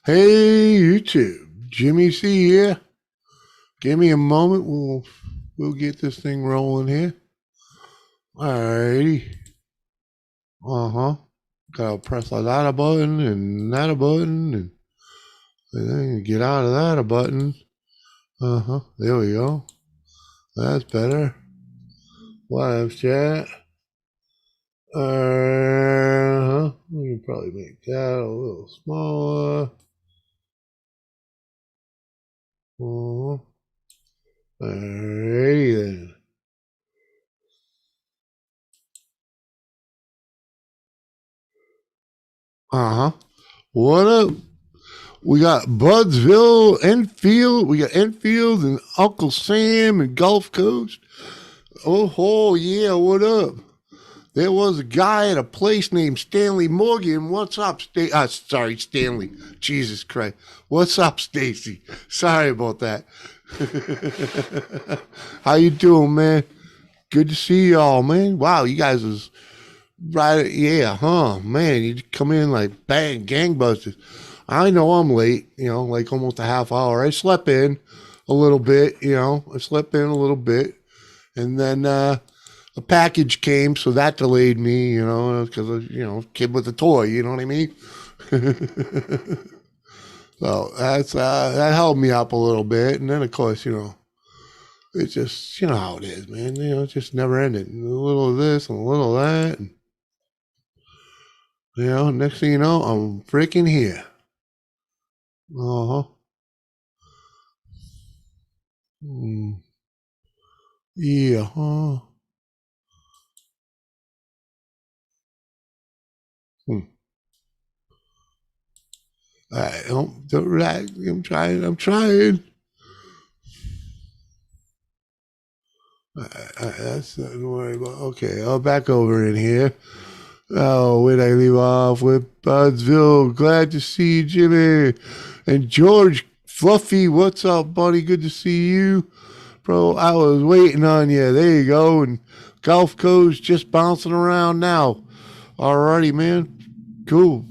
Hey YouTube, Jimmy C here. Give me a moment. We'll get this thing rolling here. Alrighty. Uh-huh. Gotta press that a button and that a button and then get out of that a button. Uh-huh. There we go. That's better. Live chat. Uh-huh. We can probably make that a little smaller. Uh-huh. Alrighty then. Uh-huh. What up? We got Budsville, Enfield. We got Enfield and Uncle Sam and Gulf Coast. Oh, yeah, what up? There was a guy at a place named Stanley Morgan. What's up, sorry, Stanley. Jesus Christ. What's up, Stacy? Sorry about that. How you doing, man? Good to see y'all, man. Wow, you guys was right. Yeah, huh? Man, you come in like bang, gangbusters. I know I'm late, like almost a half hour. I slept in a little bit, I slept in a little bit. And then a package came, so that delayed me, because kid with a toy, you know what I mean? So that held me up a little bit. And then, of course, it's just, how it is, man. It's just never ended. A little of this and a little of that. And, next thing you know, I'm freaking here. Uh-huh. Yeah, huh? Hmm. Don't relax. I'm trying. That's nothing to worry about. Okay, I'll back over in here. Oh, where'd I leave off with Budsville? Glad to see you, Jimmy. And George Fluffy, what's up, buddy? Good to see you. Bro, I was waiting on you. There you go. And Gulf Coast just bouncing around now. Alrighty, man. Cool.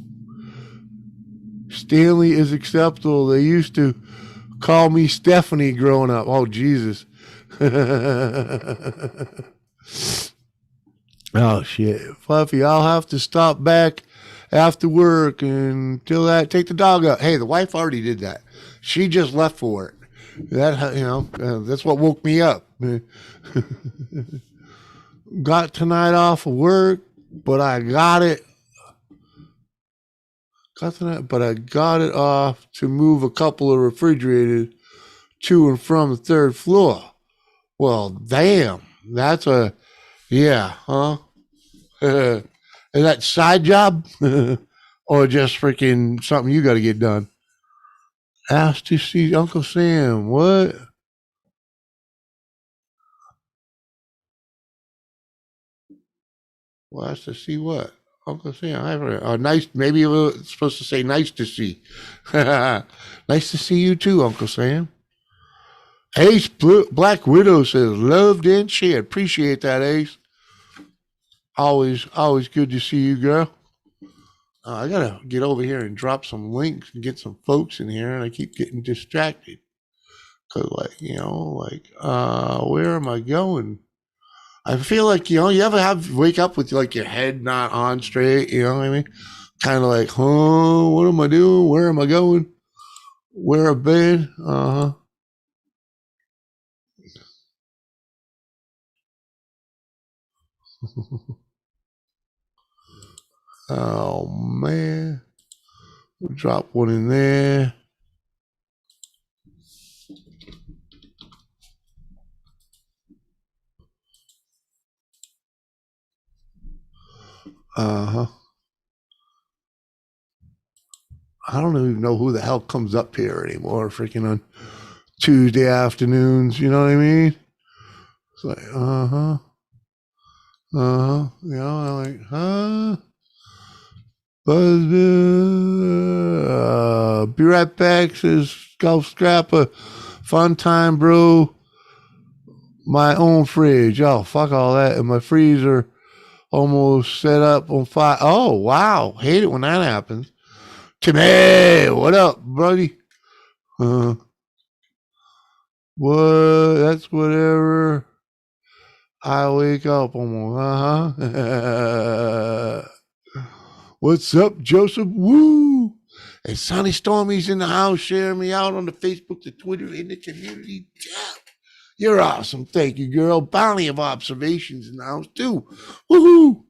Stanley is acceptable. They used to call me Stephanie growing up. Oh, Jesus. Oh, shit. Fluffy, I'll have to stop back after work until that. Take the dog out. Hey, the wife already did that. She just left for it. That's what woke me up. Got tonight off of work, but I got it. But I got it off to move a couple of refrigerators to and from the third floor. Well, damn. That's yeah, huh? Is that side job? Or just freaking something you got to get done? Asked to see Uncle Sam. What? Well, asked to see what? Uncle Sam. Nice. Maybe it's supposed to say nice to see. Nice to see you too, Uncle Sam. Ace Black Widow says loved and shared. Appreciate that, Ace. Always good to see you, girl. I gotta get over here and drop some links and get some folks in here, and I keep getting distracted. Cause where am I going? I feel like you ever wake up with like your head not on straight. You know what I mean? Kind of like, huh? What am I doing? Where am I going? Where I've been? Oh man, we'll drop one in there. Uh huh. I don't even know who the hell comes up here anymore. Freaking on Tuesday afternoons. You know what I mean? It's like, I'm like, huh? Buzzville. Be right back, says Golf Scrapper. Fun time, bro. My own fridge. Oh, fuck all that. And my freezer almost set up on fire. Oh, wow. Hate it when that happens. Timmy, what up, buddy? Uh, what? That's whatever. I wake up almost. What's up, Joseph? Woo! And Sonny Stormy's in the house, sharing me out on the Facebook, the Twitter, and the community. You're awesome. Thank you, girl. Bounty of observations in the house, too. Woohoo!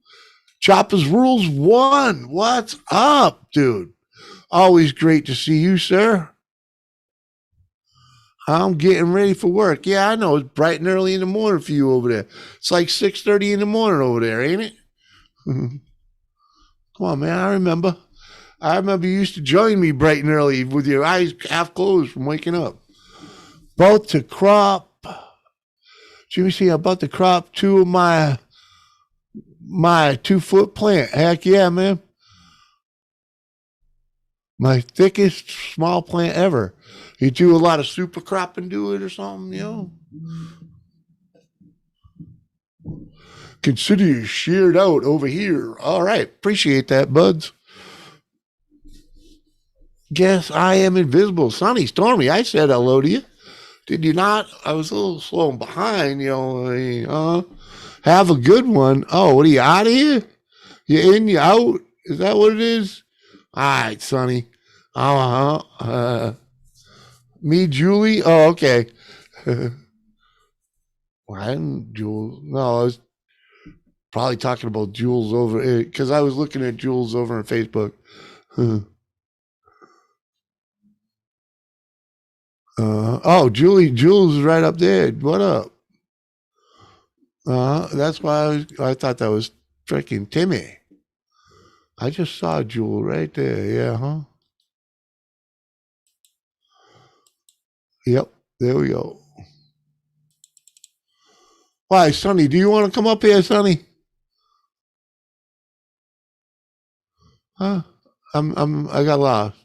Choppers Rules 1. What's up, dude? Always great to see you, sir. I'm getting ready for work. Yeah, I know. It's bright and early in the morning for you over there. It's like 6:30 in the morning over there, ain't it? Come on, man. I remember you used to join me bright and early with your eyes half closed from waking up. About to crop. Jimmy C, about to crop two of my 2-foot plant. Heck yeah, man. My thickest small plant ever. You do a lot of super crop and do it or something, you know? Consider you sheared out over here. All right. Appreciate that, buds. Guess I am invisible. Sonny Stormy, I said hello to you. Did you not? I was a little slow and behind, you know. Have a good one. Oh, what are you out of here? You in, you out? Is that what it is? All right, Sonny. Me, Julie? Oh, okay. Well, I didn't Jules. No, I was probably talking about Jules over because I was looking at Jules over on Facebook. Jules is right up there. What up? That's why I thought that was freaking Timmy. I just saw Jewel right there. Yeah, huh? Yep, there we go. Why, Sonny? Do you want to come up here, Sonny? Huh? I got lost.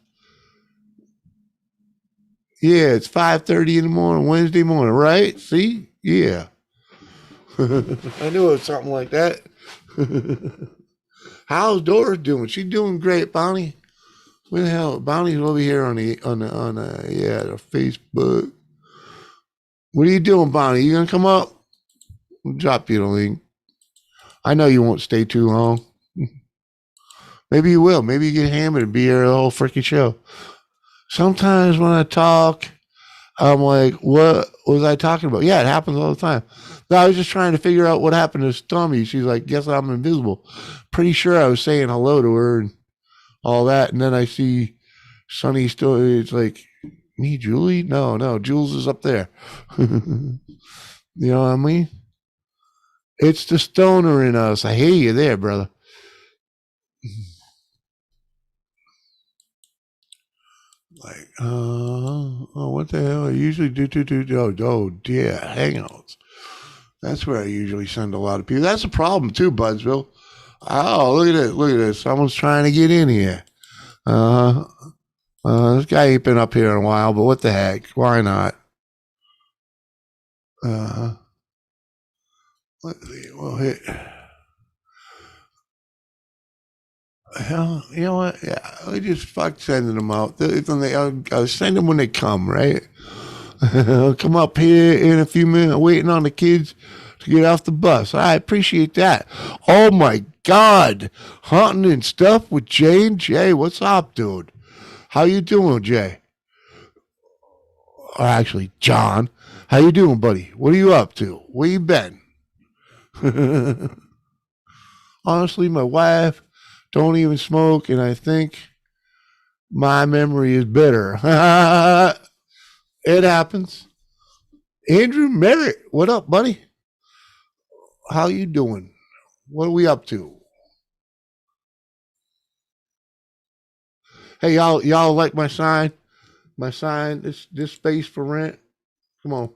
Yeah, it's 5:30 in the morning, Wednesday morning, right? See? Yeah. I knew it was something like that. How's Doris doing? She's doing great, Bonnie. Where the hell? Bonnie's over here on the Facebook. What are you doing, Bonnie? You gonna come up? I'll drop you the link. I know you won't stay too long. Maybe you will. Maybe you get hammered and be here the whole freaking show. Sometimes when I talk, I'm like, what was I talking about? Yeah, it happens all the time. No, I was just trying to figure out what happened to Stormy. She's like, guess I'm invisible. Pretty sure I was saying hello to her and all that. And then I see Sonny still. It's like, me, Julie? No, Jules is up there. You know what I mean? It's the stoner in us. I hear you there, brother. Like, what the hell? I usually do, yeah, hangouts. That's where I usually send a lot of people. That's a problem too, Budsville. Oh, look at this. Someone's trying to get in here. This guy ain't been up here in a while, but what the heck? Why not? Let's see. We'll hit. Hell, you know what? Yeah, I just fuck sending them out. I'll send them when they come, right? I'll come up here in a few minutes, waiting on the kids to get off the bus. I appreciate that. Oh my God, hunting and stuff with Jay and Jay. What's up, dude? How you doing, Jay? Or actually, John. How you doing, buddy? What are you up to? Where you been? Honestly, my wife don't even smoke, and I think my memory is better. It happens. Andrew Merritt, what up, buddy? How you doing? What are we up to? Hey, y'all like my sign? My sign, this space for rent. Come on.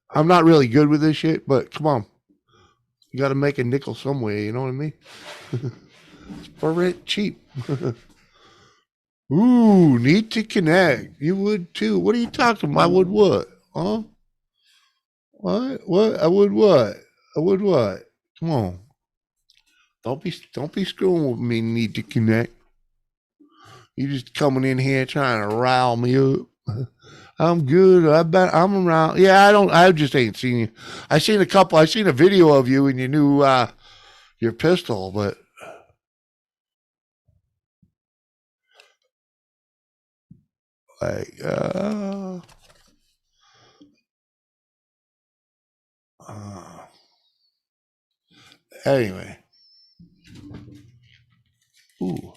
I'm not really good with this shit, but come on. You got to make a nickel somewhere. You know what I mean? For rent cheap. Ooh, need to connect. You would too. What are you talking about? I would what? Huh? What? I would what? I would what? Come on. Don't be screwing with me. Need to connect. You just coming in here trying to rile me up. I'm good. I'm around. Yeah, I don't. I just ain't seen you. I seen a couple. I seen a video of you and your new your pistol, but like uh anyway. Ooh.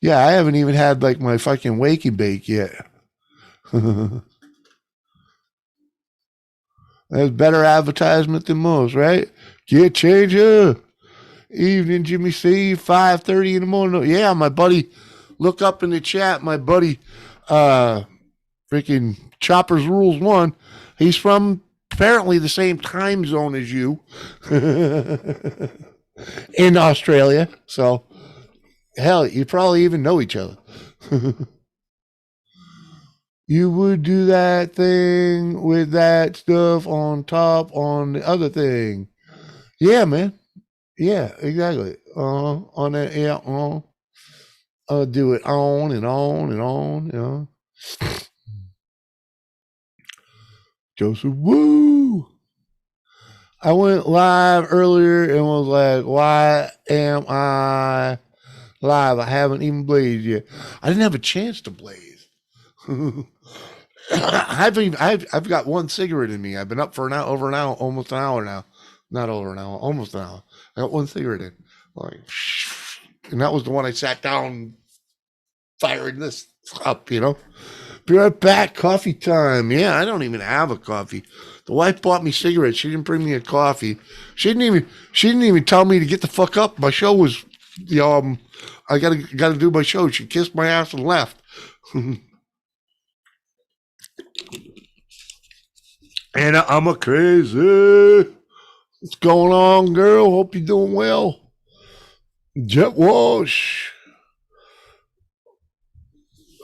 Yeah, I haven't even had like my fucking wakey bake yet. That's better advertisement than most, right? Get changer. Evening, Jimmy C. 5:30 in the morning. Yeah, my buddy. Look up in the chat. My buddy, freaking Choppers Rules One. He's from apparently the same time zone as you in Australia. So hell, you probably even know each other. You would do that thing with that stuff on top on the other thing. Yeah, man. Yeah, exactly. On that, yeah, do it on and on and on, you know. Joseph, woo! I went live earlier and was like, why am I live? I haven't even blazed yet. I didn't have a chance to blaze. I've got one cigarette in me. I've been up for over an hour, almost an hour now. Not over an hour, almost an hour. I got one cigarette in. Like, and that was the one I sat down firing this up, you know. Be right back. Coffee time. Yeah, I don't even have a coffee. The wife bought me cigarettes. She didn't bring me a coffee. She didn't even tell me to get the fuck up. My show was I gotta do my show. She kissed my ass and left. And I'm a crazy. What's going on, girl? Hope you're doing well. Jet Wash.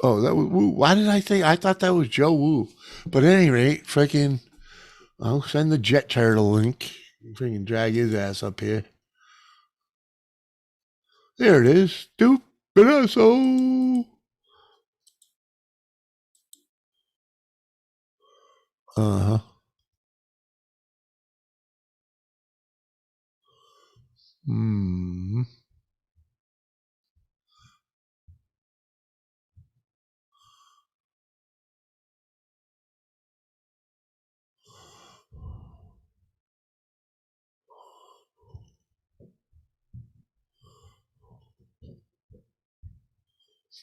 Oh, that was Woo. Why did I think? I thought that was Joe Woo. But at any rate, freaking, I'll send the Jet Turtle link. Freaking drag his ass up here. There it is. Stupid asshole. Uh huh. Hmm.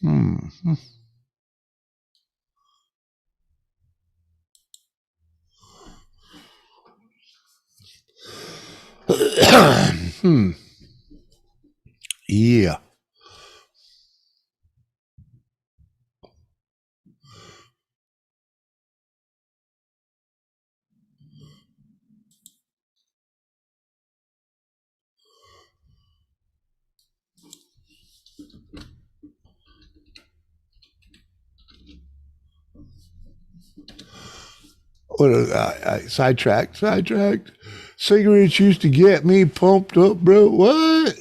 Hmm. Hmm. Yeah. What? I sidetracked. Cigarettes used to get me pumped up, bro. What?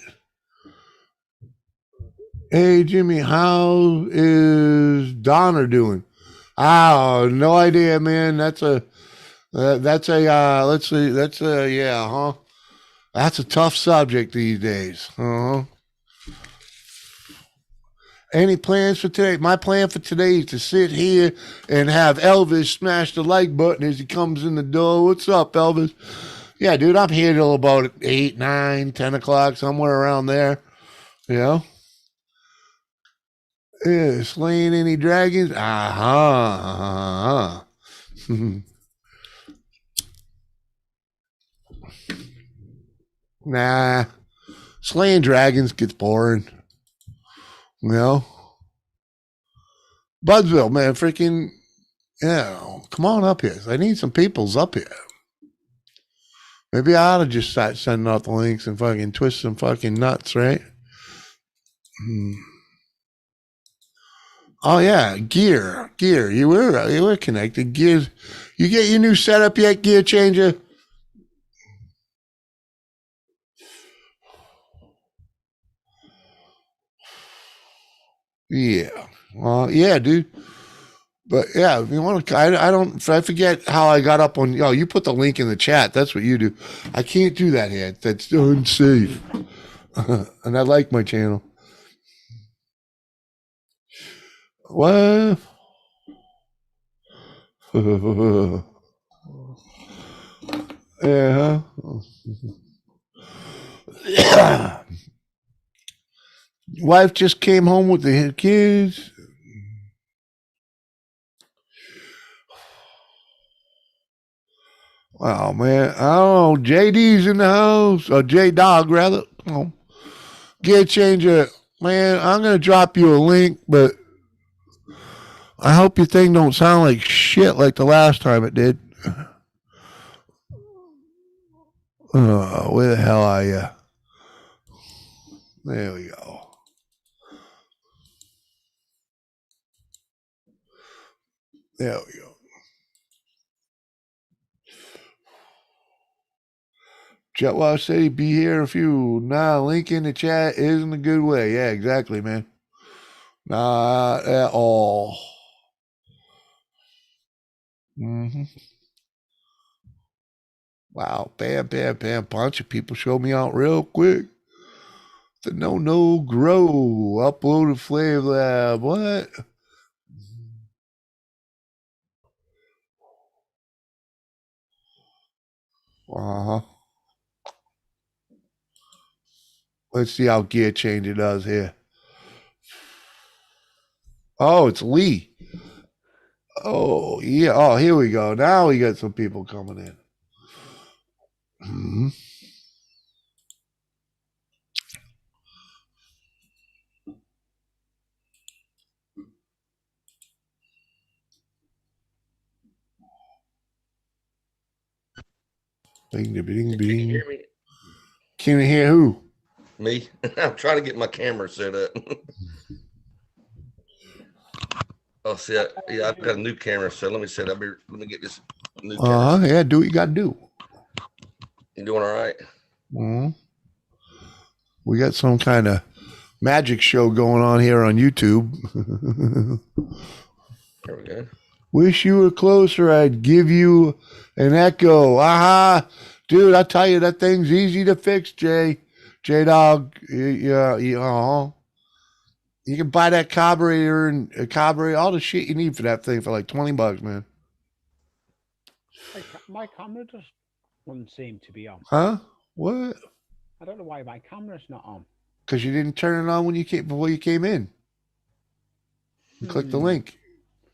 Hey Jimmy, how is Donner doing? Oh, no idea, man. Let's see, that's a yeah, huh? That's a tough subject these days. Uh huh. Any plans for today? My plan for today is to sit here and have Elvis smash the like button as he comes in the door. What's up, Elvis? Yeah, dude, I'm here till about 8, 9, 10 o'clock, somewhere around there. You know? Yeah, slaying any dragons? Uh-huh. Nah. Slaying dragons gets boring. You know? Budsville, man, freaking, come on up here. I need some peoples up here. Maybe I ought to just start sending out the links and fucking twist some fucking nuts, right? Hmm. Oh yeah, gear. You were connected. Gear. You get your new setup yet, Gear Changer? Yeah. Yeah, dude. But yeah, if you want to, I don't, if I forget how I got up on, you put the link in the chat. That's what you do. I can't do that here. That's unsafe. And I like my channel. What? Yeah. Wife just came home with the kids. Wow, man. I don't know. JD's in the house. Or J Dog, rather. Oh. Gear Changer. Man, I'm going to drop you a link, but I hope your thing don't sound like shit like the last time it did. Where the hell are you? There we go. There we go. Jetwash said he'd be here if you. Nah, link in the chat isn't a good way. Yeah, exactly, man. Not at all. Mm-hmm. Wow, bam, bam, bam. Bunch of people show me out real quick. The no grow. Uploaded Flav Lab. What? Uh-huh. Let's see how Gear Changer does here. Oh, it's Lee. Oh, yeah. Oh, here we go. Now we got some people coming in. Mm-hmm. Bing, bing, bing. Can you hear me? Can you hear who? Me? I'm trying to get my camera set up. Oh, see, I've got a new camera set. Let me set up here. Let me get this new camera. Yeah, do what you got to do. You doing all right? Mm-hmm. We got some kind of magic show going on here on YouTube. There we go. Wish you were closer. I'd give you an echo. Aha. Dude, I tell you, that thing's easy to fix, J Dog. Yeah. You can buy that carburetor and all the shit you need for that thing for like $20, man. My camera just wouldn't seem to be on. Huh? What? I don't know why my camera's not on. Because you didn't turn it on when you came before you came in. You click the link.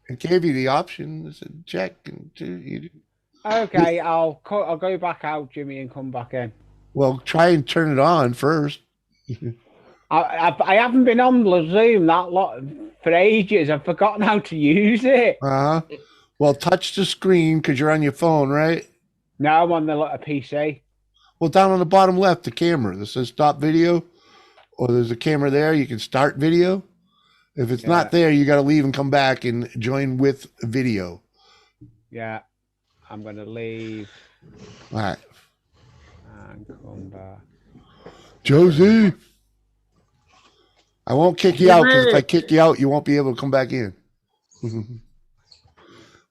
It gave you the option. It said check. Okay, I'll go back out, Jimmy, and come back in. Well, try and turn it on first. I haven't been on the Zoom that lot for ages. I've forgotten how to use it. Well, touch the screen because you're on your phone, right? No, I'm on the PC. Well, down on the bottom left, the camera that says stop video, or there's a camera there. You can start video. If it's not there, you got to leave and come back and join with video. Yeah, I'm going to leave. All right. And come back. Josie. I won't kick you out because if I kick you out, you won't be able to come back in.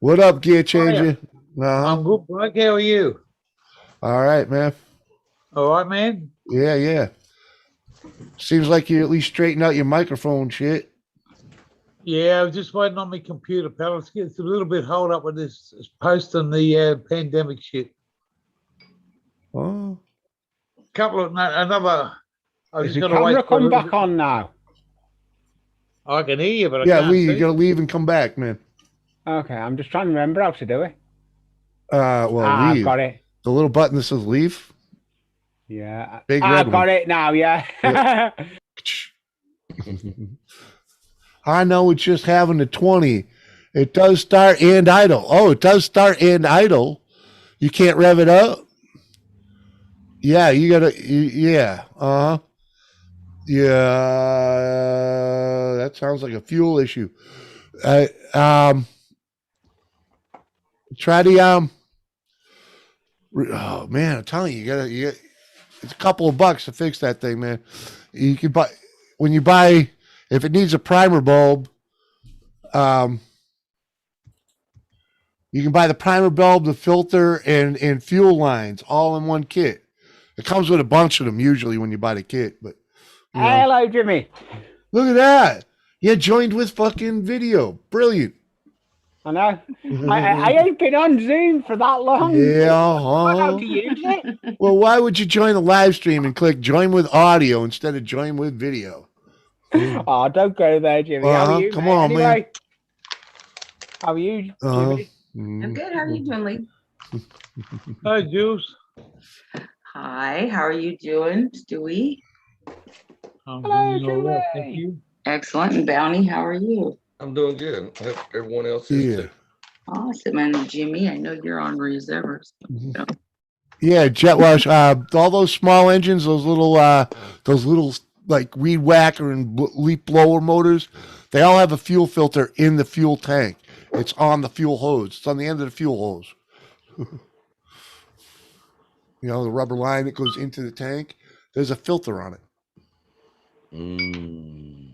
What up, Gear Changer? I'm good, Blake. How are you? All right, man. All right, man. Yeah. Seems like you at least straightened out your microphone shit. Yeah, I was just waiting on my computer, pal. It's a little bit hold up with this posting the pandemic shit. Oh. Another. Is the camera come back on now? I can hear you, but I yeah, can't Lee, see. you gotta leave and come back, man. Okay, I'm just trying to remember how to do it. Well, leave. I've got it. The little button that says leave. Yeah, Big I've red got one. it now. Yeah. Yep. I know it's just having the 20. It does start and idle. Oh, it does start and idle. You can't rev it up. Yeah, you gotta. Yeah. Yeah. That sounds like a fuel issue. Try the oh man, I'm telling you, you got it's a couple of bucks to fix that thing, man. You can buy when you buy If it needs a primer bulb, you can buy the primer bulb, the filter, and fuel lines all in one kit. It comes with a bunch of them usually when you buy the kit. But you know. Hello, Jimmy. Look at that. You joined with fucking video. Brilliant. I know. I ain't been on Zoom for that long. Yeah. How to use it? Well, why would you join a live stream and click join with audio instead of join with video? Oh, don't go there, Jimmy. How are you? Come mate? on, man. Anyway, how are you, Jimmy? I'm good. How are you doing, Lee? Hi, Jules. Hi, how are you doing, Stewie? I'm Hello, doing all right, Julie. thank you. Excellent. And Bounty, how are you? I'm doing good. I hope everyone else is Yeah. too. Awesome. And Jimmy, I know you're on reserves. Yeah, jet wash. All those small engines, those little like weed whacker and leaf blower motors, they all have a fuel filter in the fuel tank. It's on the fuel hose. It's on the end of the fuel hose. You know, the rubber line that goes into the tank. There's a filter on it. Mm,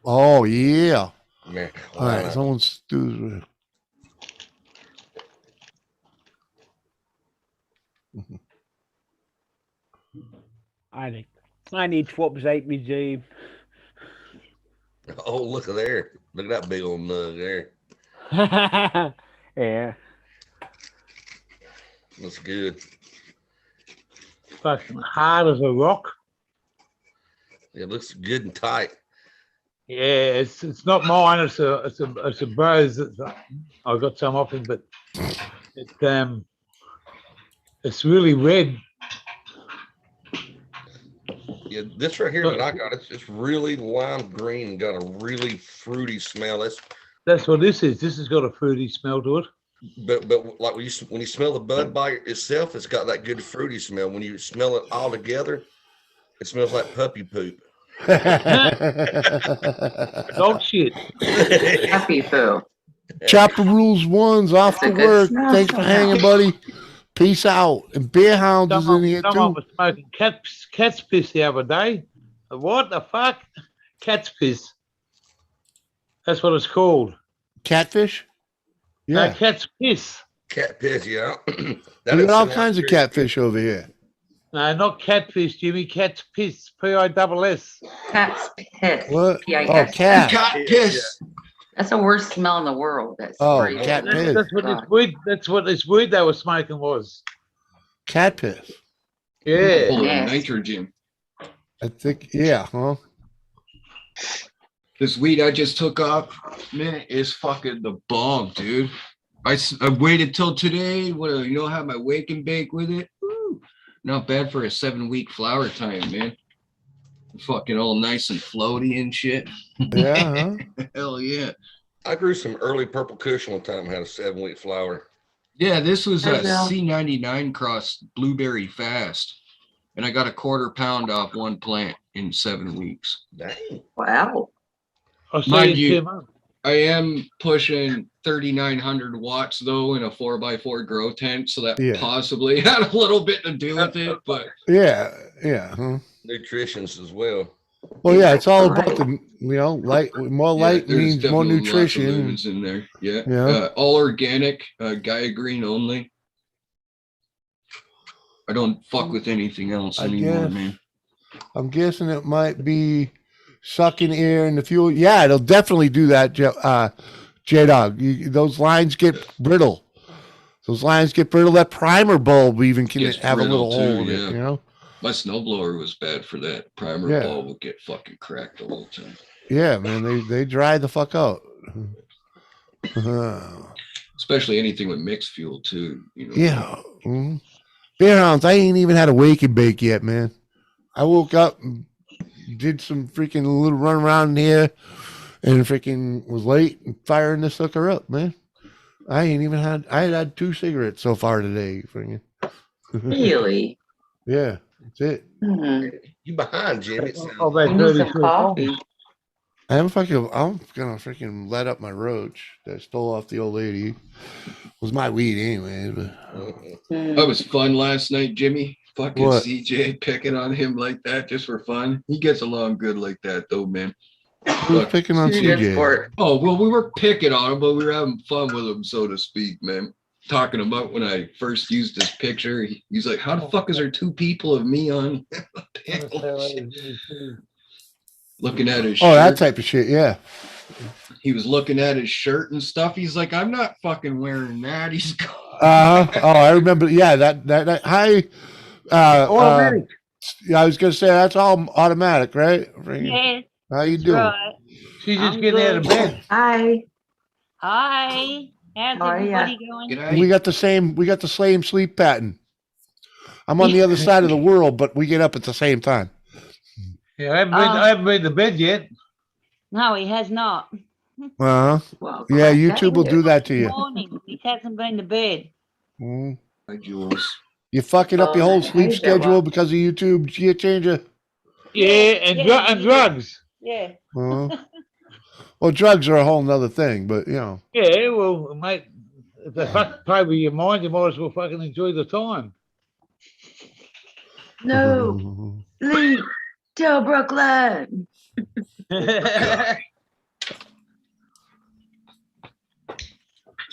Oh yeah. man, All right, someone's do. I need to update my Zoom. Oh, look at there. Look at that big old nug there. Yeah. That's good. Fucking hard as a rock. It looks good and tight. Yeah, it's not mine. It's a bro's. I got some off him, but it's really red. Yeah, this right here that I got, it's really lime green and got a really fruity smell. That's what this is. This has got a fruity smell to it. But like when you smell the bud by itself, it's got that good fruity smell. When you smell it all together, it smells like puppy poop. Dog shit. Happy poo. Chopper Rules One's off to That's a good work. smell Thanks for somehow. hanging, buddy. Peace out. And Beer Hounds is in here Someone too. was smoking cat's piss the other day. What the fuck? Cat's piss. That's what it's called. Catfish? No, Yeah. cat's piss. Cat piss, yeah. We got all kinds of catfish over here. No, not catfish, Jimmy. Cat's piss. P-I-S-S. Cat's piss. What? P-I-S. Oh, cat. Cat piss. That's the worst smell in the world. That's Oh, crazy. cat piss. That's what this weed. That's what this weed they were smoking was. Cat piss. Yeah. Full of Yes. nitrogen. I think, yeah, huh? This weed I just took off, man, is fucking the bomb, dude. I waited till today. Have my wake and bake with it. Woo. Not bad for a 7-week flower time, man. Fucking all nice and floaty and shit. Yeah, huh? Hell yeah. I grew some early purple kush one time, had a 7-week flower. Yeah, this was a Hey, Bill. C99 cross blueberry fast. And I got a 1/4 pound off one plant in 7 weeks. Dang. Wow. I'll see Mind you you- in 2 months. I am pushing 3,900 watts though in a 4x4 grow tent, so that Yeah. possibly had a little bit to do with it. But Yeah, yeah, huh? Nutritions as well. Well, yeah, it's all Right. about the, light. More yeah, light there's means more definitely lots of nutrition. lumens in there. Yeah, Yeah. All organic, Gaia Green only. I don't fuck with anything else I anymore, guess. man. I'm guessing it might be sucking air in the fuel. Yeah, it'll definitely do that, J-Dog. Those lines get brittle. Those lines get brittle. That primer bulb even can Gets have a little brittle, hole too, in yeah. it, you know? My snowblower was bad for that. Primer Yeah. bulb would get fucking cracked all the time. Yeah, man, they dry the fuck out. Especially anything with mixed fuel too. Yeah. Mhm. Beer Hounds, I ain't even had a wake and bake yet, man. I woke up and did some freaking little run around in here and freaking was late and firing this sucker up, man. I had 2 cigarettes so far today. Freaking. Really? Yeah, that's it. You behind, Jim. It sounds Oh, about You need 30 some coffee. I'm gonna freaking let up my roach that I stole off the old lady. It was my weed anyway, but Mhm. That was fun last night, Jimmy. Fucking What? CJ picking on him like that just for fun. He gets along good like that though, man. Who's Look, picking on Too good CJ? for it. Oh, well, we were picking on him, but we were having fun with him, so to speak, man. Talking about when I first used his picture, he's like, how the fuck is there two people of me on the panel? Looking at his Oh, that shirt. type of shit. Yeah. He was looking at his shirt and stuff. He's like, I'm not fucking wearing that. He's gone. Oh, I remember. Yeah, that. Hi. Automatic. Yeah, I was gonna say that's all automatic, right? Yes, How you that's doing? right. She's just I'm getting out of good. bed. Hi. Hi. How's How are ya? everybody going? G'day. We got the same. We got the same sleep pattern. I'm on the other side of the world, but we get up at the same time. Yeah, I haven't been to bed yet. No, he has not. Uh huh. Well, Yeah, crack YouTube will that do whip. that to you. Morning. He hasn't been to bed. Mm. Hi, Jules. You fucking up your whole sleep Hey, schedule Joe. because of YouTube. You changer. Yeah, and, Yeah, and yeah. drugs. Yeah. Well, drugs are a whole nother thing, but you know. Yeah, well, mate, if they fucking play with your mind, you might as well fucking enjoy the time. No, leave. Tell Brooklyn.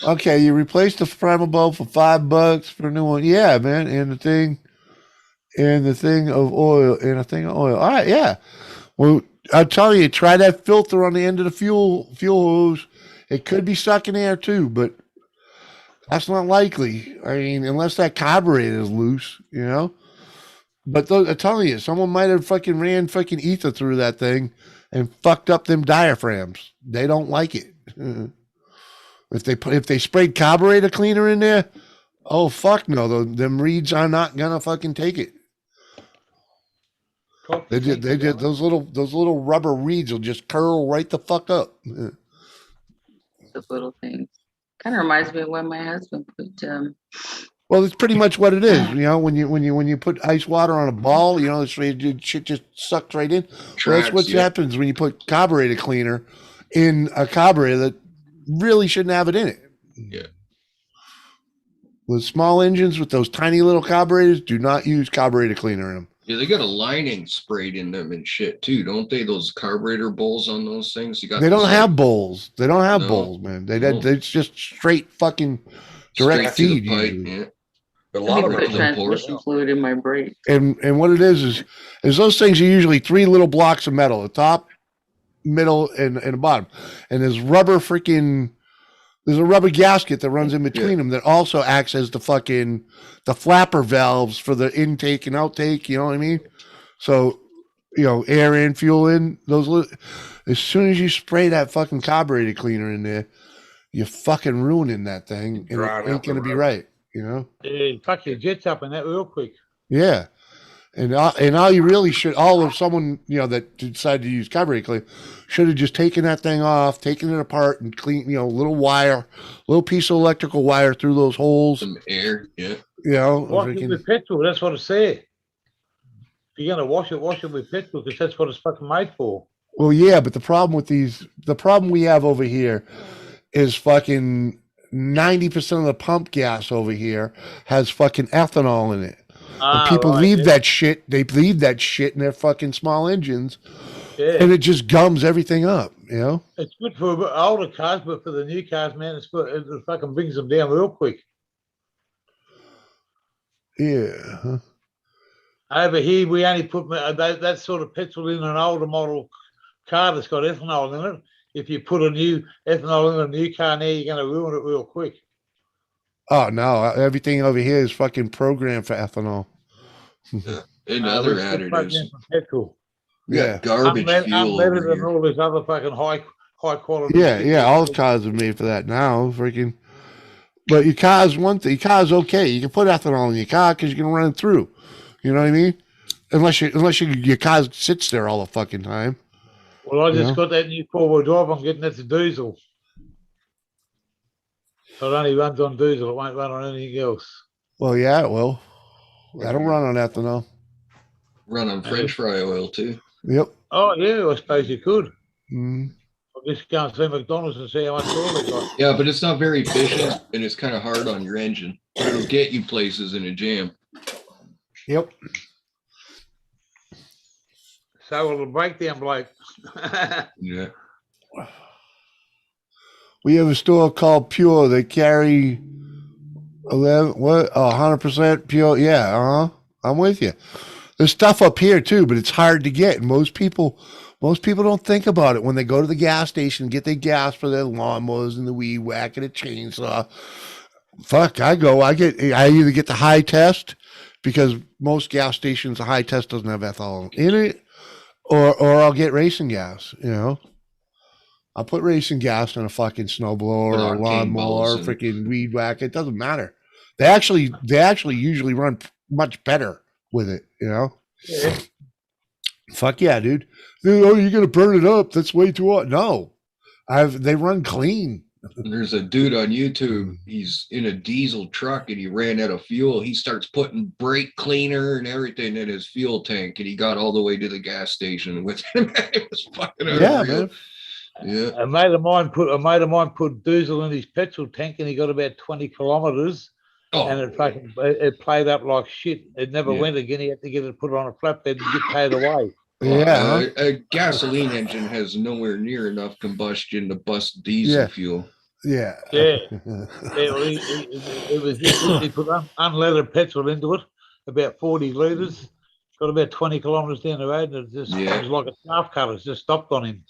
Okay, you replaced the primal bulb for $5 for a new one. Yeah, man, and the thing of oil, All right, yeah. Well, I'll tell you, try that filter on the end of the fuel hose. It could be sucking air too, but that's not likely. I mean, unless that carburetor is loose, you know. But I'm telling you, someone might have fucking ran fucking ether through that thing and fucked up them diaphragms. They don't like it. If they sprayed carburetor cleaner in there, oh fuck no, them reeds are not gonna fucking take it. They just those little rubber reeds will just curl right the fuck up. The little things. Kind of reminds me of when my husband put Well, it's pretty much what it is. You know, when you put ice water on a ball, you know, shit just sucks right in. Well, that's what happens when you put carburetor cleaner in a carburetor that really shouldn't have it in it. Yeah. With small engines with those tiny little carburetors, do not use carburetor cleaner in them. Yeah, they got a lining sprayed in them and shit too, don't they? Those carburetor bowls on those things. You got. They don't have bowls. They don't have No. bowls, man. No. It's just straight fucking direct straight to feed the pipe. usually. Yeah. But a I lot need of to them put are transmission fluid in my brake. And what it is those things are usually 3 little blocks of metal, the top, middle, and the bottom. And there's a rubber gasket that runs in between them that also acts as the flapper valves for the intake and outtake, you know what I mean? So, you know, air in, fuel in, as soon as you spray that fucking carburetor cleaner in there, you're fucking ruining that thing and Drying it ain't out the gonna be rubber. right, you know? Yeah, fuck your jets up in that real quick. Yeah. And all you really should, all of someone, you know, that decided to use carburetor cleaner should have just taken that thing off, taken it apart and clean, you know, little piece of electrical wire through those holes, Some air. Yeah. you know. Wash it with petrol, that's what it said. If you're gonna wash it with petrol, because that's what it's fucking made for. Well, yeah, but the problem we have over here is fucking 90% of the pump gas over here has fucking ethanol in it. And people leave that shit. They leave that shit in their fucking small engines, and it just gums everything up. You know, it's good for older cars, but for the new cars, man, it fucking brings them down real quick. yeah. Over here, we only put that sort of petrol in an older model car that's got ethanol in it. If you put a new ethanol in a new car now, you're going to ruin it real quick. Oh no, everything over here is fucking programmed for ethanol. And other It's just plugged in additives. from petrol. We got Yeah. garbage fuel Unleaded over and here. all this other fucking high quality. Yeah, shit. yeah. All the cars are made for that now. Freaking. But your car's one thing. Your car's okay. You can put ethanol in your car because you can run it through. You know what I mean? Unless your car sits there all the fucking time. Well, I just Yeah. got that new 4-wheel drive. I'm getting that's a diesel. So it only runs on diesel. It won't run on anything else. Well, yeah, it will. That'll run on ethanol. Run on French fry oil too. Yep. Oh yeah, I suppose you could. Mm. I'll just go and see McDonald's and see how much oil they got. Yeah, but it's not very efficient and it's kind of hard on your engine. But it'll get you places in a jam. Yep. So will the breakdown bloke. Yeah. We have a store called Pure. They carry 100% pure. Yeah, I'm with you. There's stuff up here too, but it's hard to get. And most people don't think about it when they go to the gas station and get their gas for their lawnmowers and the weed whack and a chainsaw. Fuck, I either get the high test because most gas stations, the high test doesn't have ethanol in it, or I'll get racing gas, I'll put racing gas in a fucking snowblower With or a arcane lawnmower, balls or and- freaking weed whack. It doesn't matter. They actually usually run much better with it, Yeah. Fuck yeah, dude. Oh, you're gonna burn it up. That's way too hot. No. They run clean. There's a dude on YouTube. He's in a diesel truck and he ran out of fuel. He starts putting brake cleaner and everything in his fuel tank, and he got all the way to the gas station with him. It was fucking Yeah, unreal. man. Yeah. A mate of mine put diesel in his petrol tank, and he got about 20 kilometres, and it played up like shit. It never Yeah. went again. He had to get it put on a flatbed and get paid away. Yeah. A gasoline engine has nowhere near enough combustion to bust diesel Yeah. fuel. Yeah. Yeah. He put unleaded petrol into it, about 40 litres. Got about 20 kilometres down the road, and it was like a shaft cutter. It just stopped on him.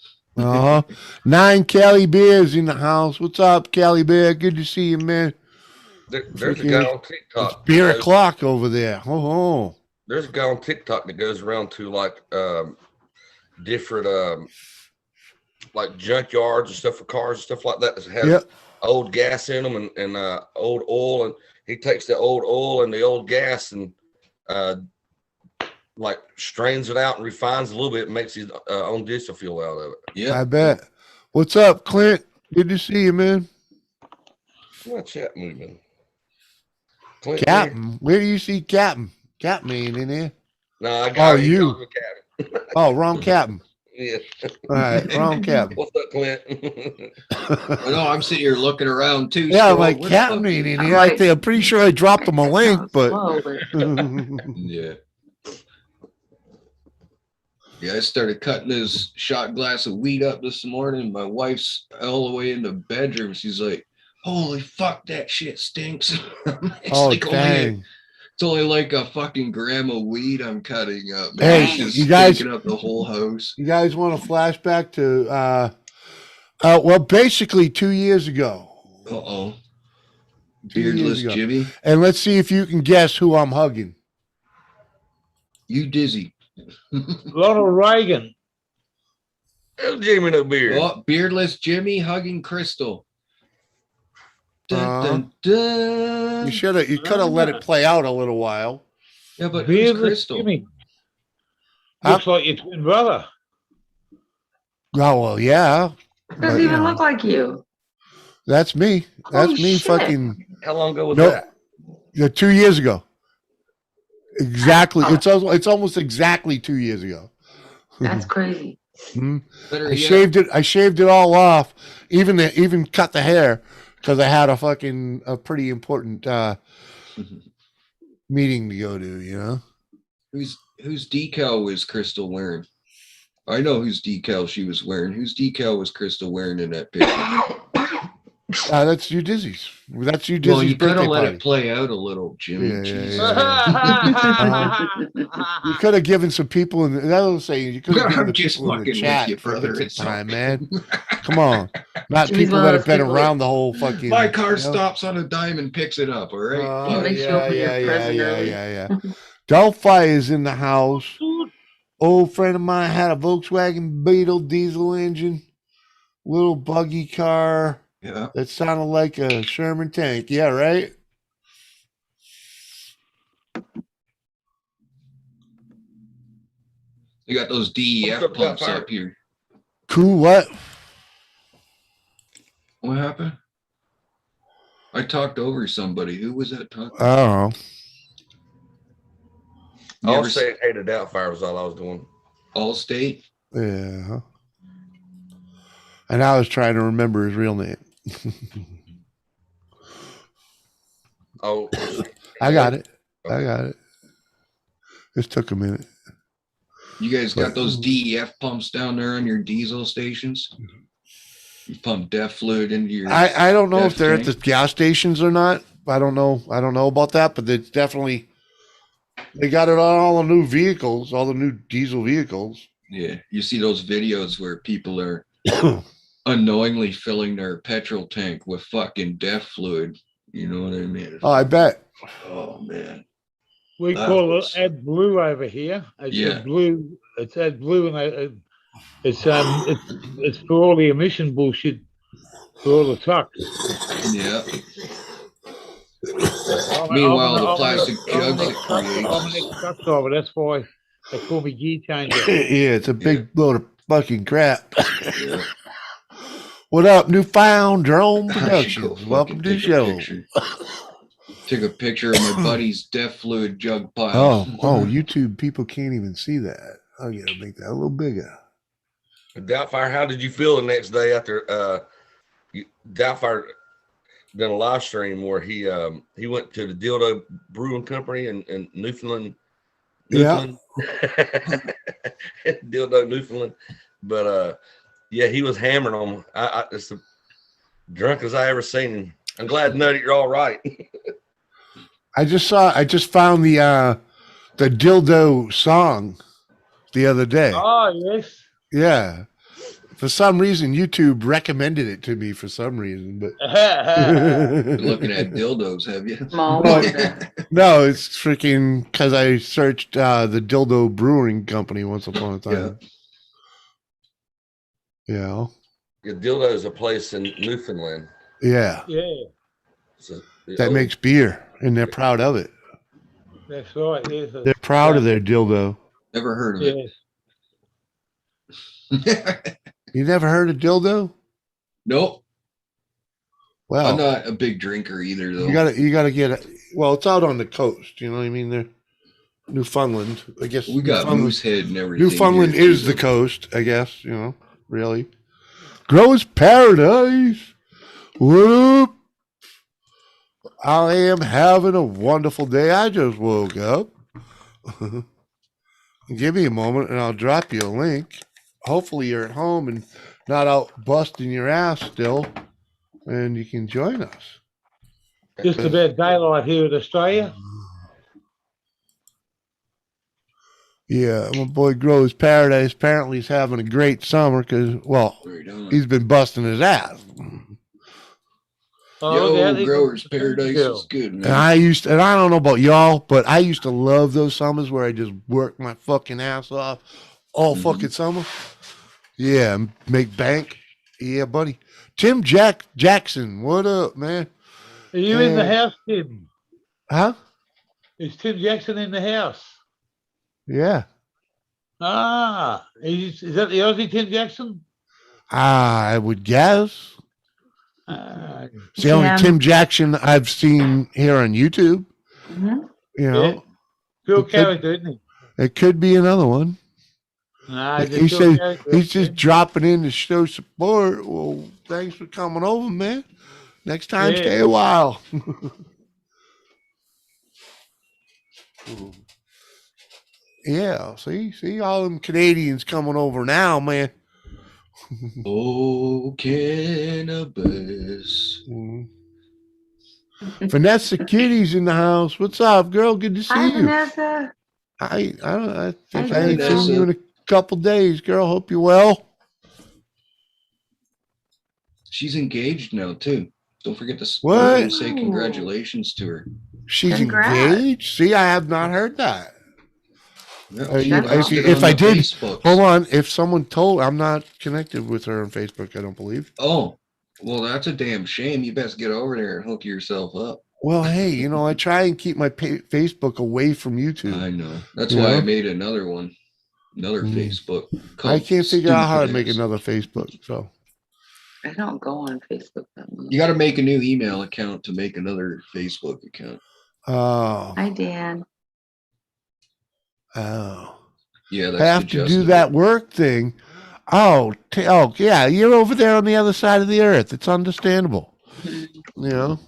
9 Cali Bears in the house. What's up, Cali Bear? Good to see you, man. There's a guy on TikTok. It's beer o'clock over there. Oh. There's a guy on TikTok that goes around to like different like junkyards and stuff for cars and stuff like that that have old gas in them and old oil, and he takes the old oil and the old gas and like strains it out and refines a little bit and makes his own diesel fuel out of it. Yeah, I bet. What's up, Clint? Good to see you, man. My chat moving. Clint, Captain. Where do you see Captain? Captain ain't in here. No, I got you. Captain. Oh, wrong Captain. Yeah. All right, wrong Captain. What's up, Clint? I know I'm sitting here looking around too. Yeah, so I'm like where the Captain fuck- ain't in here. I'm pretty sure I dropped him a link, but Yeah. Yeah, I started cutting this shot glass of weed up this morning. My wife's all the way in the bedroom. She's like, "Holy fuck, that shit stinks." It's only like a fucking gram of weed I'm cutting up. Man. Hey, It's just you guys- stinking up the whole house. You guys want a flashback to well, basically 2 years ago. Uh-oh. 2 years Beardless ago. Jimmy. And let's see if you can guess who I'm hugging. You dizzy. Ronald Reagan. Jimmy no beard. Oh, beardless Jimmy hugging Crystal. Dun, Uh-huh. dun, dun. You could have let it play out a little while. Yeah, but who's Beardless Crystal? Jimmy. Huh? Looks like your twin brother. Oh well, yeah. Doesn't But, you even know, look like you. that's me. That's Holy me shit. fucking How long ago was no, that? yeah, 2 years ago. Exactly. It's almost exactly 2 years ago. That's crazy. Mhm. Better I yet, shaved it all off, even cut the hair because I had a pretty important meeting to go to. whose decal was Crystal wearing? I know whose decal she was wearing. Whose decal was Crystal wearing in that picture? That's you, Dizzy's. That's you, Dizzy's Well, you could birthday have let party. it play out a little, Jimmy. Yeah, yeah, Jesus. yeah. You could have given some people in that was saying you could have given I'm the just people in the fucking with chat you, brother. some It's time, okay. man. Come on, not Jimmy's people one that of have been those people around the whole fucking. My car you know? stops on a dime and picks it up, all right? Oh, Makes you yeah, open your yeah, present yeah, early. yeah. Delphi is in the house. Old friend of mine had a Volkswagen Beetle diesel engine, little buggy car Yeah. that sounded like a Sherman tank. Yeah, right. You got those DEF What's up, pumps Delphi? up here. Cool. What? What happened? I talked over somebody. Who was that talking? I don't know. You I ever was saying hey to Doubtfire was all I was doing. Allstate? Yeah. And I was trying to remember his real name. Oh, I got it. I got it. This took a minute. You guys got those DEF pumps down there on your diesel stations? You pump DEF fluid into your. I don't know if DEF they're at tank? the gas stations or not. I don't know. I don't know about that, but it's definitely they got it on all the new vehicles, all the new diesel vehicles. Yeah, you see those videos where people are unknowingly filling their petrol tank with fucking DEF fluid. You know what I mean? Oh, I bet. Oh man. We That call was- it AdBlue over here. It's Yeah. AdBlue. It's AdBlue, and it's for all the emission bullshit for all the trucks. Yeah. I'm Meanwhile, an- the I'm an plastic ex- I'm an jugs it ex- I'm an creates. ex-truck driver. That's why they call me gear changer. Yeah, it's a big load of fucking crap. Yeah. What up, Newfound Drone I should go Productions? Welcome fucking to the take a show. picture. Took a picture of my buddy's DEF fluid jug pile. Oh, YouTube people can't even see that. I gotta make that a little bigger. Doubtfire, how did you feel the next day after Doubtfire done a live stream where he went to the Dildo Brewing Company in Newfoundland. Yeah. Dildo Newfoundland. But yeah, he was hammering on. It's the drunkest I ever seen him. I'm glad to know that you're all right. I just found the dildo song the other day. Oh yes. Yeah. For some reason, YouTube recommended it to me for some reason, but Been looking at dildos, have you? Small Well, wonder. no, it's freaking because I searched the Dildo Brewing Company once upon a time. Yeah. Yeah, Dildo is a place in Newfoundland. Yeah. Yeah, So, That makes beer, and they're proud of it. that's right. Yes. They're proud of their dildo. Never heard of it. Yes. You never heard of dildo? Nope. Well, I'm not a big drinker either, though. you gotta get it. Well, it's out on the coast. You know what I mean? They're Newfoundland. I guess We got Newfoundland, Moosehead and everything. Newfoundland here, is too, the coast. I guess you know. Really, Growers Paradise. What up? I am having a wonderful day. I just woke up. Give me a moment, and I'll drop you a link. Hopefully, you're at home and not out busting your ass still, and you can join us. Just about daylight here in Australia. Yeah, my boy Grows Paradise apparently is having a great summer because, well, Right on. he's been busting his ass. Oh, Yo, yeah, they- Growers Paradise Chill. is good, And man. and I don't know about y'all, but I used to love those summers where I just worked my fucking ass off all Mhm. fucking summer. Yeah, and make bank. Yeah, buddy. Tim Jackson, what up, man? Are you in the Yeah. house, Tim? Huh? Is Tim Jackson in the house? Yeah. Ah, is that the Aussie Tim Jackson? I would guess. Ah, It's the only Yeah. Tim Jackson I've seen here on YouTube. Mhm. You know, yeah. Cool It could- character, isn't he? it could be another one. Nah, he's a He cool said character, he's just yeah. dropping in to show support. Well, thanks for coming over, man. Next time, Yeah. stay a while. Yeah, see all them Canadians coming over now, man. Oh, cannabis. Mhm. Vanessa Kitty's in the house. What's up, girl? Good to see Hi, you. Vanessa. I think Hi, I ain't Vanessa. seen you in a couple days, girl. Hope you're well. She's engaged now, too. Don't forget to What? say congratulations to her. She's Congrats. engaged. See, I have not heard that. Yeah, You- she if posted if on I the did- Facebook. Hold on. If someone told, I'm not connected with her on Facebook. I don't believe. Oh, well, that's a damn shame. You best get over there and hook yourself up. Well, hey, you know, I try and keep my Facebook away from YouTube. I know. That's Yeah. why I made another one, another Mm. Facebook. I called can't figure out how to Stupid make Ass. another Facebook. So I don't go on Facebook that much. You got to make a new email account to make another Facebook account. oh, Hi, Dan. Yeah, I that's have to do adjustable. that work thing. Oh, yeah, you're over there on the other side of the earth. It's understandable. You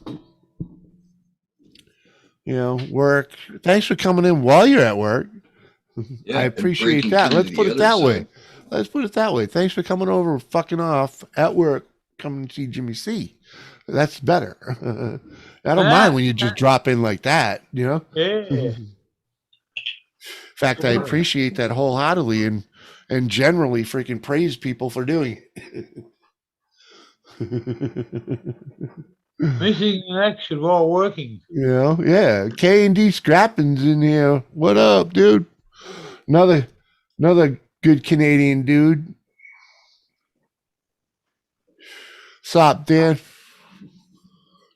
know, work. Thanks for coming in while you're at work. Yeah, I and appreciate breaking that. through Let's to put the it other that way. side. Let's put it that way. Thanks for coming over, fucking off at work, coming to see Jimmy C. That's better. I don't mind when you just drop in like that, you know? Yeah. In fact, I appreciate that wholeheartedly and generally freaking praise people for doing it. Missing in action while working. You know, yeah. K&D Scrapping's in here. What up, dude? Another good Canadian dude. Sup, Dan?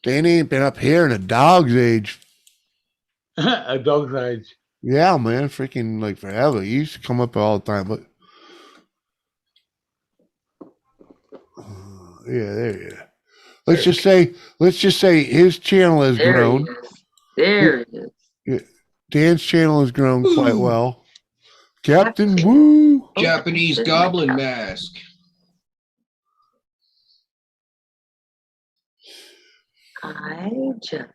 Dan ain't been up here in a dog's age. A dog's age. Yeah, man, freaking like forever. He used to come up all the time, but yeah, there you go. Let's just say his channel has There grown. he is. There he is. Dan's channel has grown quite well. Captain Woo. Japanese goblin mask. Hi, Justin.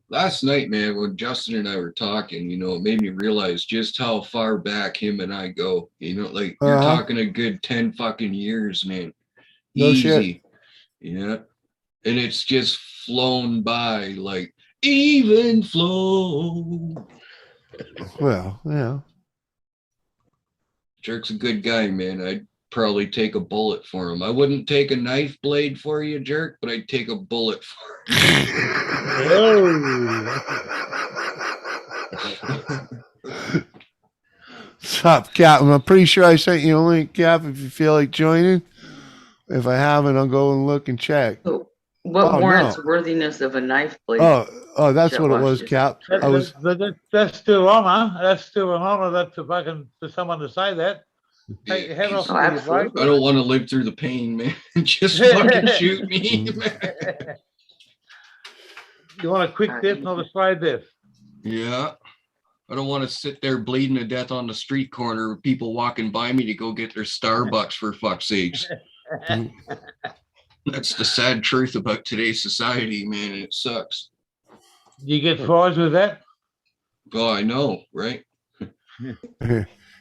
Last night, man, when Justin and I were talking, you know, it made me realize just how far back him and I go. You know, like you're Uh-huh. talking a good 10 fucking years, man. No shit. Easy. Yeah. And it's just flown by like even flow. Well, yeah. Jerk's a good guy, man. I'd probably take a bullet for him. I wouldn't take a knife blade for you, Jerk, but I'd take a bullet for him. Oh. Sup, Cap? I'm pretty sure I sent you a link, Cap, if you feel like joining. If I haven't, I'll go and look and check. So, what Oh, warrants no. worthiness of a knife blade? Oh, that's what it was, Watch Cap. I was That's still honor. That's still an honor that for someone to say that. Take your head Yeah, off. Oh, with your absolutely. I don't want to live through the pain, man. Just fucking shoot me, man. blade. You want a quick death, not a slow death. Yeah. I don't want to sit there bleeding to death on the street corner with people walking by me to go get their Starbucks, for fuck's sakes. That's the sad truth about today's society, man. And it sucks. You get fries with that? Oh, I know, right?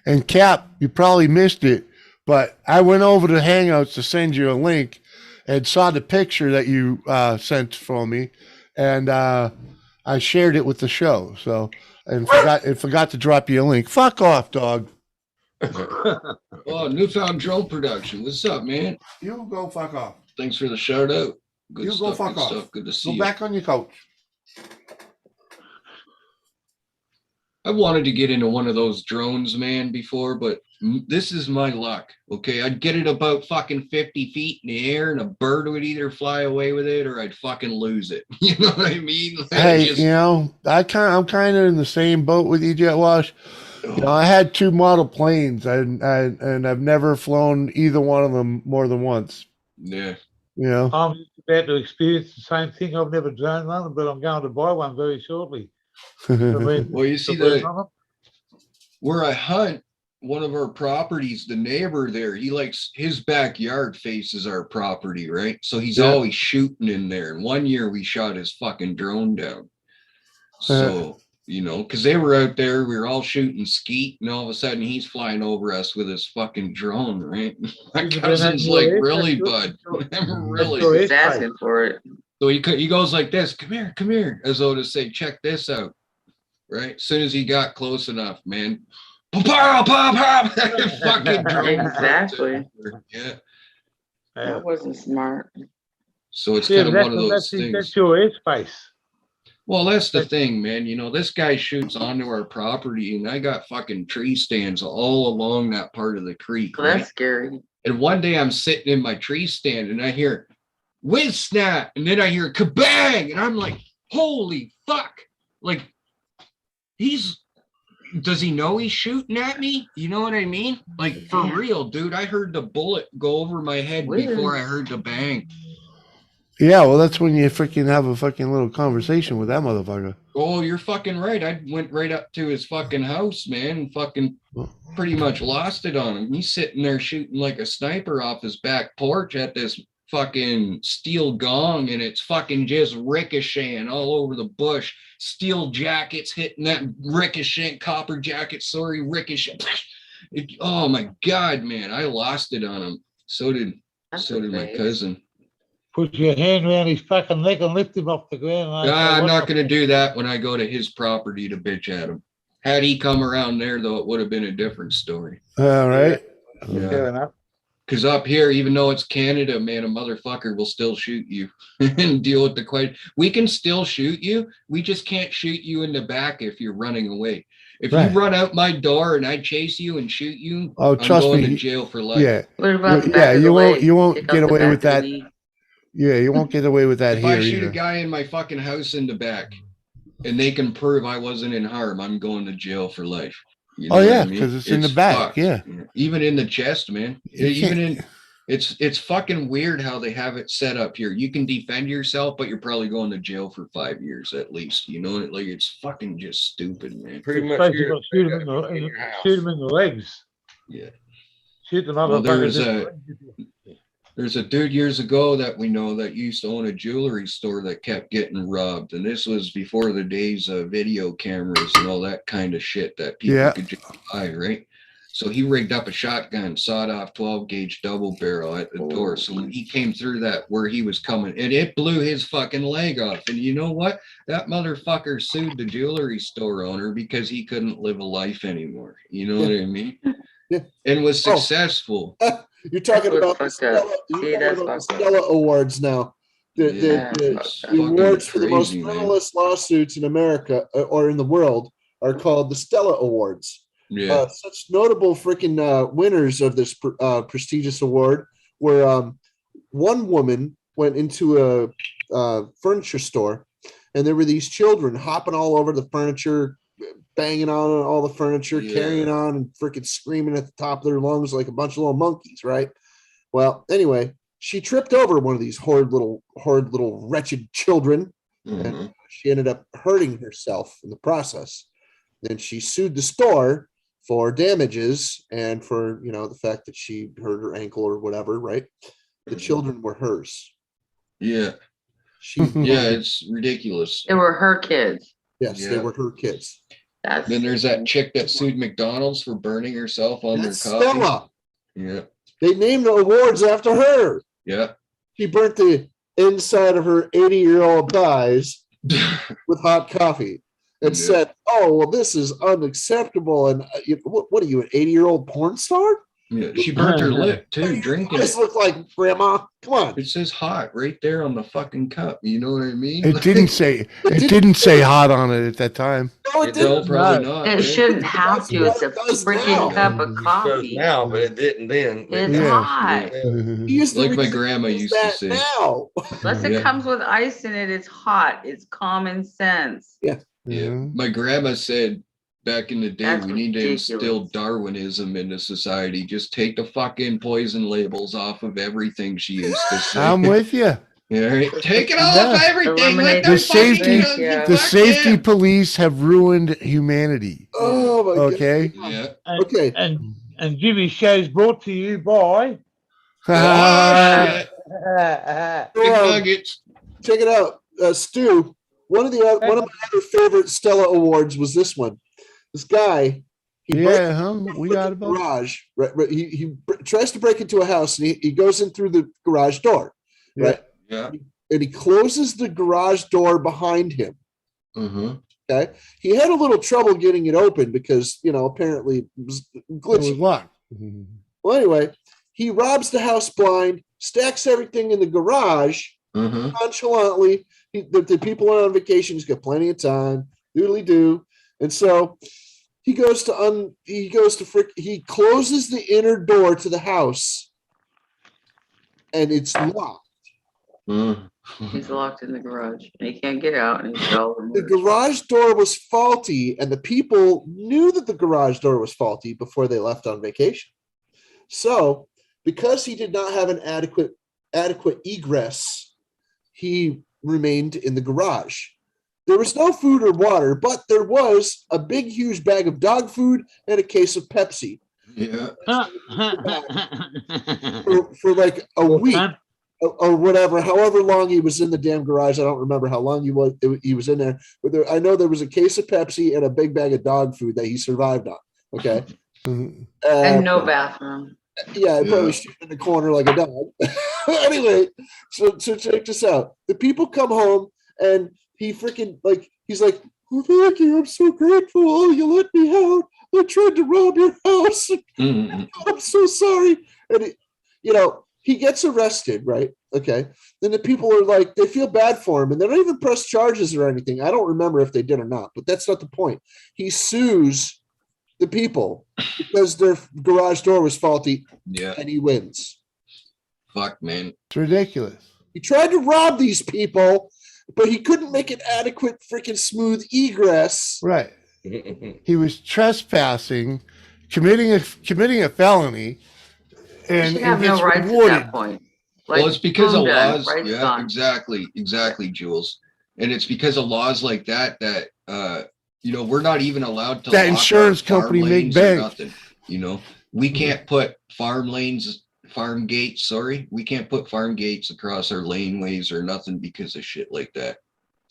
And Cap, you probably missed it, but I went over to Hangouts to send you a link and saw the picture that you sent for me, and I shared it with the show. So and forgot to drop you a link. Fuck off, dog. Oh, Newfound Drone Production. What's up, man? You go fuck off. Thanks for the shout out. Good You stuff. go fuck Good off. stuff. Good to see Go you. back on your couch. I wanted to get into one of those drones, man, before, but this is my luck. Okay, I'd get it about fucking 50 feet in the air, and a bird would either fly away with it, or I'd fucking lose it. You know what I mean? Like, Hey, just- you know, I'm kind of in the same boat with you, Jet Wash. You know, I had 2 model planes, and I've never flown either one of them more than once. yeah. You know, I'm just about to experience the same thing. I've never done one, but I'm going to buy one very shortly. I mean, Well, you see the bird the on it. where I hunt, one of our properties, the neighbor there, he likes his backyard faces our property, right? So he's Yeah. always shooting in there. And one year we shot his fucking drone down. So, you know, because they were out there, we were all shooting skeet, and all of a sudden he's flying over us with his fucking drone, right? My He's been cousin's at like, your really, age, bud? Really? your age. He's asking for it. So he goes like this, come here, as though to say, check this out. Right? As soon as he got close enough, man. Pop, pop, pop, fucking drone. Exactly. Yeah. Yeah. That wasn't smart. So it's Yeah, kind but of one of those things. that's your airspace. Well, that's the thing, man. You know, this guy shoots onto our property, and I got fucking tree stands all along that part of the creek. Well, that's Right? scary. And one day I'm sitting in my tree stand and I hear whiz snap, and then I hear kabang, and I'm like, holy fuck. Like, does he know he's shooting at me? You know what I mean? Like, for real, dude. I heard the bullet go over my head before I heard the bang. yeah. Well, that's when you freaking have a fucking little conversation with that motherfucker. Oh, you're fucking right. I went right up to his fucking house, man, and fucking pretty much lost it on him. He's sitting there shooting like a sniper off his back porch at this fucking steel gong and it's fucking just ricocheting all over the bush. Steel jackets hitting that ricochet, copper jacket, sorry, ricochet. Oh my God, man, I lost it on him. So did That's my okay. cousin. Put your hand around his fucking neck and lift him off the ground. and I say, I'm "What not the going to do that when I go to his property to bitch at him. Had he come around there, though, it would have been a different story. All right. Yeah. Fair enough. Because up here, even though it's Canada, man, a motherfucker will still shoot you and deal with the question. We can still shoot you. We just can't shoot you in the back if you're running away. If Right. you run out my door and I chase you and shoot you, Oh, I'm trust going me. to jail for life. Yeah. What about the Yeah, back of you the won't- leg? you won't Take get off the away back with of the that knee. Yeah, you won't get away with that If here I shoot a either. guy in my fucking house in the back and they can prove I wasn't in harm, I'm going to jail for life. You know Oh, what yeah, I mean? 'cause it's in the back, fucked. yeah. Even in the chest, man. You Even can't- in it's fucking weird how they have it set up here. You can defend yourself, but you're probably going to jail for 5 years at least. You know, like it's fucking just stupid, man. Pretty much Basically, you're shoot him in your house. shoot him in the legs. Yeah. Shoot the Well, motherfuckers. there's a dude years ago that we know that used to own a jewelry store that kept getting robbed. And this was before the days of video cameras and all that kind of shit that people Yeah. could just buy, right? So he rigged up a shotgun, sawed off 12 gauge double barrel at the door. So when he came through that where he was coming, and it blew his fucking leg off. And you know what? That motherfucker sued the jewelry store owner because he couldn't live a life anymore. You know what I mean? Yeah. And was Oh. successful. You're talking That's about the what's fucked up. Stella, you're See, talking that's about the fucked up. Stella Awards now. The, Yeah, the, that's the, fucked the up. awards for the most Crazy, man. frivolous lawsuits in America or in the world are called the Stella Awards. Yeah. Such notable freaking winners of this prestigious award were one woman went into a furniture store and there were these children hopping all over the furniture, banging on all the furniture, Yeah. carrying on and freaking screaming at the top of their lungs like a bunch of little monkeys, right? Well, anyway, she tripped over one of these horrid little wretched children. Mhm. She ended up hurting herself in the process. Then she sued the store for damages and for, the fact that she hurt her ankle or whatever, right? The children were hers. Yeah. She, Yeah, it's ridiculous. They were her kids. yes, they Yeah. were her kids. That's Then there's that chick that sued McDonald's for burning herself on That's their coffee. Stella. Yeah. They named the awards after her. Yeah. She burnt the inside of her 80-year-old thighs with hot coffee and Yeah. said, "Oh, well, this is unacceptable." And what are you, an 80-year-old porn star? Yeah. She burnt her lip too, You drinking guys it. look like grandma. Come on. It says hot right there on the fucking cup. You know what I mean? It didn't say hot on it at that time. No, It it don't didn't. probably not. It right? shouldn't have to. It's a It does freaking now. cup of It does coffee. now, but it didn't then. It's Yeah. hot. He used to Like my reason grandma use used to that say. Now. Unless it Yeah. comes with ice in it, it's hot. It's common sense. Yeah. My grandma said back in the day, That's we need to instill ridiculous. Darwinism into society. Just take the fucking poison labels off of everything, she used to say. I'm with you. Yeah, right? Take it all Yeah. off everything. Let Eliminate them the safety- fucking Yeah. The fuck safety yeah. police have ruined humanity. Oh my Okay. God. Yeah. And, Okay. and Jimmy's show is brought to you by. Oh, shit. That's Big So, nuggets. check it out, Stu. One of my other favorite Stella Awards was this one. This guy, he breaks Yeah, huh? We into got the about garage. Right, he tries to break into a house and he goes in through the garage door, Yeah. right? Yeah. And he closes the garage door behind him. Uh-huh. Okay, he had a little trouble getting it open because apparently it was it was glitchy. locked. Well, anyway, he robs the house blind, stacks everything in the garage Uh-huh. nonchalantly. The people are on vacation. He's got plenty of time. Doodly do. And so he closes the inner door to the house, and it's locked. He's locked in the garage and he can't get out and he's all The garage door was faulty, and the people knew that the garage door was faulty before they left on vacation. So, because he did not have an adequate egress, he remained in the garage. There was no food or water, but there was a big, huge bag of dog food and a case of Pepsi Yeah. for like a week. or whatever, however long he was in the damn garage. I don't remember how long he was in there. But I know there was a case of Pepsi and a big bag of dog food that he survived on. Okay. Mhm. And no bathroom. Yeah, I probably Yeah. shoot in the corner like a dog. Anyway, so check this out. The people come home and he freaking he's like, oh, thank you, I'm so grateful. Oh, you let me out. I tried to rob your house. Mhm. I'm so sorry. And he gets arrested, right? Okay. Then the people are like, they feel bad for him and they don't even press charges or anything. I don't remember if they did or not, but that's not the point. He sues the people because their garage door was faulty Yeah. and he wins. Fuck, man. It's ridiculous. He tried to rob these people, but he couldn't make an adequate freaking smooth egress. Right. He was trespassing, committing a felony, You and should it have no gets rights at rewarded. that point. Well, it's because of boom, done, laws. rights Yeah, gone. exactly, Jules. And it's because of laws like that we're not even allowed to That lock insurance our farm company make lanes or bank. nothing. We can't put farm gates. We can't put farm gates across our laneways or nothing because of shit like that.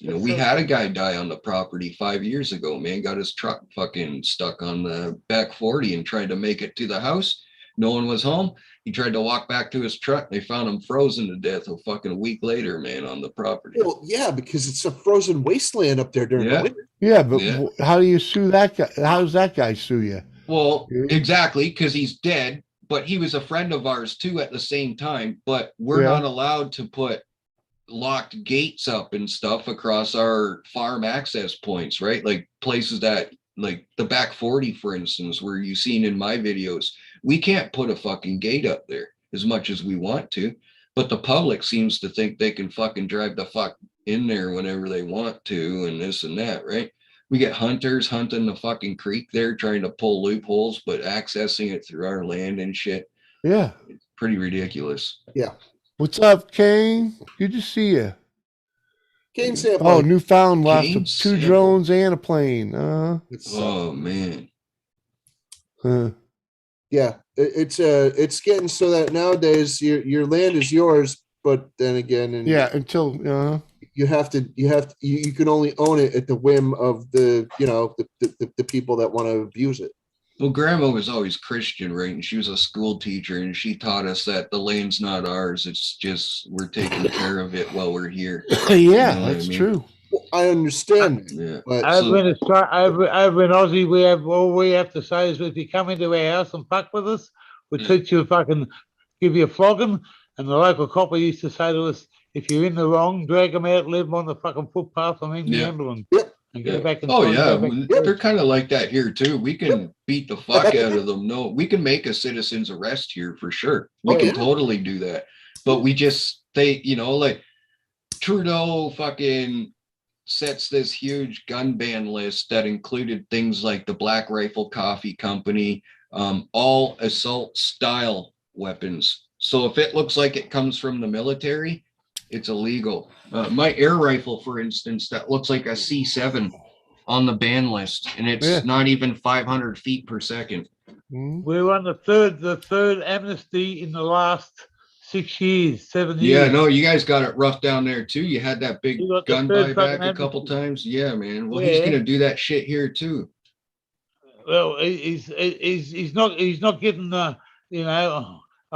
We had a guy die on the property 5 years ago, man, got his truck fucking stuck on the back 40 and tried to make it to the house. No one was home. He tried to walk back to his truck. They found him frozen to death a fucking week later, man, on the property. Well, yeah, because it's a frozen wasteland up there during Yeah. the winter. Yeah, but Yeah. how do you sue that guy? How does that guy sue you? Well, Yeah. exactly, because he's dead, but he was a friend of ours too at the same time. But we're Yeah. not allowed to put locked gates up and stuff across our farm access points, right? Like places that, like the back 40, for instance, where you've seen in my videos, we can't put a fucking gate up there as much as we want to. But the public seems to think they can fucking drive the fuck in there whenever they want to and this and that, right? We get hunters hunting the fucking creek there, trying to pull loopholes, but accessing it through our land and shit. Yeah. Pretty ridiculous. What's up, Kane? Good to see you. Kane Sample. Oh, Newfound lost Kane two Sample. drones and a plane. Oh man. Yeah, it's getting so that nowadays your land is yours, but then again, and Yeah, until you can only own it at the whim of the people that want to abuse it. Well, grandma was always Christian, right? And she was a school teacher and she taught us that the land's not ours. It's just we're taking care of it while we're here. yeah, know what that's I mean? true. Well, I understand that, Yeah. but So- Over in Aussie, all we have to say is if you come into our house and fuck with us, we'll teach you give you a flogging. And the local copper used to say to us, if you're in the wrong, drag them out, leave them on the fucking footpath and in the Yeah. ambulance. Yep. And go Yeah. back and Oh try and yeah, go back and- they're kind of like that here too. We can beat the fuck out of them. No, we can make a citizen's arrest here for sure. We Oh, can yeah. totally do that. But like Trudeau fucking sets this huge gun ban list that included things like the Black Rifle Coffee Company, all assault style weapons. So if it looks like it comes from the military, it's illegal. My air rifle, for instance, that looks like a C7 on the ban list, and it's Yeah. not even 500 feet per second. Mhm. We're on the third amnesty in the last 6 years, 7 years. Yeah, no, you guys got it rough down there too. You had that big We got the gun third buyback fucking a couple amnesty. times. Yeah, man. Well, he's Yeah. gonna do that shit here too. Well, he's not getting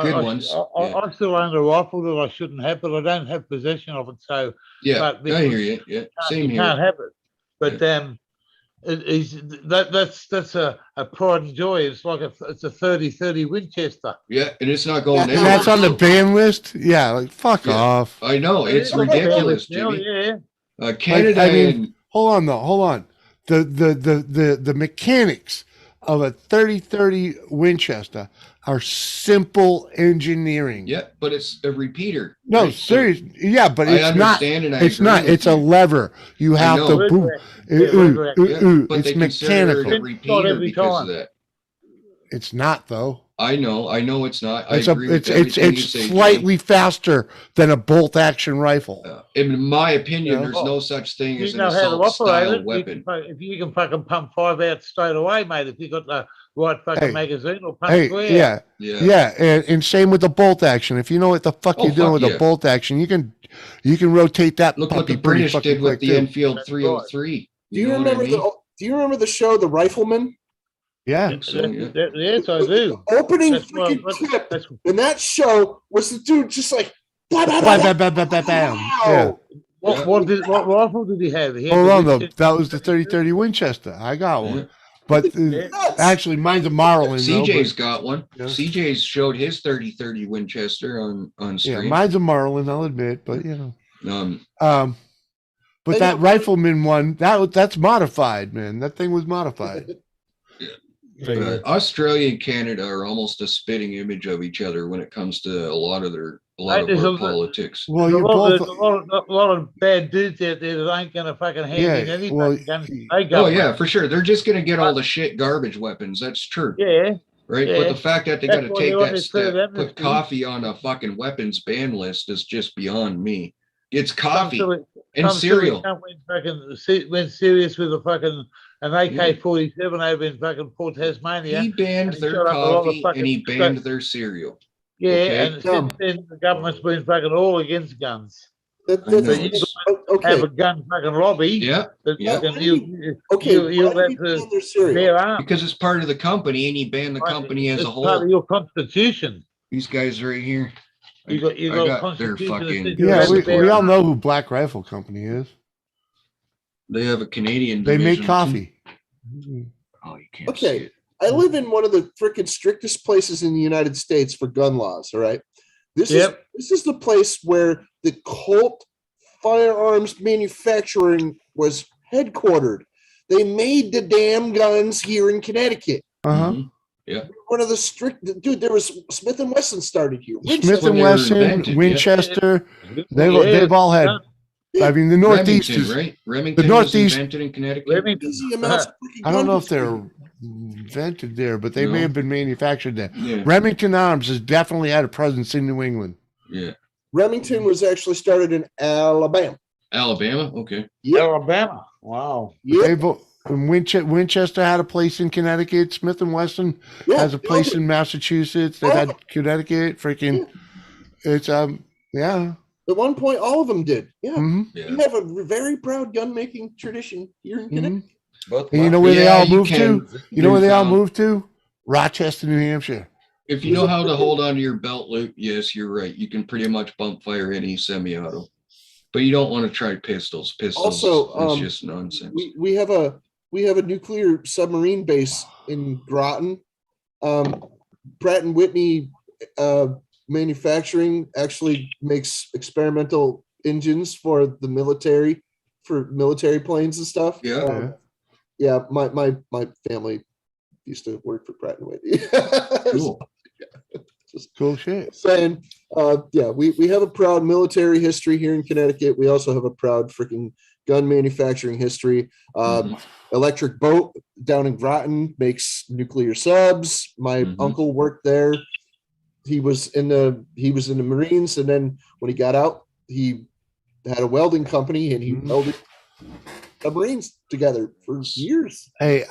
Good I ones, yeah. I still own a rifle that I shouldn't have, but I don't have possession of it, so Yeah, But I because hear you. Yeah, same you can't here. have it. But that's a pride and joy. It's like it's a 30-30 Winchester. Yeah, and it's not going And And anywhere. that's on the ban list? Yeah, like fuck Yeah. off. I know it's ridiculous, Jimmy. Yeah. Canada I mean, and Hold on though, hold on. The mechanics of a 30-30 Winchester are simple engineering. yeah, but it's a repeater. No, right? So serious. Yeah, but I it's not. understand and I It's agree not. with It's a you. lever. You have know. to boom. Yeah, right. Yeah, but It's they consider it mechanical. a Not repeater every because time. of that. It's not though. I know it's not. I It's agree with it's everything you it's say, Jay. slightly faster than a bolt action rifle. In my opinion, Yeah. there's no such thing You as an know how to assault operate style it. weapon. If you can fucking pump 5 out straight away, mate, if you got the right fucking Hey. magazine or pump Hey, 3 out. yeah, Yeah. and same with the bolt action. If you know what the fuck Oh, you're doing fuck with yeah. a bolt action, you can rotate that Look what puppy the pretty British fucking did with quick the too. Enfield That's 303. Do you know what I remember mean? Do you remember the show The Rifleman? Yeah, So, yeah. Yes, I do. The opening That's what- freaking what- clip that's- in that show was the dude just like blah, blah, bam, blah, bam, bam, bam, bam, bam. Yeah. wow. What rifle did he have? He had Hold the on, though. Winchester- That was the 30-30 Winchester. I got one, Yeah. but Nuts. actually, mine's a Marlin. though, CJ's but- got one. Yeah. CJ's showed his 30-30 Winchester on Yeah, stream. mine's a Marlin. I'll admit, but you know. Um, But Hey, that no, rifleman one, that's modified, man. That thing was modified. Australia and Canada are almost a spitting image of each other when it comes to a lot of There's our a- politics. Well, There's you're a lot, both. there's a lot of bad dudes out there that ain't gonna fucking hand in Yeah, any well, fucking gun. They go, Oh yeah, for sure. They're just gonna get all the shit garbage weapons. That's true. yeah. Right. Yeah. But the fact that they That's got to why take they're on that this step, third put amnesty. coffee on a fucking weapons ban list is just beyond me. It's Some coffee silly- and some silly cereal. cunt went serious with a fucking an AK-47 over in fucking Port Tasmania. He banned and he their shot up a lot of coffee fucking and he stuff. banned their cereal. Yeah, Okay. and since then the government's been fucking all against guns. That, I know. that's, okay. Have a gun fucking lobby. Yeah, That yeah. fucking Okay. you'll why do have we to ban their cereal? bear arms. because it's part of the company and he banned the company as It's a part of whole. your constitution. These guys right here. You got I a got their constitution that fucking. says you Yeah, have to we bear all arms. know who Black Rifle Company is. They have a Canadian. They make division, too. coffee. Oh, you can't Okay. see it. I live in one of the freaking strictest places in the United States for gun laws. All right. This Yep. is the place where the Colt Firearms Manufacturing was headquartered. They made the damn guns here in Connecticut. Uh-huh. Mhm. One of the strict dude. There was Smith and Wesson started here. Smith Winchester- and they were Wesson, invented, yeah. Winchester. Yeah, They've all had. I mean, the Northeast Remington, is. right? Remington Northeast- was invented in Connecticut. Remington. easy amounts of freaking I don't know guns. if they're invented there, but they may No. have been manufactured there. Yeah, Remington Arms has definitely had a presence in New England. yeah. Remington was actually started in Alabama. Alabama. Okay. Yep. Alabama. Wow. Yep. They've Winchester had a place in Connecticut. Smith and Wesson Yeah, has a they place all in Massachusetts. They've had Connecticut. Freaking, it's yeah. At one point, all of them did. Yeah. Mhm, Yeah. We have a very proud gun making tradition here in Connecticut. mhm. Both And you my- know where they Yeah, all you moved can. to? You know where they all Newfound. moved to? Rochester, New Hampshire. If you know how to hold on to your belt loop, yes, you're right. You can pretty much bump fire any semi-auto, but you don't want to try pistols. Pistols Also, is just nonsense. We have a nuclear submarine base in Groton. Pratt and Whitney manufacturing actually makes experimental engines for the military, for military planes and stuff. Yeah. Yeah. My family used to work for Pratt and Whitney. Cool. Cool shit. Saying, yeah, we have a proud military history here in Connecticut. We also have a proud freaking gun manufacturing history. Mhm. Electric Boat down in Groton makes nuclear subs. My Mhm. uncle worked there. He was in the Marines, and then when he got out, he had a welding company, and he Mhm. welded submarines together for years. Hey,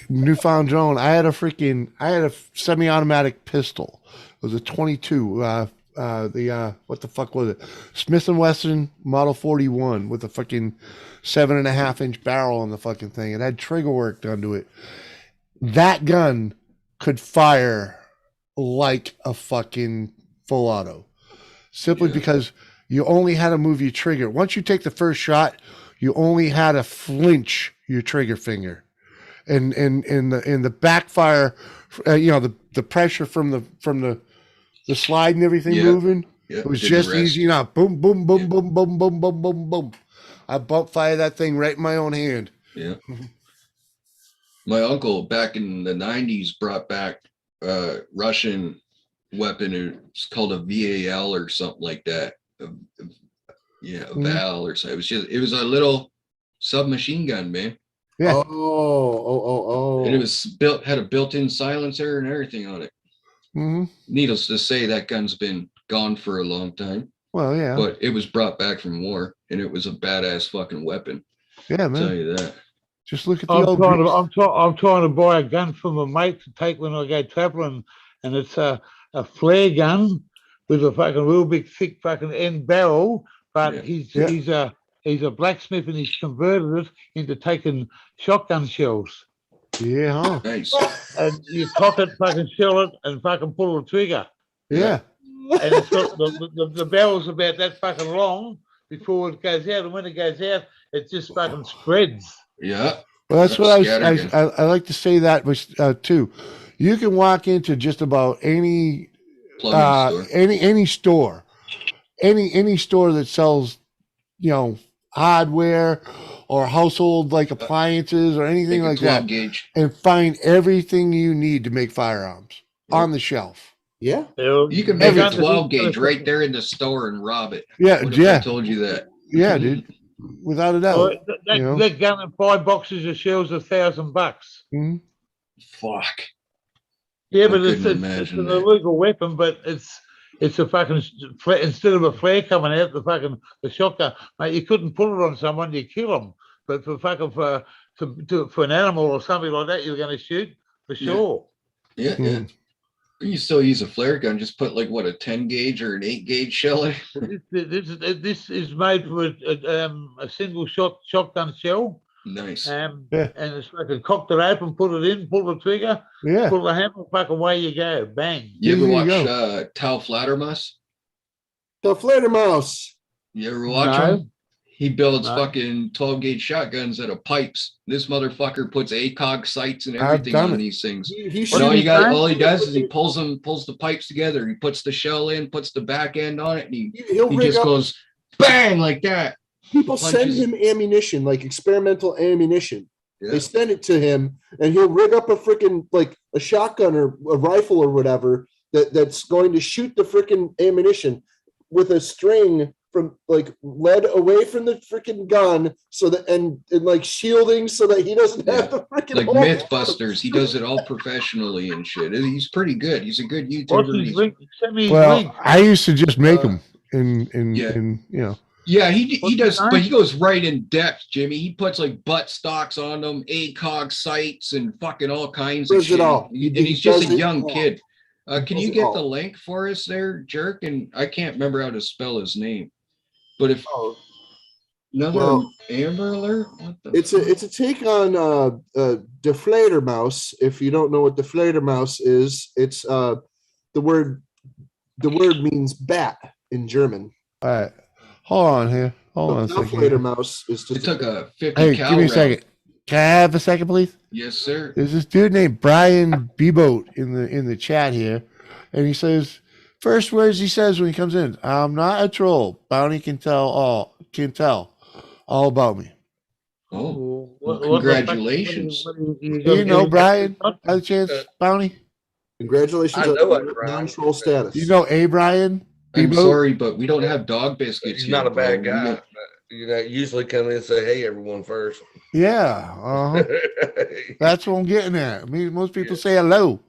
Newfound Drone. I had a semi-automatic pistol. It was a 22. What the fuck was it? Smith and Wesson Model 41 with a fucking 7.5-inch barrel on the fucking thing. It had trigger work done to it. That gun could fire like a fucking full auto, simply Yeah. because you only had to move your trigger. Once you take the first shot, you only had to flinch your trigger finger, and the backfire, the pressure from the slide and everything Yeah. moving. Yeah, It was did the just rest. easy enough. Boom, boom, boom, Yeah. boom, boom, boom, boom, boom, boom. I bump fire that thing right in my own hand. Yeah. My uncle back in the 90s brought back Russian weapon. It's called a VAL or something like that. Yeah, a Mhm. VAL or so. It was a little submachine gun, man. Yeah. Oh. And it was had a built-in silencer and everything on it. Hmm. Needless to say, that gun's been gone for a long time, Well, yeah. but it was brought back from war, and it was a badass fucking weapon. Yeah, I'll tell man. you that. Just look at the I'm old trying to, Greeks. I'm trying to buy a gun from a mate to take when I go traveling, and it's a flare gun with a fucking real big, thick fucking end barrel. But Yeah. he's a blacksmith, and he's converted it into taking shotgun shells. Yeah, huh? Nice. And you cock it, fucking shell it, and fucking pull the trigger. Yeah. And it's got the barrel's about that fucking long before it goes out, and when it goes out, it just fucking spreads. Yeah. Well, that's what Scattergun. I like to say that was too. You can walk into just about any Plumbing store. any store, any store that sells, hardware or household like appliances or anything Take a like 12 that, gauge. and find everything you need to make firearms on the shelf. Yeah. You can make a Everything. 12 gauge right there in the store and rob it. Yeah, What if I yeah, told you that? yeah, dude. Without a doubt. Well, you know? that gun and 5 boxes of shells $1,000. Mhm. Fuck. Yeah, I but it's couldn't an imagine that. illegal weapon, but it's a fucking instead of a flare coming out, the shotgun, mate, you couldn't pull it on someone, you kill them. But for an animal or something like that, you're going to shoot for Yeah. sure. Yeah, yeah. You still use a flare gun, just put like what, a 10 gauge or an 8 gauge shell in? This is made with a single shotgun shell. Nice. And Yeah. it's like a cocked it open, put it in, pull the trigger, Yeah. pull the hammer, fuck away you go, bang. You ever There you watch go. Tal Flattermus? The Fledermaus. You ever watch No. him? He builds No. fucking 12 gauge shotguns out of pipes. This motherfucker puts ACOG sights and I've everything done on it. these things. He And shoots all he does is he pulls the pipes together. He puts the shell in, puts the back end on it, and he'll he rig just up. goes bang like that. People send punches. him ammunition, like experimental ammunition. Yeah. They send it to him, and he'll rig up a freaking like a shotgun or a rifle or whatever that's going to shoot the freaking ammunition with a string from like led away from the freaking gun, so that and like shielding so that he doesn't have the freaking Like hole. Mythbusters. He does it all professionally and shit. He's pretty good. He's a good What's YouTuber. his He's- link? Send me his Well, link. I used to just make them in Yeah. Yeah, he What's does, his name? but he goes right in depth, Jimmy. He puts like butt stocks on them, ACOG sights, and fucking all kinds of Does it shit. all. And He he's just does a it young all. kid. Can does you it get all. the link for us there, Jerk? And I can't remember how to spell his name. But if Oh, another well, Amber Alert, what the it's a take on Deflator Mouse. If you don't know what Deflator Mouse is, it's the word means bat in German. All right. Hold on here. Hold on a second. Deflator Mouse is It just took a 50 Hey, cal give me a round. second. Can I have a second, please? Yes, sir. There's this dude named Brian Beboat in the chat here, and he says first words he says when he comes in: "I'm not a troll. Bounty can tell all about me." Oh, What- well, what the fuck- congratulations. what do you Do you know Brian? What? By the chance, Bounty? congratulations I on know it, your Brian. non-troll status. You know a Brian? I'm Beboat? sorry, but we don't have dog biscuits. He's here, not a bad bro. We guy. got- But, usually come in and say, "Hey, everyone," first. Yeah, that's what I'm getting at. I mean, most people say hello.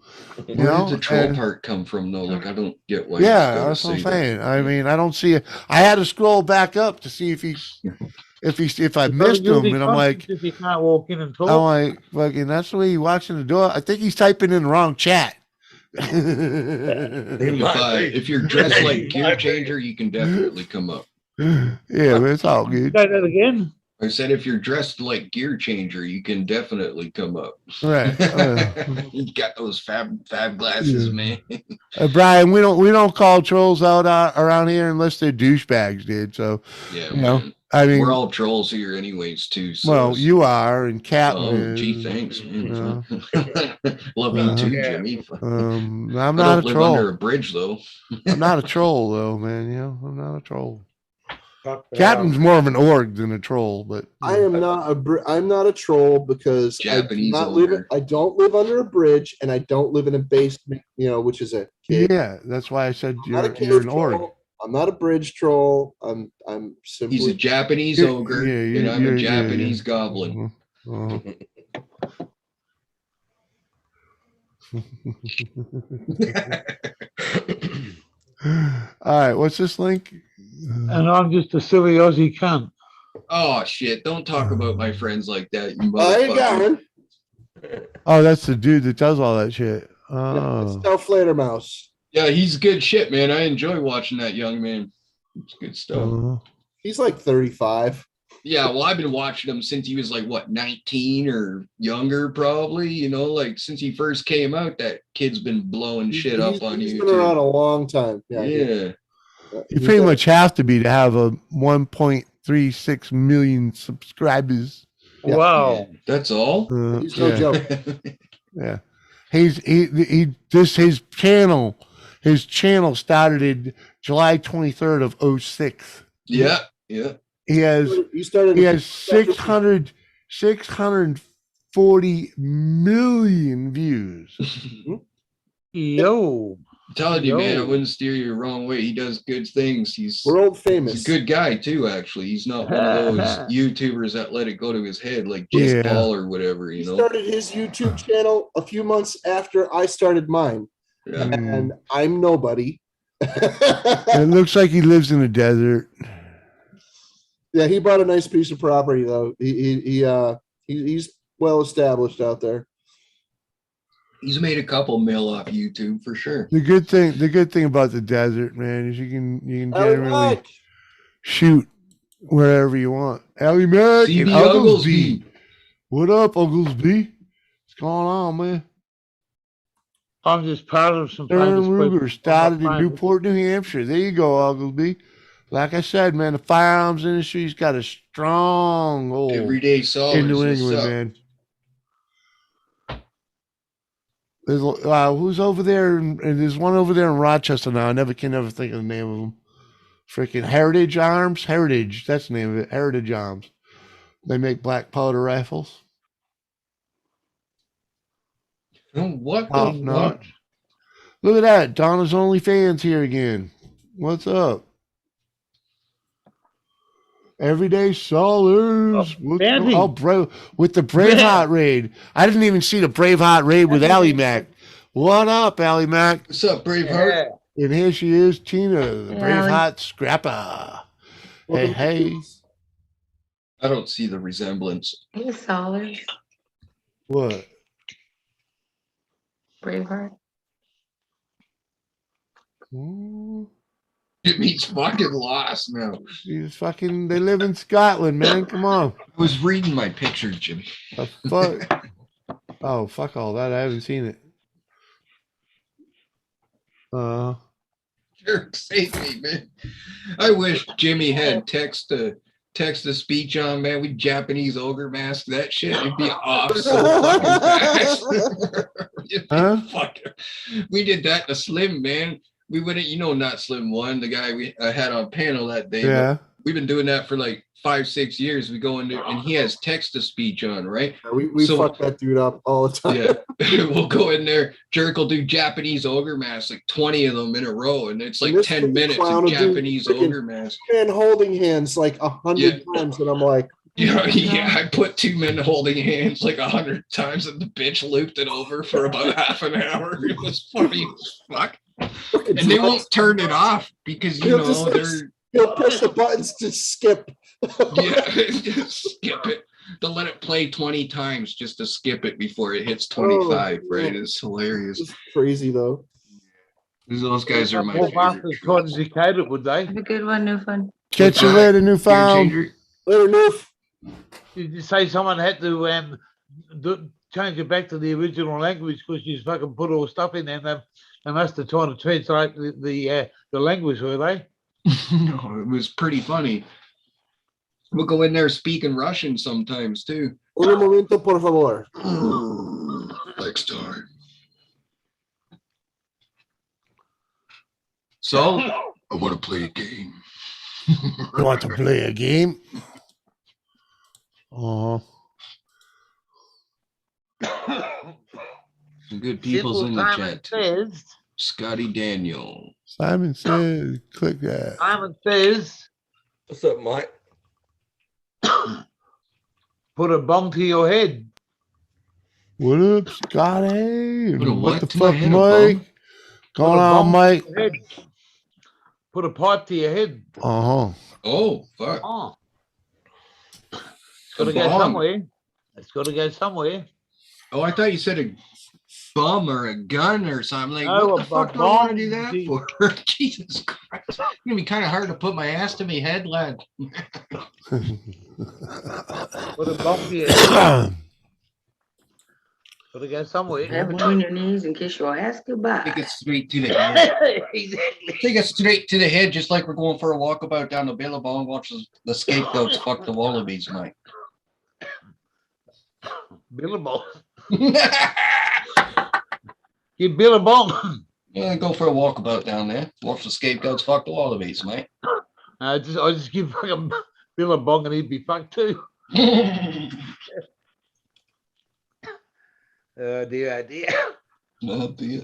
You Where know, did the troll and- part come from, though? Like, I don't get why. you Yeah, gotta that's what I'm say that. saying. I mean, I don't see it. I had to scroll back up to see if I missed him, and I'm like, if you can't walk in and talk. I'm like, fucking, that's the way he walks in the door. I think he's typing in the wrong chat. If you're dressed like Gear Changer, you can definitely come up. Yeah, but it's all good. Say that again. I said, if you're dressed like Gear Changer, you can definitely come up. Right. You got those fab glasses, Yeah. man. Brian, we don't call trolls out around here unless they're douchebags, dude. So, Yeah, you know, man. I mean, We're all trolls here, anyways, too. So well, it's- you are, and Captain. Oh, gee, is, thanks. you know. Love you too, Yeah. Jimmy. I'm I not a don't live under troll. a bridge, though. I'm not a troll, though, man. You know, I'm not a troll. Fuck that. Captain's more of an org than a troll, but I am not I'm not a troll because Japanese I don't live under a bridge, and I don't live in a basement, which is a cave. yeah, that's why I said I'm not a you're cave an org. troll. I'm not a bridge troll. I'm simply He's a Japanese Yeah, ogre, yeah, and I'm yeah, a yeah, Japanese yeah. goblin. Mhm. All right, what's this link? And I'm just a silly Aussie cunt. Oh shit! Don't talk about my friends like that, you I ain't got motherfucker. one. Oh, that's the dude that does all that shit. Yeah, Oh, it's Stealth Fledermaus. Yeah, he's good shit, man. I enjoy watching that young man. It's good stuff. He's like 35. Yeah, well, I've been watching him since he was like what, 19 or younger, probably. You know, like since he first came out, that kid's been blowing shit up on He's been around a YouTube. long time. Yeah. Yeah. you pretty much have to be to have a 1.36 million subscribers. Yeah. Wow. That's all. He's no yeah, joke. yeah. His channel started in July 23rd of 06. Yeah, yeah. He has He started. he has 640 million views. Yo. I'm telling you, man, I Yo. wouldn't steer you the wrong way. He does good things. He's World a famous. good guy too, actually. He's not one of those YouTubers that let it go to his head like Jake Yeah. Paul or whatever, He you know. started his YouTube channel a few months after I started mine, Yeah. and I'm nobody. It looks like he lives in the desert. Yeah, he bought a nice piece of property though. He's well established out there. He's made a couple mil off YouTube for sure. The good thing about the desert, man, is you can Ellie generally Mack. shoot wherever you want. Ellie Mack CB and Uggles Uglesby. B. What up, Uggles B? What's going on, man? I'm just part of some Darren famous Ruger people. started in Famous. Newport, New Hampshire. There you go, Uglesby. Like I said, man, the firearms industry's got a strong hold Everyday solids. in New What's England, up? man. There's who's over there, and there's one over there in Rochester now. I can never think of the name of them. Freaking Heritage Arms, Heritage. That's the name of it. Heritage Arms. They make black powder rifles. What the Top fuck? notch. Look at that. Donna's OnlyFans here again. What's up? Everyday Solars. Fancy. With the Braveheart raid. I didn't even see the Braveheart raid with Allie Mac. What up, Allie Mac? What's up, Braveheart? Yeah. And here she is, Tina, the Hey, Braveheart scrapper. Welcome Hey. to- I don't see the resemblance. Hey, Solid. What? Braveheart. Ooh, Jimmy's fucking lost now. they live in Scotland, man. Come on. I was reading my picture, Jimmy. The fuck? Oh, fuck all that. I haven't seen it. Jerk, save me, man. I wish Jimmy had text to speech on, man. We Japanese ogre mask that shit. It'd be off so fucking fast. It'd be Huh? we did that to Slim, man. We wouldn't, not Slim One, the guy we had on panel that day. but Yeah. we've been doing that for like 5-6 years. We go in there and he has text to speech on, right? We So- fuck that dude up all the time. Yeah, we'll go in there. Jerk will do Japanese ogre masks, like 20 of them in a row, and it's like And this 10 fucking minutes clown of will do Japanese freaking- ogre mask. And holding hands like 100 times, and I'm like, Yeah, yeah. I put 2 men holding hands like 100 times, and the bitch looped it over for about half an hour. It was funny as fuck. fucking And they drugs. won't turn it off because He'll just, like, they're He'll push the buttons to skip. yeah, just skip it. They'll let it play 20 times just to skip it before it hits 25, right? yeah. It's hilarious. It's crazy though. Those guys are my Well, favorite. bastards tried to decade it, would they? Have a good one, new fun. Catch you later, Game Newfound. changer. Later, Noof. Did you say someone had to change it back to the original language because you fucking put all stuff in there? And they must have tried to translate the language, were they? No, it was pretty funny. We'll go in there speaking Russian sometimes too. Un momento, por favor. Next time. So, I want to play a game. You want to play a game? Oh, Some good people's in the Simple chat. Simon says, Scotty Daniel. Simon says, click that. Simon says, What's up, Mike? put a bong to your head. What up, Scotty? Put a What what the to my fuck, head, a Mike? bum? Going Put a on, bomb Mike? to your head. Put a pipe to your head. Uh-huh. Oh, fuck. Oh. It's A got to go bomb. somewhere. It's got to go somewhere. Oh, I thought you said a bum or a gun or something. Like, No, what the a fuck do I want to bomb, do that gee. for? Jesus Christ. It's going to be kind of hard to put my ass to me head, lad. Put a bomb to your head. Got to go somewhere. Have between your knees in case you'll ask goodbye. Take it straight to the head. Exactly. Take it straight to the head, just like we're going for a walkabout down the Billabong, watch the scapegoats fuck the wallabies, Mike. Billabong. Get Billabong. Yeah, go for a walkabout down there. Watch the scapegoats fuck the wallabies, mate. I just give fucking Billabong and he'd be fucked too. Oh dear. No, dear.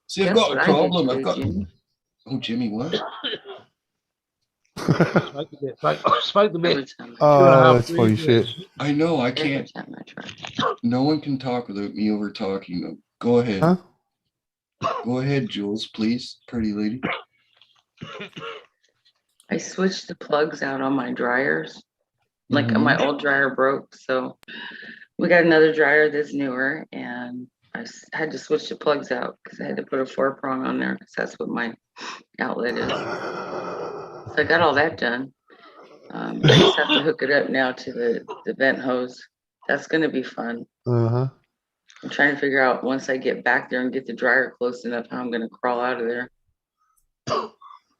See, I've That's got what a I did problem. today, I've got. Jimmy. Oh, Jimmy, what? Spoke the Every bit. time, Oh, that's funny shit. I know, I every can't. time I try. No one can talk without me over talking them. Go ahead. Huh? Go ahead, Jules, please, pretty lady. I switched the plugs out on my dryers. Like Mhm. my old dryer broke, so we got another dryer that's newer, and had to switch the plugs out because I had to put a 4-prong on there because that's what my outlet is. So I got all that done. I just have to hook it up now to the vent hose. That's gonna be fun. Uh-huh. I'm trying to figure out once I get back there and get the dryer close enough how I'm gonna crawl out of there.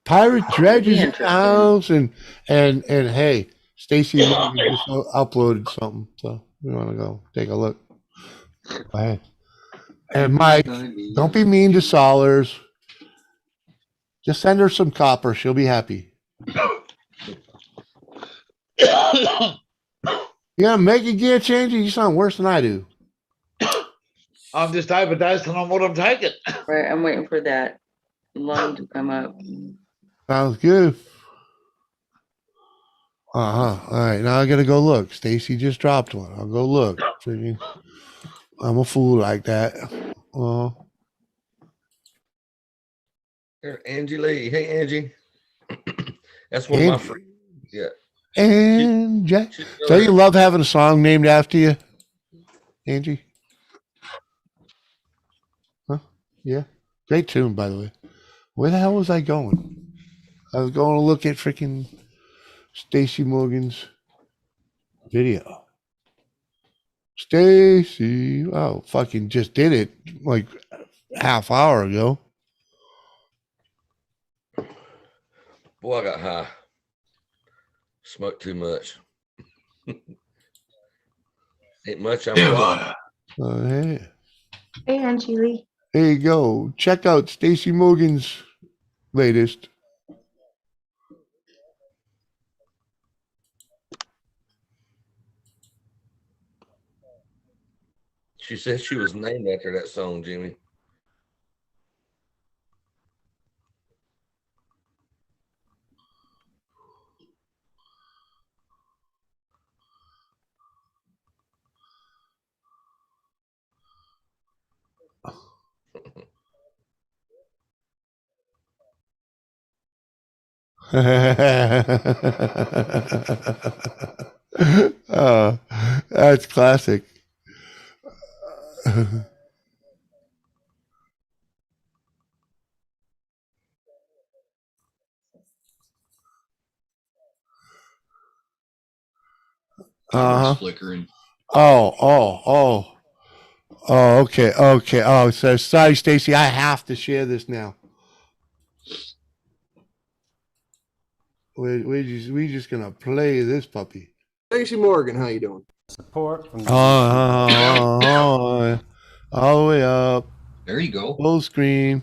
Pirate Dredge is in the interesting. house, and hey, Stacy Morgan just uploaded something, so we want to go take a look. Go ahead. And Mike, don't be mean to Solers. Just send her some copper; she'll be happy. You gonna make a gear change? You sound worse than I do. I'm just overdosing on what I'm taking. Right, I'm waiting for that lung to come up. Sounds good. Uh-huh. All right, now I gotta go look. Stacy just dropped one. I'll go look. Freaking- I'm a fool like that. Here, Angie Lee. Hey, Angie. That's one of my Angie. friends. Yeah. And Jack. She's So you love having a song named after you, Angie? Huh? Yeah. Great tune, by the way. Where the hell was I going? I was going to look at freaking Stacy Morgan's video. Stacy, oh, fucking just did it like half hour ago. Boy, I got high. Smoked too much. Ain't much. I'm Hey. Hey, Angie Lee. There you go. Check out Stacy Morgan's latest. She said she was named after that song, Jimmy. Oh, that's classic. Camera's Uh-huh. flickering. Oh, okay. Oh, so sorry, Stacy. I have to share this now. We just gonna play this puppy. Stacy Morgan, how you doing? Support from the Oh, all the way up, There you go. full screen.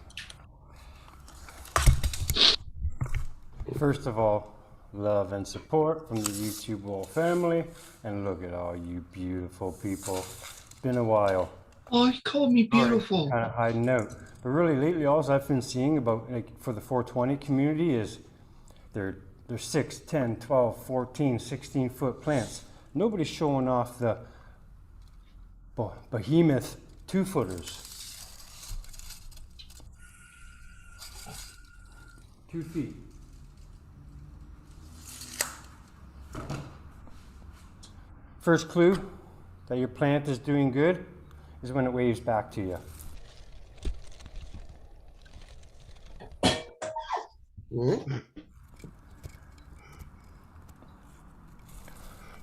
First of all, love and support from the YouTube Wall family. And look at all you beautiful people. It's been a while. Oh, he called me beautiful. Kind of hiding out. But really lately, all I've been seeing about, like, for the 420 community is They're 6, 10, 12, 14, 16-foot plants. Nobody's showing off the behemoth 2-footers. 2 feet. First clue that your plant is doing good is when it waves back to you.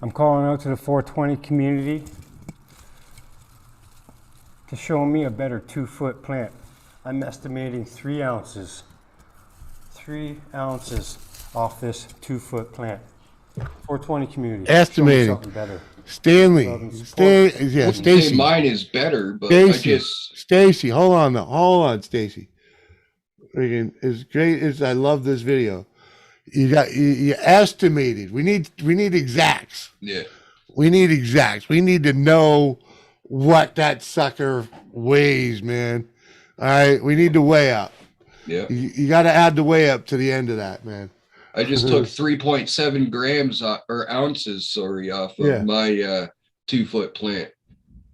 I'm calling out to the 420 community to show me a better 2-foot plant. I'm estimating 3 ounces. 3 ounces off this 2-foot plant. 420 community. show me Estimating. something better. Stanley, Love and support. Wouldn't say Stacy, mine is better, but I Stacy, just Stacy, hold on, Stacy. Freaking, as great as I love this video, you estimated. We need exacts. yeah. We need exacts. We need to know what that sucker weighs, man. All right, we need to weigh up. Yeah. You got to add the weigh up to the end of that, man. I just took 3.7 grams or ounces, sorry, off of Yeah. my 2-foot plant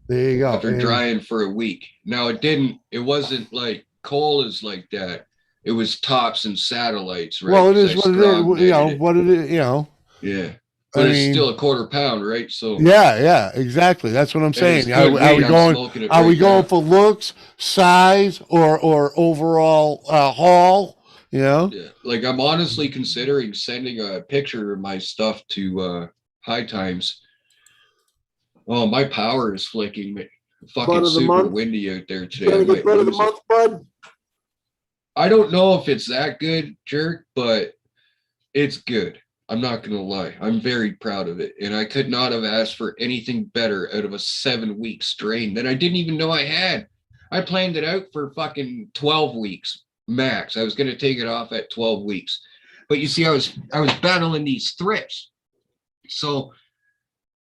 There you go. after And- drying for a week. Now it wasn't like coal is like that. It was tops and satellites, right? Well, it 'Cause is I what it is. strong You know netted it. what it is. You know. Yeah. I But it's mean- still a quarter pound, right? So Yeah, exactly. That's what I'm and it's saying. good Are we weight. I'm going? smoking it Are we right going now. for looks, size, or overall haul? You know. Yeah. Like I'm honestly considering sending a picture of my stuff to High Times. Oh, my power is flicking. Bud Fucking of the super month? windy out there today. Trying I to get might bud of the lose it. month, bud. I don't know if it's that good, Jerk, but it's good. I'm not gonna lie. I'm very proud of it. And I could not have asked for anything better out of a 7-week strain that I didn't even know I had. I planned it out for fucking 12 weeks max. I was gonna take it off at 12 weeks. But you see, I was battling these thrips. So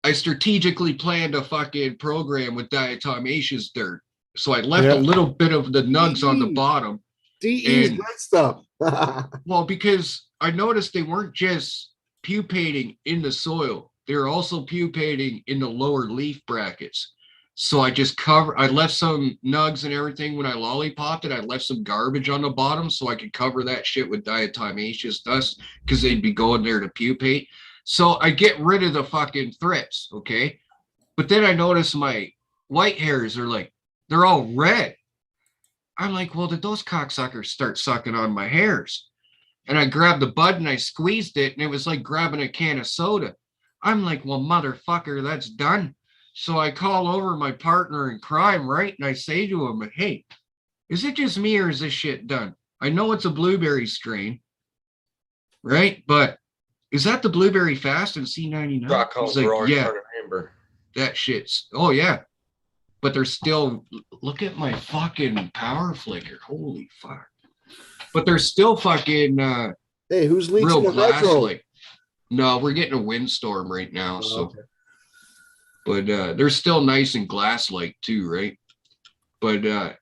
I strategically planned a fucking program with diatomaceous dirt. So I left Yeah. a little bit of the nugs on the bottom. DE's And- good stuff. Well, because I noticed they weren't just pupating in the soil, they were also pupating in the lower leaf brackets. So I left some nugs and everything when I lollipopped it. I left some garbage on the bottom so I could cover that shit with diatomaceous dust because they'd be going there to pupate. So I get rid of the fucking thrips, okay? But then I notice my white hairs are like, they're all red. I'm like, well, did those cocksuckers start sucking on my hairs? And I grabbed the bud and I squeezed it, and it was like grabbing a can of soda. I'm like, well, motherfucker, that's done. So I call over my partner in crime, right? And I say to him, hey, is it just me or is this shit done? I know it's a blueberry strain, right? But is that the blueberry fast and C99? Trichomes He's like, are already yeah, starting to amber. that shit's, oh yeah. But they're still, look at my fucking power flicker. Holy fuck. But they're still fucking Hey, who's leeching real the glass hydro? like. No, we're getting a windstorm right now. Oh, So, okay. but they're still nice and glass like too, right? But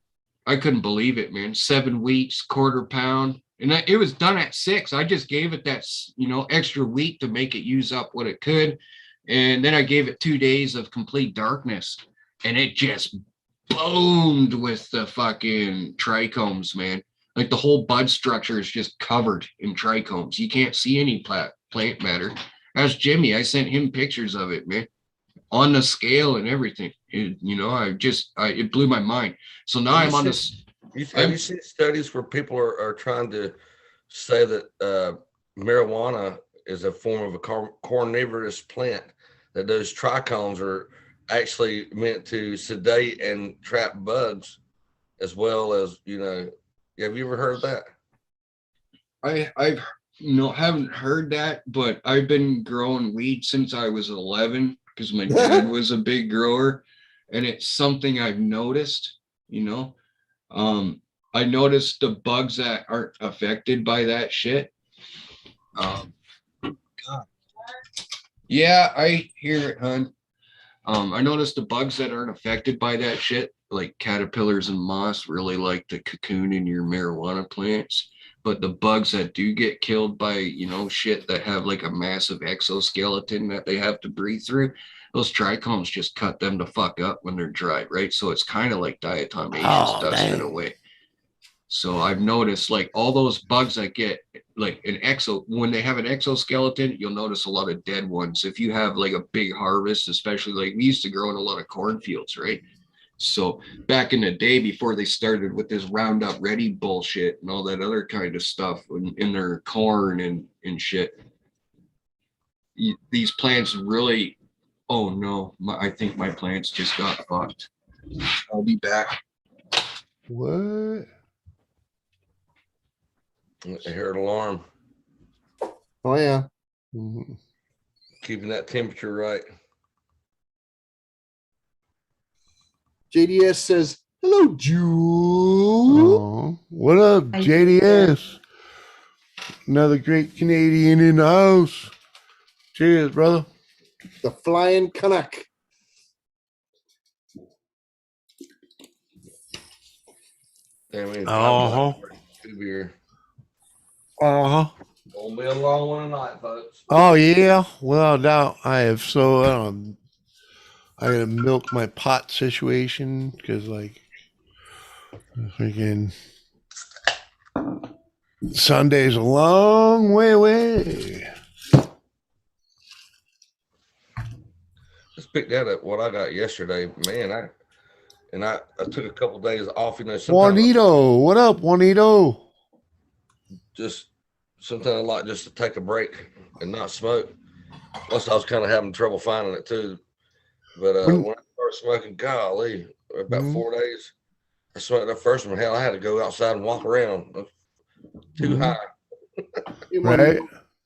I couldn't believe it, man. 7 weeks, quarter pound. And it was done at 6. I just gave it that, extra week to make it use up what it could. And then I gave it 2 days of complete darkness. And it just boomed with the fucking trichomes, man. Like the whole bud structure is just covered in trichomes. You can't see any plant matter. Ask Jimmy. I sent him pictures of it, man, on the scale and everything. It blew my mind. So now I'm on this. Have you seen studies where people are trying to say that marijuana is a form of a carnivorous plant, that those trichomes are actually meant to sedate and trap bugs as well as, have you ever heard of that? I've haven't heard that, but I've been growing weed since I was 11 because my dad was a big grower, and it's something I've noticed. I noticed the bugs that aren't affected by that shit. God. Yeah, I hear it, hon. I noticed the bugs that aren't affected by that shit, like caterpillars and moss, really like to cocoon in your marijuana plants. But the bugs that do get killed by, shit that have like a massive exoskeleton that they have to breathe through, those trichomes just cut them to fuck up when they're dry, right? So it's kind of like diatomaceous dust in a way. So I've noticed like all those bugs that get like when they have an exoskeleton, you'll notice a lot of dead ones. If you have like a big harvest, especially like we used to grow in a lot of cornfields, right? So back in the day, before they started with this Roundup Ready bullshit and all that other kind of stuff in their corn and shit, these plants really, oh no, I think my plants just got fucked. I'll be back. What? I heard alarm. Oh yeah. Mhm. Keeping that temperature right. JDS says, "Hello, Jules." Oh, what up, Hi, JDS? Another great Canadian in the house. Cheers, brother. The Flying Canuck. Damn, we Uh-huh. Two beer. Uh-huh. Gonna be a long one tonight, folks. Oh, yeah. Well, now I have I gotta milk my pot situation because, like, freaking Sunday's a long way away. Just picked that up what I got yesterday, man. I took a couple days off. Sometimes Juanito, what up, Juanito? sometimes I like just to take a break and not smoke. Plus, I was kind of having trouble finding it too. But when I started smoking, golly, about Mhm. 4 days, I smoked that first one. Hell, I had to go outside and walk around. Too Mhm. high. Right?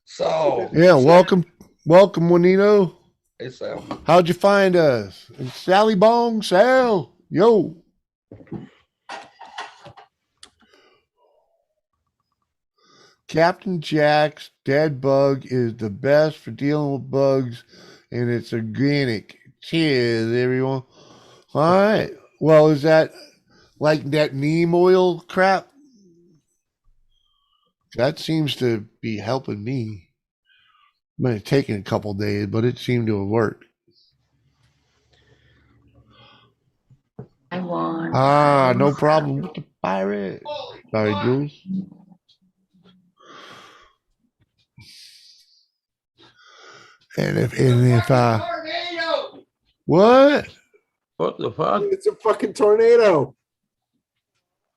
So Yeah, welcome, Juanito. Hey, Sal. How'd you find us? It's Sally Bong, Sal. Yo. Captain Jack's dead bug is the best for dealing with bugs, and it's organic. Cheers, everyone. All right. Well, is that like that neem oil crap? That seems to be helping me. Might have taken a couple days, but it seemed to have worked. I won. Ah, no problem with the pirate. Sorry, Jules. And if what? What the fuck? It's a fucking tornado.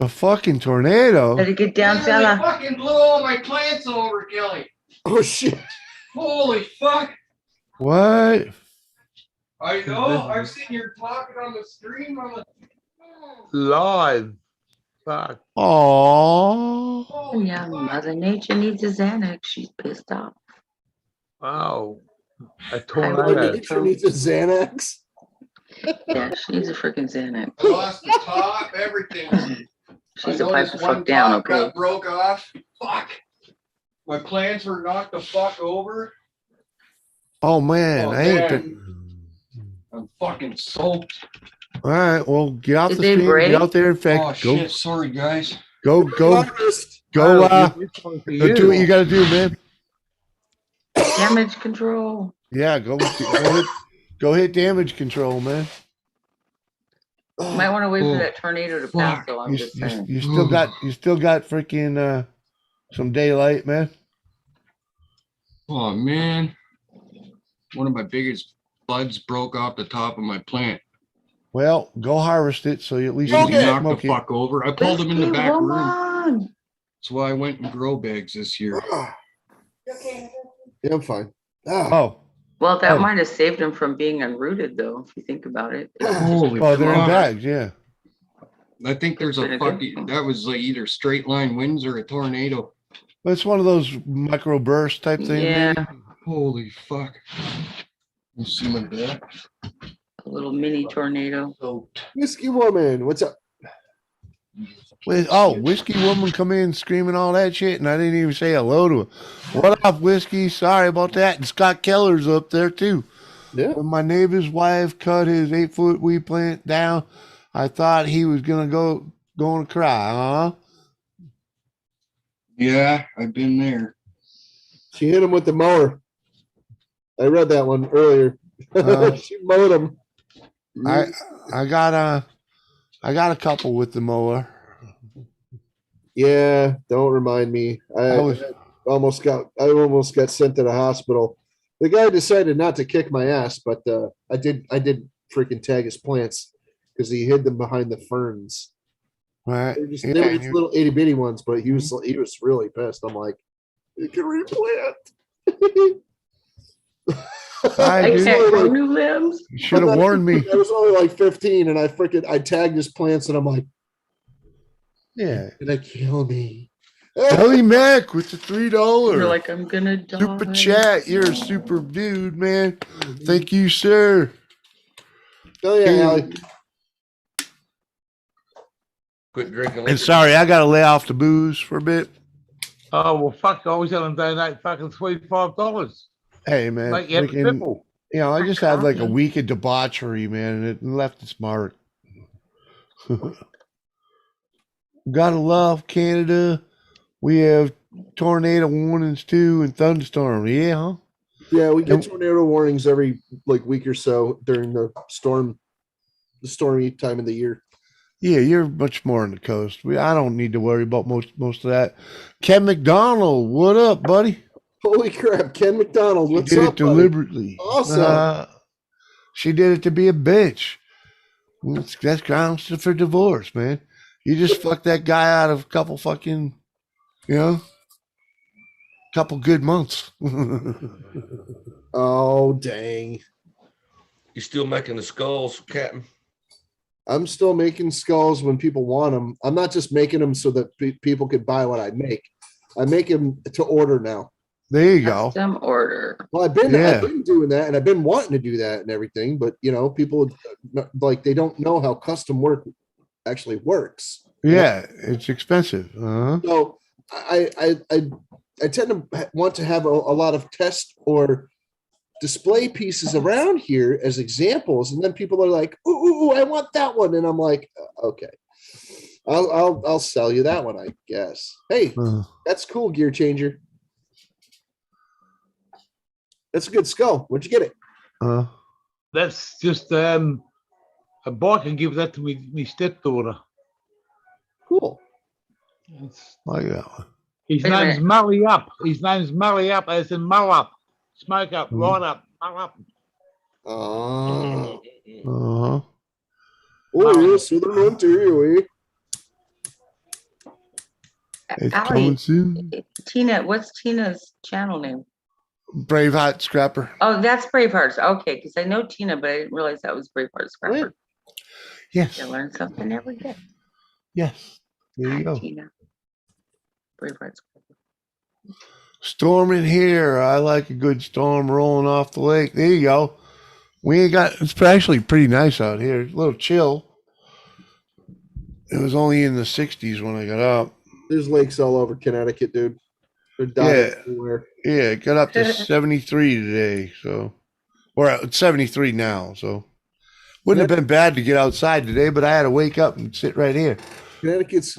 A fucking tornado? Better get down, They fella. fucking blew all my plants over, Kelly. Oh shit. Holy fuck. What? I know. I've seen you talking on the stream. I'm like, Live. Fuck. Aww. Oh, yeah, Mother Nature needs a Xanax. She's pissed off. Wow. A I Mother would tornado. Nature needs a Xanax. Yeah, she needs a freaking Xanax. I lost the top, everything. She's I a pipe noticed the one fuck down, top okay? got broke off. Fuck. My plants were knocked the fuck over. Oh man, Oh, I ain't. man. I'm fucking soaked. All right, well, get off Did the they stream. break? Get out there. In fact, Oh shit, sorry guys. go. Harvest. Go Wow, this one's for do what you got to do, man. Damage control. Yeah, go hit damage control, man. Might want to wait Oh, for that tornado to pass, fuck. though. I'm just saying. You still got freaking some daylight, man. Oh man. One of my biggest buds broke off the top of my plant. Well, go harvest it so you at least He you Okay. can knocked smoke the it. fuck over. I pulled him in the Whiskey back room. woman. That's why I went and grow bags this year. Yeah, I'm fine. Ah. Oh, Well, that Oh. might have saved him from being unrooted, though, if you think about it. Holy oh, they're in fuck. bags. Yeah. I think there's Could've a been a good fucking, thing. that was like either straight line winds or a tornado. It's one of those micro burst type things. Yeah, maybe. Holy fuck. You see my back? a little mini tornado. Soaked. Whiskey woman, what's up? Whiskey woman come in screaming all that shit, and I didn't even say hello to her. What up, Whiskey? Sorry about that. And Scott Keller's up there too. Yeah. When my neighbor's wife cut his 8-foot weed plant down, I thought he was gonna go to cry, huh? Yeah, I've been there. She hit him with the mower. I read that one earlier. She mowed him. I got a couple with the mower. Yeah, don't remind me. I almost got sent to the hospital. The guy decided not to kick my ass, but I did freaking tag his plants because he hid them behind the ferns. Right. They were just little itty bitty ones, but he was really pissed. I'm like, you can replant. I can't grow new limbs. You should have warned me. I was only like 15, and I tagged his plants, and I'm like, yeah, gonna kill me. Ellie Mac with the $3. You're like, I'm gonna die. Super chat. You're a super dude, man. Thank you, sir. Oh yeah, Allie. Quit drinking. And liquor. sorry, I got to lay off the booze for a bit. Oh, well, fuck. I was going to donate fucking $25. Hey, man. Like, you have a freaking- triple. you know, I just had like a week of debauchery, man, and it left its mark. Gotta love Canada. We have tornado warnings too and thunderstorm. Yeah, huh? Yeah, we get tornado warnings every like week or so during the stormy time of the year. Yeah, you're much more on the coast. I don't need to worry about most of that. Ken McDonald, what up, buddy? Holy crap, Ken McDonald, She what's did up, it deliberately. Awesome. She did it to be a bitch. That's grounds for divorce, man. You just fucked that guy out of a couple fucking, couple good months. Oh, dang. You still making the skulls, Captain? I'm still making skulls when people want them. I'm not just making them so that people could buy what I make. I make them to order now. There you go. Some order. Well, I've been doing that, and I've been wanting to do that and everything, but people like they don't know how custom work actually works. Yeah, it's expensive. Uh-huh. So I tend to want to have a lot of test or display pieces around here as examples, and then people are like, "Ooh, I want that one," and I'm like, "Okay, I'll sell you that one, I guess." Hey, that's cool, Gear Changer. That's a good skull. Where'd you get it? That's just a boy can give that to me stepdaughter. Cool. Like that one. His Wait a name's minute. Murray Up. His name's Murray Up, as in mull up, smoke up, right up, mull up. Uh-huh. Uh-huh. Oh, yeah, Southern Ontario, eh? It's Allie, coming soon. Tina, what's Tina's channel name? Braveheart Scrapper. Oh, that's Bravehearts. Okay, because I know Tina, but I didn't realize that was Braveheart Scrapper. Yes. You learn something every day. Yes. There you go. Tina. Braveheart Scrapper. Storming here. I like a good storm rolling off the lake. There you go. It's actually pretty nice out here. It's a little chill. It was only in the 60s when I got up. There's lakes all over Connecticut, dude. They're dying everywhere. Yeah, it got up to 73 today. So, or it's 73 now. So, wouldn't have been bad to get outside today, but I had to wake up and sit right here. Connecticut's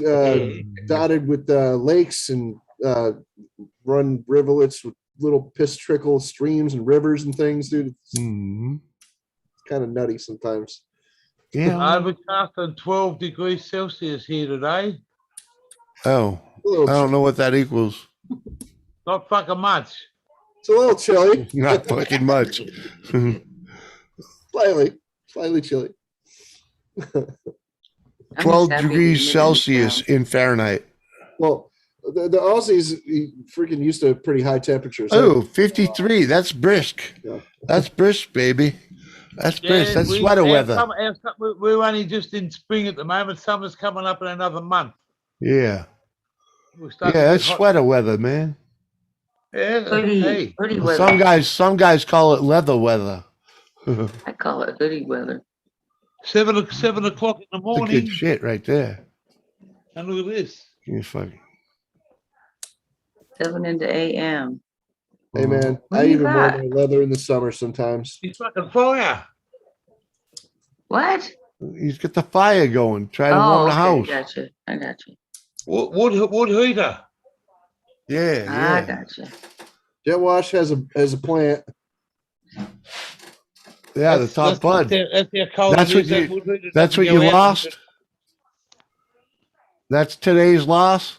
dotted with lakes and run rivulets with little piss trickle streams and rivers and things, dude. It's kind of nutty sometimes. Yeah. Overcast and 12 degrees Celsius here today. Oh, I don't know what that equals. Not fucking much. It's a little chilly. Not fucking much. Slightly chilly. 12 degrees Celsius in Fahrenheit. Well, the Aussies freaking used to pretty high temperatures. Oh, 53. That's brisk. Yeah. That's brisk, baby. That's brisk. That's sweater weather. We're only just in spring at the moment. Summer's coming up in another month. Yeah. We're Yeah, starting to that's get hot. sweater weather, man. Yeah. Hoodie, Hey. hoodie weather. Some guys call it leather weather. I call it hoodie weather. 7 o'clock in the That's morning. good shit right there. And look at this. You fucking. 7 into a.m. Hey, man, What I do you even wear got? my leather in the summer sometimes. He's fucking fire. What? He's got the fire going. Try to Oh, warm the okay, house. gotcha. I got you. Wood heater. Yeah, I yeah, gotcha. Jet wash has a plant. yeah. The top bud. That's their cold. That's what you. That's what you lost. That's today's loss.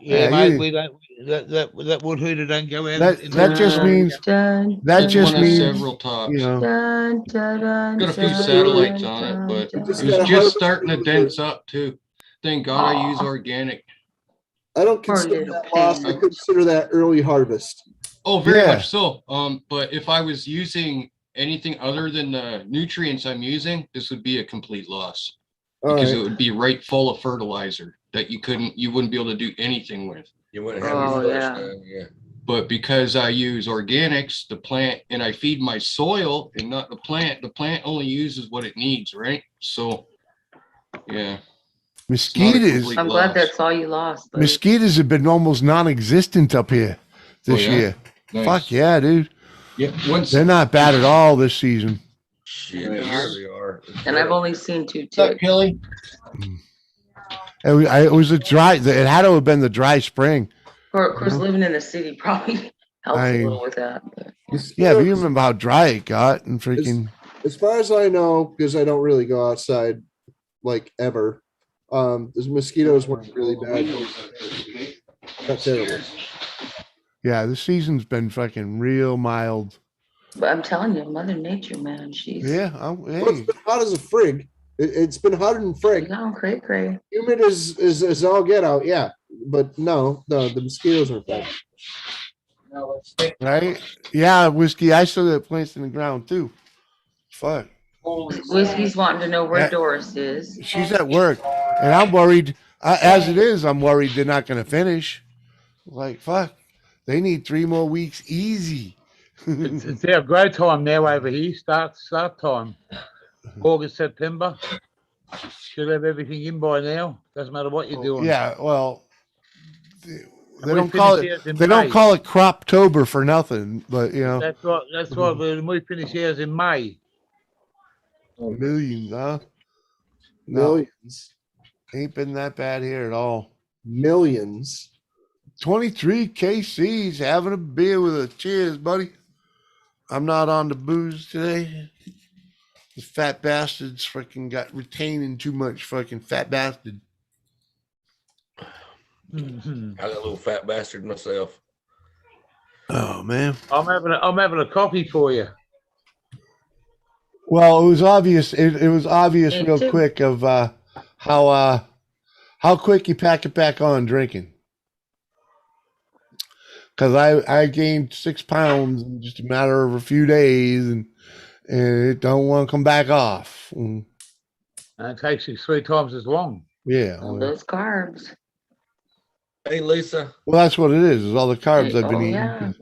Yeah, Yeah, mate. you- We don't. That wood hooter don't go out. That just means Dun, that dun, just one of means several tops. you know. dun, dun, dun, Got a few dun, satellites dun, on it, dun, but dun. it just was gotta just harvest starting to the- dense up too. Thank God I use Aw. organic. I don't Poor consider little that loss. I thing. consider that early harvest. Oh, very Yeah. much so. But if I was using anything other than the nutrients I'm using, this would be a complete loss All because right. it would be right full of fertilizer that you wouldn't be able to do anything with. You wouldn't have Oh, your flush yeah. done, yeah. But because I use organics, the plant, and I feed my soil and not the plant only uses what it needs, right? So, yeah. Mosquitoes. complete- I'm glad loss. that's all you lost. buddy. Mosquitoes have been almost non-existent up here this Oh, yeah? year. Nice. Fuck yeah, dude. Yeah. Once They're not bad at all this season. Shit, Nice. they really are. And I've only seen two What's up, ticks. Kelly? It was a dry. It had to have been the dry spring. Of course, living in the city probably helps I- a little with that. But Yeah, but you remember how dry it got and freaking. As far as I know, because I don't really go outside like ever, the mosquitoes weren't really bad. Not terrible. Yeah, the season's been fucking real mild. I'm telling you, Mother Nature, man, she's Yeah, Well, hey, it's been hot as a frig. It's been hotter than frig. no, cray. Humid is all get out, yeah. But no, the mosquitoes aren't bad. right? Yeah, whiskey. I still got plants in the ground too. Fuck. Whiskey's wanting to know where Yeah. Doris is. She's at work, and I'm worried. As it is, I'm worried they're not going to finish. Like fuck, they need 3 more weeks easy. It's their growth time now over here. Start time. August, September. Should have everything in by now. Doesn't matter what you're doing. Yeah, well, they we don't call finish it. ours in They don't May. call it Croptober for nothing. But you know, That's right. That's right. When we finish ours in May. millions, huh? No, Millions. ain't been that bad here at all. Millions. 23 KC's having a beer with us. Cheers, buddy. I'm not on the booze today. The fat bastards freaking got retaining too much. Fucking fat bastard. Mhm. I got a little fat bastard myself. Oh man. I'm having a coffee for you. Well, it was obvious. It was obvious Me real too. quick of how quick you pack it back on drinking. Because I gained 6 pounds in just a matter of a few days, and it don't want to come back off. And And it takes you 3 times as long. yeah, All well, those carbs. Hey, Lisa. that's what it is all the carbs I've been Oh, eating. yeah.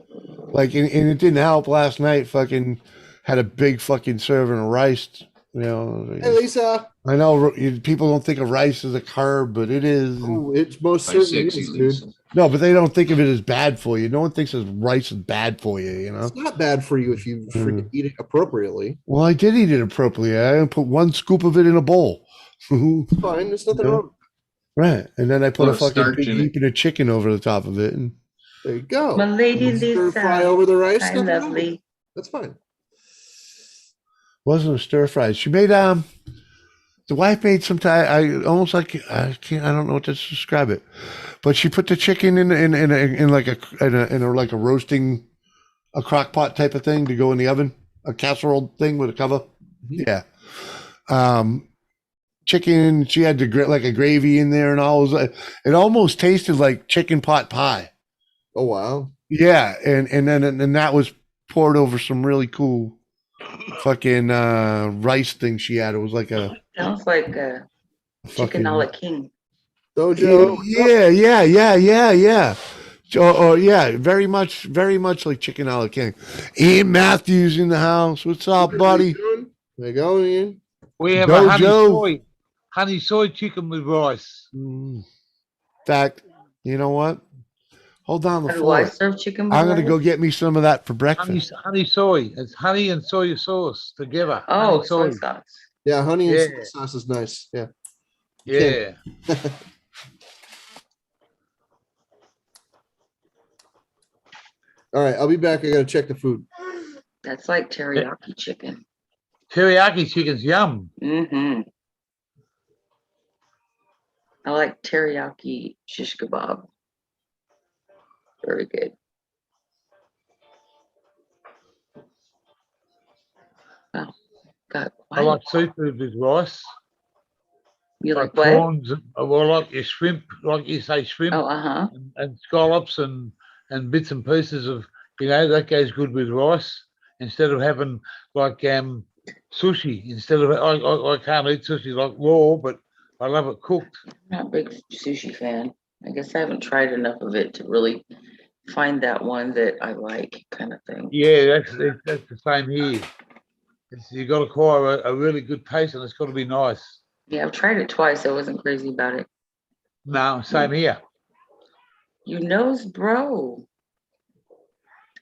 Like, and it didn't help last night. Fucking had a big fucking serving of rice. You know, Hey, Lisa. I know people don't think of rice as a carb, but it is. and- Oh, it's most By certainly 60, is, dude. Lisa. No, but they don't think of it as bad for you. No one thinks that rice is bad for you, you know? It's not bad for you if you freaking eat it appropriately. Well, I did eat it appropriately. I put 1 scoop of it in a bowl. It's fine. There's nothing Yeah. wrong. Right. And then I put a Put fucking starch big in it. heap of chicken over the top of it. And There you go. My lady Stir Lisa. fry over the rice. Hi, nothing wrong. lovely. That's fine. wasn't a stir fry. She made the wife made some I almost like I don't know what to describe it, but she put the chicken in like a roasting, a crock pot type of thing to go in the oven, a casserole thing with a cover. Yeah. Chicken. She had like a gravy in there and all. It almost tasted like chicken pot pie. Oh wow. Yeah, and then that was poured over some really cool fucking rice thing she had. It was like a Sounds like a fucking chicken a la king. Dojo. yeah. Oh yeah, very much like chicken a la king. Ian Matthews in the house. What's up, buddy? There you go, Ian. We have Dojo. a honey soy chicken with rice. In fact, you know what? Hold on the How do I floor. serve chicken with I'm gonna rice? go get me some of that for Honey, breakfast. honey soy. It's honey and soy sauce together. Oh, Honey soy sauce. Yeah, honey and Yeah. soy sauce is nice. Yeah. Yeah. All right, I'll be back. I gotta check the food. That's like teriyaki chicken. Teriyaki chicken's yum. Mm-hmm. I like teriyaki shish kebab. Very good. Wow. God, I like seafood with rice. You like Like what? prawns, well, like your shrimp, like you say, shrimp Oh, uh-huh. and scallops and bits and pieces of, that goes good with rice instead of having like sushi. Instead of I can't eat sushi like raw, but I love it cooked. I'm not a big sushi fan. I guess I haven't tried enough of it to really find that one that I like, kind of thing. Yeah, that's the same here. You got to acquire a really good taste, and it's got to be nice. Yeah, I've tried it twice. I wasn't crazy about it. No, same here. You knows, bro.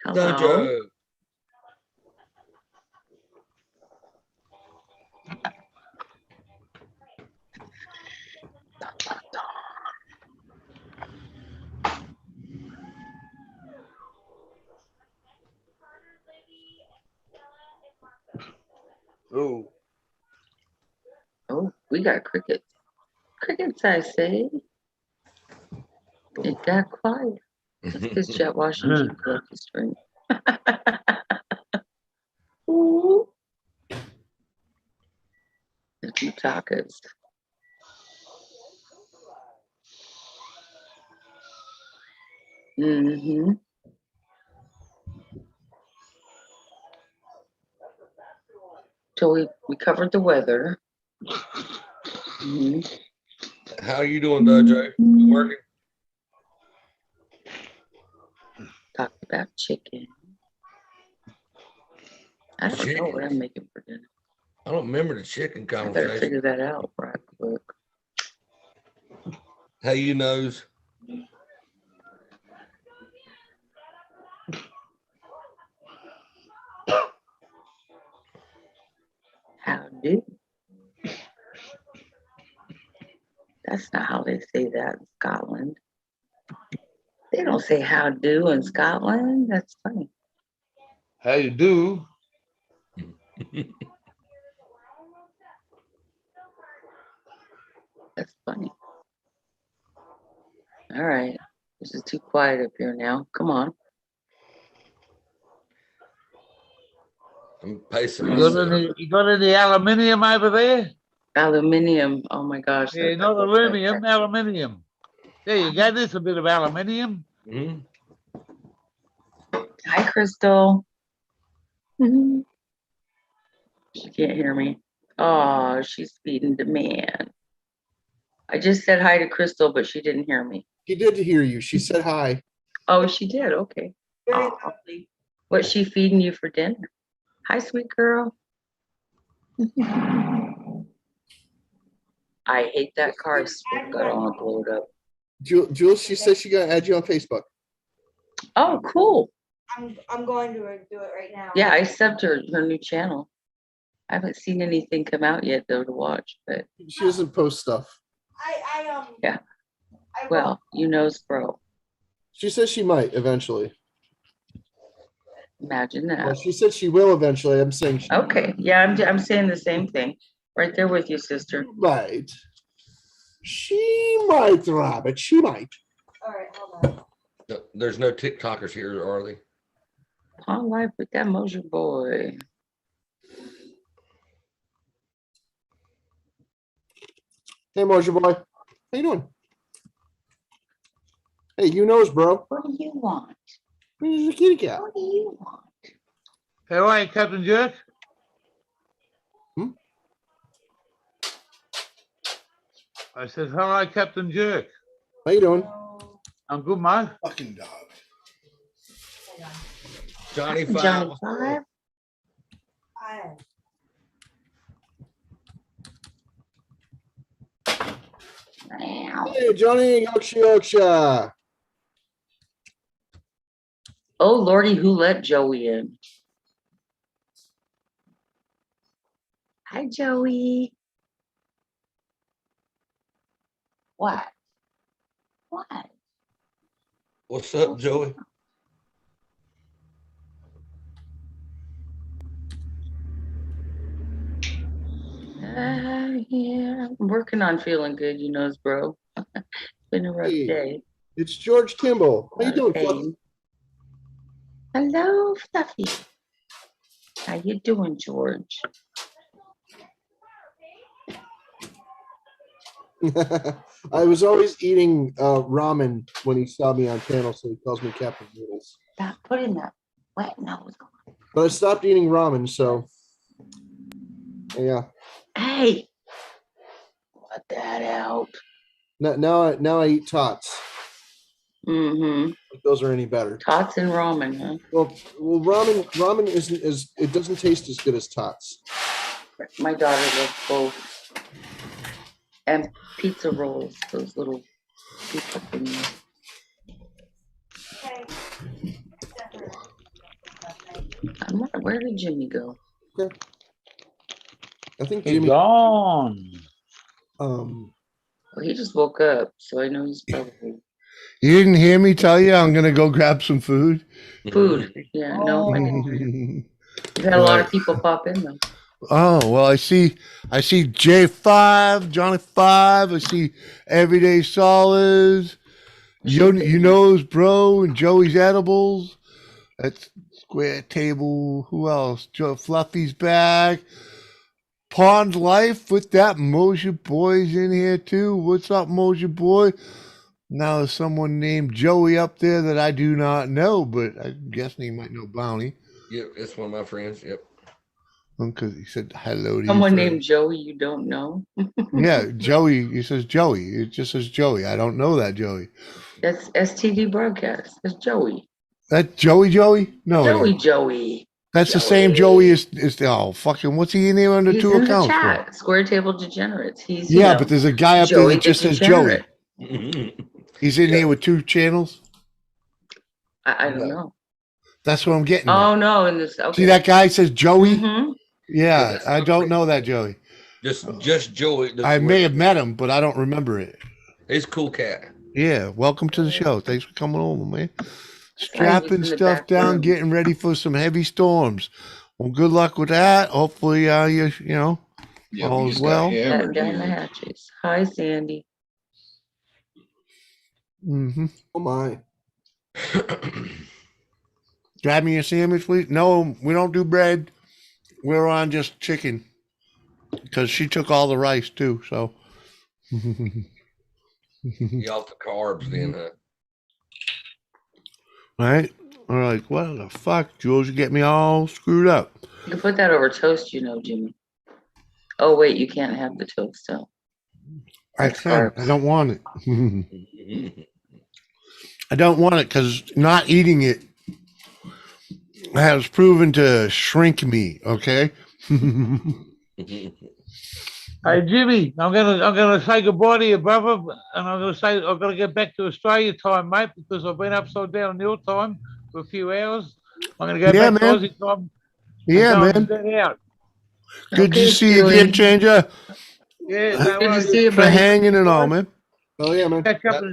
Hello. Dojo. Oh, Oh, we got crickets. Crickets, I say. It got quiet. That's because Jet Washington left the string. Ooh. The two tacos. Mm-hmm. So we covered the weather. Mm-hmm. How are you doing, Dojo? You working? Talked about chicken. I don't know what I'm making for dinner. I don't remember the chicken I better conversation. figure that out right quick. How you knows? How do? That's not how they say that in Scotland. They don't say how do in Scotland. That's funny. How you do? That's funny. All right. This is too quiet up here now. Come on. I'm pacing You myself. got any aluminium over there? Aluminium. Oh my gosh. Yeah, not aluminum, aluminium. There you go. There's a bit of aluminium. Mm-hmm. Hi, Crystal. Mhm. She can't hear me. Oh, she's feeding demand. I just said hi to Crystal, but she didn't hear me. she did hear you. She said hi. Oh, she did. Okay. Aw. What's she feeding you for dinner? Hi, sweet girl. I hate that car. I swear to God, I want to blow it up. Jules, she says she gonna add you on Facebook. Oh, cool. I'm going to do it right now. Yeah, I subbed her new channel. I haven't seen anything come out yet though to watch, but She doesn't post stuff. yeah. Well, you knows, bro. She says she might eventually. Imagine Well, that. she said she will eventually. I'm saying she Okay. Yeah, I'm saying the same thing. Right there with you, sister. might. She might, Rabbit. She might. All right, hold on. There's no TikTokers here, are they? Pawn life with that Mojo boy. Hey, Mojo boy. How you doing? Hey, you knows, bro. What do you want? Where's the kitty cat? What do you want? How are you, Captain Jerk? I said, hello, Captain Jerk. How you doing? I'm good, mate. Fucking dog. Johnny Five. Johnny Five. Wow. Hey, Johnny, Yorkshire. Oh Lordy, who let Joey in? Hi, Joey. What? What? What's up, Joey? Yeah, I'm working on feeling good, you know, bro. It's been a rough Hey. day. It's George Kimball. How you Lot of doing, pain. Fluffy? Hello, Fluffy. How you doing, George? I was always eating ramen when he saw me on panel, so he calls me Captain Noodles. Stop putting that wet nose on. But I stopped eating ramen, so yeah. Hey, let that out. Now I eat tots. Mm-hmm. If those are any better. Tots and ramen, huh? Well, ramen isn't as it doesn't taste as good as tots. My daughter loves both. And pizza rolls, those little pizza things. Where did Jimmy go? Okay. I think He's Jimmy. gone. Um, Well, he just woke up, so I know he's probably You didn't hear me tell you I'm gonna go grab some food? food. Yeah, no, I didn't hear you. We've had a lot of people pop in though. Oh, well, I see J5, Johnny 5, I see Everyday Solids, you knows bro, and Joey's Edibles. That's Square Table. Who else? Joe Fluffy's back. Pond Life with that Mosher Boy's in here too. What's up, Mosher Boy? Now there's someone named Joey up there that I do not know, but I'm guessing he might know Bounty. Yep, it's one of my friends. Yep. Because he said hello to Someone you. named Joey you don't know. Yeah, Joey. He says Joey. It just says Joey. I don't know that Joey. That's STD broadcast. It's Joey. That Joey? No, it Joey, ain't. Joey. That's the same Joey as oh fucking what's he in there under He's two in accounts the for? chat. Square Table Degenerates. He's Yeah, but there's a guy up there Joey that just the says Joey. Degenerate. He's in here with two channels. I don't know. That's what I'm getting. Oh at. no, in this okay. See that guy says Joey? Mhm. Yeah, I don't know that Joey. Just Joey. I may have met him, but I don't remember it. He's a cool cat. Yeah, welcome to the show. Thanks for coming over, man. Strapping in the stuff back down, room. getting ready for some heavy storms. Well, good luck with that. Hopefully, you know, Yeah, all we is just got well. hammered Batten down the here. hatches. Hi, Sandy. Mm-hmm. oh my. Grab me a sandwich, please. No, we don't do bread. We're on just chicken because she took all the rice too. So, You off the carbs then, huh? right? We're like, what the fuck, Jules? You get me all screwed up. You can put that over toast, you know, Jimmy. Oh wait, you can't have the toast though. I That's can. carbs. I don't want it. I don't want it because not eating it has proven to shrink me. Okay. Hey Jimmy, I'm gonna say goodbye to you, brother, and I'm gonna say I've got to get back to Australia time, mate, because I've been upside down in your time for a few hours. I'm gonna go Yeah, back man. to Aussie time. Yeah, and go man. and get out. Good to Okay, see you, Julie. Game Changer. Yeah, Good no to worries. see you, For buddy. hanging and all, man. Oh yeah, man. Catch up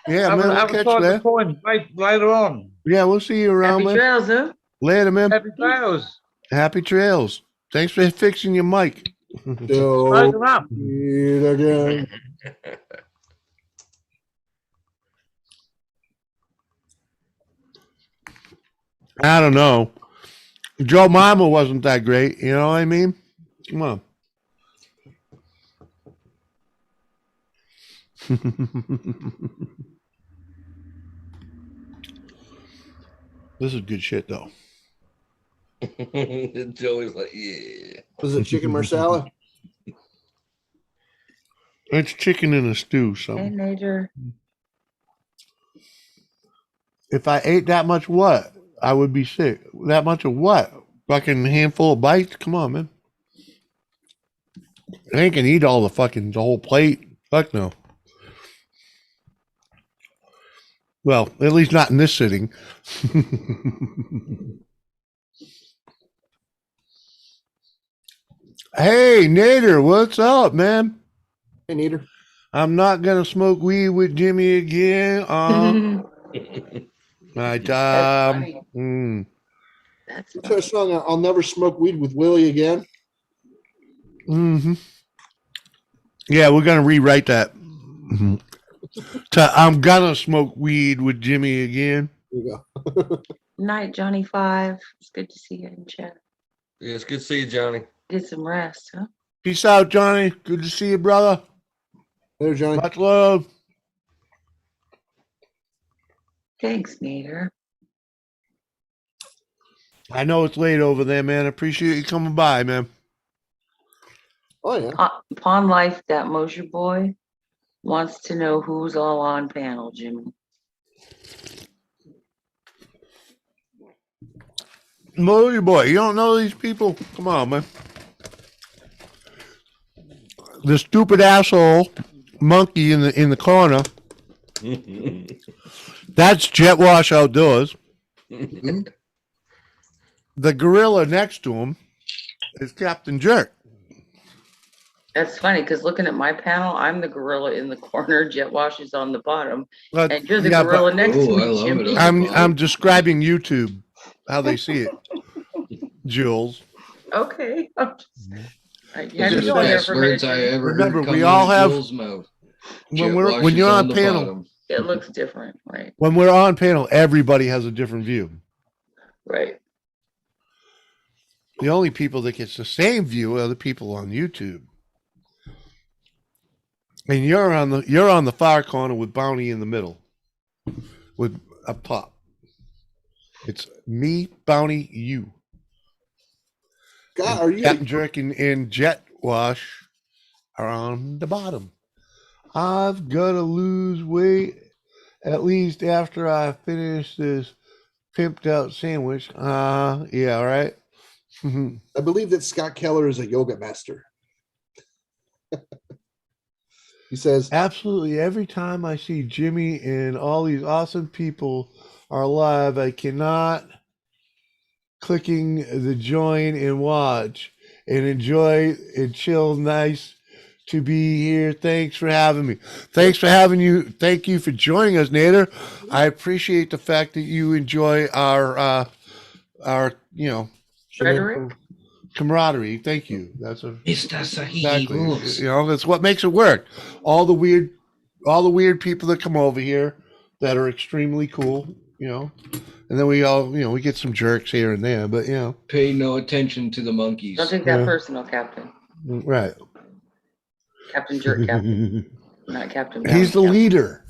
Yeah, man. We'll have a catch side you of the there. coin later on. Yeah, we'll see you around, Happy man. trails, huh? Later, man. Happy trails. Happy trails. Thanks for fixing your mic. Close them up. Eat again. I don't know. Joe Mama wasn't that great. You know what I mean? Come on. This is good shit, though. Joey's like, yeah. Was it chicken marsala? It's chicken in a stew. So Hey, Major. if I ate that much, what? I would be sick. That much of what? Fucking handful of bites? Come on, man. I ain't gonna eat all the whole plate. Fuck no. Well, at least not in this sitting. Hey, Nader, what's up, man? Hey, Nader. I'm not gonna smoke weed with Jimmy again. Right, That's funny. What's that song? I'll never smoke weed with Willie again. Mm-hmm. Yeah, we're gonna rewrite that. Mhm. I'm gonna smoke weed with Jimmy again. There you go. Night, Johnny Five. It's good to see you in chat. Yeah, it's good to see you, Johnny. Get some rest, huh? Peace out, Johnny. Good to see you, brother. There, Johnny. Much love. Thanks, Nader. I know it's late over there, man. I appreciate you coming by, man. Oh yeah. Pawn Life, that Mosher boy, wants to know who's all on panel, Jimmy. Motor boy, you don't know these people? Come on, man. The stupid asshole monkey in the corner. That's Jet Wash Outdoors. The gorilla next to him is Captain Jerk. That's funny because looking at my panel, I'm the gorilla in the corner. Jet Wash is on the bottom, But- and you're the yeah, gorilla but- next to Ooh, I me, love Jimmy. it. I'm describing YouTube, how they see it. Jules. Okay. I'm just- I Those had are to the go there best for a words I minute. ever Remember, heard we come all out of have- Jules' mouth. When Jet when you're Wash is on the panel, bottom. It looks different, right? when we're on panel, everybody has a different view. Right. The only people that gets the same view are the people on YouTube. And you're on the far corner with Bounty in the middle, with a pop. It's me, Bounty, you. God, are you? Captain Jerk and Jet Wash are on the bottom. I've got to lose weight at least after I finish this pimped out sandwich. Yeah, right. I believe that Scott Keller is a yoga master. He says, Absolutely. Every time I see Jimmy and all these awesome people are live, I cannot clicking the join and watch and enjoy and chill. Nice to be here. Thanks for having me. Thanks for having you. Thank you for joining us, Nader. I appreciate the fact that you enjoy our Rhetoric? camaraderie. Thank you. That's a Mr. Sahib exactly. rules. You know, that's what makes it work. All the weird people that come over here that are extremely cool, you know. And then we all, you know, we get some jerks here and there, but you know, Pay no attention to the monkeys. Don't take that Yeah. personal, Captain. right. Captain Jerk, Captain, not Captain. He's the Bounty, leader.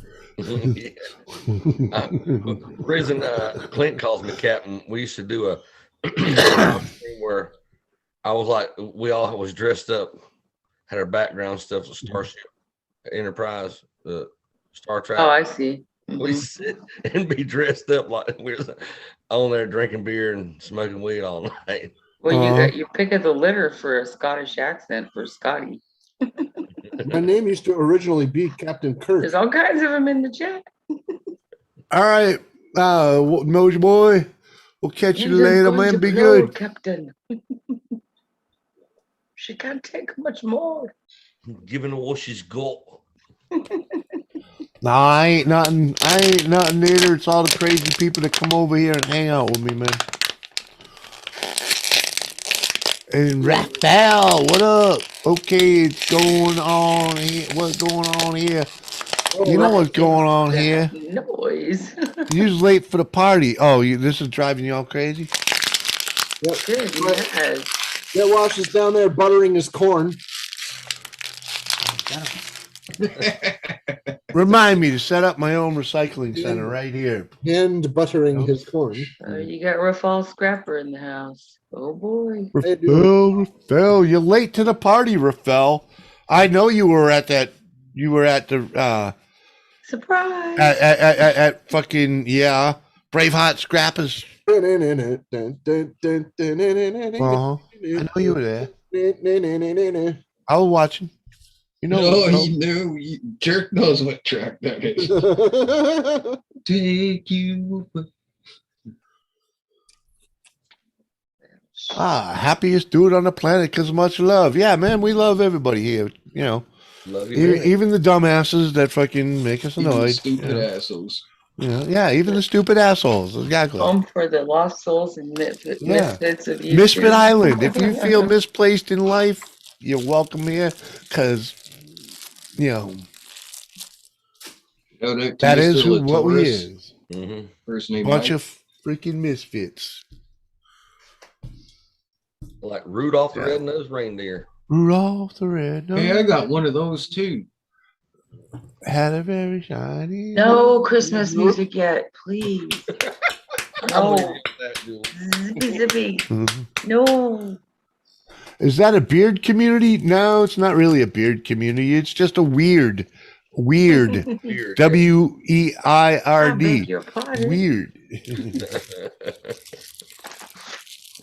Reason Clint calls me Captain, we used to do a thing where I was like, we all was dressed up, had our background stuff, Starship Enterprise, the Star Trek. Oh, I see. We sit and be dressed up like we were on there drinking beer and smoking weed all night. Well, you pick of the litter for a Scottish accent for Scotty. my name used to originally be Captain Kirk. There's all kinds of them in the chat. All right, Mojo Boy. We'll catch you You're later, going man. to Be blow, good. Captain. She can't take much more. Giving her what she's got. No, I ain't nothing. Neither. It's all the crazy people that come over here and hang out with me, man. And Raphael, what up? Okay, it's going on here. What's going on here? You know what's going on here? Noise. You're late for the party. Oh, this is driving you all crazy? Yep. Good, yes. Jet Wash is down there buttering his corn. Remind me to set up my own recycling center right here. Hand buttering his corn. You got Rafal Scrapper in the house. Oh boy. Raphael, you're late to the party, Raphael. I know you were at that. You were at the Surprise. at fucking Braveheart Scrappers. I know you were there. I was watching. You know. Jerk knows what track that is. Take you away. Happiest dude on the planet because of much love. Yeah, man, we love everybody here. You know, Love you, man. even the dumbasses that fucking make us Even the annoyed. stupid assholes. Yeah, even the stupid assholes. Exactly. Home for the lost souls and misfits of you. Misfit Island. If you feel misplaced in life, you're welcome here, because you know Shout out to that is Mr. what we Latoris. is. Mm-hmm. First name Bunch Mike. of freaking misfits. Like Rudolph the Yeah. Red-Nosed Reindeer. Rudolph the Red Hey, I got one of those too. had a very shiny. No Christmas music yet, please. I'm No. with you on that, Jules. Zippy, zippy. Mhm. No. Is that a beard community? No, it's not really a beard community. It's just a weird. Weird. WEIRD. I beg your pardon. Weird.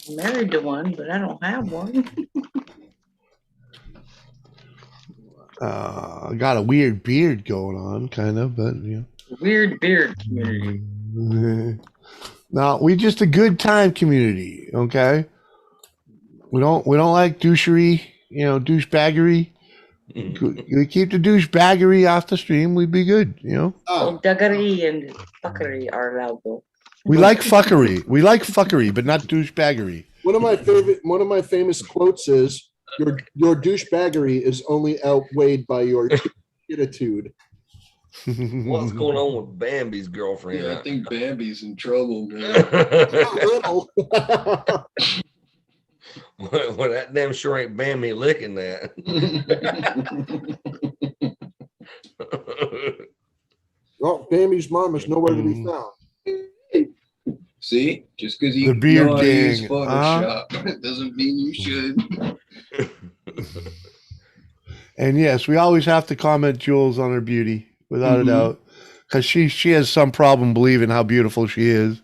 I'm married to one, but I don't have one. I got a weird beard going on, kind of, but you Weird beard community. know. No, we just a good time community, okay? We don't like douchery, douchebaggery. We keep the douchebaggery off the stream, we'd be good, Oh, duggery and fuckery are allowed though. We like fuckery. We like fuckery, but not douchebaggery. One of my famous quotes is your douchebaggery is only outweighed by your attitude. What's going on with Bambi's girlfriend? Yeah, I think Bambi's in trouble, man. Well, that damn sure ain't Bambi licking that. Well, Bambi's mom is nowhere to be found. See, just because you The beard know how to use gang, Photoshop doesn't mean you should. And yes, we always have to comment Jules on her beauty, without a doubt. Because she has some problem believing how beautiful she is.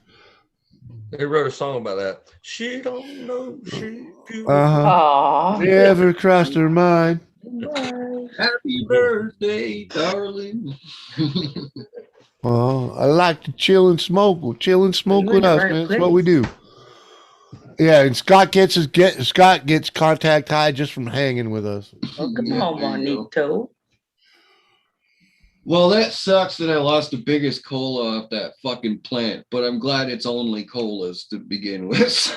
They wrote a song about that. She don't know she beautiful. Uh-huh. Aww. Never crossed her mind. Happy birthday, darling. Well, I like to chill and smoke. Well, chill and smoke You with in the us, right man. That's what we place. do. Yeah, and Scott gets contact high just from hanging with us. Oh, come Yeah, on, there you go. Juanito. Well, that sucks that I lost the biggest cola off that fucking plant, but I'm glad it's only colas to begin with.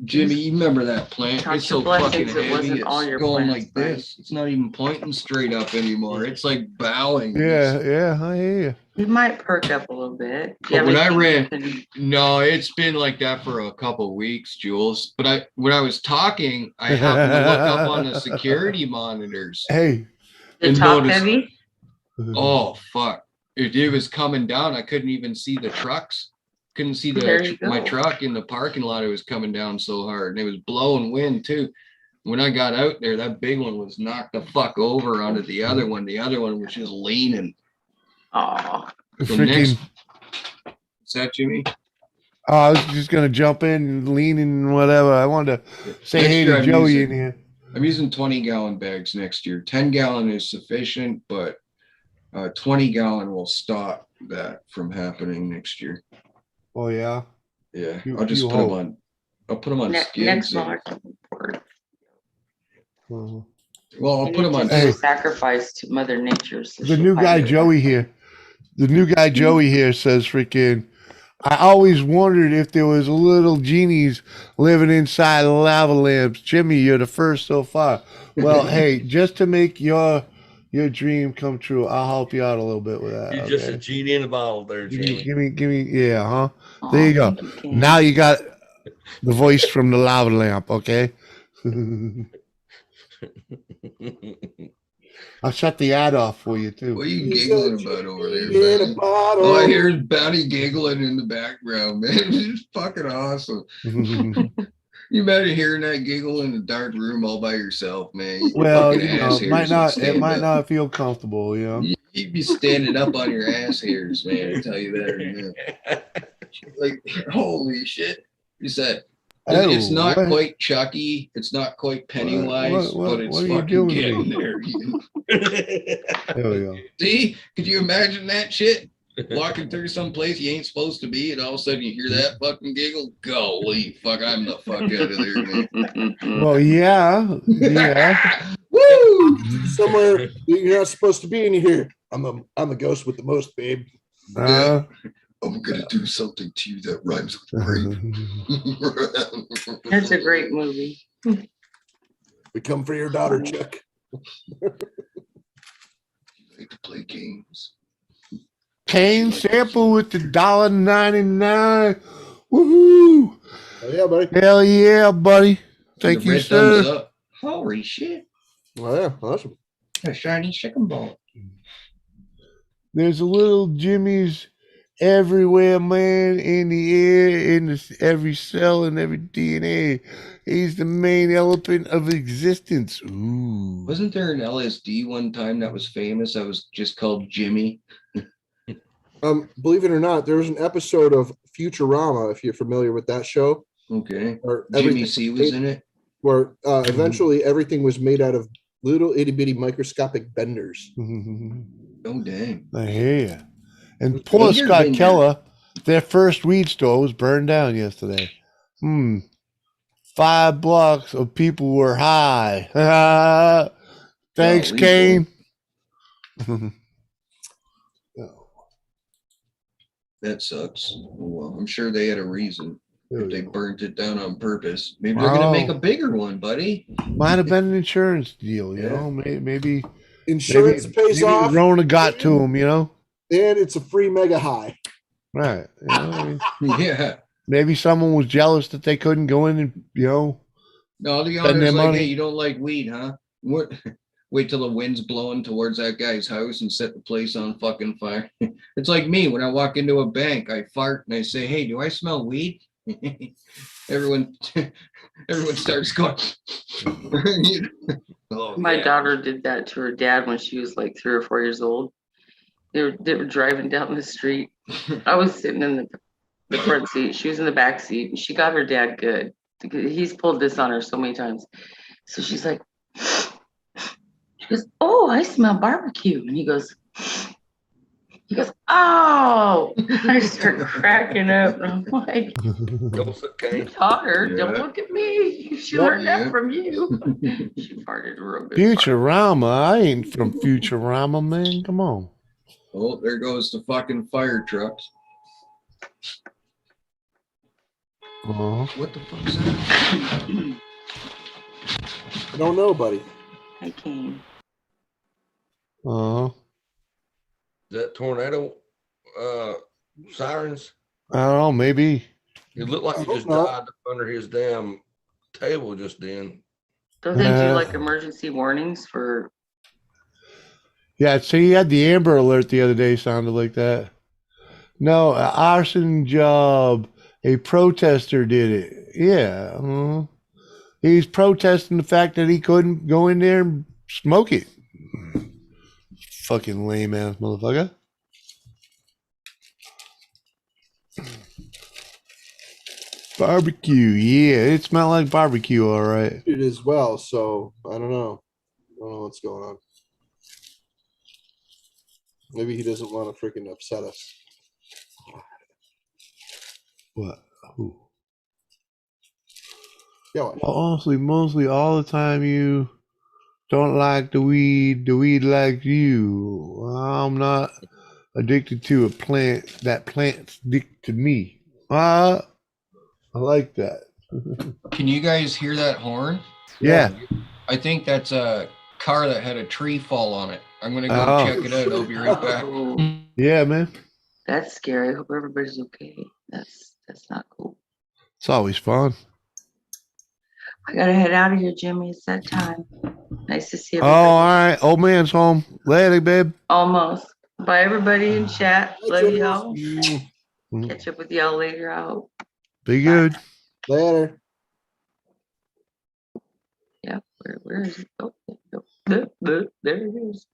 Jimmy, you remember that plant? Count It's your so fucking blessings it heavy. wasn't all It's your going plants, like right? this. It's not even pointing straight up anymore. It's like bowing. Yeah, I hear you. You might perk up a little bit. Do But you have when I anything you ran, can- no, it's been like that for a couple weeks, Jules. But when I was talking, I happened to look up on the security monitors. Hey. The and top notice- heavy? Oh fuck! It was coming down. I couldn't even see the trucks. Couldn't see There you my go. truck in the parking lot. It was coming down so hard, and it was blowing wind too. When I got out there, that big one was knocked the fuck over onto the other one. The other one was just leaning. Aw. So Freaking. next, is that Jimmy? I was just gonna jump in and lean in whatever. I wanted to say Next hey year to I'm Joey using- in here. I'm using 20-gallon bags next year. 10-gallon is sufficient, but 20-gallon will stop that from happening next year. Oh yeah. Yeah, You- I'll just you put them hope. on. I'll put them on Next skids. month. Uh-huh. Well, I'll You put them need on. to do Hey. a sacrifice to Mother Nature. So The she'll new find guy it. Joey here. The new guy Joey here says freaking I always wondered if there was little genies living inside lava lamps. Jimmy, you're the first so far. Well, hey, just to make your dream come true, I'll help you out a little bit with that. You're just a okay? genie in a bottle there, Jimmy. Give me, yeah, huh? Aw, There you go. thank Ken. Now you got the voice from the lava lamp, okay? I'll shut the ad off for you too. What are you He's giggling a about over there, genie in a man? bottle. All I hear is Bounty giggling in the background, man. It's fucking awesome. You imagine hearing that giggle in a dark room all by yourself, man. Your Well, fucking you know, ass it might hairs would not stand might up. not feel comfortable, you know. You'd be standing up on your ass hairs, man. I tell you that. Man. Like, holy shit. You said it's Oh, not what? quite Chucky. It's not quite Pennywise, what- but it's what are you fucking doing to getting me? there. There we go. See? Could you imagine that shit? Walking through some place you ain't supposed to be, and all of a sudden you hear that fucking giggle. Golly, fuck, I'm the fuck out of there, man. Well, yeah. Woo! Somewhere that you're not supposed to be in here. I'm a ghost with the most, babe. Uh, I'm gonna do something to you that rhymes with rape. That's a great movie. We come for your daughter, Chuck. Like to play games. Cane sample with the $1.99. Woohoo! Oh yeah, buddy. Hell yeah, buddy. Thank The you, red thumbs sir. up. Holy shit. Oh yeah, awesome. A shiny chicken ball. There's a little Jimmy's everywhere, man, in the air, in every cell and every DNA. He's the main elephant of existence. Ooh. Wasn't there an LSD one time that was famous that was just called Jimmy? Believe it or not, there was an episode of Futurama, if you're familiar with that show. Okay. Where Jimmy C was in it. Where eventually everything was made out of little itty bitty microscopic benders. Oh dang. I hear ya. And poor Weird Scott vendor. Keller, their first weed store was burned down yesterday. 5 blocks of people were high. Thanks, Oh, Kane. That sucks. Well, I'm sure they had a reason. There If we they go. burnt it down on purpose. Maybe they're gonna make Wow. a bigger one, buddy. Might have been an insurance deal, you Yeah. know. Maybe Insurance pays off, Rona got to him, you know. and it's a free mega high. Right. You know, I mean, Yeah. maybe someone was jealous that they couldn't go in and, you know. No, the Spend their owner's like, money. hey, you don't like weed, huh? What? Wait till the wind's blowing towards that guy's house and set the place on fucking fire. It's like me when I walk into a bank, I fart and I say, hey, do I smell weed? everyone starts going. Oh, My yeah. daughter did that to her dad when she was like 3 or 4 years old. They were driving down the street. I was sitting in the front seat. She was in the back seat, and she got her dad good. He's pulled this on her so many times. So she's like, she goes, "Oh, I smell barbecue," and he goes, "Oh!" I start cracking up, and I'm like, Go sit, Kane. "Taught her, don't Yeah. look at me. She Yep. learned Yeah. that from you." She farted real good. Futurama. I ain't from Futurama, man. Come on. Oh, there goes the fucking fire trucks. What the fuck's that? I don't know, buddy. I came. Is That tornado sirens? I don't know. Maybe. It looked like I he hope just not. died under his damn table just then. Don't they do Uh, like emergency warnings for? Yeah, see, he had the Amber Alert the other day. Sounded like that. No, an arson job. A protester did it. Yeah. He's protesting the fact that he couldn't go in there and smoke it. Fucking lame ass motherfucker. Barbecue. Yeah, it smelled like barbecue, all right. It as well, so I don't know. I don't know what's going on. Maybe he doesn't want to freaking upset us. What? Who? Yeah, what? Honestly, mostly all the time you don't like the weed likes you. I'm not addicted to a plant. That plant's addicted to me. I like that. Can you guys hear that horn? Yeah. I think that's a car that had a tree fall on it. I'm gonna go Oh. check it out. I'll be right back. Oh, Yeah, man. that's scary. I hope everybody's okay. That's not cool. It's always fun. I gotta head out of here, Jimmy. It's that time. Nice to see Oh, everybody. all right. Old man's home. Later, babe. Almost. Bye, everybody in chat. Love y'all. Mm. Catch up with y'all later. I hope. Be good. Later. Yeah. Where is it? Oh, there it is.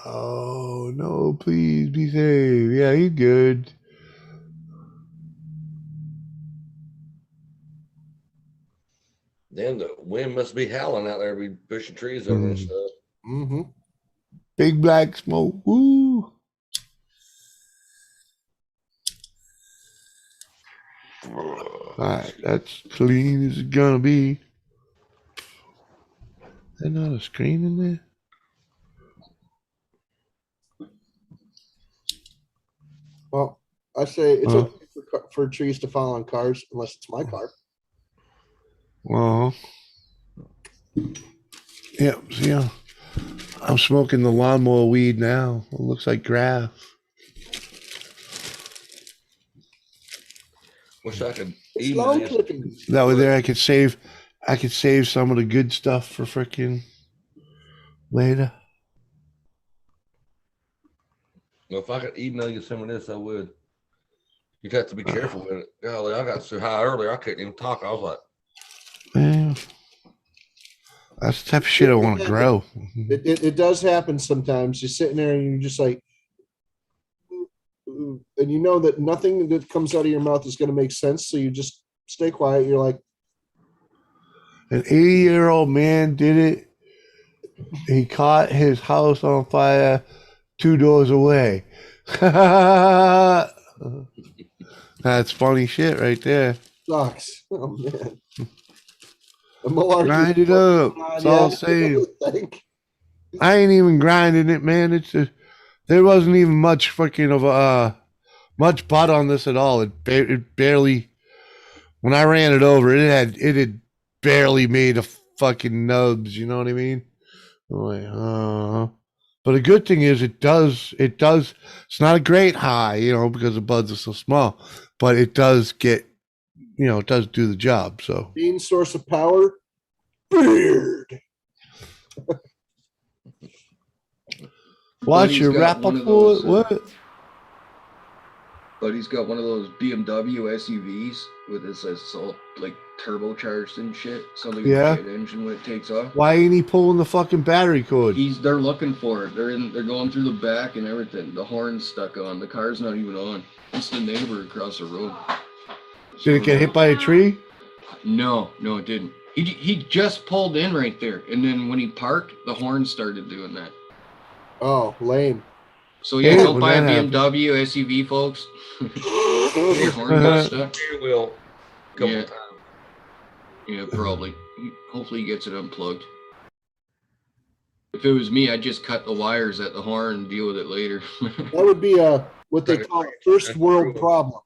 Oh, no, please be safe. Yeah, he's good. Then the wind must be howling out there, be pushing trees over and Mm. stuff. Mm-hmm. Big black smoke. Woo. All right, that's clean as it's gonna be. Is there not a screen in there? Well, I say it's Huh? okay for trees to fall on cars unless it's my car. Well, yeah, see, I'm smoking the lawnmower weed now. It looks like grass. Wish I could It's email lawn you. clipping. That way there I could save some of the good stuff for freaking later. Well, if I could email you some of this, I would. You'd have to be careful with it. Golly, I got so high earlier, I couldn't even talk. I was like, Yeah. That's the type of shit I want to grow. It does happen sometimes. You're sitting there and you're just like, and you know that nothing that comes out of your mouth is going to make sense. So you just stay quiet. You're like, An 80-year-old man did it. He caught his house on fire 2 doors away. That's funny shit right there. sucks. Oh man. The malarkey. Grind it up. It's all same. Think. I ain't even grinding it, man. There wasn't even much fucking of much butt on this at all. It barely. When I ran it over, it had barely made a fucking nubs. You know what I mean? I'm like, but the good thing is it does. It's not a great high, you know, because the buds are so small, but it does get, you know, it does do the job. So Main source of power, beard. watch Buddy's your got wrap one up of those, what? But he's got one of those BMW SUVs with this all like turbocharged and shit. Something with Yeah. a jet engine when it takes off. Why ain't he pulling the fucking battery cord? They're looking for it. They're going through the back and everything. The horn's stuck on. The car's not even on. It's the neighbor across the road. Did it get hit by a tree? No, it didn't. He just pulled in right there, and then when he parked, the horn started doing that. Oh, lame. So yeah, Hey, don't when buy a that happens. BMW SUV, folks. Your horn got stuck. steering wheel a couple Yeah. times. Yeah, probably. Hopefully he gets it unplugged. If it was me, I'd just cut the wires at the horn and deal with it later. That would be what they call a first world problem.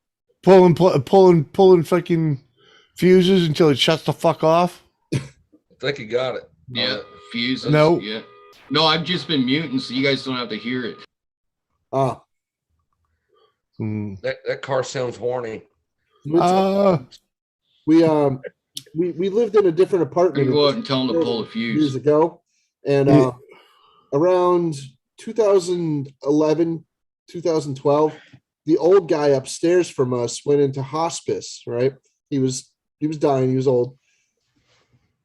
Pulling fucking fuses until it shuts the fuck off. I think you got it. Yeah, fuses. No. Yeah. No, I've just been muting, so you guys don't have to hear it. Ah, That car sounds horny. we lived in a different I apartment. can go out and tell them to pull a years fuse. ago, and around 2011, 2012, the old guy upstairs from us went into hospice. Right, he was dying. He was old.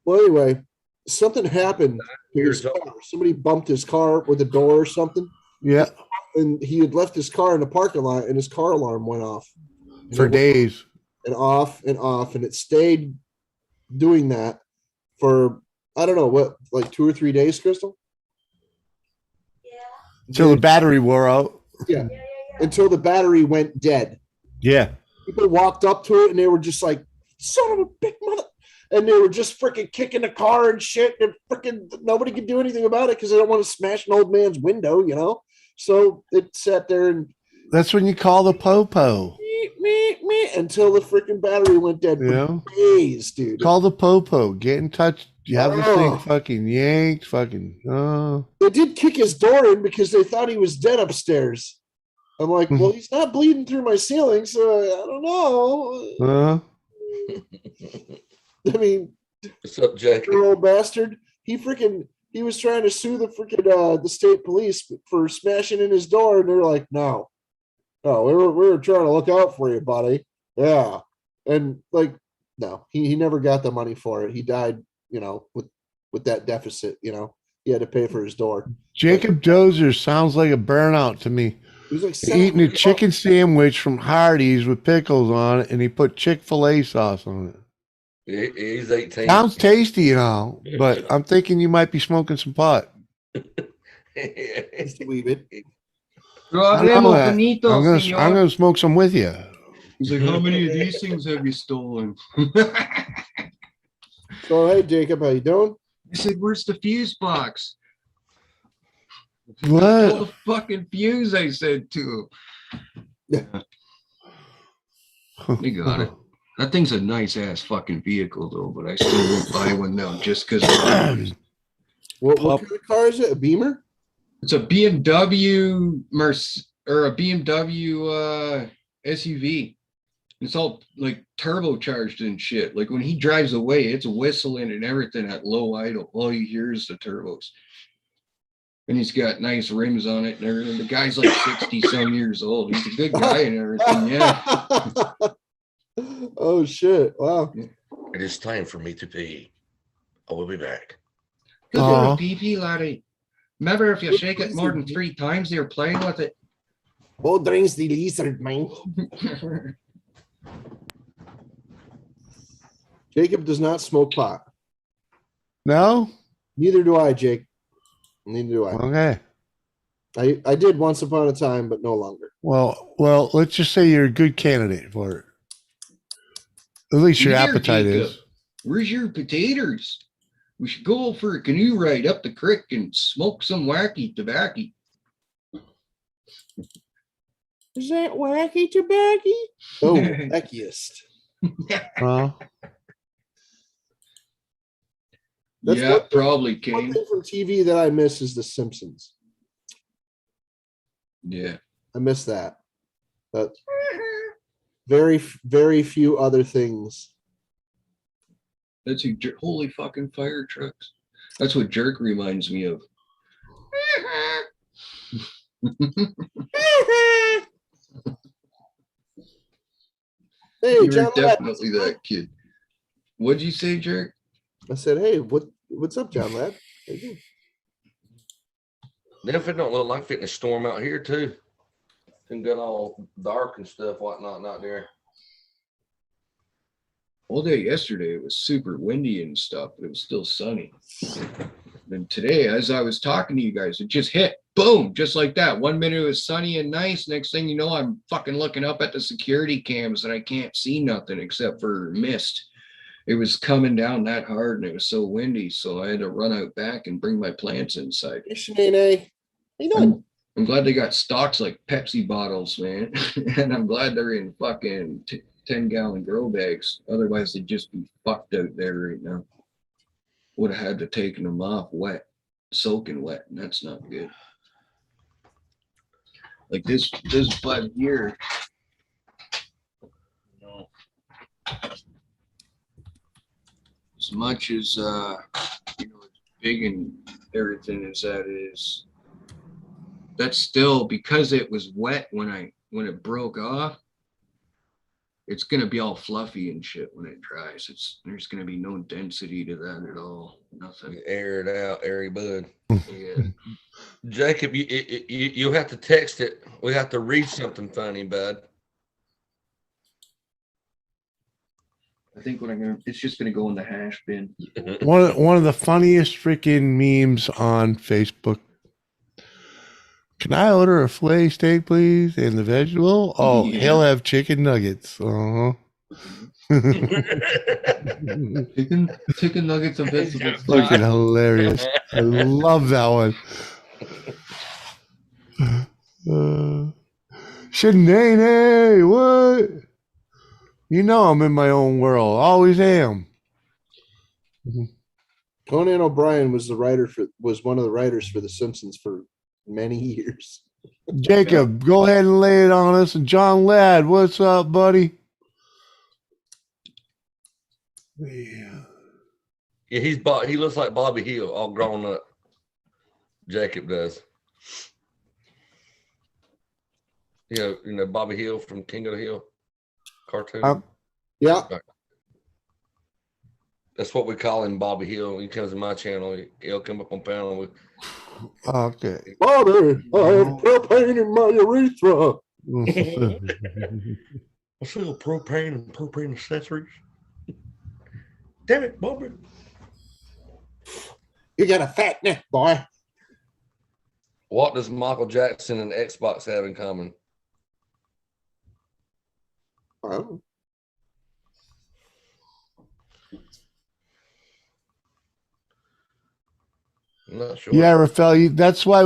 Well, anyway, something happened to his car. Somebody bumped his car with a door or something, Yeah, and he had left his car in the parking lot, and his car alarm went off. for days. And off and off, and it stayed doing that for I don't know what, like 2 or 3 days, Crystal. Until the battery wore out. Yeah, until the battery went dead. Yeah. People walked up to it and they were just like, "Son of a big mother," and they were just freaking kicking the car and shit. And freaking nobody could do anything about it because they don't want to smash an old man's window, you know. So it sat there and That's when you call the popo. me until the freaking battery went dead You for know? days, dude. Call the popo. Get in touch. You have the Oh. thing fucking yanked. Fucking. They did kick his door in because they thought he was dead upstairs. I'm like, well, he's not bleeding through my ceiling, so I don't know. I mean, What's up, Jackie? your old bastard. He was trying to sue the freaking the state police for smashing in his door, and they were like, no, we were trying to look out for you, buddy. Yeah, and like, no, he never got the money for it. He died, you know, with that deficit. You know, he had to pay for his door. Jacob Dozer sounds like a burnout to me. He was like Eating a 70 chicken sandwich from Hardee's with pickles on it, and he put Chick-fil-A sauce on it. He's 18. Sounds tasty, you know, but I'm thinking you might be smoking some pot. Just a wee bit. I don't know that. I'm gonna smoke some with you. He's like, how many of these things have you stolen? So hey, Jacob, how you doing? I said, where's the fuse box? What? Pull the fucking fuse, I said to him. We got it. That thing's a nice ass fucking vehicle though, but I still won't buy one now just because What kind of car is it? A Beamer? it's a BMW or a BMW SUV. It's all like turbocharged and shit. Like when he drives away, it's whistling and everything at low idle. All you hear is the turbos. And he's got nice rims on it and everything. The guy's like 60 some years old. He's a good guy and everything. Yeah. Oh shit! Wow. It is time for me to pee. I will be back. Good Aw. little pee laddie. Remember, if you shake it more than 3 times, they're playing with it. Who drinks the lizard, man? Jacob does not smoke pot. No? Neither do I, Jake. Neither do I. Okay. I did once upon a time, but no longer. Well, let's just say you're a good candidate for it. At least your Here, appetite Jacob, is. Where's your potatoes? We should go for a canoe ride up the creek and smoke some wacky tobacco. Is that wacky tobacco? Oh, wackiest. That's Yeah, one- probably, One Kane. thing from TV that I miss is The Simpsons. Yeah. I miss that. But very, very few other things. That's who holy fucking fire trucks. That's what Jerk reminds me of. Hey, You're John. Ladd. definitely that kid. What'd you say, Jerk? I said, hey, what's up, John Ladd? How you doing? Then if it don't look like fitting a storm out here too. Can get all dark and stuff, whatnot, not there. All day yesterday, it was super windy and stuff, but it was still sunny. And today, as I was talking to you guys, it just hit, boom, just like that. 1 minute it was sunny and nice. Next thing you know, I'm fucking looking up at the security cams and I can't see nothing except for mist. It was coming down that hard and it was so windy. So I had to run out back and bring my plants inside. Hey, Shanae. How you doing? I'm glad they got stocks like Pepsi bottles, man. And I'm glad they're in fucking 10-gallon grow bags. Otherwise, they'd just be fucked out there right now. Would have had to taken them off wet, soaking wet, and that's not good. Like this bud here. You know, as much as it's big and everything as that is, that's still because it was wet when it broke off. It's gonna be all fluffy and shit when it dries. There's gonna be no density to that at all. Nothing. Air it out, airy bud. Yeah. Jacob, you have to text it. We have to read something funny, bud. I think it's just gonna go in the hash bin. One of the funniest freaking memes on Facebook. Can I order a filet steak, please? And the vegetable? Oh, Yeah. he'll have chicken nuggets. Uh-huh. Chicken nuggets and vegetables. Fucking hilarious. I love that one. Shanae, what? You know I'm in my own world. Always am. Conan O'Brien was one of the writers for The Simpsons for many years. Jacob, go ahead and lay it on us. And John Ladd, what's up, buddy? Yeah. Yeah, he looks like Bobby Hill, all grown up. Jacob does. You know Bobby Hill from King of the Hill cartoon. Yeah. That's what we call him, Bobby Hill. He comes to my channel. He'll come up on panel with. Okay. Bobby, I have propane in my urethra. I sell propane and propane accessories. Damn it, Bobby. You got a fat neck, boy. What does Michael Jackson and Xbox have in common? Oh. I'm not sure. Yeah, Rafael, that's why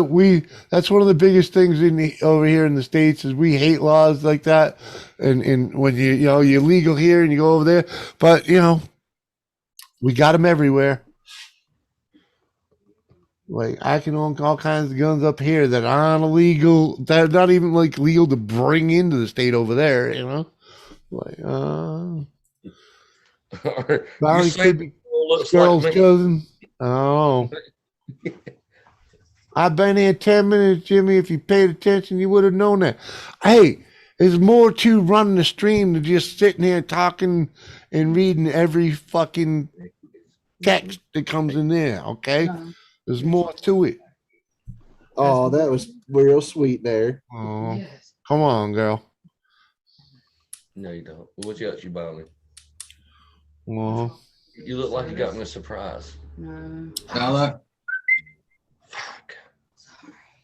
that's one of the biggest things over here in the States is we hate laws like that. And when you're legal here and you go over there, but we got them everywhere. Like I can own all kinds of guns up here that aren't illegal. They're not even like legal to bring into the state over there, Like, You Valley say could be looks Girl's like me. cousin. Oh. I've been here 10 minutes, Jimmy. If you paid attention, you would have known that. Hey, there's more to running the stream than just sitting here talking and reading every fucking text that comes in there, okay? There's more to it. Oh, that was real sweet there. Oh, come on, girl. No, you don't. What else you buy me? Well, You look like you got me a surprise. Bella, Fuck.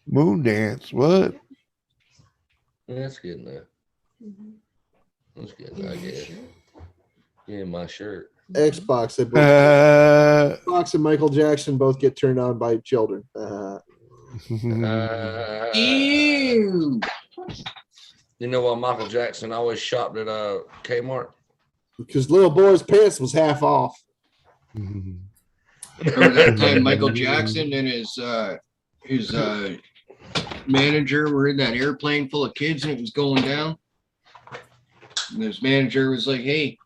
moon dance. What? That's good enough. That's good enough, I guess. Yeah, my shirt. Xbox. Xbox and Michael Jackson both get turned on by children. ew. You know why Michael Jackson always shopped at Kmart? Because little boy's pants was half off. Remember that time Michael Jackson and his manager were in that airplane full of kids and it was going down? And his manager was like, hey,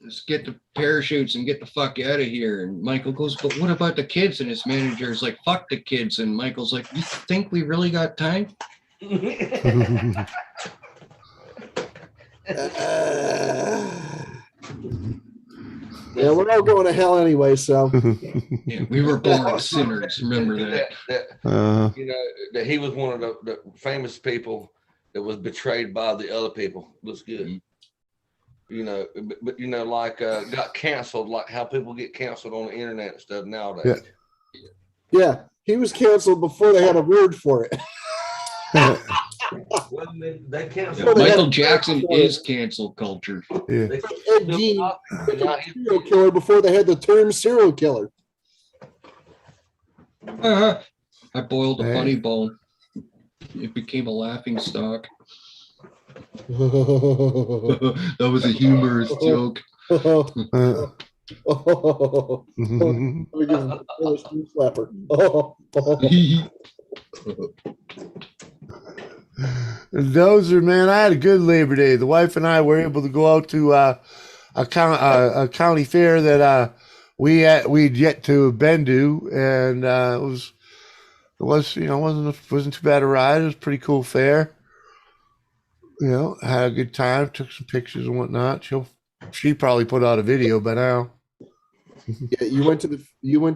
let's get the parachutes and get the fuck out of here. And Michael goes, but what about the kids? And his manager's like, fuck the kids. And Michael's like, you think we really got time? Yeah, we're all going to hell anyway, so. Yeah, we were born sinners. Remember that. That he was one of the famous people that was betrayed by the other people. Looks good. But like got canceled, like how people get canceled on the internet and stuff nowadays. Yeah, he was canceled before they had a word for it. They canceled. Yeah, Michael Jackson is cancel culture. Yeah. Ed Gein, serial killer before they had the term serial killer. I boiled a Hey. funny bone. It became a laughing stock. Oh, That was a humorous joke. Mhm. Let me give him a street slapper. Those are, man, I had a good Labor Day. The wife and I were able to go out to a county fair that we'd yet to have been to, and it wasn't too bad a ride. It was a pretty cool fair. Had a good time, took some pictures and whatnot. She probably put out a video by now. Yeah, you went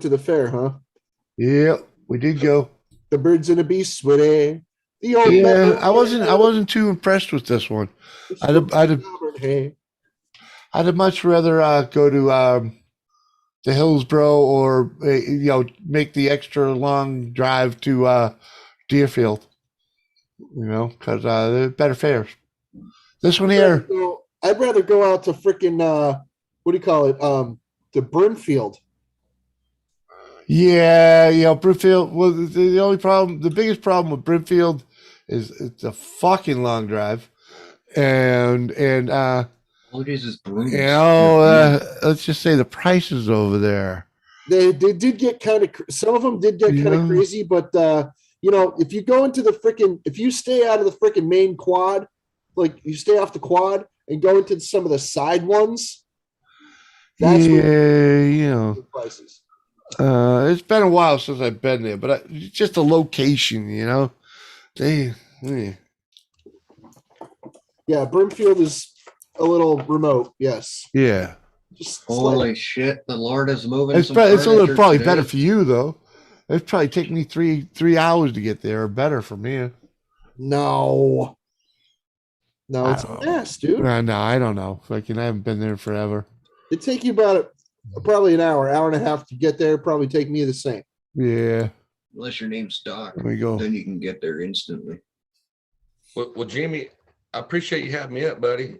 to the fair, huh? Yeah, we did go. The Birds and the Beast, sweetie. The old Yeah, man- I wasn't too impressed with this one. Hey. I'd have much rather go to the Hillsborough or make the extra long drive to Deerfield. Because they're better fares. This one here, I'd rather go out to freaking what do you call it? To Brimfield. yeah, Brimfield. Well, the biggest problem with Brimfield is it's a fucking long drive, and What is this broom? let's just say the prices over there. They did get kind of, some of them did get kind of crazy, but if you go into if you stay out of the freaking main quad, like you stay off the quad and go into some of the side ones, that's the prices. It's been a while since I've been there, but it's just a location, Yeah, Brimfield is a little remote. Yes. Yeah. Just Holy shit! The Lord is moving. It's some probably, furniture probably today. better for you though. It'd probably take me three hours to get there, or better from here. No, it's I don't fast, dude. No, I don't know. I haven't been there forever. It'd take you about probably an hour and a half to get there. Probably take me the same. Yeah. Unless your name's Doc, There we go. then you can get there instantly. Well, Jimmy, I appreciate you having me up, buddy.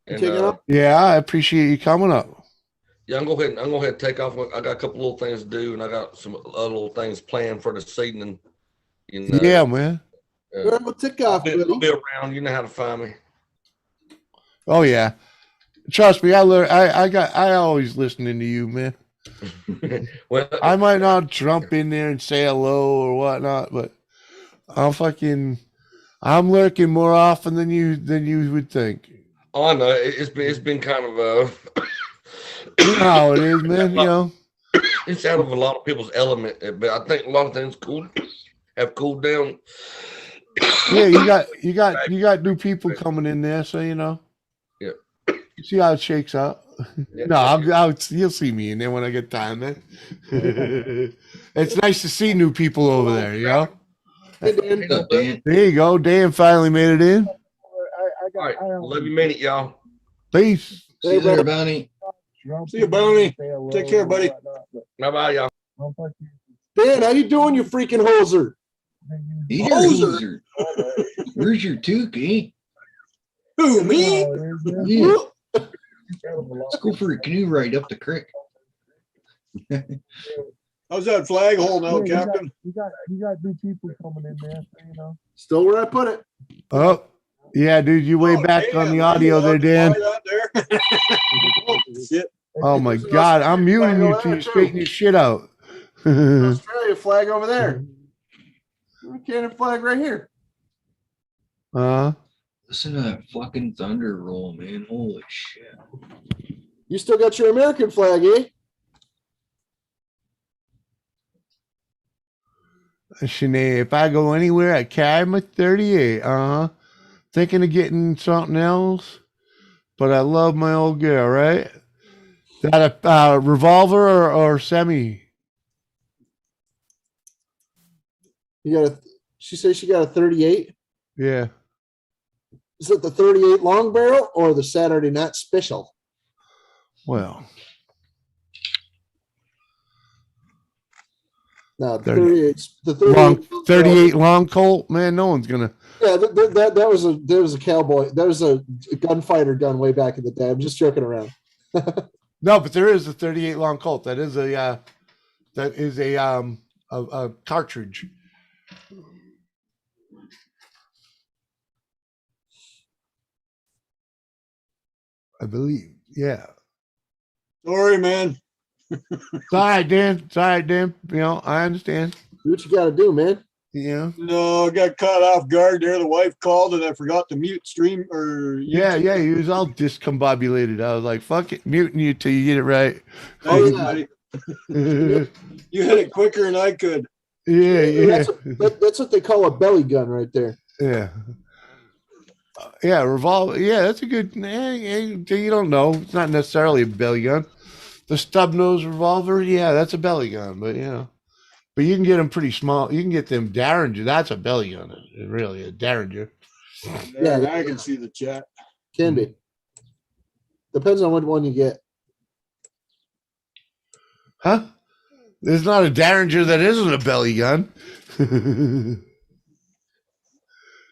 And, Take it up. Yeah, I appreciate you coming up. Yeah, I'm going ahead and take off. I got a couple little things to do, and I got some other little things planned for this evening. You know, Yeah, man. All right, well, take off, I'll buddy. be around. You know how to find me. Oh yeah. Trust me, I always listening to you, man. Well, I might not jump in there and say hello or whatnot, but I'm lurking more often than you would think. oh, I know it's been kind of You know how it is, man. You know. it's out of a lot of people's element, but I think a lot of things have cooled down. Yeah, you got new people coming in there, so you know. Yeah. See how it shakes out. Yeah. No, you'll see me in there when I get time, man. It's nice to see new people over there, you know. Hey, Dan. What's up, Dan? There you go. Dan finally made it in. All right, love you, minute, y'all. Peace. See you later, Bounty. See you, Bounty. Take care, buddy. Bye, bye, y'all. Dan, how you doing, you freaking hoser? Eater Hoser. hoser. Where's your tukey? Who, me? Yeah. Let's go for a canoe ride up the creek. How's that flag holding out, Captain? You got new people coming in there, so, you know. Still where I put it. Oh, yeah, dude, you way back on the audio there, Dan. Oh, shit. Oh my God, I'm muting you till you straighten your shit out. Australia flag over there. Canada flag right here. Listen to that fucking thunder roll, man. Holy shit. You still got your American flag, eh? Sinead, if I go anywhere, I carry my 38. Thinking of getting something else, but I love my old girl, right? That a revolver or semi? She says she got a 38. Yeah. Is it the 38 long barrel or the Saturday night special? Well, No, 38. the 38 long Colt, man. No one's gonna. Yeah, that was a cowboy. That was a gunfighter gun way back in the day. I'm just joking around. No, but there is a 38 long Colt. That is a cartridge. I believe. Yeah. Sorry, man. It's all right, Dan. It's all right, Dan. You know, I understand. Do what you got to do, man. Yeah. No, I got caught off guard there. The wife called and I forgot to mute stream or Yeah, he was all discombobulated. I was like, fuck it, muting you till you get it right. Hey, buddy. You hit it quicker than I could. Yeah. That's what they call a belly gun right there. Yeah. Yeah, revolver. Yeah, that's a good. You don't know. It's not necessarily a belly gun. The stub nose revolver. Yeah, that's a belly gun. But but you can get them pretty small. You can get them Derringer. That's a belly gun. Really, a Derringer. Yeah, I can see the chat. Can be. Depends on what one you get. Huh? There's not a Derringer that isn't a belly gun.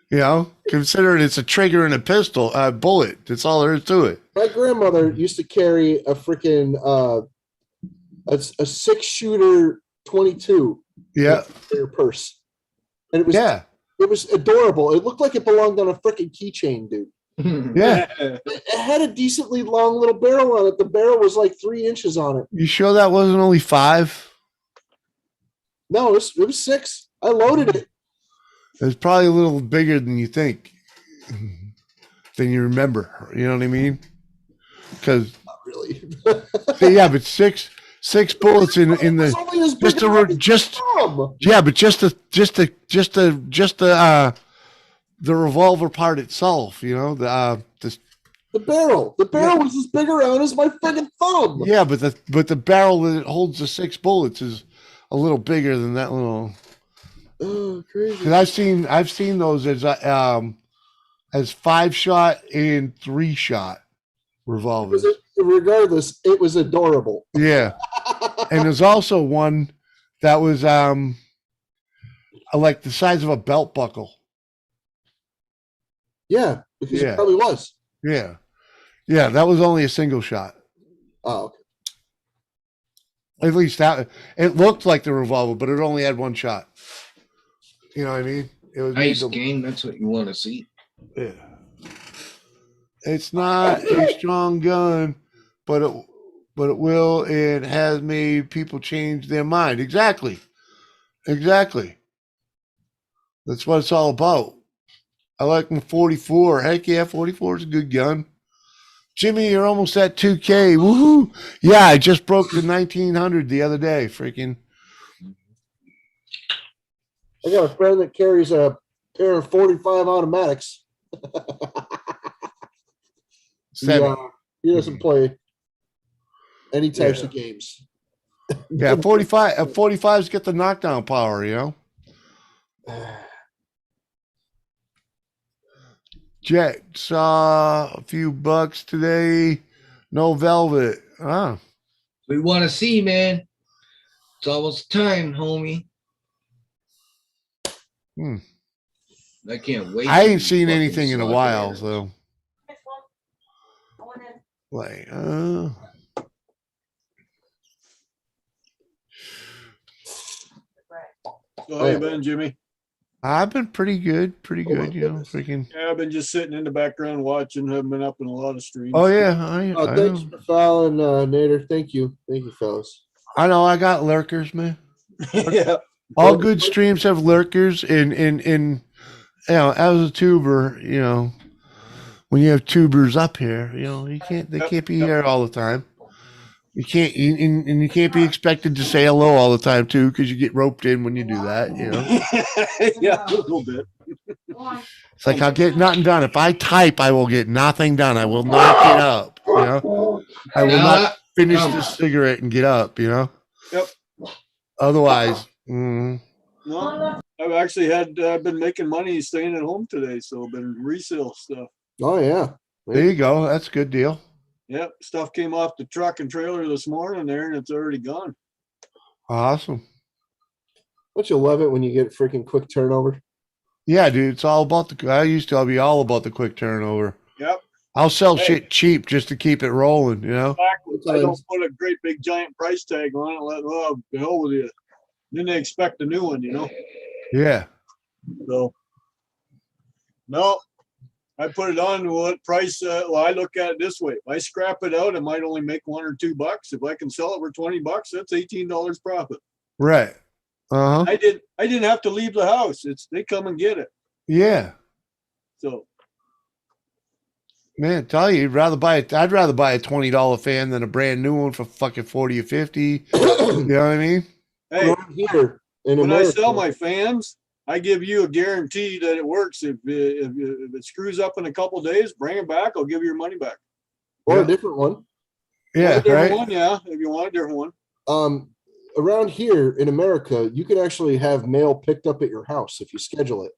You know, considering it's a trigger and a pistol, bullet. That's all there is to it. My grandmother used to carry a freaking a 6-shooter 22. Yeah. In her purse, and it was adorable. It looked like it belonged on a freaking keychain, dude. Yeah. It had a decently long little barrel on it. The barrel was like 3 inches on it. You sure that wasn't only 5? No, it was 6. I loaded it. It's probably a little bigger than you think, than you remember. You know what I mean? Because not really. Yeah, but six bullets in the the revolver part itself. You know the barrel. The barrel was as big around as my freaking thumb. Yeah, but the barrel that holds the 6 bullets is a little bigger than that little. Oh, crazy! Because I've seen those as 5-shot and 3-shot revolvers. Regardless, it was adorable. Yeah, and there's also one that was like the size of a belt buckle. Yeah, because it probably was. Yeah, that was only a single shot. Oh, okay. At least that it looked like the revolver, but it only had one shot. You know what I mean? It was made Nice to- game. That's what you want to see. Yeah. It's not a strong gun, but it will and has made people change their mind. Exactly. That's what it's all about. I like my 44. Heck yeah, 44 is a good gun. Jimmy, you're almost at 2K. Woohoo! Yeah, I just broke the 1900 the other day. Freaking. I got a friend that carries a pair of 45 automatics. Seven. He doesn't play any types of games. Yeah, 45. 45's get the knockdown power, you know. Jet saw a few bucks today. No velvet. Ah. We want to see, man. It's almost time, homie. I can't wait. I to ain't seen fucking anything in a slaughter while, it. so like So how you been, Jimmy? I've been pretty good, my you know, goodness. freaking. Yeah, I've been just sitting in the background watching. Haven't been up in a lot of streams. Oh yeah, I Thanks know. for following, Nader. Thank you, fellas. I know. I got lurkers, man. Yeah. All good streams have lurkers, and you know, as a tuber, you know, when you have tubers up here, you know, they can't be here all the time. You can't, and you can't be expected to say hello all the time too, because you get roped in when you do that. You know, Yeah, a little bit. it's like I'll get nothing done if I type. I will get nothing done. I will not get up. You know, I will not finish this cigarette and get up. You know. Yep. Otherwise, No, I've actually I've been making money staying at home today, so I've been resale stuff. Oh yeah. there you go. That's a good deal. Yep, stuff came off the truck and trailer this morning there, and it's already gone. Awesome. Don't you love it when you get freaking quick turnover? Yeah, dude. It's all about I'll be all about the quick turnover. Yep. I'll sell shit cheap just to keep it rolling. You know. I don't put a great big giant price tag on it. Let the hell with you. Then they expect a new one, you know. Yeah. So no, I put it on to what price. Well, I look at it this way: if I scrap it out, I might only make $1 or $2. If I can sell it for $20, that's $18 profit. Right. Uh huh. I didn't have to leave the house. They come and get it. Yeah. So Man, tell you, I'd rather buy a $20 fan than a brand new one for fucking 40 or 50. You know what I mean? hey, Around here in when I America, sell my fans, I give you a guarantee that it works. If it screws up in a couple days, bring it back. I'll give you your money back. or Yeah. a different one. Yeah. A different Right. one, yeah. If you want a different one. Around here in America, you can actually have mail picked up at your house if you schedule it.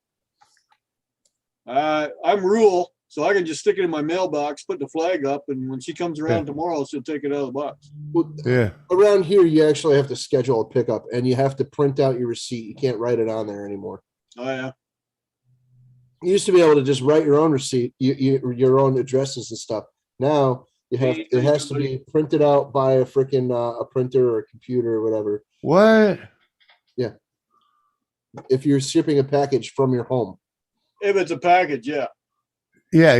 I'm rural, so I can just stick it in my mailbox, put the flag up, and when she comes around Yeah. tomorrow, she'll take it out of the box. Well, Yeah. around here, you actually have to schedule a pickup, and you have to print out your receipt. You can't write it on there anymore. Oh yeah. You used to be able to just write your own receipt, your own addresses and stuff. Now it has to be printed out by a freaking a printer or a computer or whatever. What? If you're shipping a package from your home, If it's a package, yeah. Yeah.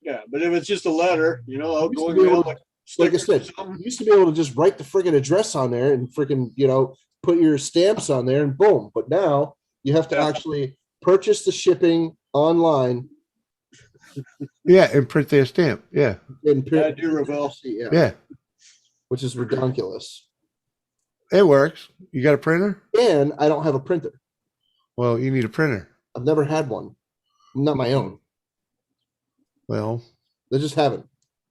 Yeah. But if it's just a letter, outgoing be able mail, to- like like I stickers said, or something. you used to be able to just write the freaking address on there and freaking put your stamps on there and boom. But now you have to Yeah. actually purchase the shipping online Yeah. And print their stamp. Yeah. and Yeah, I print. do, Ravel. Yeah. Which is ridiculous. It works. You got a printer? And I don't have a printer. Well, you need a printer. I've never had one. Not my own. Well, They just haven't.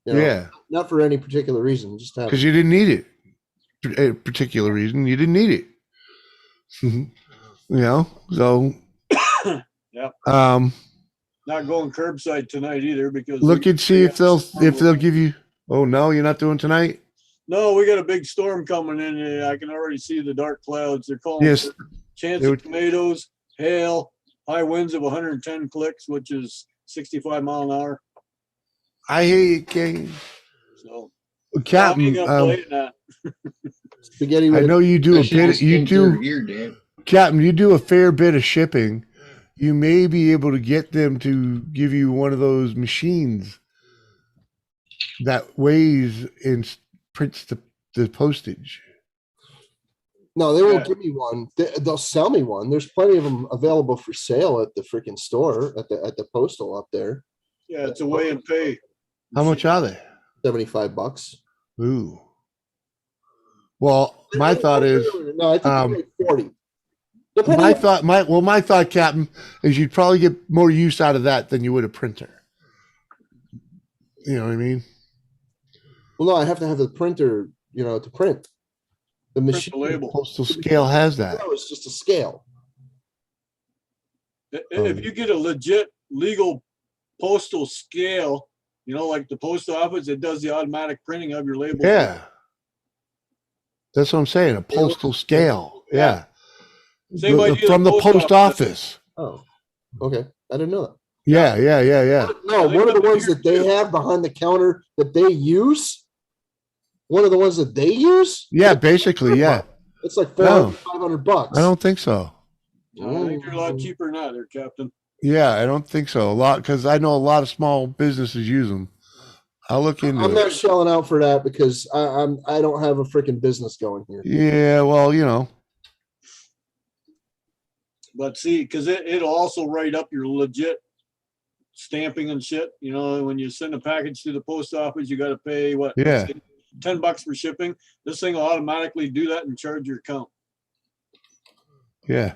yeah. Not for any particular reason. Just haven't. Because you didn't need it. For a particular reason, you didn't need it. So Yep. Not going curbside tonight either because look and see if they'll give you. Oh no, you're not doing tonight. No, we got a big storm coming in. And I can already see the dark clouds. They're calling Yes. for chance They of would- tornadoes, hail, high winds of 110 clicks, which is 65 mile an hour. I hear you, King. So Captain. how are you gonna play it now? Spaghetti I with know you do That a shit bit. just You came through do, here, Dan. Captain. You do a fair bit of shipping. You may be able to get them to give you one of those machines that weighs and prints the postage. No, they won't Yeah. give me one. They'll sell me one. There's plenty of them available for sale at the freaking store at the postal up there. Yeah, it's a weigh and pay. How much are they? $75. Ooh. Well, my thought is, No, I think um, it's like 40. Depending my on- thought, my thought, Captain, is you'd probably get more use out of that than you would a printer. You know what I mean? Well, no, I have to have the printer, to print. The Print machine. the label. Postal scale has that. No, it's just a scale. If you get a legit legal postal scale, like the post office, it does the automatic printing of your label. Yeah. That's what I'm saying. A postal scale. Yeah. Same idea From the post office. Oh, okay. I didn't know that. Yeah. No, one of the ones that they have behind the counter that they use. One of the ones that they use. Yeah, basically, yeah. It's like No. $400-500. I don't think so. I think you're a lot cheaper than that, there, Captain. Yeah, I don't think so. A lot, because I know a lot of small businesses use them. I'll look into I'm it. not shelling out for that because I don't have a freaking business going here. Yeah, well, But see, because it'll also write up your legit stamping and shit. When you send a package to the post office, you got to pay what? Yeah. $10 for shipping. This thing will automatically do that and charge your account. Yeah.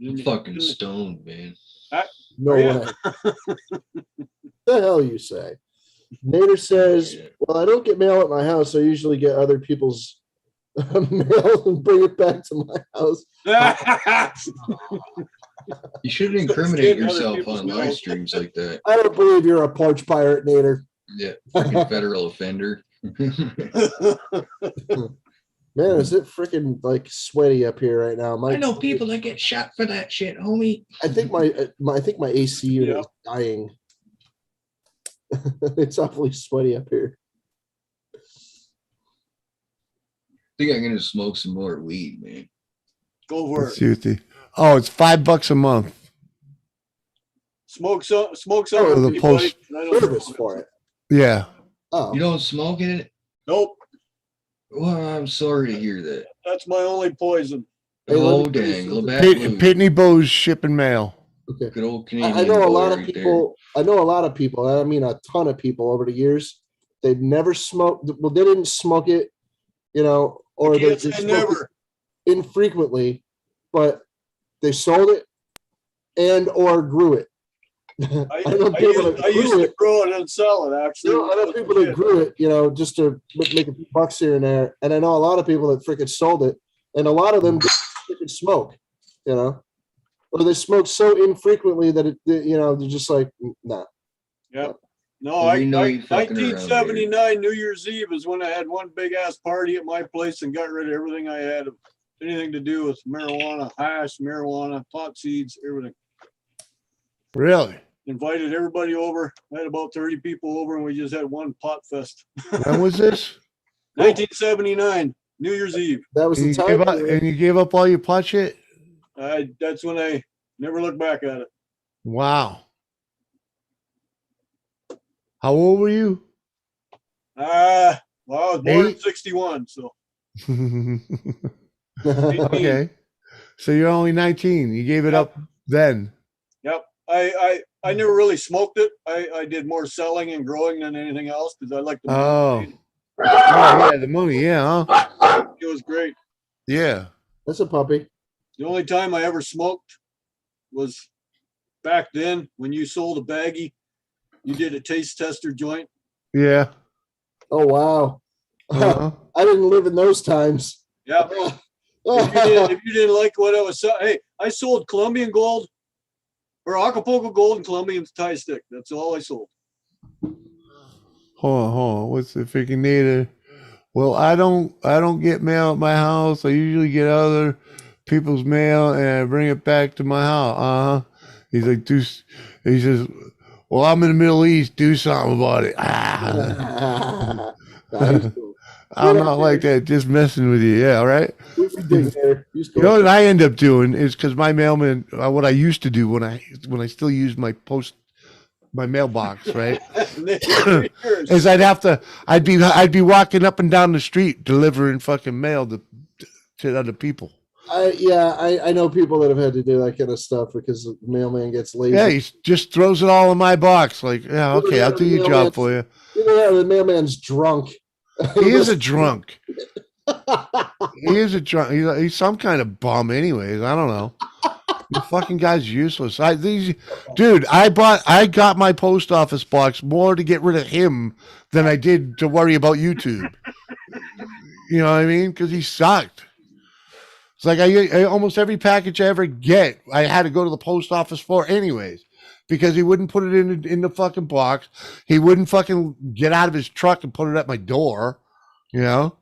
I'm fucking stoned, man. No Oh, way. The hell you say? Nader says, "Well, I don't get mail at my house. I usually get other people's mail and bring it back to my house." You shouldn't incriminate Getting other yourself people's on mail. live streams like that. I don't believe you're a porch pirate, Nader. Yeah, fucking federal offender. Man, is it freaking like sweaty up here right now? I know people that get shot for that shit, homie. I think my AC unit is dying. It's awfully sweaty up here. I think I'm gonna smoke some more weed, man. Go for Let's it. see what it's $5 a month. Smoke some. Oh, the everybody. post- I don't- Service for it. Yeah. Oh, You don't smoke it? Nope. Well, I'm sorry to hear that. That's my only poison. Hey, Oh, let me tell you dang. something. Labatt Blue. Pitney Bowes shipping mail. okay. Good old Canadian I know a boy lot of right people. I know a lot of people. I mean, a ton of people over the years. They've never smoked. Well, they didn't smoke it, or they Can't smoked say it never. infrequently, but they sold it and or grew it. I know people that used grew to it. grow it and sell it, actually. I know people that grew it, just to make a few bucks here and there. And I know a lot of people that freaking sold it, and a lot of them freaking smoke, or they smoke so infrequently that they're just like, nah. Yep. No, Well, we know you fucking around 1979 New Year's Eve is when I had one big ass party at my place and got rid of everything I had of anything to do with marijuana, hash, marijuana, pot seeds, everything. Really? Invited everybody over. I had about 30 people over, and we just had one pot fest. When was this? 1979 New Year's Eve. That was And the you, time. gave up, and you gave up all your pot shit? That's when I never looked back at it. Wow. How old were you? Well, I was born in Eight? 61, so Okay. So you're only 19. You gave it up then. Yep. I never really smoked it. I did more selling and growing than anything else because I like the Oh. Oh, yeah, the money. Yeah, huh? It was great. Yeah. That's a puppy. The only time I ever smoked was back then when you sold a baggie. You did a taste tester joint. Yeah. Oh wow. Uh-huh. I didn't live in those times. Yep. If you didn't like what I was selling, hey, I sold Colombian gold or Acapulco gold and Colombian tie stick. That's all I sold. Hold on. What's the freaking native? Well, I don't get mail at my house. I usually get other people's mail and I bring it back to my house. Uh-huh. He's like, he says, well, I'm in the Middle East. Do something about it. Ah. I'm not like that. Just messing with you. Yeah, all right. We dig there. You You know what I end up doing is because my mailman, what I used to do when I still used my mailbox, right? is I'd be walking up and down the street delivering fucking mail to other people. I know people that have had to do that kind of stuff because the mailman gets lazy. Yeah, he just throws it all in my box. Like, yeah, okay, I'll do your job for you. The mailman's drunk. He is a drunk. He is a drunk. He's some kind of bum, anyways. I don't know. The fucking guy's useless. Dude, I got my post office box more to get rid of him than I did to worry about YouTube. You know what I mean? Because he sucked. It's like I almost every package I ever get, I had to go to the post office for anyways, because he wouldn't put it in the fucking box. He wouldn't fucking get out of his truck and put it at my door. You know,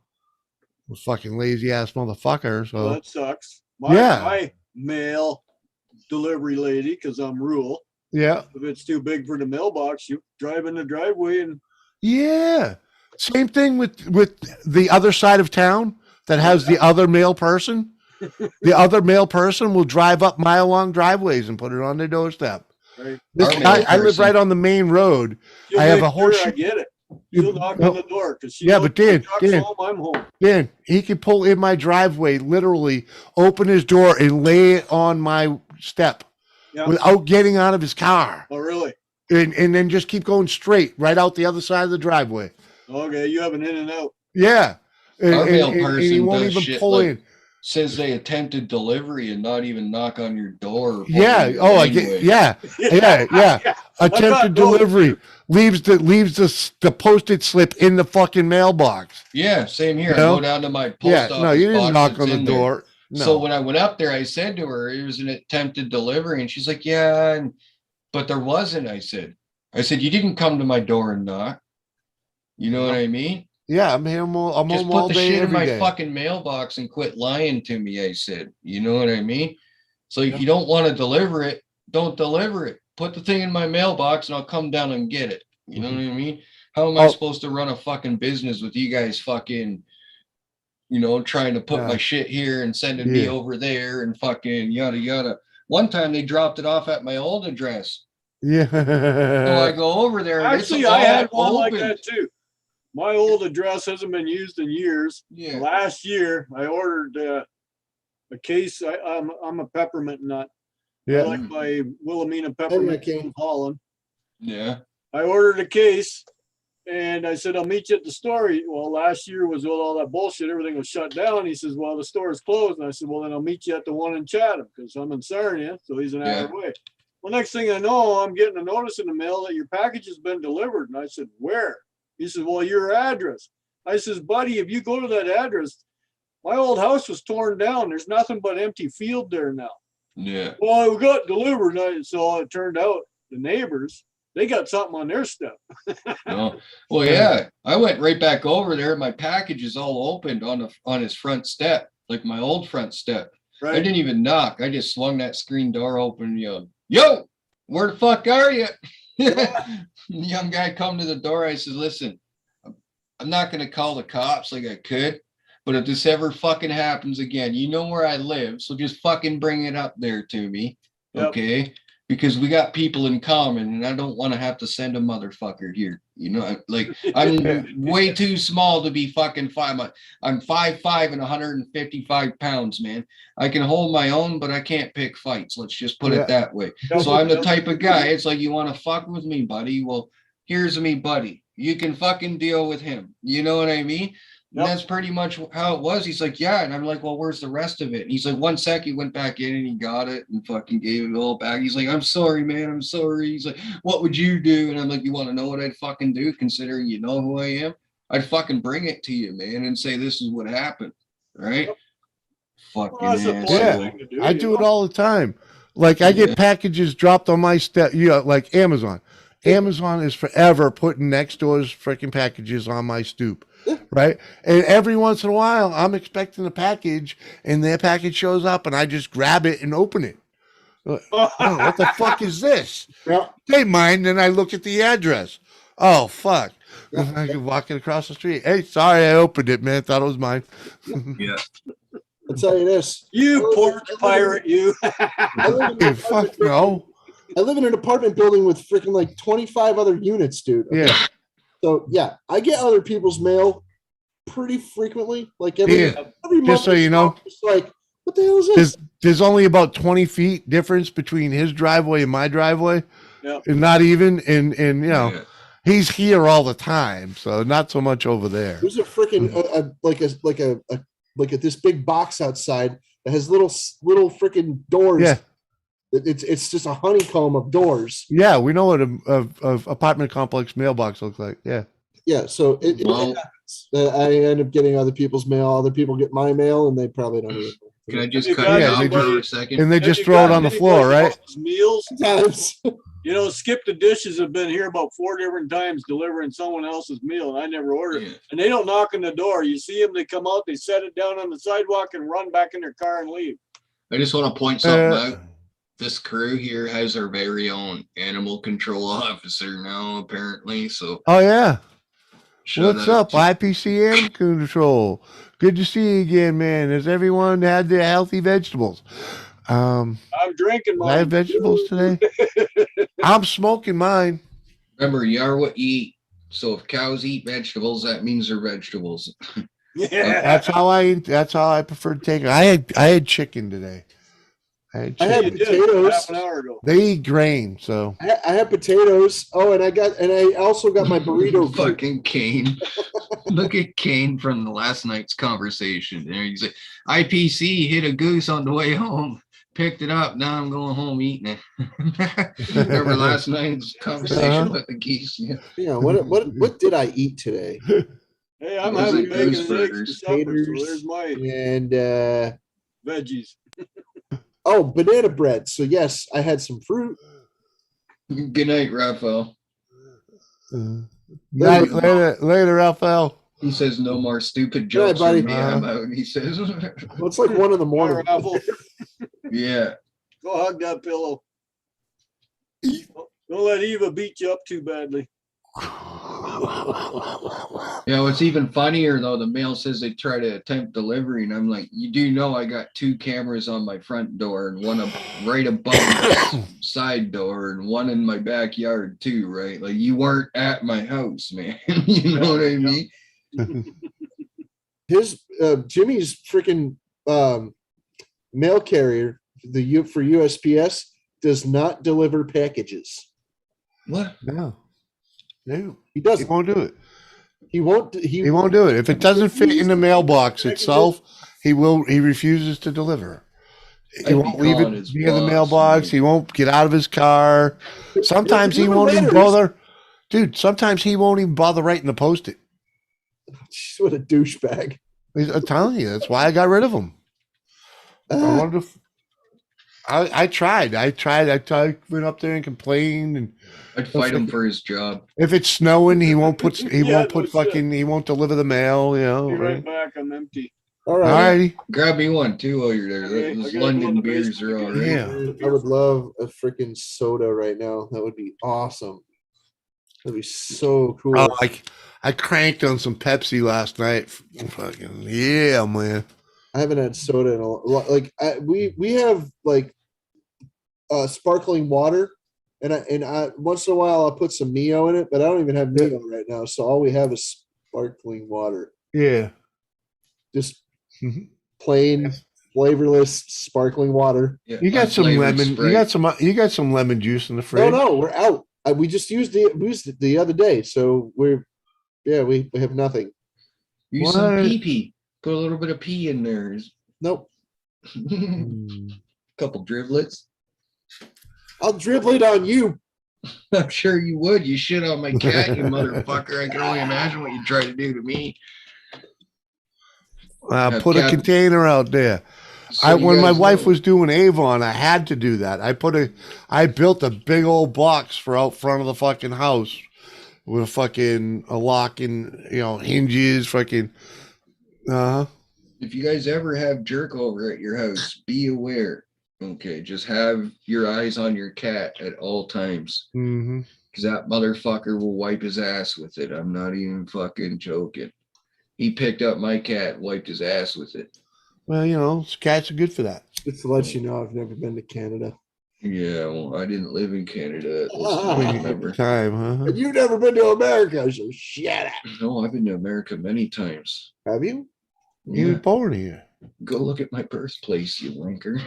fucking lazy ass motherfucker. So Well, that sucks. Yeah. My mail delivery lady, because I'm rural. yeah, If it's too big for the mailbox, you drive in the driveway and yeah. Same thing with the other side of town that has the other male person. The other male person will drive up mile-long driveways and put it on their doorstep. right. This Our guy, male I live person. right on the main road. She'll I have make a sure horseshoe. I get it. You- She'll knock no. on the door because she Yeah, knows but when the Dan, truck's Dan. home, I'm home. Dan, he could pull in my driveway, literally open his door and lay it on my step Yeah. without getting out of his car, Oh, really? and then just keep going straight right out the other side of the driveway. Okay, you have an in and out. Yeah, and, Our mail and he person won't does even shit pull like in. says they attempted delivery and not even knock on your door. or Yeah. open your Oh, I laneway. get. Yeah. Yeah. Attempted thought- delivery leaves the postage slip in the fucking mailbox. Yeah, same here. You I know? go down to my post Yeah. office. No, you didn't box knock that's on the in there. door. No. So when I went up there, I said to her, it was an attempted delivery. And she's like, yeah, but there wasn't. I said, you didn't come to my door and knock. You know what I mean? Yeah, I'm home. I'm Just home put all the day shit in every my day. fucking mailbox and quit lying to me. I said, you know what I mean? So if you don't want to deliver it, don't deliver it. Put the thing in my mailbox and I'll come down and get it. You know what I mean? How am I Oh. supposed to run a fucking business with you guys fucking, trying to put Yeah. my shit here and sending me Yeah. over there and fucking yada yada. One time they dropped it off at my old address. Yeah. So I go over there and Actually, it's I all had one like open. that too. My old address hasn't been used in years. Yeah. Last year, I ordered a case. I'm a peppermint nut. I Yeah. like my Wilhelmina peppermint King. from Holland. Yeah. I ordered a case and I said, I'll meet you at the store. Well, last year was with all that bullshit. Everything was shut down. He says, well, the store is closed. And I said, well, then I'll meet you at the one in Chatham because I'm in Sarnia. So he's an hour away. Well, next thing I know, I'm getting a notice in the mail that your package has been delivered. And I said, where? He says, well, your address. I says, buddy, if you go to that address, my old house was torn down. There's nothing but empty field there now. Yeah. Well, we got delivered. So it turned out the neighbors, they got something on their stuff. No. Well, yeah. I went right back over there. My package is all opened on his front step, like my old front step. I Right. didn't even knock. I just swung that screen door open. Yo, where the fuck are you? The young guy come to the door. I said, listen, I'm not going to call the cops like I could, but if this ever fucking happens again, you know where I live. So just fucking bring it up there to me. Yep. Okay. Because we got people in common and I don't want to have to send a motherfucker here. I'm way too small to be fucking I'm 5'5" and 155 pounds, man. I can hold my own, but I can't pick fights. Let's just put it that way. So I'm the type of guy, it's like, you want to fuck with me, buddy? Well, here's me, buddy. You can fucking deal with him. You know what I mean? And that's pretty much how it was. He's like, yeah. And I'm like, well, where's the rest of it? And he's like, 1 sec, he went back in and he got it and fucking gave it all back. He's like, I'm sorry, man. I'm sorry. He's like, what would you do? And I'm like, you want to know what I'd fucking do, considering you know who I am? I'd fucking bring it to you, man, and say, this is what happened. Right? Fucking that's a ass. polite Yeah. thing to do, I you do know? it all the time. Like I get packages dropped on my step. Like Amazon. Amazon is forever putting next door's freaking packages on my stoop, right? And every once in a while, I'm expecting a package, and their package shows up, and I just grab it and open it. Oh, what the fuck is this? Yeah. They mind, and I look at the address. Oh fuck! Walking across the street. Hey, sorry, I opened it, man. Thought it was mine. Yeah. I'll tell you this. You porch pirate, you. I live in an Fuck apartment no. I live in an apartment building with freaking like 25 other units, dude. Okay? Yeah. So yeah, I get other people's mail pretty frequently. Like every Yeah. month. Just so you know, It's like, what the hell is this? there's only about 20 feet difference between his driveway and my driveway. Yep. And not even, and you know, Yeah. he's here all the time, so not so much over there. There's a freaking like this big box outside that has little freaking doors. Yeah. It's just a honeycomb of doors. Yeah, we know what a apartment complex mailbox looks like. Yeah. Yeah, so it Well- happens. I end up getting other people's mail. Other people get my mail, and they probably don't even. Can I just You cut got you Yeah, off they for anybody- a second? And they Have just you throw it got on the anybody floor, right? else's Meals. Sometimes. You know, Skip the Dishes have been here about 4 different times delivering someone else's meal, and I never ordered. Yeah. And they don't knock on the door. You see them, they come out, they set it down on the sidewalk and run back in their car and leave. I just want to point something Uh, out. This crew here has our very own animal control officer now, apparently. So Oh yeah. shout What's out up, to- IPC Animal Control? Good to see you again, man. Has everyone had their healthy vegetables? I'm drinking I have mine. vegetables today. I'm smoking mine. Remember, you are what you eat. So if cows eat vegetables, that means they're vegetables. Yeah. That's how I prefer to take it. I had chicken today. I had I had chicken. You did potatoes. half an hour ago. They eat grain, so I had potatoes. Oh, and I also got my burrito. food. Fucking Kane. Look at Kane from the last night's conversation. There he's like, IPC hit a goose on the way home. Picked it up. Now I'm going home eating it. Remember last night's conversation Uh-huh. about the geese? Yeah. Yeah, what did I eat today? Hey, I'm Those having are bacon goose and eggs for burgers. supper, so Taters. there's my And veggies. oh, banana bread. So yes, I had some fruit. Good night, Raphael. later, Raphael. He says no more stupid Good night, jokes buddy. from me. I'm out. He says, Well, it's like 1 in the All morning. right, Raffle, yeah. go hug that pillow. Don't let Eva beat you up too badly. Yeah, what's even funnier though, the mail says they try to attempt delivery, and I'm like, you do know I got 2 cameras on my front door and one right above the side door and one in my backyard too, right? Like you weren't at my house, man. You know what I mean? His Jimmy's freaking mail carrier, for USPS, does not deliver packages. What? No, He he doesn't. won't do it. He won't. He won't do it. If it doesn't fit in the mailbox itself, he refuses to deliver. He I'd be won't leave calling it his near the boss, mailbox. man. He won't get out of his car. Sometimes he Deliver won't even letters. bother. Dude, sometimes he won't even bother writing the post-it. What a douchebag. I'm telling you, that's why I got rid of him. I wanted to. I tried. I went up there and complained, and I'd fight him for his job. if it's snowing, he won't put. He Yeah, won't put no shit. fucking. He won't deliver the mail. You know. Be right Right? back. I'm empty. All All right. righty. Grab me one too while you're there. Okay, I Those gotta go in London the beers basement are all again. right. Yeah. I would love a freaking soda right now. That would be awesome. That'd be so cool. Oh, I cranked on some Pepsi last night. Fucking yeah, man. I haven't had soda in a lot. Like we have like sparkling water, and I once in a while I'll put some Mio in it, but I don't even have Mio right now. So all we have is sparkling water, Yeah. just Mhm. plain flavorless sparkling water. Yeah, You got some unflavored lemon. Sprite. You got some lemon juice in the fridge. No, we're out. We just used it the other day, so we have nothing. Use some What? pee. Put a little bit of pee in there. Nope. Couple driblets. I'll dribble it on you. I'm sure you would. You shit on my cat, you motherfucker. I can only imagine what you try to do to me. Put a Cat- container out there. So you When my guys wife know. was doing Avon, I had to do that. I built a big old box for out front of the fucking house with a lock and hinges, fucking. If you guys ever have jerk over at your house, be aware. Okay, just have your eyes on your cat at all times. Mm-hmm. Because that motherfucker will wipe his ass with it. I'm not even fucking joking. He picked up my cat, wiped his ass with it. Well, you know, cats are good for that. Just to let you know, I've never been to Canada. Yeah, well, I didn't live in Canada at this Ah. time, remember? Time, huh? And you've never been to America, so shut up. No, I've been to America many times. Have you? You Yeah. were born here. Go look at my birthplace, you wanker.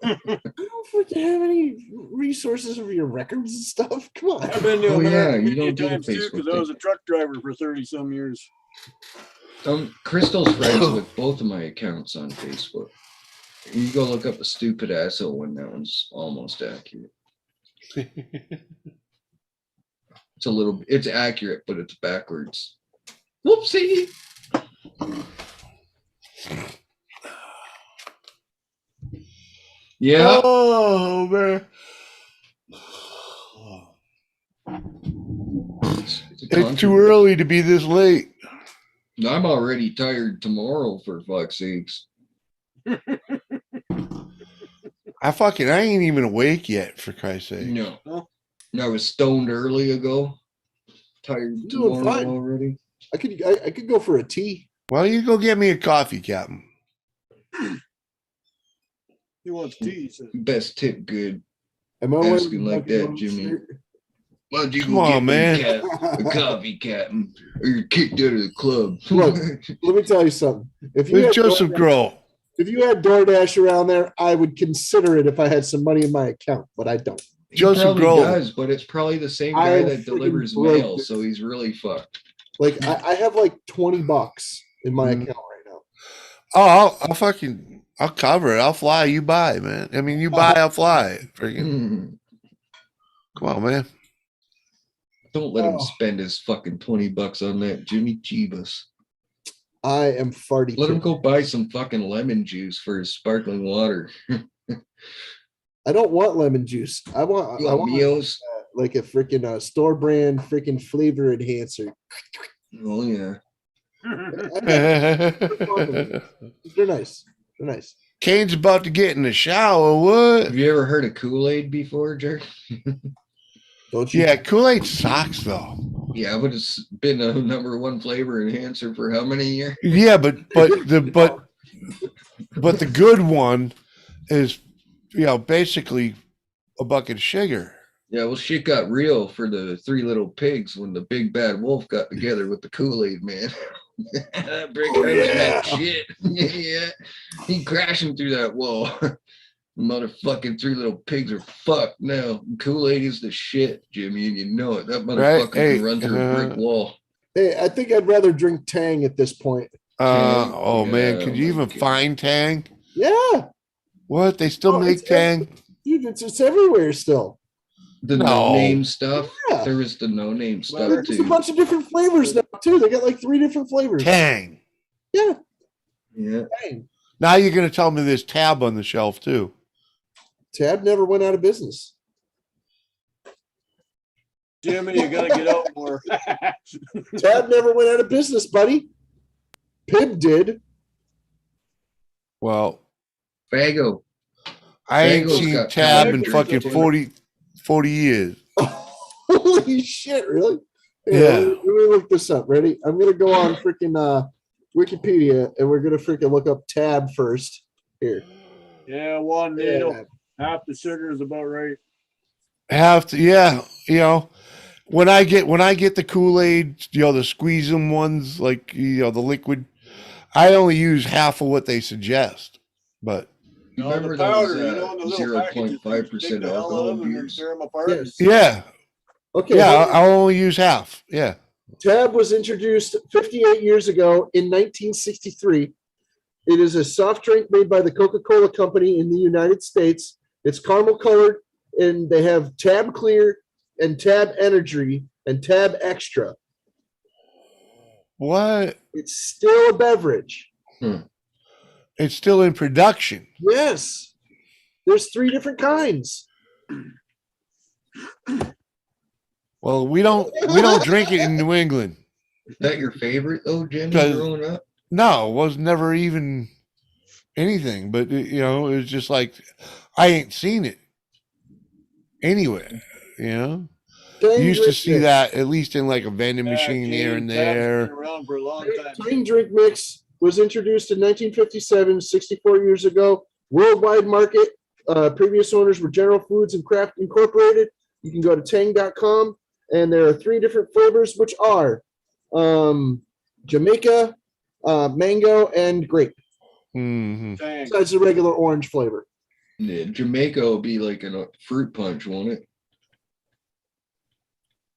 I don't freaking have any resources of your records and stuff. Come on. I've been to Oh, America yeah, you many don't do the times too, Facebook because I was a truck driver for 30 some years. Crystal's friends with both of my accounts on Facebook. You go look up a stupid asshole one. That one's almost accurate. It's accurate, but it's backwards. Whoopsie. Yeah. Oh, man. It's too early to be this late. I'm already tired tomorrow, for fuck's sakes. I ain't even awake yet, for Christ's sake. No. I was stoned early ago. Tired You're doing tomorrow fine. already. I could go for a tea. Well, you go get me a coffee, Captain. He wants tea. He said. Best tip good. Am I Asking like that, Jimmy. Why'd you Come go on, get man. me a coffee, Captain? Or you're kicked out of the club. Look, let me tell you something. If you It's had Joseph DoorDash- Grohl. if you had DoorDash around there, I would consider it if I had some money in my account, but I don't. He Joseph probably Grohl. does, but it's probably the same I guy am that freaking delivers broke, mail, dude. so he's really fucked. Like I have like $20 in my Mhm. account right now. Oh, I'll cover it. I'll fly. You buy, man. I mean, you buy, I'll fly. Freaking, Mm. come on, man. Don't let him Oh. spend his fucking $20 on that Jimmy Chivas. I am farty. Let him kid. go buy some fucking lemon juice for his sparkling water. I don't want lemon juice. I want Mios. like a freaking store brand freaking flavor enhancer. Oh yeah. They're nice. They're nice. Kane's about to get in the shower. What? Have you ever heard of Kool-Aid before, Jerk? Don't you? Yeah, Kool-Aid sucks though. Yeah, but it's been a #1 flavor enhancer for how many years? Yeah, but the good one is, you know, basically a bucket of sugar. Yeah, well, shit got real for the Three Little Pigs when the big bad wolf got together with the Kool-Aid man. That brick Oh, house yeah. meant shit. Yeah, he crashing through that wall. Motherfucking Three Little Pigs are fucked now. Kool-Aid is the shit, Jimmy, and you know it. That motherfucker Hey, can run through a brick wall. Hey, I think I'd rather drink Tang at this point. Oh man, Yeah, could you my even God. find Tang? Yeah, What? They still Oh, make it's Tang? dude, it's everywhere still. The No. no-name stuff. Yeah. There is the no-name stuff There's a too. bunch of different flavors now too. They got like 3 different flavors. Tang. Yeah, Yeah. Tang. Now you're gonna tell me there's Tab on the shelf too. Tab never went out of business. Jimmy, you gotta get out more. Tab never went out of business, buddy. Pib did. Well, Fago. I ain't Fago's seen got Tab Tab in drinks fucking too. 40 years. Holy shit, really? Hey, Yeah. let me look this up. Ready? I'm gonna go on freaking Wikipedia and we're gonna freaking look up Tab first. Here. Yeah, one needle. Yeah. Half the sugar is about right. Have to, yeah. You know, when I get the Kool-Aid, you know, the squeeze 'em ones, like, you know, the liquid, I only use half of what they suggest. But You No, the remember powder, those you know, in the little packages, 0.5% take the hell out alcohol of them and beers? tear them apart. Yes. yeah, Okay. yeah, hold on. I'll only use half. Yeah. Tab was introduced 58 years ago in 1963. It is a soft drink made by the Coca-Cola Company in the United States. It's caramel colored, and they have Tab Clear and Tab Energy and Tab Extra. What? It's still a beverage. It's still in production. Yes. There's 3 different kinds. Well, we don't drink it in New England. Is that your favorite though, Jimmy, 'Cause- growing up? No, it was never even anything. But you know, it was just like I ain't seen it anywhere. You know, You used to drink see mix. that at least in like a vending Yeah, machine here and Tang, Tab's been there. around for a long time. Tang drink mix was introduced in 1957, 64 years ago. Worldwide market. Previous owners were General Foods and Kraft Incorporated. You can go to tang.com, and there are 3 different flavors, which are Jamaica, mango, and grape. Hmm. Tang. Besides the regular orange flavor. Yeah, Jamaica will be like a fruit punch, won't it?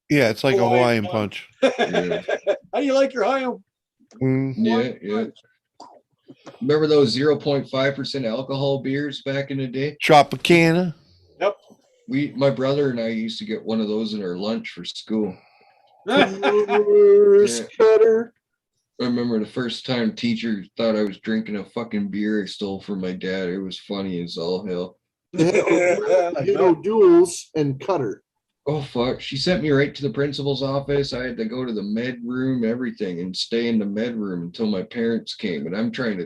Yeah, it's like a Hawaiian Hawaiian punch. How do you like your Hawaiian? Mm. Yeah, yeah. Remember those 0.5% alcohol beers back in the day? Tropicana. Yep. My brother and I used to get one of those in our lunch for school. Coors Yeah. Cutter. I remember the first time teacher thought I was drinking a fucking beer I stole from my dad. It was funny as all hell. Duels and Cutter. Oh fuck. She sent me right to the principal's office. I had to go to the med room, everything, and stay in the med room until my parents came. And I'm trying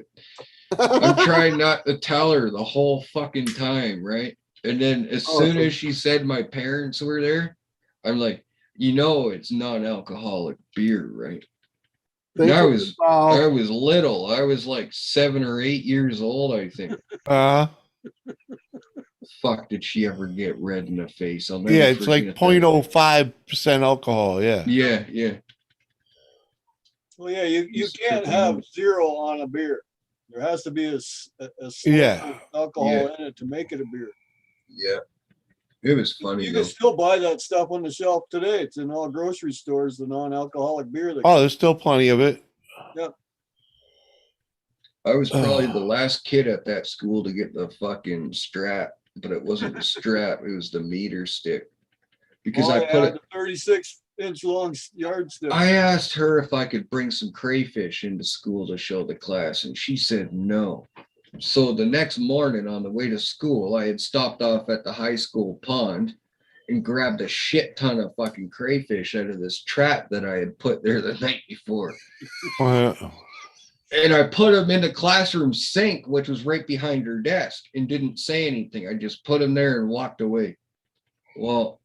not to tell her the whole fucking time, right? And then as soon as she said my parents were there, I'm like, it's non-alcoholic beer, right? And I was little. I was like 7 or 8 years old, I think. Fuck, did she ever get red in the face? I'll never Yeah, it's like forget that. 0.05% alcohol. Yeah. Yeah, yeah. Well, yeah, you can't have 0 on a beer. There has to be a slight Yeah. alcohol in it to make it a beer. Yeah. It was funny. You though. can still buy that stuff on the shelf today. It's in all grocery stores, the non-alcoholic beer. Oh, there's still plenty of it. Yep. I was probably the last kid at that school to get the fucking strap, but it wasn't the strap, it was the meter stick. Because I put it, the 36-inch long yardstick. I asked her if I could bring some crayfish into school to show the class, and she said no. So the next morning on the way to school, I had stopped off at the high school pond and grabbed a shit ton of fucking crayfish out of this trap that I had put there the night before. And I put them in the classroom sink, which was right behind her desk, and didn't say anything. I just put them there and walked away. Well,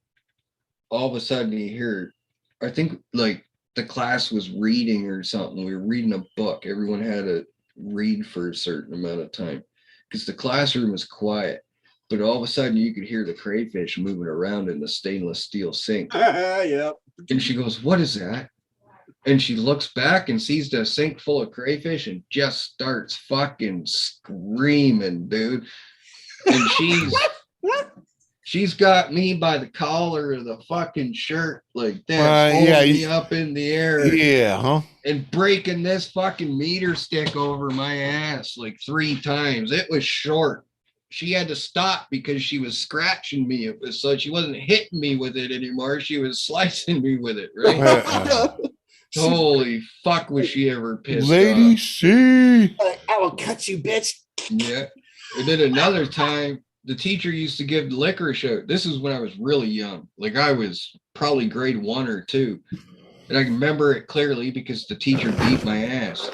all of a sudden you hear, I think like the class was reading or something. We were reading a book. Everyone had to read for a certain amount of time because the classroom was quiet. But all of a sudden you could hear the crayfish moving around in the stainless steel sink. Yeah. And she goes, "What is that?" And she looks back and sees the sink full of crayfish and just starts fucking screaming, dude. And she's got me by the collar of the fucking shirt like that, holding me up in the air. Yeah, huh? And breaking this fucking meter stick over my ass like 3 times. It was short. She had to stop because she was scratching me. It was so she wasn't hitting me with it anymore. She was slicing me with it, right? Holy fuck, was she ever pissed Lady off. C. I will cut you, bitch. Yeah. And then another time, the teacher used to give licorice out. This is when I was really young. Like I was probably grade 1 or 2. And I can remember it clearly because the teacher beat my ass.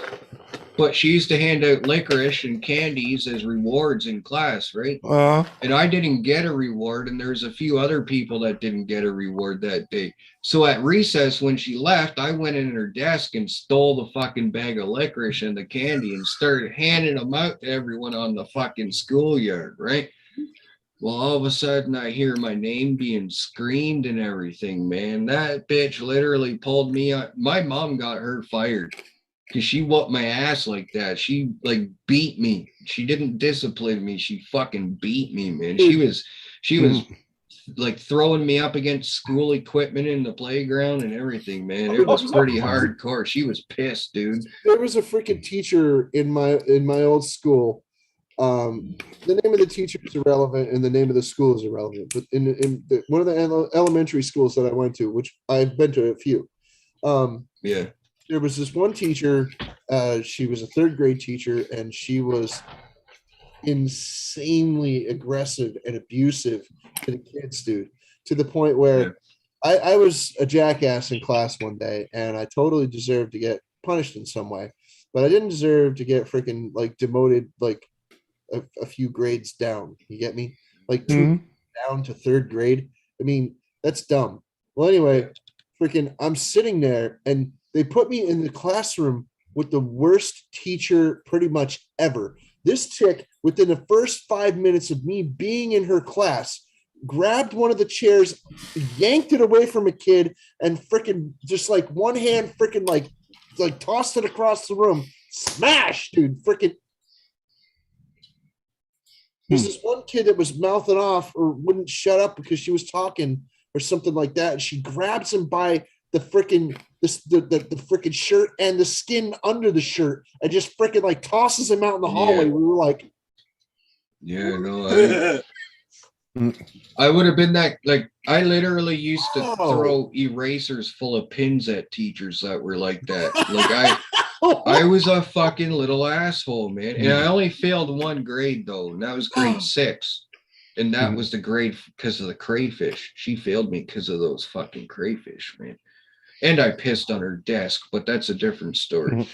But she used to hand out licorice and candies as rewards in class, right? And I didn't get a reward, and there's a few other people that didn't get a reward that day. So at recess, when she left, I went in her desk and stole the fucking bag of licorice and the candy and started handing them out to everyone on the fucking schoolyard, right? Well, all of a sudden, I hear my name being screamed and everything, man. That bitch literally pulled me out. My mom got her fired. Because she whooped my ass like that. She like beat me. She didn't discipline me. She fucking beat me, man. She was like throwing me up against school equipment in the playground and everything, man. It was pretty hardcore. She was pissed, dude. There was a freaking teacher in my old school. The name of the teacher is irrelevant and the name of the school is irrelevant. But in one of the elementary schools that I went to, which I've been to a few, yeah. There was this one teacher, she was a 3rd grade teacher, and she was insanely aggressive and abusive to the kids, dude, to the point where I was a jackass in class one day, and I totally deserved to get punished in some way, but I didn't deserve to get freaking like demoted like a few grades down. You get me? Like 2 down to 3rd grade. I mean, that's dumb. Well, anyway, freaking, I'm sitting there and they put me in the classroom with the worst teacher pretty much ever. This chick, within the first 5 minutes of me being in her class, grabbed one of the chairs, yanked it away from a kid, and freaking just like one hand freaking like tossed it across the room. Smash, dude. Freaking. There's this one kid that was mouthing off or wouldn't shut up because she was talking or something like that. And she grabs him by the freaking the freaking shirt and the skin under the shirt and just freaking like tosses him out in the hallway. We were like, yeah, no, I would have been that, like, I literally used to throw erasers full of pins at teachers that were like that. Like I was a fucking little asshole, man. And I only failed one grade though, and that was grade 6. And that was the grade because of the crayfish. She failed me because of those fucking crayfish, man. And I pissed on her desk, but that's a different story.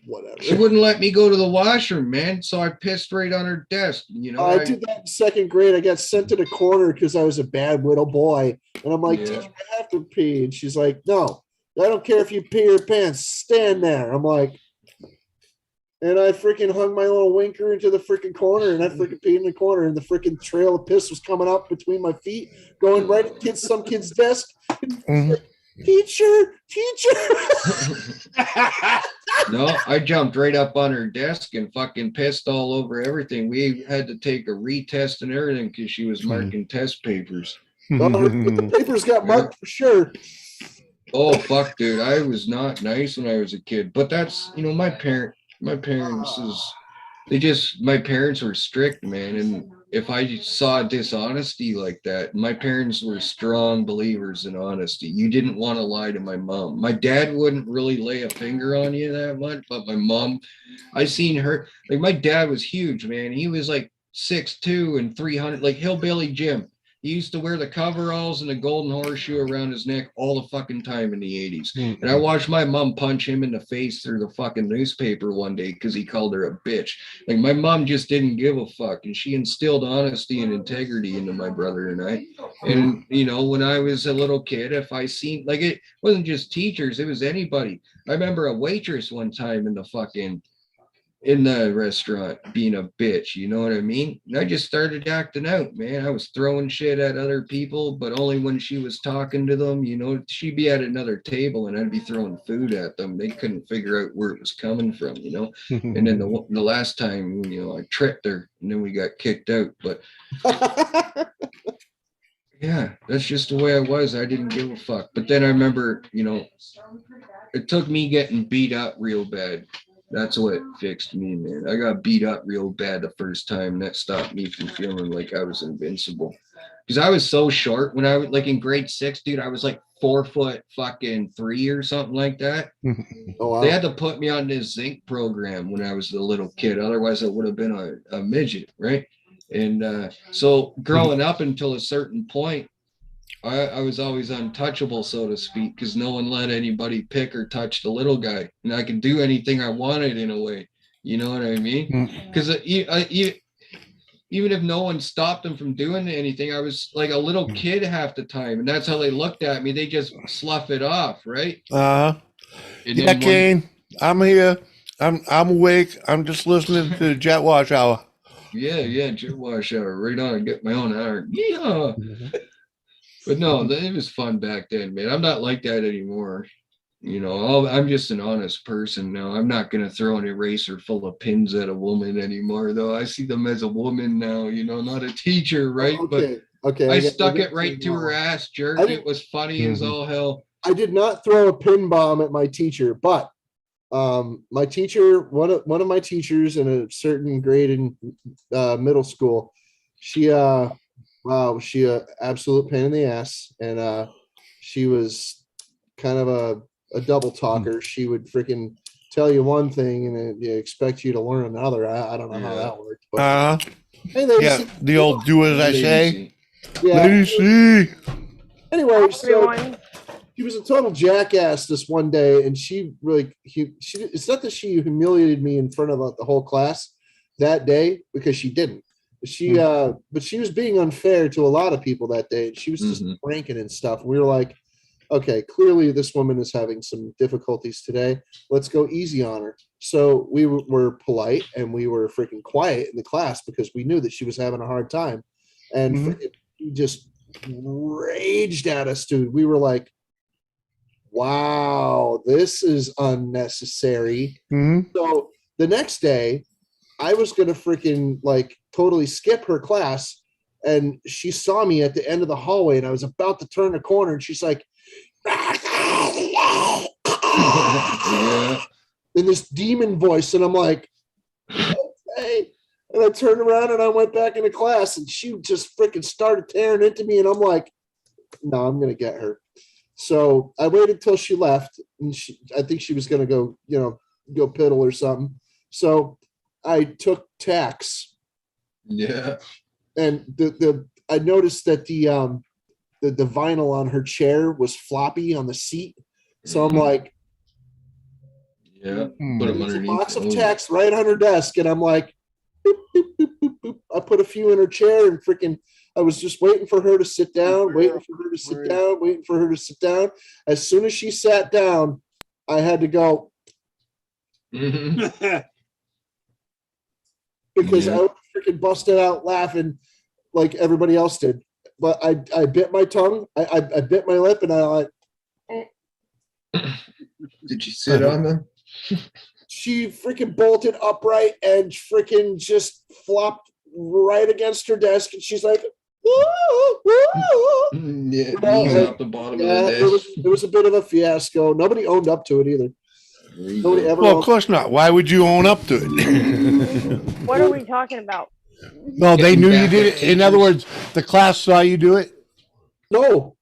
Whatever. She wouldn't let me go to the washroom, man. So I pissed right on her desk. You know, I did that in 2nd grade. I got sent to the corner because I was a bad little boy. And I'm like, Yeah. teacher, I have to pee. And she's like, no, I don't care if you pee your pants. Stand there. I'm like, and I freaking hung my little winker into the freaking corner, and I freaking peed in the corner, and the freaking trail of piss was coming up between my feet, going right at some kid's desk. Teacher. No, I jumped right up on her desk and fucking pissed all over everything. We had to take a retest and everything because she was marking test papers. The papers got marked for sure. Oh fuck, dude! I was not nice when I was a kid, but that's, you know, my parents my parents were strict, man, and if I saw dishonesty like that, my parents were strong believers in honesty. You didn't want to lie to my mom. My dad wouldn't really lay a finger on you that much, but my mom, I seen her, like, my dad was huge, man. He was like 6'2" and 300, like Hillbilly Jim. He used to wear the coveralls and the golden horseshoe around his neck all the fucking time in the 80s. And I watched my mom punch him in the face through the fucking newspaper one day because he called her a bitch. Like, my mom just didn't give a fuck. And she instilled honesty and integrity into my brother and I. And, you know, when I was a little kid, if I seen, like, it wasn't just teachers, it was anybody. I remember a waitress one time in the restaurant being a bitch, you know what I mean? And I just started acting out, man. I was throwing shit at other people, but only when she was talking to them, you know. She'd be at another table and I'd be throwing food at them. They couldn't figure out where it was coming from, you know. And then the last time, you know, I tripped her and then we got kicked out. But yeah, that's just the way I was. I didn't give a fuck. But then I remember, you know, it took me getting beat up real bad. That's what fixed me, man. I got beat up real bad the first time, and that stopped me from feeling like I was invincible. Because I was so short when I was like in grade 6, dude. I was like 4'3" or something like that. Oh, wow. They had to put me on this zinc program when I was a little kid. Otherwise, I would have been a midget, right? And so growing up until a certain point, I was always untouchable, so to speak, because no one let anybody pick or touch the little guy, and I could do anything I wanted in a way. You know what I mean? Because even if no one stopped them from doing anything, I was like a little kid half the time, and that's how they looked at me. They just slough it off, right? Yeah, Kane, I'm here. I'm awake. I'm just listening to the Jet Wash Hour. Yeah, Jet Wash Hour. Right on. I get my own hour. Yeah. But no, it was fun back then, man. I'm not like that anymore. You know, I'm just an honest person now. I'm not going to throw an eraser full of pins at a woman anymore, though. I see them as a woman now, you know, not a teacher, right? Okay. I stuck it right to her ass, jerk. It was funny as all hell. I did not throw a pin bomb at my teacher, but my teacher, one of my teachers in a certain grade in middle school, she absolute pain in the ass, and she was kind of a double talker. She would freaking tell you one thing and then expect you to learn another. I don't know how that worked. But, hey, yeah, the old do as I say. Yeah. Lady C. Anyway, so he was a total jackass this one day, and it's not that she humiliated me in front of the whole class that day, because she didn't. She but she was being unfair to a lot of people that day. She was just pranking and stuff. We were like, okay, clearly this woman is having some difficulties today. Let's go easy on her. So we were polite and we were freaking quiet in the class because we knew that she was having a hard time. And freaking, she just raged at us, dude. We were like, wow, this is unnecessary. So the next day, I was going to freaking like totally skip her class. And she saw me at the end of the hallway and I was about to turn the corner and she's like, in this demon voice. And I'm like, okay. And I turned around and I went back into class and she just freaking started tearing into me. And I'm like, no, I'm going to get her. So I waited till she left and I think she was going to go, go piddle or something. So I took tacks. Yeah. And I noticed that the vinyl on her chair was floppy on the seat. So I'm like, yeah, put them there's a underneath. box of tacks right on her desk. And I'm like, boop, boop, boop, boop, boop. I put a few in her chair and freaking, I was just waiting for her to sit down, waiting for her to sit down, waiting for her to sit down. As soon as she sat down, I had to go. Because I was freaking busted out laughing like everybody else did. But I bit my tongue, I bit my lip, and I like. Did you sit on them? She freaking bolted upright and freaking just flopped right against her desk, and she's like, woo, woo. Yeah, Well, out the bottom of the desk. it was a bit of a fiasco. Nobody owned up to it either. Nobody ever. Well, of course not. Why would you own up to it? What are we talking about? No, they knew you did it. In other words, the class saw you do it. No,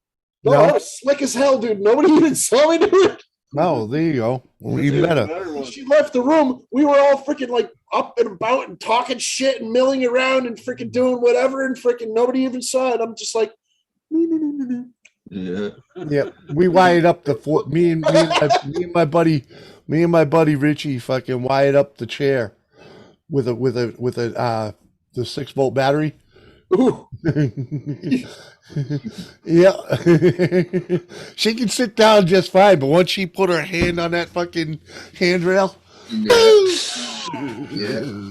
I was slick as hell, dude. Nobody even saw me do it. No, there you go. Well, even better. When she left the room, we were all freaking like up and about and talking shit and milling around and freaking doing whatever, and freaking nobody even saw it. I'm just like, yeah. Yeah, we wired up me and my buddy Richie fucking wired up the chair with the 6-volt battery. Ooh. Yeah. She can sit down just fine, but once she put her hand on that fucking handrail, Yeah.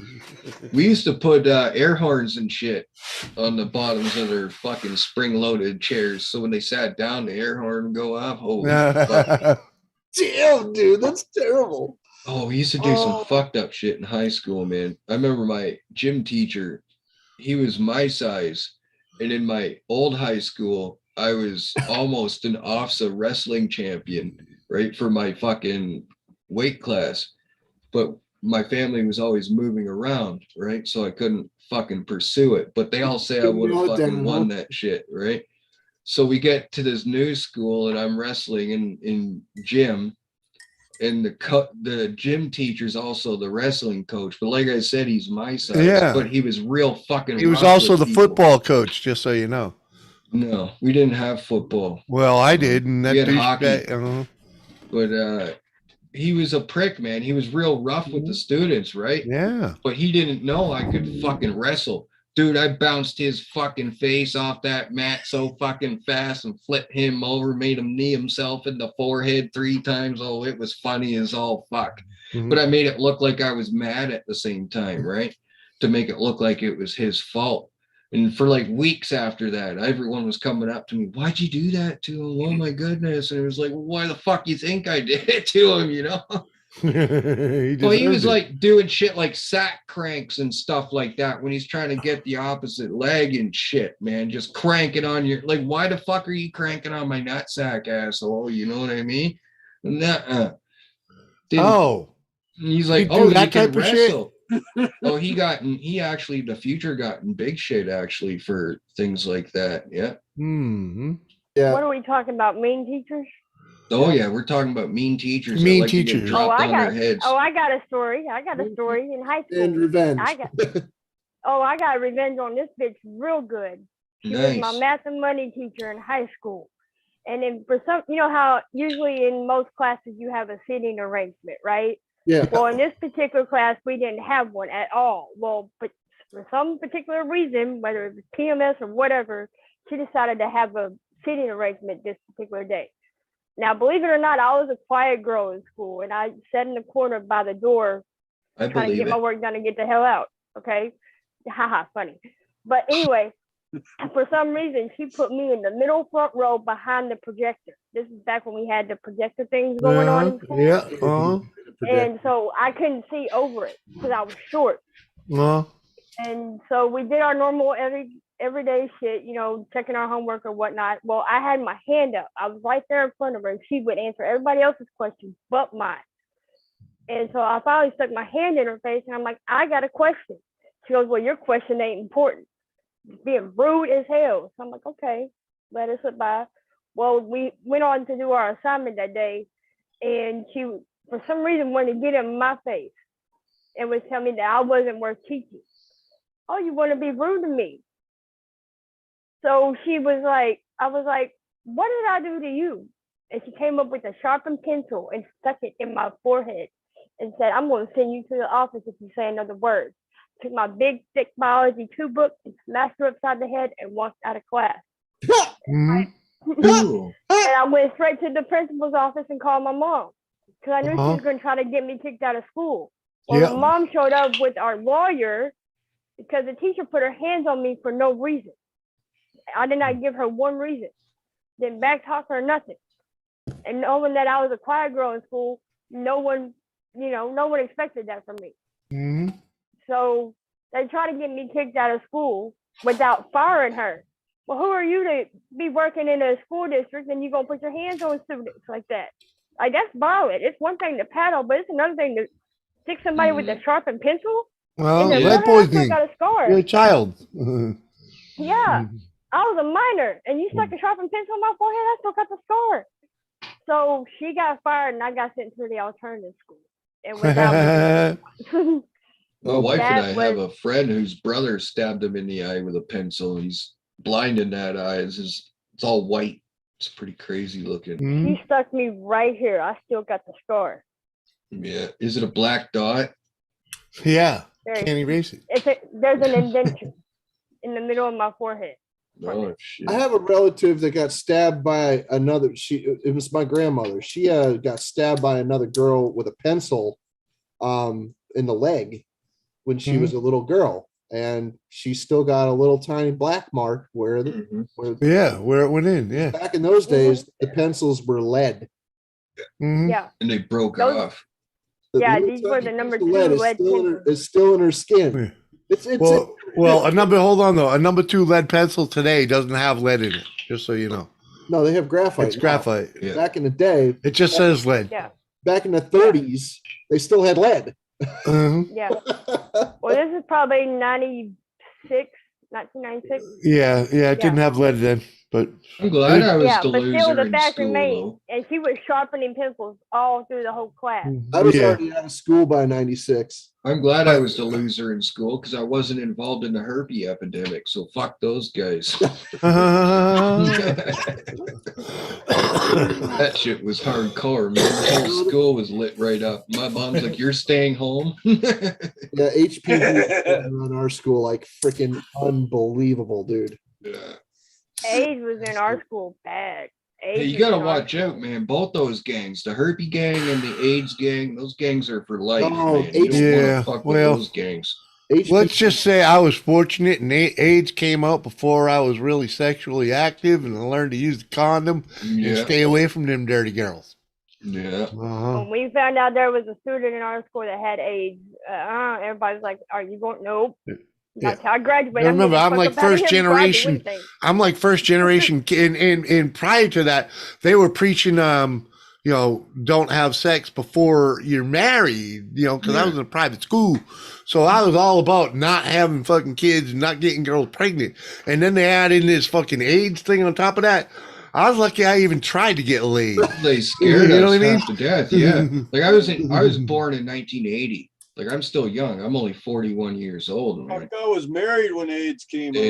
We used to put air horns and shit on the bottoms of their fucking spring-loaded chairs, so when they sat down, the air horn would go off. Holy fuck. Damn, dude, that's terrible. Oh, we used to do some fucked up shit in high school, man. I remember my gym teacher, he was my size, and in my old high school, I was almost an OFSA wrestling champion, right, for my fucking weight class. But my family was always moving around, right? So I couldn't fucking pursue it. But they all say I would have fucking won that shit, right? So we get to this new school and I'm wrestling in gym. And the gym teacher's also the wrestling coach. But like I said, he's my size. Yeah. But he was real fucking he was rough also with the people. football coach, just so you know. No, we didn't have football. Well, I did, and that We had douchebag, hockey. But he was a prick, man. He was real rough with the students, right? Yeah. But he didn't know I could fucking wrestle. Dude, I bounced his fucking face off that mat so fucking fast and flipped him over, made him knee himself in the forehead 3 times. Oh, it was funny as all fuck. Mhm. But I made it look like I was mad at the same time, right? To make it look like it was his fault. And for like weeks after that, everyone was coming up to me, why'd you do that to him? Oh my goodness. And it was like, well, why the fuck you think I did it to him, you know? Well, he was like doing shit like sack cranks and stuff like that when he's trying to get the opposite leg and shit, man. Just cranking on your, like, why the fuck are you cranking on my nutsack, asshole? You know what I mean? Nuh-uh. Oh. He's like, You do oh, that you can type of shit? wrestle. Oh, he actually, the future got in big shit actually for things like that. Yeah. Mm-hmm. Yeah. What are we talking about? Mean teachers? Oh yeah, we're talking about mean teachers. that Mean like to get teachers. dropped on their heads. I got a story. I got a story in high school. And revenge. I got revenge on this bitch real good. She was my Nice. math and money teacher in high school. And then for some, you know how usually in most classes you have a seating arrangement, right? Yeah. Well, in this particular class, we didn't have one at all. Well, but for some particular reason, whether it was PMS or whatever, she decided to have a seating arrangement this particular day. Now, believe it or not, I was a quiet girl in school, and I sat in the corner by the door I trying to believe get my it. work done and get the hell out. Okay, haha, funny. But anyway, for some reason, she put me in the middle front row behind the projector. This is back when we had the projector things going on in school. Yeah. And so I couldn't see over it because I was short. And so we did our normal everyday shit, you know, checking our homework or whatnot. Well, I had my hand up. I was right there in front of her, and she would answer everybody else's questions but mine. And so I finally stuck my hand in her face, and I'm like, I got a question. She goes, well, your question ain't important. Being rude as hell. So I'm like, okay, let it slip by. Well, we went on to do our assignment that day, and she, for some reason, wanted to get in my face and was telling me that I wasn't worth teaching. Oh, you want to be rude to me? So she was like, I was like, what did I do to you? And she came up with a sharpened pencil and stuck it in my forehead and said, I'm going to send you to the office if you say another word. Took my big, thick biology 2 book and smashed her upside the head and walked out of class. And I went straight to the principal's office and called my mom because I knew she was going to try to get me kicked out of school. Well, my mom showed up with our lawyer because the teacher put her hands on me for no reason. I did not give her one reason. Didn't backtalk her or nothing. And knowing that I was a quiet girl in school, no one expected that from me. So they tried to get me kicked out of school without firing her. Well, who are you to be working in a school district and you're going to put your hands on students like that? Like, that's violent. It's one thing to paddle, but it's another thing to stick somebody with a sharpened pencil. Well, and lead I poisoning. still got a scar. You're a child. Yeah, I was a minor, and you stuck a sharpened pencil on my forehead. I still got the scar. So she got fired, and I got sent to the alternative school. And without My wife and I That have was- a friend whose brother stabbed him in the eye with a pencil. He's blind in that eye. It's all white. It's pretty crazy looking. She stuck me right here. I still got the scar. Yeah. Is it a black dot? Yeah. There- Can't erase it. There's an indentation in the middle of my forehead. Oh shit. I have a relative that got stabbed by another. It was my grandmother. She got stabbed by another girl with a pencil in the leg when she was a little girl, and she still got a little tiny black mark where where it went in. Yeah. back in those days the pencils were lead. Yeah. And they broke Those- off. Yeah, little these were the tiny number piece of 2 lead is lead still in pencils. is still in her skin. It's Well, a number. Hold on though. A number 2 lead pencil today doesn't have lead in it. Just so you know, no, they have graphite. it's now. graphite. Back in the day, It just says lead. Yeah. back in the 30s, they still had lead. Yeah. Well, this is probably 1996. Yeah. It didn't have lead then, but I'm glad I was Yeah, the but loser still, the in fact school, remains, though. and she was sharpening pencils all through the whole class. I was Yeah. already out of school by 96. I'm glad I was the loser in school because I wasn't involved in the herpes epidemic. So fuck those guys. That shit was hardcore, man. The whole school was lit right up. My mom's like, "You're staying home." Yeah, HPV on our school, like freaking unbelievable, dude. Yeah. AIDS was in our school bad. AIDS Hey, you was gotta in our watch out, man. Both those gangs, the herpes gang and the AIDS gang, those gangs are for life, Oh, man. You don't Yeah, wanna fuck well- with those gangs. let's just say I was fortunate and AIDS came out before I was really sexually active, and I learned to use the condom and Yeah. stay away from them dirty girls. Yeah. When we found out there was a student in our school that had AIDS, everybody's like, "Are you going?" Nope. Not till I graduate. Now, remember, I'm getting like the fuck up outta first here before I do generation. anything. I'm like first generation, and prior to that, they were preaching, don't have sex before you're married, because I was in a private school, so I was all about not having fucking kids and not getting girls pregnant, and then they add in this fucking AIDS thing on top of that. I was lucky I even tried to get laid. They scared You know us what I mean? half to death. Yeah. Like I was born in 1980. Like I'm still young. I'm only 41 years old. And, I was married when AIDS came out.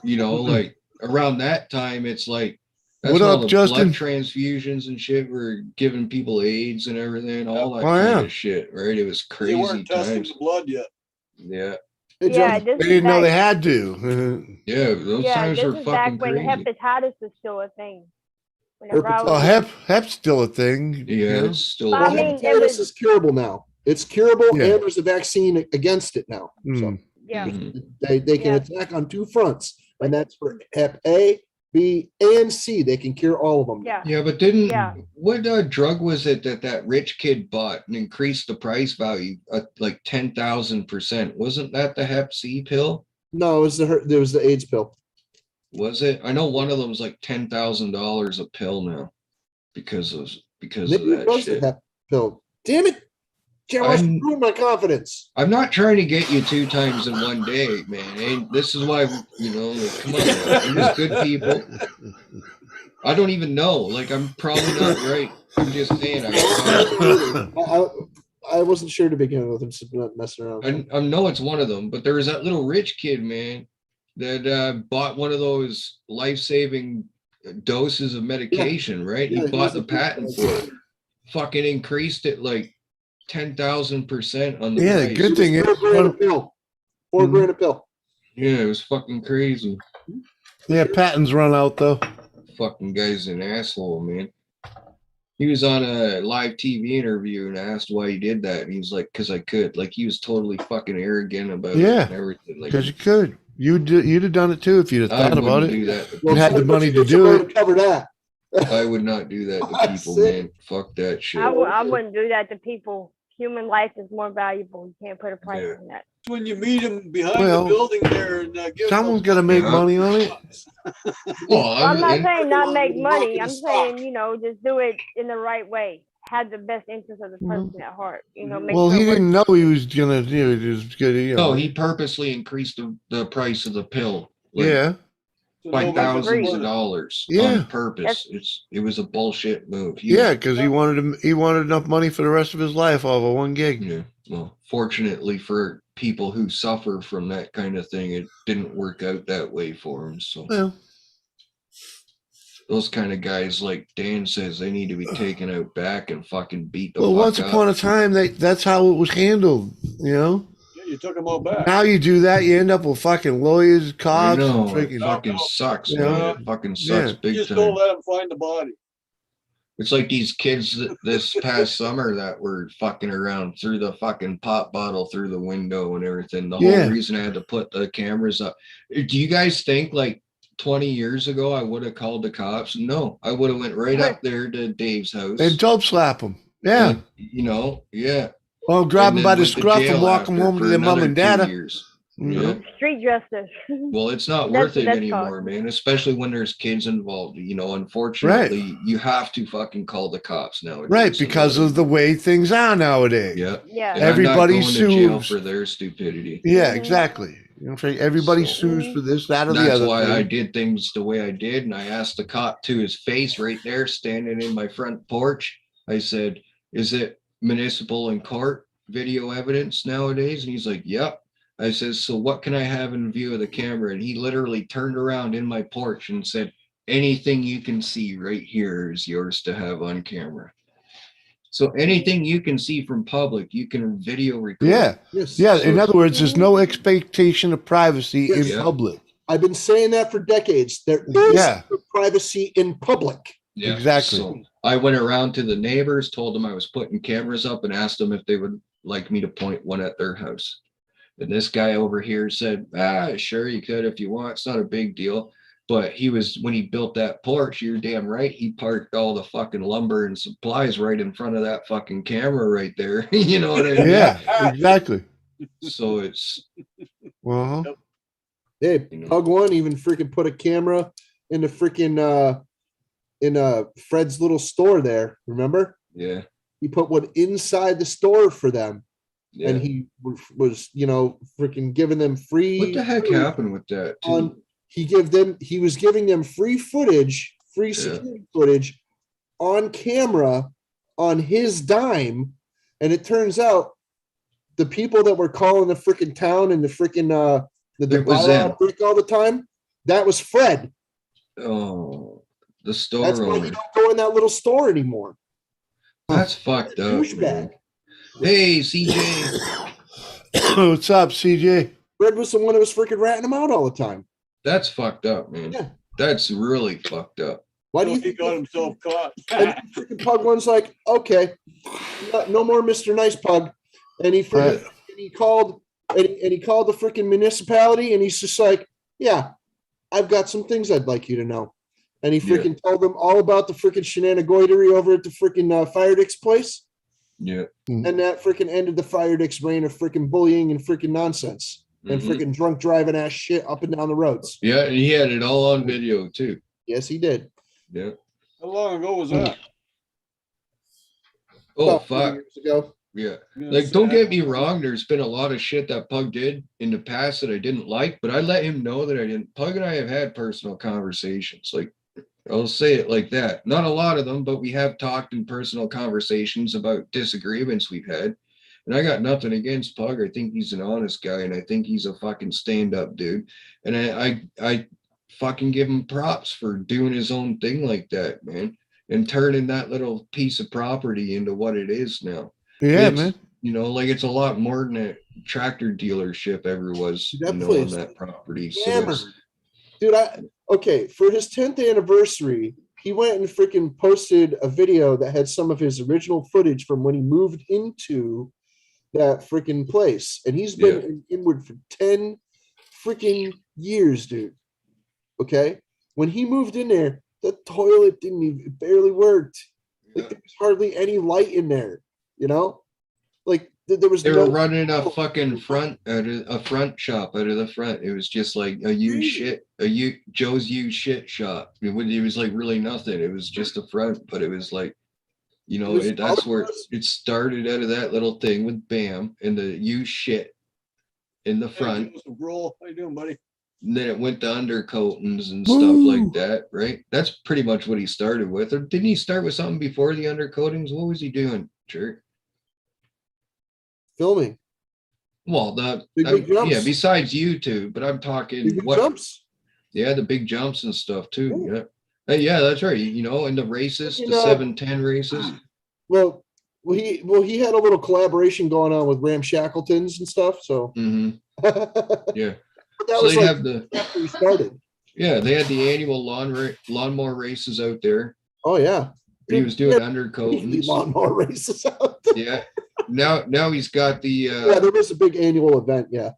and like around that time, it's like that's What when all up, the Justin? blood transfusions and shit were giving people AIDS and everything, all that Oh, kind yeah. of shit, right? It was They crazy weren't testing times. the blood yet. Yeah. Hey, Yeah, Joe. this They is didn't know back, they had to. Yeah, those yeah, times this were is back fucking when crazy. hepatitis was still a thing. Whenever I Herpes- Oh, was, hep's still a thing. Yeah, you know? it's still. Well, Well, I mean, it hepatitis was- is curable now. It's curable, Yeah. and there's a vaccine against it now. So Mm. yeah, Mhm. they can Yeah. attack on two fronts, and that's for Hep A, B, and C. They can cure all of them. yeah, Yeah, but didn't yeah. what drug was it that rich kid bought and increased the price value like 10,000%? Wasn't that the Hep C pill? No, it was there was the AIDS pill. Was it? I know one of them was like $10,000 a pill now because of Maybe it that was the shit. Hep pill. Damn it! Josh, I'm- ruined my confidence. I'm not trying to get you 2 times in one day, man. This is why, come on, man. We're just good people. I don't even know. Like, I'm probably not right. I'm just saying. I wasn't sure to begin with. I'm just not messing around. I know it's one of them, but there was that little rich kid, man, that bought one of those life-saving doses of medication, right? Yeah, He he bought was the a- patent for it. Fucking increased it like 10,000% on the Yeah, the price. good thing is, $4 grand a pill. $4 Mhm. grand a pill. Yeah, it was fucking crazy. yeah, patents run out though. Fucking guy's an asshole, man. He was on a live TV interview and asked why he did that. And he was like, because I could. Like, he was totally fucking arrogant about it Yeah, and everything. Like, Because you could. You'd have done it too if you'd have I thought about wouldn't it. do that. You had the money to do Somebody it. to cover that. I would not do that to That's people, it. man. Fuck that shit. I wouldn't do that to people. Human life is more valuable. You can't put a price Yeah. on that. When you meet him behind Well, the building there and give Someone's him got to make Yeah. money on it. Well, I'm not and- saying not make Walking money. the I'm stock. saying, just do it in the right way. Have the best interest of the person at heart. Make Well, sure he it works. didn't know he was gonna do it. He was gonna, no, he purposely increased the price of the pill. Like, yeah, by nobody thousands agrees. of dollars Yeah. on purpose. It was a bullshit move. yeah, because he wanted enough money for the rest of his life off of one gig. Yeah. Well, fortunately for people who suffer from that kind of thing, it didn't work out that way for him. So Well, those kind of guys, like Dan says, they need to be taken out back and fucking beat the well, fuck once up. upon a time, that's how it was handled. Yeah, you took them all back. Now you do that, you end up with fucking lawyers, I cops, know, and it freaking. fucking sucks, You man. know? It fucking sucks Yeah. big Just time. don't let them find the body. It's like these kids this past summer that were fucking around, threw the fucking pop bottle through the window and everything. The Yeah. whole reason I had to put the cameras up. Do you guys think like 20 years ago I would have called the cops? No, I would have went right up there to Dave's house. And dope slap them. Yeah. And, yeah. Well, grab And them then by the went to scruff jail and walk them after home to for their mom another and 2 dad. years. Mhm. Yeah. Street justice. Well, it's not That's worth it what that's anymore, called. man. Especially when there's kids involved. Unfortunately, you have to fucking call the cops now. Right, because of the way things are nowadays. Yeah. Yeah. And Everybody I'm not going to jail sues. for their stupidity. Yeah, Mhm. exactly. You know what I'm saying? Everybody So- sues for this, that, or the That's other why thing. I did things the way I did. And I asked the cop to his face right there, standing in my front porch. I said, "Is it municipal and court video evidence nowadays?" And he's like, "Yep." I says, "So what can I have in view of the camera?" And he literally turned around in my porch and said, "Anything you can see right here is yours to have on camera." So anything you can see from public, you can video record. Yeah. Yes. Yeah. In other words, there's no expectation of privacy in Yeah. public. I've been saying that for decades. There is Yeah. no privacy in public. Yeah, Exactly. So I went around to the neighbors, told them I was putting cameras up, and asked them if they would like me to point one at their house. And this guy over here said, sure, you could if you want. It's not a big deal. But when he built that porch, you're damn right, he parked all the fucking lumber and supplies right in front of that fucking camera right there. You know what I mean? Yeah, exactly. So it's, Uh-huh. Hey, You know. Pug One even freaking put a camera in the freaking Fred's little store there. Remember? yeah. He put one inside the store for them, Yeah. and he was freaking giving them free. What the heck happened with that? Too? On he was giving them free footage, free security footage on camera on his dime, and it turns out the people that were calling the freaking town and the freaking the It was them. brick all the time, that was Fred. Oh, the store That's why owner. he don't go in that little store anymore. That's fucked up. Douchebag. Man. Hey, CJ. What's up, CJ? Red was the one who was freaking ratting him out all the time. That's fucked up, man. Yeah. That's really fucked up. Why do you He think got himself caught. And the freaking Pug one's like, okay, no more Mr. Nice Pug. And he freaking, and he called and he called the freaking municipality and he's just like, yeah, I've got some things I'd like you to know. And he freaking told them all about the freaking shenanigoidery over at the freaking Fire Dick's place. Yeah. And that freaking ended the Fire Dick's reign of freaking bullying and freaking nonsense and freaking drunk driving ass shit up and down the roads. Yeah, and he had it all on video too. Yes, he did. Yeah. How long ago was that? Oh, About 4 fuck. years ago. Yeah. Yeah, Like, don't sad. get me wrong. There's been a lot of shit that Pug did in the past that I didn't like, but I let him know that I didn't. Pug and I have had personal conversations. Like, I'll say it like that. Not a lot of them, but we have talked in personal conversations about disagreements we've had. And I got nothing against Pug. I think he's an honest guy, and I think he's a fucking stand-up dude. And I fucking give him props for doing his own thing like that, man, and turning that little piece of property into what it is now. Yeah, It's, man. You know, like it's a lot more than a tractor dealership ever was, That you know, place- on that property. So Hammer. it's, Dude, okay, for his 10th anniversary, he went and freaking posted a video that had some of his original footage from when he moved into that freaking place. And he's been in Inwood for 10 freaking years, dude. Okay? When he moved in there, the toilet didn't even, it barely worked. Like, there was hardly any light in there, you know? Like, there was they no were running a fucking front shop out of the front. It was just like a Joe's used shit shop. It was like really nothing. It was just a front, but it was like, you know, that's where it started out of that little thing with BAM and the used shit in the front. Roll. How you doing, buddy? And then it went to undercoatings and stuff like that, right? That's pretty much what he started with. Or didn't he start with something before the undercoatings? What was he doing, Jerk? filming. Well, Big jumps. yeah, besides YouTube, but I'm talking Big jumps. Yeah, the big jumps and stuff too. Yeah. Yeah, that's right. You know, and the races, the You know- 710 races. Well, he had a little collaboration going on with Ram Shackletons and stuff. So Mhm. Yeah. that So was they like have the after he started. yeah, they had the annual lawnmower races out there. Oh yeah. He was doing Yeah, undercoatings. lawnmower races out. Yeah. Now he's got the Yeah, there was a big annual event. Yeah.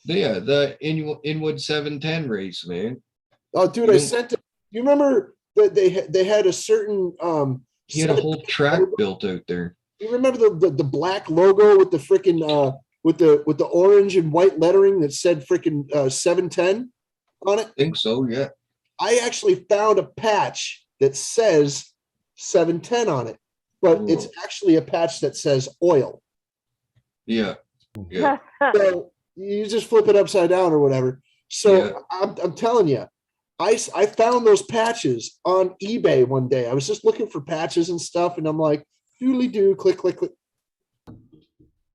the annual Inwood 710 race, man. Oh, dude, I sent it. You remember that they had a certain He had a whole track built out there. You remember the black logo with the freaking with the orange and white lettering that said freaking 710 on it? I think so, yeah. I actually found a patch that says 710 on it, but it's actually a patch that says oil. Yeah. Yeah. So you just flip it upside down or whatever. So Yeah. I'm telling you, I found those patches on eBay one day. I was just looking for patches and stuff, and I'm like, doodly doo, click, click, click.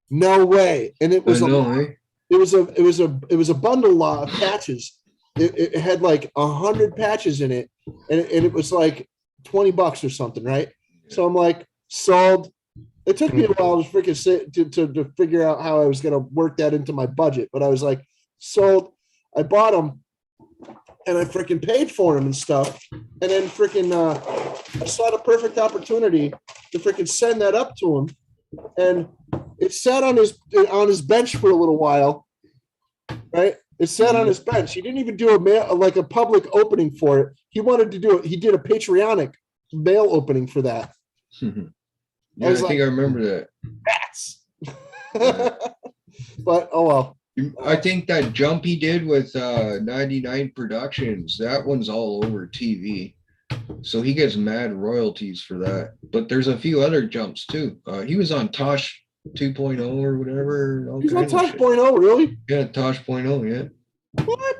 No way. And it was I know, eh? it was a bundle of patches. It had like 100 patches in it, and it was like $20 or something, right? So I'm like, sold. It took me a while to freaking to figure out how I was gonna work that into my budget, but I was like, sold. I bought them, and I freaking paid for them and stuff, and then freaking I saw the perfect opportunity to freaking send that up to him, and it sat on his bench for a little while, right? It sat on his bench. He didn't even do a public opening for it. He wanted to do it. He did a Patreonic mail opening for that. Yeah, I think I remember that. Bats. But oh well. I think that jump he did with 99 Productions, that one's all over TV. So he gets mad royalties for that. But there's a few other jumps too. He was on Tosh 2.0 or whatever. all He's on kinds of Tosh shit. 0, really? Yeah, Tosh 0, yeah. What?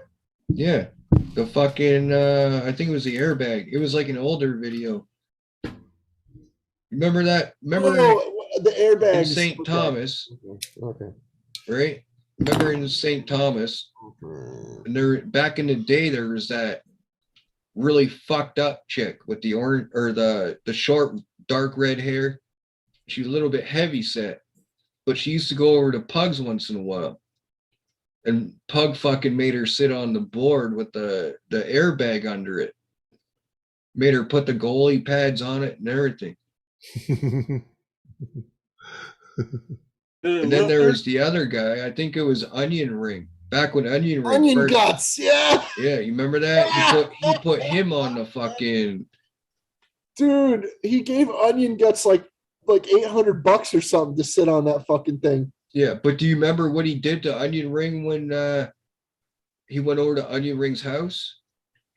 Yeah. The fucking I think it was the airbag. It was like an older video. Remember that? Remember the airbag in St. Thomas, Okay. right? Remember in St. Thomas, and there back in the day there was that really fucked up chick with the orange or the short dark red hair. She was a little bit heavy set, but she used to go over to Pugs once in a while. and Pug fucking made her sit on the board with the airbag under it. Made her put the goalie pads on it and everything. And then there was the other guy. I think it was Onion Ring. Back when Onion Ring Onion first, guts, yeah. Yeah, you remember that? He put him on the fucking. Dude, he gave Onion Guts like $800 or something to sit on that fucking thing. Yeah, but do you remember what he did to Onion Ring when he went over to Onion Ring's house?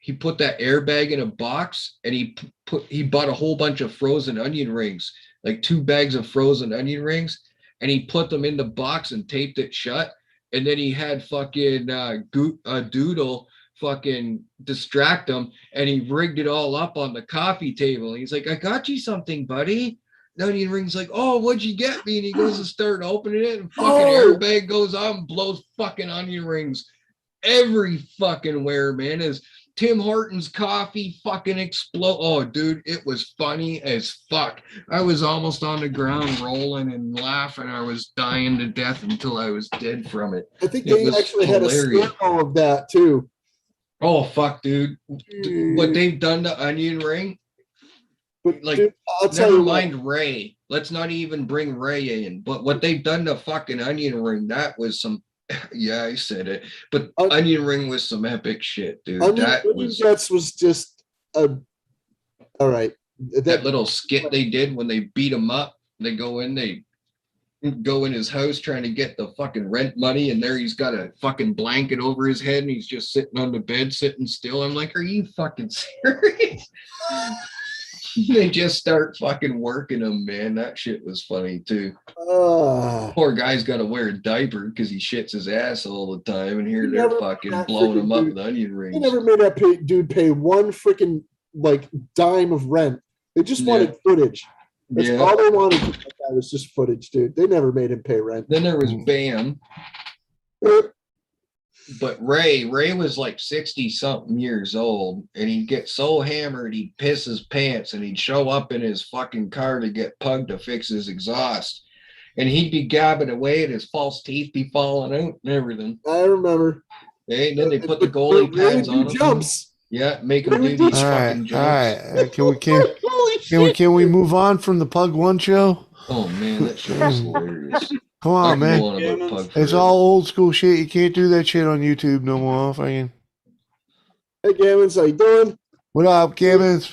He put that airbag in a box and he bought a whole bunch of frozen onion rings, like 2 bags of frozen onion rings, and he put them in the box and taped it shut. And then he had fucking Doodle fucking distract him, and he rigged it all up on the coffee table. He's like, I got you something, buddy. And Onion Ring's like, oh, what'd you get me? And he goes to start opening it, and fucking airbag goes on and blows fucking onion rings every fucking where, man. As Tim Hortons coffee fucking explode. Oh, dude, it was funny as fuck. I was almost on the ground rolling and laughing. I was dying to death until I was dead from it. I think they actually had a slow of that too. Oh, fuck, dude. What they've done to Onion Ring? But like, dude, never mind Ray. Let's not even bring Ray in. But what they've done to fucking Onion Ring, that was some. Yeah, I said it. But Onion Ring was some epic shit, dude. Onion Guts was just a. All right. That little skit they did when they beat him up. They go in his house trying to get the fucking rent money, and there he's got a fucking blanket over his head, and he's just sitting on the bed, sitting still. I'm like, are you fucking serious? They just start fucking working him, man. That shit was funny too. Poor guy's got to wear a diaper because he shits his ass all the time, and here they're fucking blowing him up with onion rings. They never made that dude pay one freaking like dime of rent. They just wanted footage. That's all they wanted. That was just footage, dude. They never made him pay rent. Then there was Bam. But Ray was like 60 something years old, and he'd get so hammered he'd piss his pants, and he'd show up in his fucking car to get Pug to fix his exhaust, and he'd be gabbing away and his false teeth be falling out and everything. I remember. Hey, and then they put the goalie pads on him. Jumps. Yeah, make him do these fucking jumps. All right. Can we move on from the Pug One show? Oh man, that shit was hilarious. Come on, man. It's all old school shit. You can't do that shit on YouTube no more. Fucking. Hey, Gammons, how you doing? What up, Gammons?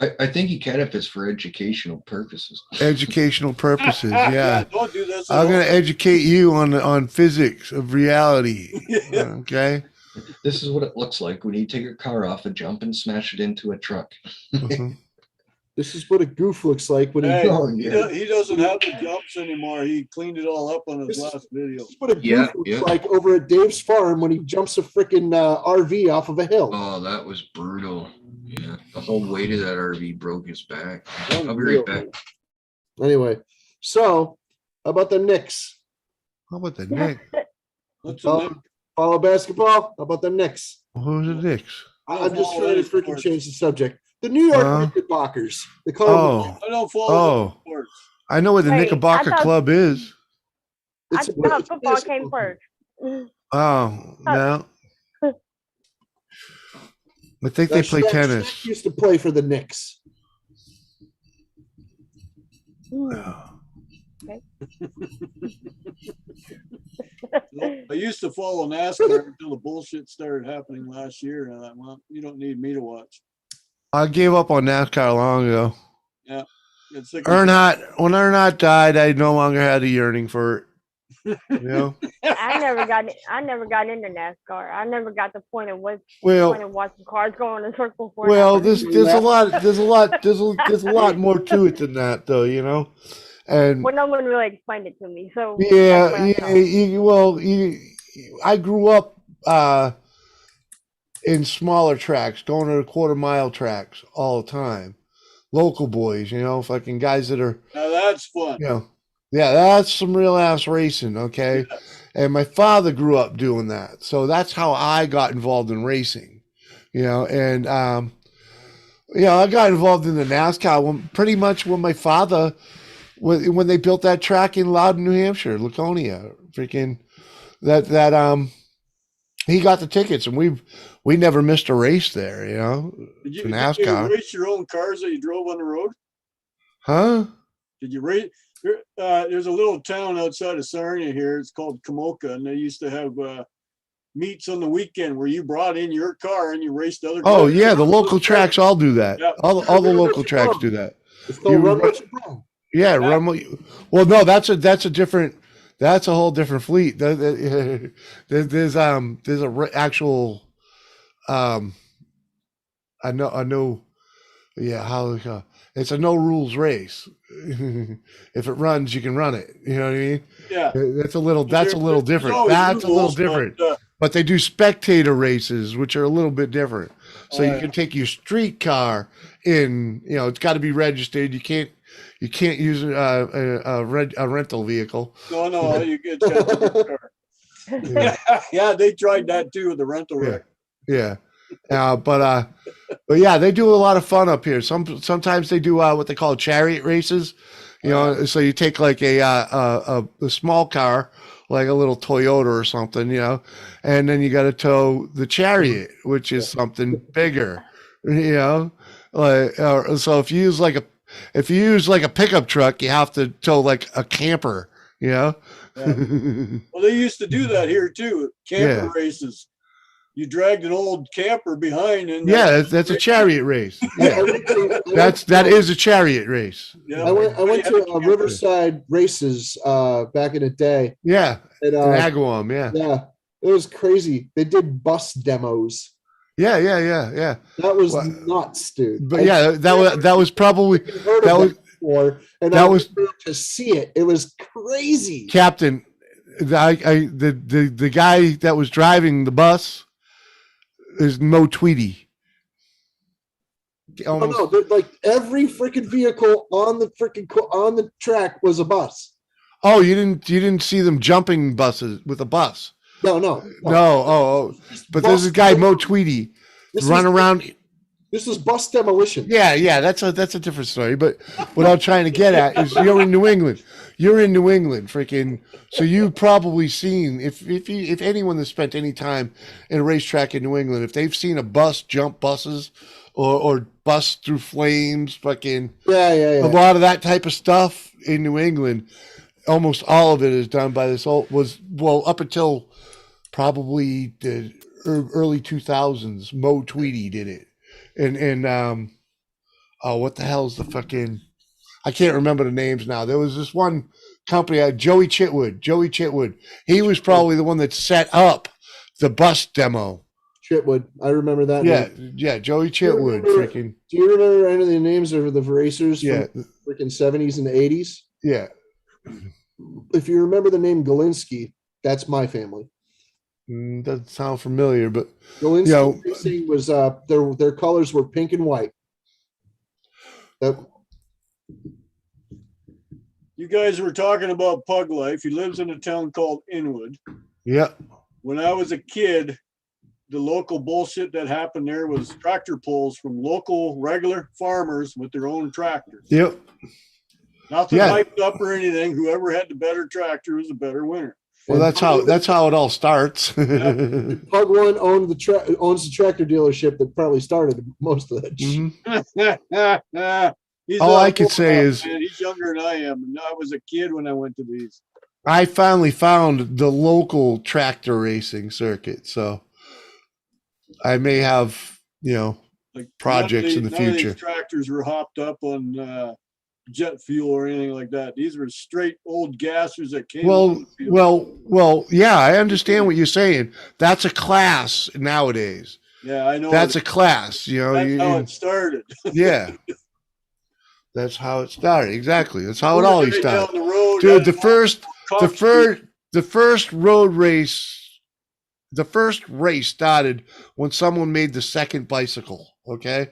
I think you can if it's for educational purposes. Educational purposes, yeah. Don't do this. I'm gonna educate you on physics of reality. Okay. This is what it looks like when you take your car off a jump and smash it into a truck. This is what a goof looks like when he doesn't have the jumps anymore. He cleaned it all up on his last video. This is what a goof looks like over at Dave's farm when he jumps a freaking RV off of a hill. Oh, that was brutal. Yeah, the whole weight of that RV broke his back. I'll be right back. Anyway, so how about the Knicks? How about the Knicks? Follow basketball? How about the Knicks? Who's the Knicks? I'm just trying to freaking change the subject. The New York Knickerbockers. They call them. I don't follow sports. I know what the Knickerbocker Club is. I thought football came first. Oh, no. I think they play tennis. Shaq used to play for the Knicks. I used to follow NASCAR until the bullshit started happening last year, and I thought, well, you don't need me to watch. I gave up on NASCAR long ago. Yeah. When Earnhardt died, I no longer had a yearning for it. You know? I never got into NASCAR. I never got the point of watching cars go in a circle for. Well, there's a lot more to it than that, though. You know, and no one really explained it to me. So I grew up in smaller tracks, going to the quarter-mile tracks all the time. Local boys, you know, fucking guys that are. Now that's fun. You know, yeah, that's some real ass racing, okay? Yes. And my father grew up doing that. So that's how I got involved in racing, you know? And, I got involved in the NASCAR pretty much when my father, when they built that track in Loudon, New Hampshire, Laconia, freaking, that he got the tickets, and we never missed a race there. You know, Did you, for did you NASCAR, race your own cars that you drove on the road? huh? Did you race? There's a little town outside of Sarnia here. It's called Kamoka, and they used to have meets on the weekend where you brought in your car and you raced other. Oh cars. yeah, the local tracks all do that. Yeah. All the local tracks do that. It's called You Run run- What You Run. Yeah, run what you. Well, no, that's a different. That's a whole different fleet. There's actual. I know. Yeah, how it's a no rules race. If it runs, you can run it. You know what I mean? Yeah. That's a little different. always That's a little rules, but, different. But they do spectator races, which are a little bit different. So you yeah. can take your street car in. You know, it's got to be registered. You can't use a rental vehicle. No, you get that car. Yeah, they tried that too with the rental wreck. Yeah. But yeah, they do a lot of fun up here. Sometimes they do what they call chariot races. You know, so you take like a small car, like a little Toyota or something, you know, and then you got to tow the chariot, which is something bigger, you know. Like so, if you use like a pickup truck, you have to tow like a camper, you know. Yeah. Well, they used to do that here too. Camper Yeah. races. You dragged an old camper behind, and Yeah, that's a chariot race. Yeah, that is a chariot race. Yeah, I went to Riverside races back in the day. Yeah, And, in Agawam, yeah. Yeah, it was crazy. They did bus demos. Yeah. That was nuts, dude. But yeah, that was probably heard that of was before, and that I was was to see it. It was crazy. Captain. The guy that was driving the bus is Mo Tweedy. Oh no, like every freaking vehicle on the track was a bus. Oh, you didn't see them jumping buses with a bus? No. Oh. But there's a guy Mo Tweedy run around. This is bus demolition. Yeah, that's a different story. But what I'm trying to get at is you're in New England. You're in New England, freaking. So you've probably seen if anyone that's spent any time in a racetrack in New England, if they've seen a bus jump buses or bust through flames, fucking yeah. A lot of that type of stuff in New England, almost all of it is done by this up until probably the early 2000s. Mo Tweedy did it. And what the hell's the fucking? I can't remember the names now. There was this one company, Joey Chitwood. He was probably the one that set up the bus demo. Chitwood, I remember that. Yeah, Joey Chitwood. Freaking. Do you remember any of the names of the racers Yeah. from the freaking 70s and the 80s? Yeah. If you remember the name Galinsky, that's my family. Doesn't sound familiar, but Galinsky Racing was their colors were pink and white. You guys were talking about Pug life. He lives in a town called Inwood. Yeah. When I was a kid, the local bullshit that happened there was tractor pulls from local regular farmers with their own tractors. Yep. Nothing hyped up or anything. Whoever had the better tractor was a better winner. Well, that's how it all starts. Pug One owns the tractor dealership that probably started most of that. He's All I not could old say enough, is- man. He's younger than I am. And I was a kid when I went to these. I finally found the local tractor racing circuit, so I may have projects in the None of future. these tractors were hopped up on jet fuel or anything like that. These were straight old gassers that came. on the field. Well, yeah, I understand what you're saying. That's a class nowadays. Yeah, I know. That's a class, That's how it started. Yeah. That's how it started. Exactly. That's how it We were always right down started. the road Dude, at the first road race, the first race started when someone made the second bicycle. Okay.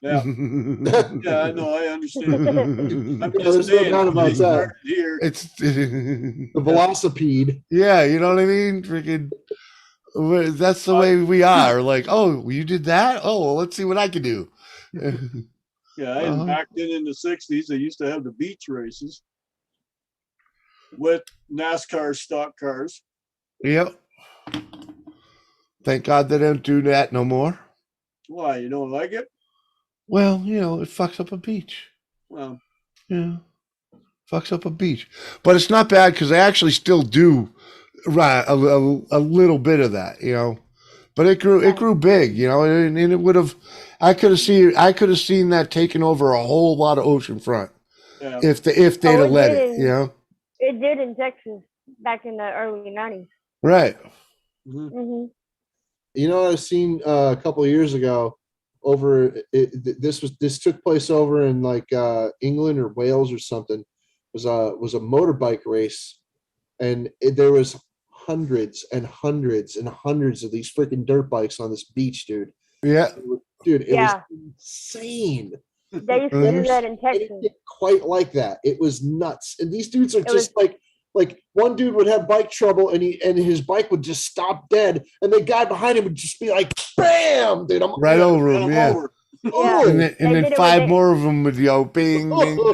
Yeah. Yeah, I know. I understand. I'm just there's no saying, doubt about they that. started here. It's The Velocipede. yeah, you know what I mean? Freaking, that's the way we are. Like, oh, you did that? Oh, well, let's see what I can do. Yeah, and back then in the 60s, they used to have the beach races with NASCAR stock cars. Yep. Thank God they don't do that no more. Why, you don't like it? Well, you know, it fucks up a beach. Well, Yeah, fucks up a beach. But it's not bad because they actually still do a little bit of that, you know. But it grew big, you know, and it would have. I could have seen that taking over a whole lot of ocean front yeah. if they'd have let did it, you know. It did in Texas back in the early 90s. Right. Mm-hmm. You know, I've seen a couple of years ago over this took place over in like England or Wales or something. It was a motorbike race, and there was hundreds and hundreds and hundreds of these freaking dirt bikes on this beach, dude. Yeah. Dude, it was insane. They used to do that in Texas. Quite like that. It was nuts. And these dudes are just like one dude would have bike trouble and his bike would just stop dead, and the guy behind him would just be like, bam, dude, I'm right over him, yeah. Over. Yeah. And then 5 more of them would go bing, bing. But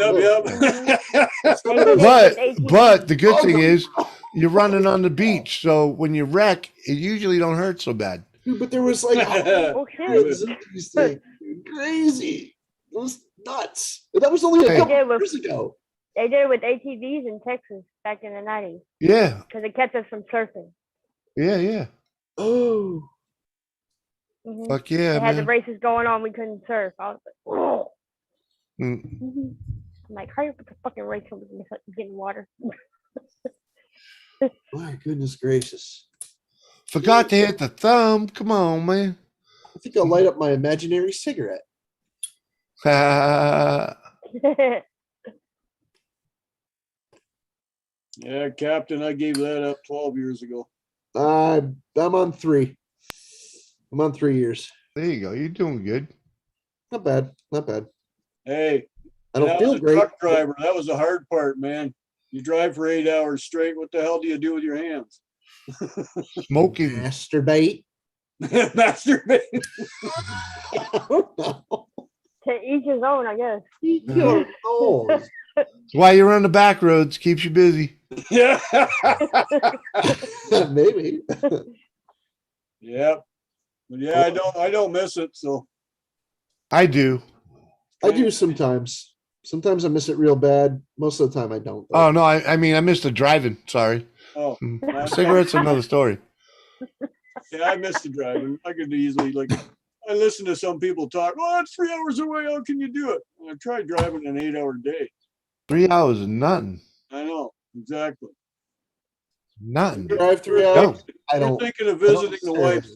the good thing is you're running on the beach, so when you wreck, it usually don't hurt so bad. Dude, but there was like hundreds of these things. Crazy. It was nuts. That was only a couple years ago. They did it with ATVs in Texas back in the 90s. Yeah. Because it kept us from surfing. Yeah. Oh. Mm-hmm. Fuck yeah, they had the man. races going on. We couldn't surf. I was like, whoa. Mm. I'm like, hurry up with the fucking race so we can get in water. My goodness gracious. Forgot to hit the thumb. Come on, man. I think I'll light up my imaginary cigarette. Yeah, Captain, I gave that up 12 years ago. I'm on 3. I'm on 3 years. There you go. You're doing good. Not bad. Not bad. Hey, I don't and feel was a great. Truck driver, that was the hard part, man. You drive for 8 hours straight. What the hell do you do with your hands? Smoking. Masturbate. Masturbate. To each his own, I guess. Your nose. That's why you run the back roads. Keeps you busy. Yeah. Maybe. Yeah. But yeah, I don't miss it. So I do. I do sometimes. Sometimes I miss it real bad. Most of the time I don't. though. Oh no, I mean I missed the driving. Sorry. Oh, Cigarettes another story. yeah, I miss the driving. I could easily I listen to some people talk. Oh, it's 3 hours away. How can you do it? I tried driving an 8 hour day. 3 hours is nothing. I know exactly. Nothing. Drive 3 hours. I You're don't. thinking of visiting the wife's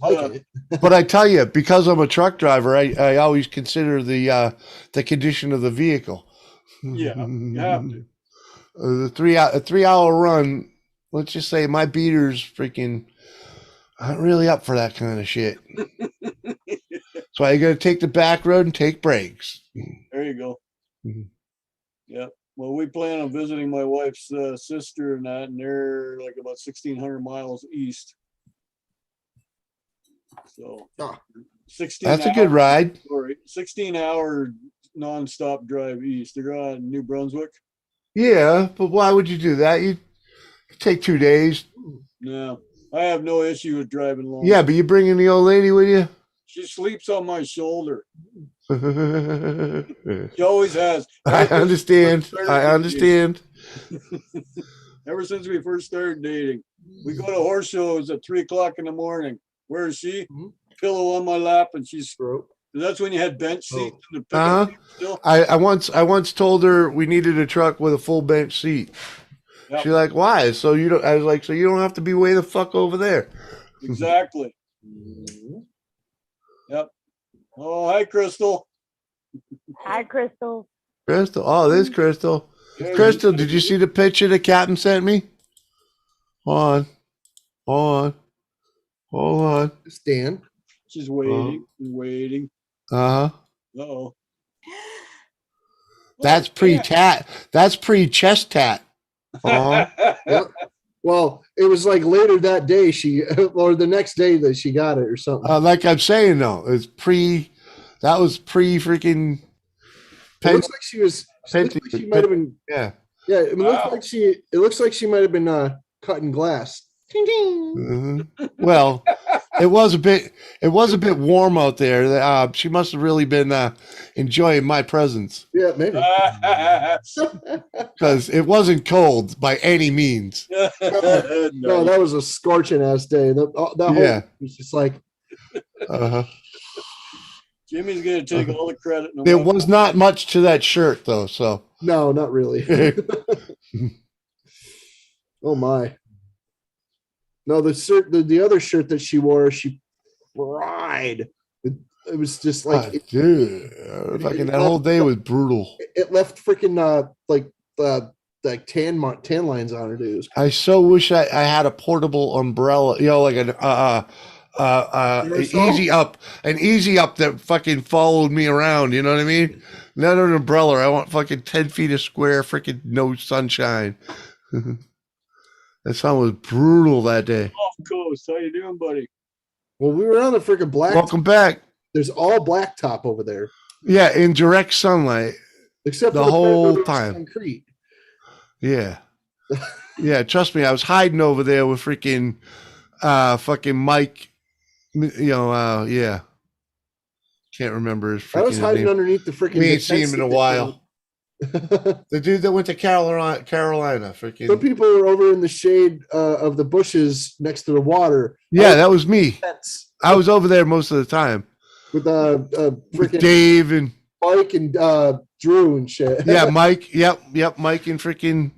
But I tell you, because I'm a truck driver, I always consider the condition of the vehicle. Yeah, you have to. The 3 hour run. Let's just say my beater's freaking not really up for that kind of shit. So I got to take the back road and take breaks. There you go. Mhm. Yeah. Well, we plan on visiting my wife's sister and that, and they're like about 1,600 miles east. So, 16. That's a good ride. Sorry, 16-hour nonstop drive east. They're on New Brunswick. Yeah, but why would you do that? You take 2 days. No, I have no issue with driving long. Yeah, but you bringing the old lady with you? She sleeps on my shoulder. I She always has. understand. I understand. Ever since we first started dating, we go to horse shows at 3 o'clock in the morning. Where is she? Pillow on my lap, and she's. That's when you had bench seats in the pickup. Still. I once told her we needed a truck with a full bench seat. Yep. She's like, "Why?" So you don't. I was like, "So you don't have to be way the fuck over there." Exactly. Yep. Oh, hi, Crystal. Hi, Crystal. Crystal. Oh, there's Crystal. Crystal, did you see the picture the captain sent me? Hold on. Stan. She's waiting. Waiting. Uh-huh. Uh-oh. That's pre-tat. That's pre-chest tat. Uh-huh. Yep. Well, it was like later that day or the next day that she got it or something. Like I'm saying though, it's that was freaking. It looks like she was. She might have been. Yeah. Yeah. It looks like she might have been cutting glass. Ding, ding. Well, It was a bit warm out there. She must have really been enjoying my presence Yeah, maybe. because it wasn't cold by any means. No, that was a scorching ass day. That whole Yeah. was just like, Uh-huh. Jimmy's gonna take all the credit. No There matter was not much to that shirt though, so no, not really. Oh my. No, the other shirt that she wore, she fried. It was just like dude, fucking that whole day was brutal. it left freaking like tan lines on her, dude. I so wish I had a portable umbrella, you know, like an easy up that fucking followed me around. You know what I mean? Not an umbrella. I want fucking 10 feet of square, freaking no sunshine. That sun was brutal that day. Off coast, how you doing, buddy? Well, we were on the freaking black. Welcome back. There's all blacktop over there, Yeah, in direct sunlight except the for part where whole there's time. concrete. Yeah. Yeah, trust me, I was hiding over there with freaking fucking Mike. You know, yeah. Can't remember his freaking I was hiding name. underneath the freaking. We ain't seen him in a defense while. The dude that went to Carolina, freaking. Some people were over in the shade of the bushes next to the water. Yeah, that was me. Fence I was over there most of the time with with freaking Dave and Mike and Drew and shit. yeah, Mike. Yep, Mike and freaking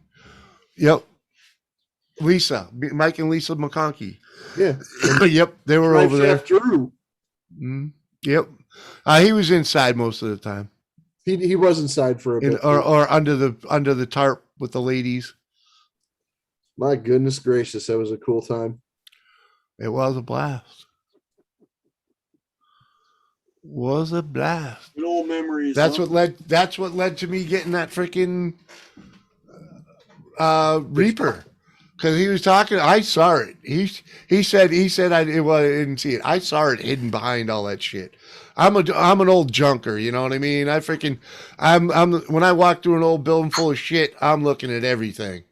Lisa, Mike and Lisa McConkey. Yeah. Yep, they were My over there. chef Drew. Yep, he was inside most of the time. He was inside for a bit. Or under the tarp with the ladies. My goodness gracious, that was a cool time. It was a blast. Was a blast. Good old memories. That's huh? what led to me getting that freaking Reaper. Because he was talking, I saw it. He said I didn't see it. I saw it hidden behind all that shit. I'm an old junker, you know what I mean? I'm when I walk through an old building full of shit, I'm looking at everything.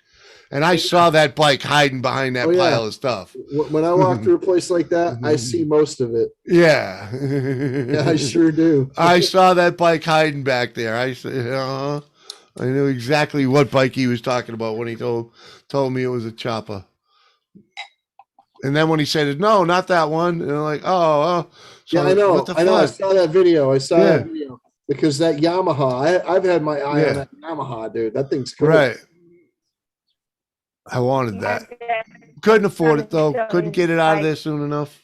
And I saw that bike hiding behind that pile of stuff. When I walk through a place like that, I see most of it. Yeah. Yeah, I sure do. I saw that bike hiding back there. I said, I knew exactly what bike he was talking about when he told me it was a chopper. And then when he said, no, not that one, and I'm like, oh. So yeah, I know. what the I know. I fuck? saw that video. That video because that Yamaha. I've had my eye on that Yamaha, dude. That thing's cool. Right. I wanted that. Couldn't afford it though. Couldn't get it out of there soon enough.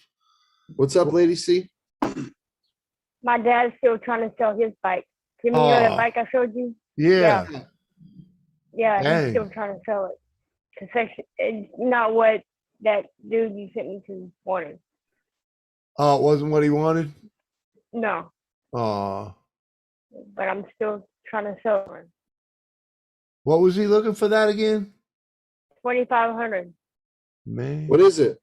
What's up, Lady C? My dad's still trying to sell his bike. Give me that bike I showed you. Yeah. Yeah, Hey. he's still trying to sell it. It's not what that dude you sent me to wanted. Oh, it wasn't what he wanted? No, Oh. but I'm still trying to sell one. What was he looking for that again? 2,500. Man. What is it?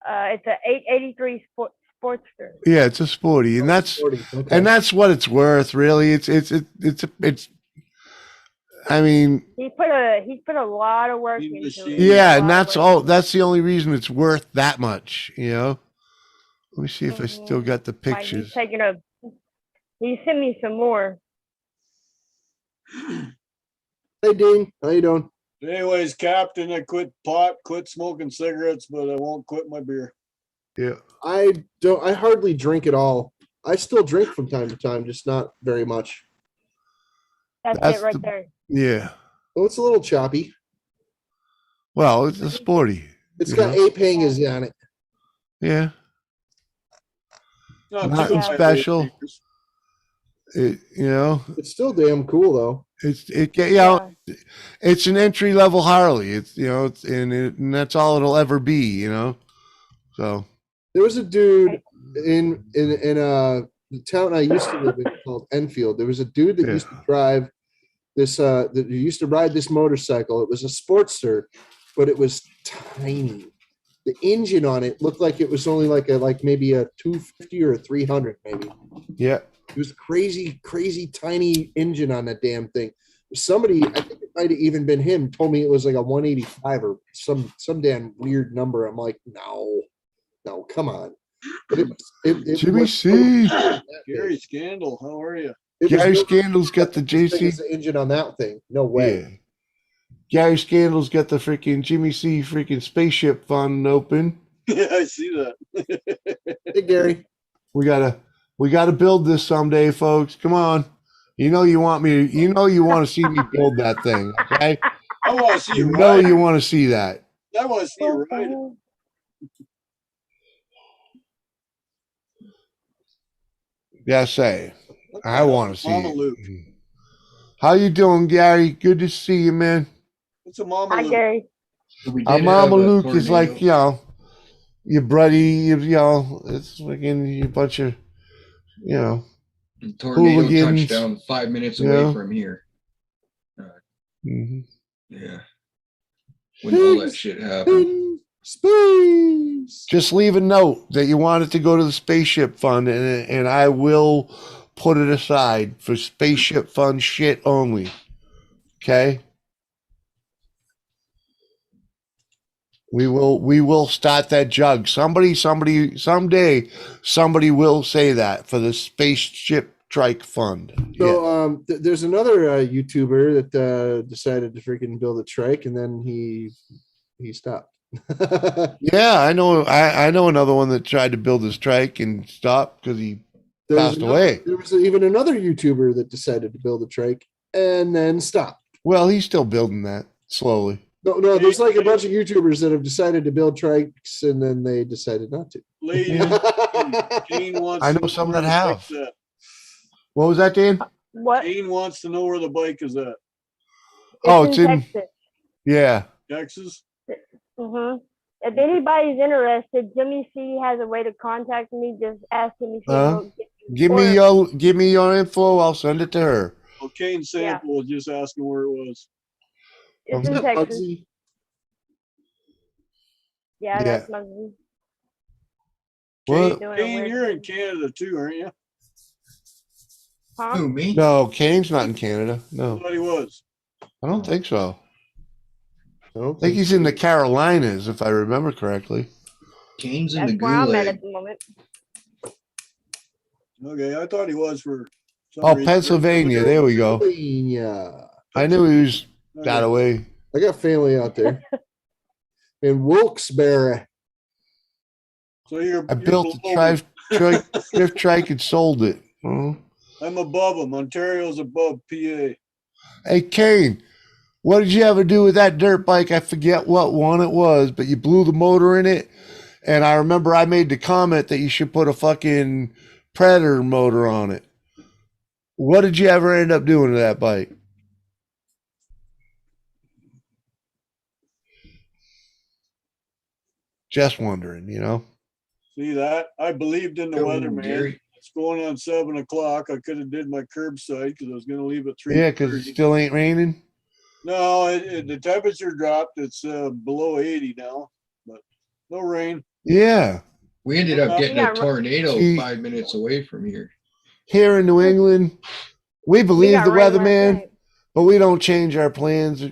It's a 883 Sportster. Yeah, it's a sporty, and that's what it's worth, really. It's I mean, He's put a lot of work into it. yeah, and that's all. That's the only reason it's worth that much, you know. Let me see if I still got the Like, pictures. He sent me some more. Hey, Dean, how you doing? Anyways, Captain, I quit pot, quit smoking cigarettes, but I won't quit my beer. Yeah. I hardly drink at all. I still drink from time to time, just not very much. That's it right there. Yeah. Well, it's a little choppy. Well, it's a sporty. It's you got know? ape hangers on it. Yeah. Not Nothing too much. special. It, you know, It's still damn cool though. it's an entry level Harley. It's and that's all it'll ever be. You know, so There was a dude in the town I used to live in called Enfield. There was a dude that used to drive this that used to ride this motorcycle. It was a Sportster, but it was tiny. The engine on it looked like it was only like maybe a 250 or a 300 maybe. yeah. It was crazy tiny engine on that damn thing. Somebody, I think it might have even been him, told me it was like a 185 or some damn weird number. I'm like, no, No, come on. But it Jimmy was- C. Gary Scandal, how are you? it was Gary built Scandal's got the as big JC. as the engine on that thing. No way. Yeah. Gary Scandal's got the freaking Jimmy C freaking spaceship fund open. Yeah, I see that. Hey, Gary. We gotta build this someday, folks. Come on. You know you want to see me build that thing, okay? I want to see You you know ride. you want to see that. I want to see you ride. it. Yeah, say. I want to see Mama it. Luke. How you doing, Gary? Good to see you, man. What's a Mama Hi, Luke? Gary. We did Our have Mama a Luke is like, tornado. you know, your buddy, you know, it's like a bunch of, you know, The tornado hooligans. touchdown 5 minutes Yeah. away from here. Mhm. Yeah. When all that shit happened. Space. Just leave a note that you want it to go to the spaceship fund, and I will put it aside for spaceship fund shit only. Okay. We will start that jug. Someday, somebody will say that for the spaceship trike fund. So there's another YouTuber that decided to freaking build a trike, and then he stopped. Yeah, I know. I know another one that tried to build his trike and stopped because he passed away. There was even another YouTuber that decided to build a trike and then stopped. Well, he's still building that slowly. No, there's like a bunch of YouTubers that have decided to build trikes and then they decided not to. Lady, Gene wants I to know some where that the have. bike's at. What was that, Dan? What? Gene wants to know where the bike is at. Oh, it's in. Texas. Yeah. Texas? Mm-hmm. If anybody's interested, Jimmy C has a way to contact me. Just ask Jimmy C. He'll get you Give me your info. I'll send it to her. Oh, Kane Sample was just asking where it was. It's in Texas. Yeah, that's my. What? Kane, you're in Canada too, aren't you? Huh? Who, me? No, Kane's not in Canada. I No, thought he was. I don't think so. I don't I think he's in the Carolinas, if I remember correctly. Kane's in That's the where I'm at gulag. the moment. Okay, I thought he was for some Oh, reason. Pennsylvania. There we go. Pennsylvania. I knew he was that away. I got family out there. In Wilkes-Barre. So you're I built a below me. drift trike and sold it. Oh. I'm above him. Ontario's above PA. Hey, Kane, what did you ever do with that dirt bike? I forget what one it was, but you blew the motor in it. And I remember I made the comment that you should put a fucking Predator motor on it. What did you ever end up doing to that bike? Just wondering, you know? See that? I believed in the Go, weather, man. Gary. It's going on 7 o'clock. I could have did my curbside because I was going to leave at 3. Yeah, because it still ain't raining. No, the temperature dropped. It's below 80 now, but no rain. Yeah. We ended up getting Yeah, a tornado See- 5 minutes away from here. Here in New England, we believe got the rain last weatherman, night. but we don't change our plans.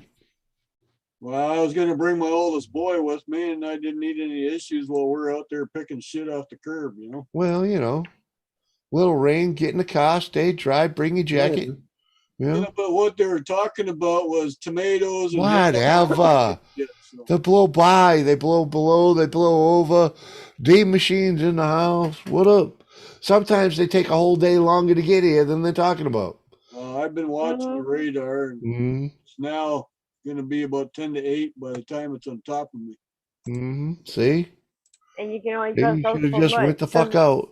Well, I was going to bring my oldest boy with me, and I didn't need any issues while we're out there picking shit off the curb, you know? Well, you know, little rain, get in the car, stay dry, bring your jacket. You know, Yeah, but what they were talking about was tomatoes and whatever. Yeah, so. They blow by, they blow below, they blow over. Deep machines in the house. What up? Sometimes they take a whole day longer to get here than they're talking about. I've been watching the radar, and Mm-hmm. it's now going to be about 10 to 8 by the time it's on top of me. Mm-hmm. See? And you can only Maybe trust you those should have so just much. went the fuck 'Cause out.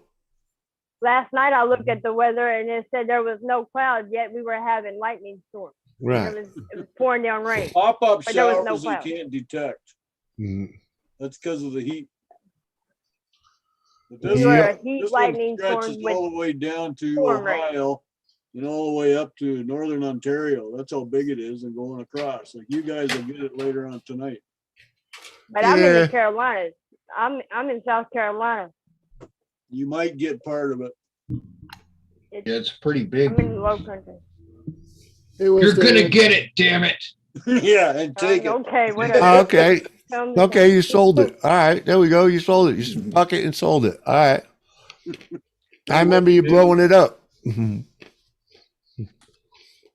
Last night I looked at the weather and it said there was no clouds, yet we were having lightning storms. Right. It was pouring down rain. Pop-up But there was showers no you clouds. can't detect. Mhm. That's because of the heat. But We were a this heat one lightning stretches storm with all the way down to storm rain. Ohio and all the way up to northern Ontario. That's how big it is and going across. Like you guys will get it later on tonight. But I'm in Yeah. the Carolinas. I'm in South Carolina. You might get part of it. Yeah, it's pretty big. I'm in the low country. Hey, You're Winston. gonna get it, damn it. Yeah, and take it. Okay, whatever. Oh, okay. Tell them Okay, you sold it. All right, there we go. You sold it. You stuck it and sold it. All right. I remember you blowing it up.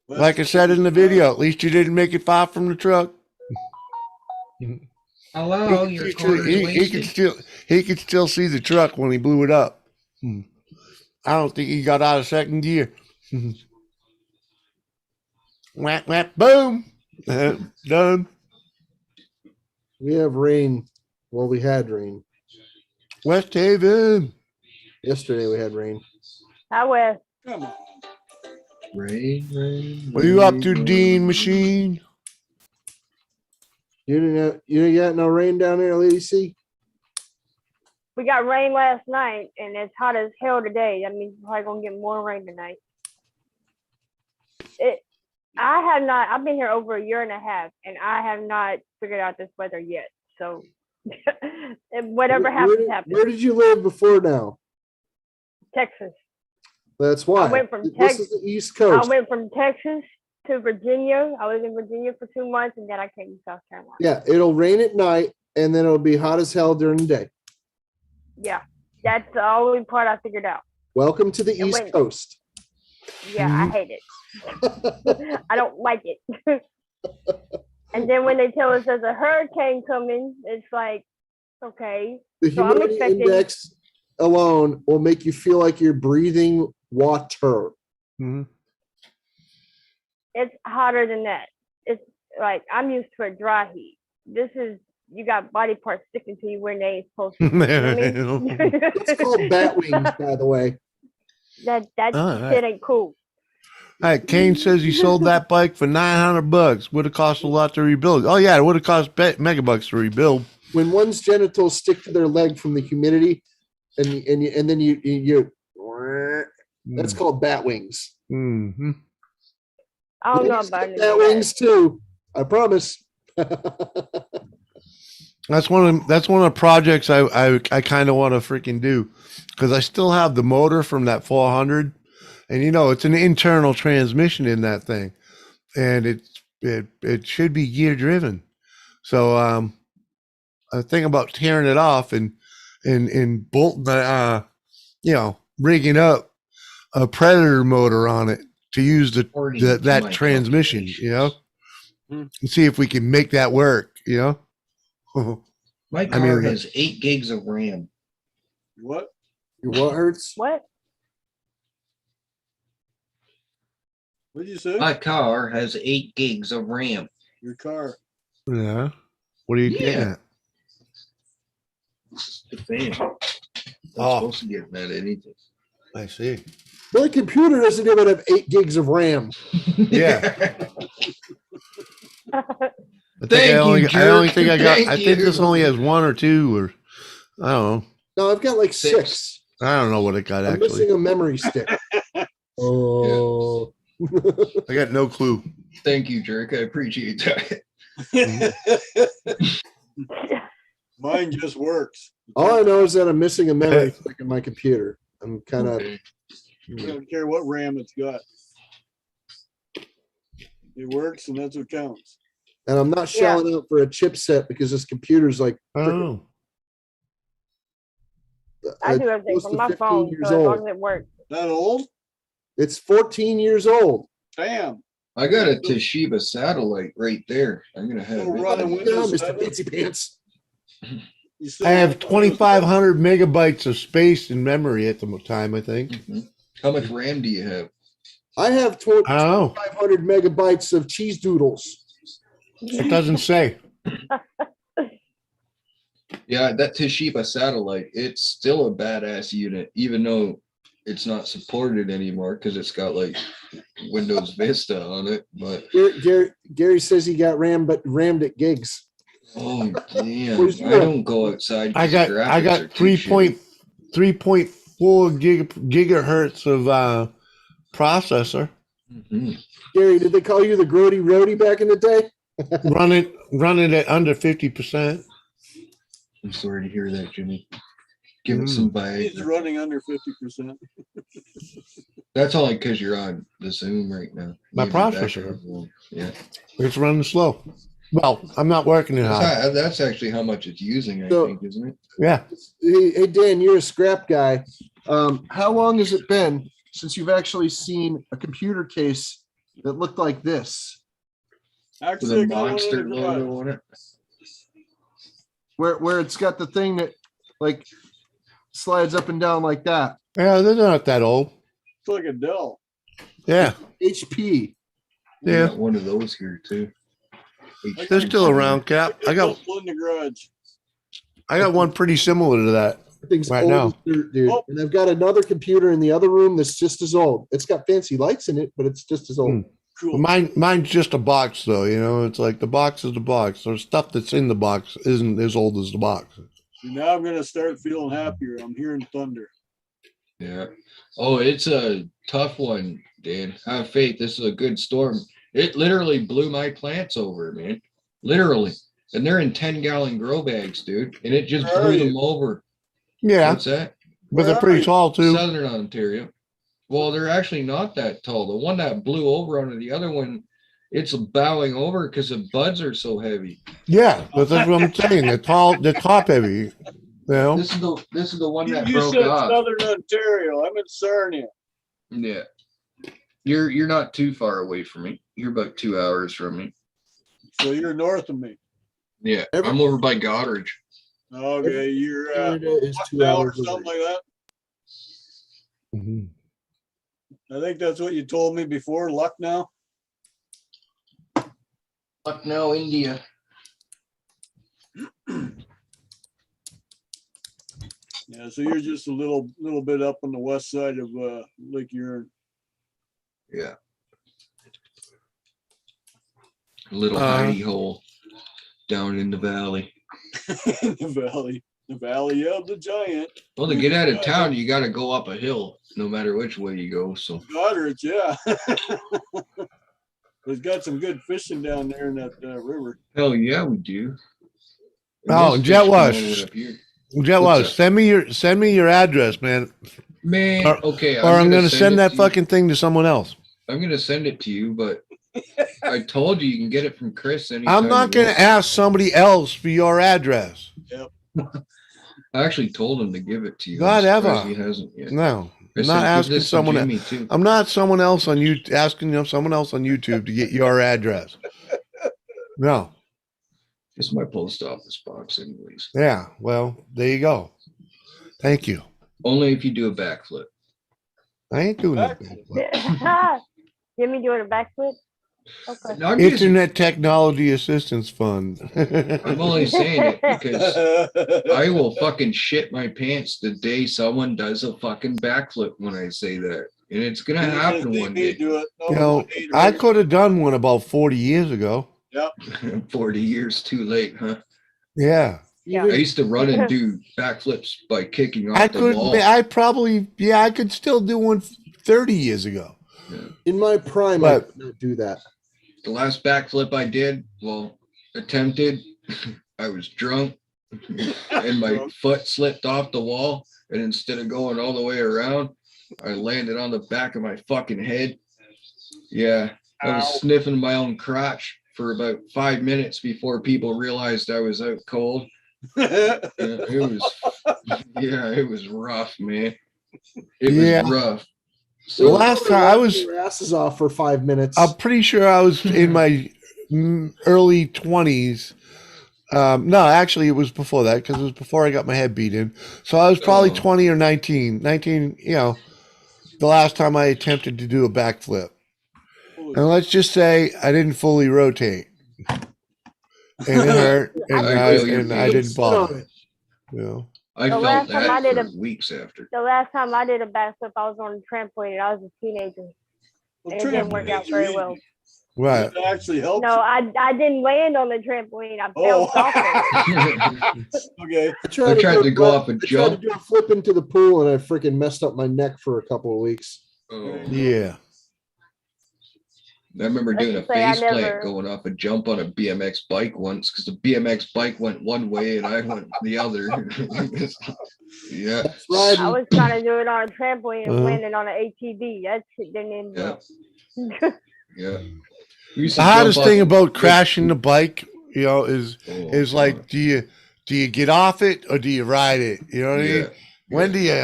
Like I said in the video, at least you didn't make it far from the truck. Hello, He- your he- corner's he could wasted. still see the truck when he blew it up. I don't think he got out of second gear. Whack, whack, boom. Done. We have rain. Well, we had rain. West Haven. Yesterday we had rain. Hi, Wes. Come on. Rain. What are you up to, Dean Machine? You got no rain down there, Lady C? We got rain last night, and it's hot as hell today. That means we're probably gonna get more rain tonight. I've been here over a year and a half, and I have not figured out this weather yet. So whatever happens, happens. Where did you live before now? Texas. That's why. I went from This Texas. is the East Coast. I went from Texas to Virginia. I was in Virginia for 2 months, and then I came to South Carolina. Yeah, it'll rain at night, and then it'll be hot as hell during the day. Yeah, that's the only part I figured out. Welcome to the It East went- Coast. Yeah, I hate it. I don't like it. And then when they tell us there's a hurricane coming, it's like, okay. The So I'm humidity expecting. index alone will make you feel like you're breathing water. It's hotter than that. It's like I'm used to a dry heat. This is you got body parts sticking to you when they ain't supposed to. You know what I mean? It's called bat wings, by the way. that All right. shit ain't cool. All right, Kane says he sold that bike for $900. Would have cost a lot to rebuild. Oh yeah, it would have cost megabucks to rebuild. When one's genitals stick to their leg from the humidity, and then you that's called bat wings. Mm-hmm. I don't know Ladies about get it. bat wings too. I promise. That's one of the projects I kind of want to freaking do, because I still have the motor from that 400, and it's an internal transmission in that thing, and it should be gear driven. So I think about tearing it off and bolting rigging up a Predator motor on it to use that transmission, and see if we can make that work, My I car mean, has 8 gigs of RAM. What? Your what hurts? What? What did you say? My car has 8 gigs of RAM. Your car. Yeah. What are you getting Yeah. at? The fan. Not Oh. supposed to get mad at anything. I see. My computer doesn't even have 8 gigs of RAM. Yeah. I Thank you, I only think I got. Thank I think this you. only has 1 or 2, or I don't know. No, I've got like 6. I don't know what it got I'm actually. missing a memory stick. Oh. I got no clue. Thank you, Jerk. I appreciate that. Mine just works. All I know is that I'm missing a memory stick in my computer. I'm kind of. I don't care what RAM it's got. It works, and that's what counts. And I'm not shelling out for a chipset because this computer's like Oh. I do everything close from to my 15 phone, years so as long old. as it works. That old? It's 14 years old. Damn. I got a Toshiba satellite right there. I'm gonna have Oh, it. running Yeah, Windows Mr. 7? Fancy Pants. You still I have Windows 2,500 megabytes of space and memory at the time. I think. Mhm. How much RAM do you have? I have I don't know. 2,500 megabytes of cheese doodles. It doesn't say. Yeah, that Toshiba satellite, it's still a badass unit, even though it's not supported anymore because it's got like Windows Vista on it. But Gary says he got rammed at gigs. oh damn, Where's I your- don't go outside. I 'cause got graphics are too shitty. 3.4 gigahertz of processor. Mhm. Gary, did they call you the Grody Roadie back in the day? running at under 50%. I'm sorry to hear that, Jimmy. Give it some He's vibe. running under 50%. That's only because you're on the Zoom right now. My Maybe processor. background. Yeah. It's running slow. Well, I'm not working it hard. That's actually how much it's using, I So- think, isn't it? Yeah. Hey, Dan, you're a scrap guy. How long has it been since you've actually seen a computer case that looked like this, With Actually, a I got one in monster the logo garage. on it. where it's got the thing that like slides up and down like that? Yeah, they're not that old. It's like a Dell. Yeah. HP. We Yeah. got one of those here too. They're still around, Cap. I got One in the garage. one pretty similar to that. Things Right old now. as dirt, dude. Oh. And I've got another computer in the other room that's just as old. It's got fancy lights in it, but it's just as old. Cool. Mine's just a box though, you know. It's like the box is the box. There's stuff that's in the box isn't as old as the box. See, now I'm gonna start feeling happier. I'm hearing thunder. Yeah. Oh, it's a tough one, Dan. Have faith. This is a good storm. It literally blew my plants over, man. Literally. And they're in 10-gallon grow bags, dude. And it just Where are blew you? them over. Yeah, What's that? but they're Where pretty are tall too. Southern Ontario. Well, they're actually not that tall. The one that blew over onto the other one, it's bowing over because the buds are so heavy. Yeah, but that's what I'm saying. They're tall. They're top heavy. You know. This is the one You, that you broke said off. Southern Ontario. I'm in Sarnia. Yeah. You're not too far away from me. You're about 2 hours from me. So you're north of me. Yeah. I'm over by Goddard. Okay, you're Canada is 2 Lucknow or hours something away. like that. Mhm. I think that's what you told me before. Lucknow. Lucknow, India. Yeah, so you're just a little bit up on the west side of Lake Huron. Yeah. A little Uh, hidey hole down in the valley. the valley of the giant. Well, to get out of town, you got to go up a hill, no matter which way you go. So Goddard, yeah. We've got some good fishing down there in that river. hell yeah, we do. And Oh, this Jet fish come all Wash. the way up here. Jet What's was that? send me your address, man, Man, Or- okay. or I'm gonna send it that to you. fucking thing to someone else. I'm gonna send it to you, but I told you can get it from Chris anytime. I'm not you gonna want. ask somebody else for your address. I actually told him to give it to you. God I'm surprised ever. He hasn't yet. No, I I'm said, not "Give asking this to someone. Jimmy, too." I'm not someone else on you asking someone else on YouTube to get your address. No. It's my post office box, anyways. Yeah. Well, there you go. Thank you. Only if you do a backflip. I ain't doing that. Jimmy doing a backflip? Okay. No, I'm just, Internet Technology Assistance Fund. I'm only saying it because I will fucking shit my pants the day someone does a fucking backflip when I say that. And it's gonna happen one day. Do it. You know, I could have done one about 40 years ago. Yep. 40 years too late, huh? Yeah. Yeah. I used to run and do backflips by kicking off I the could, wall. I could still do one 30 years ago. In my prime, I But- could not do that. The last backflip I did, well, attempted, I was drunk and my foot slipped off the wall. And instead of going all the way around, I landed on the back of my fucking head. Yeah, I was Ow. sniffing my own crotch for about 5 minutes before people realized I was out cold. It was rough, man. It Yeah. was rough. The So last time I was, Your asses off for 5 minutes. I'm pretty sure I was in my early 20s. No, actually, it was before that because it was before I got my head beat in. So I was probably Oh. 20 or 19. 19, the last time I attempted to do a backflip. And let's just say I didn't fully rotate. And it hurt, and I feel your I didn't pain. bother. You know? I The felt last time I that did for weeks after. The last time I did a backflip, I was on a trampoline and I was a teenager. And it didn't work out very well. Right. It actually helps. No, I didn't land on the trampoline. I bounced off it. Okay. I tried to go off a I tried to jump. do a flip into the pool and I freaking messed up my neck for a couple of weeks. Oh, Yeah. I remember doing a Let's say I face plant never- going off a jump on a BMX bike once because the BMX bike went one way and I went the other. Yeah. Riding. I was trying to do it on a trampoline and Uh-huh. landed on an ATV. That shit didn't end Yeah. well. Yeah. We used to The hardest jump thing off- about crashing the bike you know, is like, do you get off it or do you ride it? You know what I mean? When do you,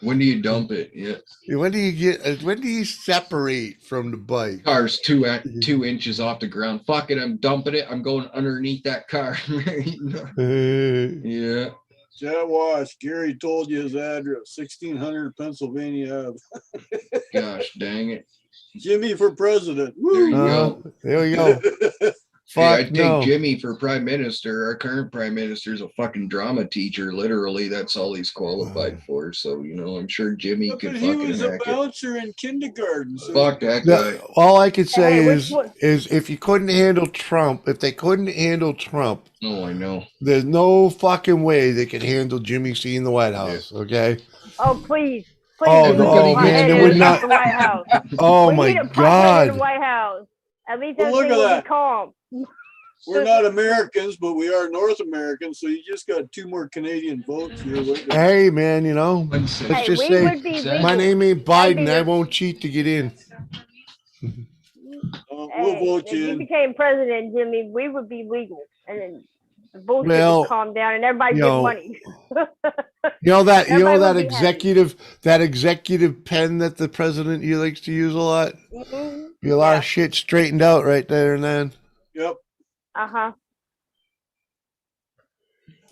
When do you dump it? Yeah. When do you separate from the bike? Car's 2 inches off the ground. Fuck it, I'm dumping it. I'm going underneath that car. Yeah. Jet Wash, Gary told you his address, 1600 Pennsylvania Ave. Gosh, dang it. Jimmy for president. There you go. There you go. Hey, I'd take no. Jimmy for prime minister. Our current prime minister is a fucking drama teacher. Literally, that's all he's qualified for. So, you know, I'm sure Jimmy But could he fucking was a hack it. bouncer in kindergarten. So Fuck that guy. All I could say Hey, is if you couldn't handle Trump, if they couldn't handle Trump, Oh, I know. there's no fucking way they can handle Jimmy C in the White House. Okay. Oh, please. Please. Oh, we need oh, a man, president it would in not- The White House. Oh We my need a president in God. The White House. At least Well, look everything at will that. be calm. we're not Americans, but we are North Americans. So you just got 2 more Canadian votes here. With you. Hey man, you know, One let's second. Hey, just we say would be legal. my name ain't That'd be Biden. I the- won't cheat to get in. We'll Hey, vote if you you in. became president, Jimmy, we would be legal, and then the bullshit Well, would calm down, and everybody you get know, money. You know that Everybody would be that executive pen that the president he likes to use a lot. Mm-hmm. Be a lot of shit straightened out right there and then. Yep. Uh-huh.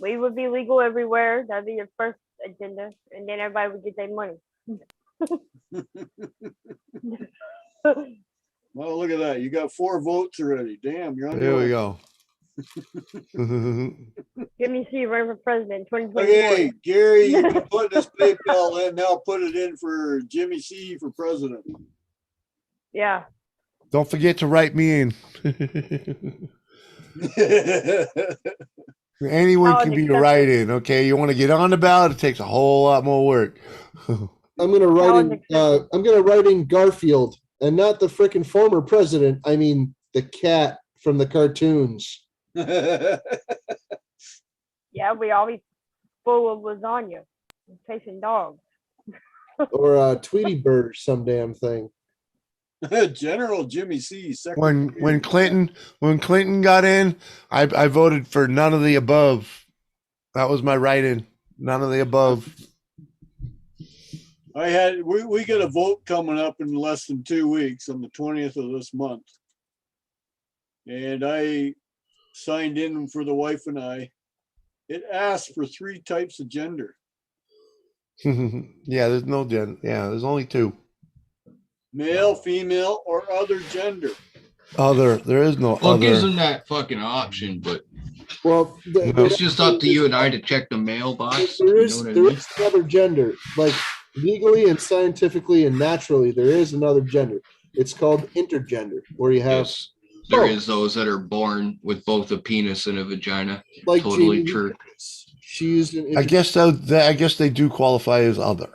We would be legal everywhere. That'd be your first agenda, and then everybody would get their money. Well, look at that. You got 4 votes already. Damn, you're on There we your go. Give me see running for president 2024. Okay, Gary, you can put this PayPal in. Now put it in for Jimmy C for president. Yeah. Don't forget to write me in. Anyone Oh, can be accept it. write-in. Okay, you want to get on the ballot? It takes a whole lot more work. I'm gonna write in Garfield, and not the freaking former president. I mean the cat from the cartoons. Yeah, we always full of lasagna, chasing dogs. Or Tweety Bird or some damn thing. General Jimmy C. Secretary. When Clinton got in, I voted for none of the above. That was my write-in. None of the above. We got a vote coming up in less than 2 weeks on the 20th of this month. And I signed in for the wife and I. It asked for 3 types of gender. Yeah, there's no gen. Yeah, there's only 2. Male, female, or other gender. Other. There is no Well, it other. gives them that fucking option, but Well, it's just up to you and I to check the mailbox. There You is know what I there mean? is another gender, like legally and scientifically and naturally, there is another gender. It's called intergender, where you have Yes, there is those that are born with both a penis and a vagina. like Totally Jamie true. She's an I guess I guess they do qualify as other.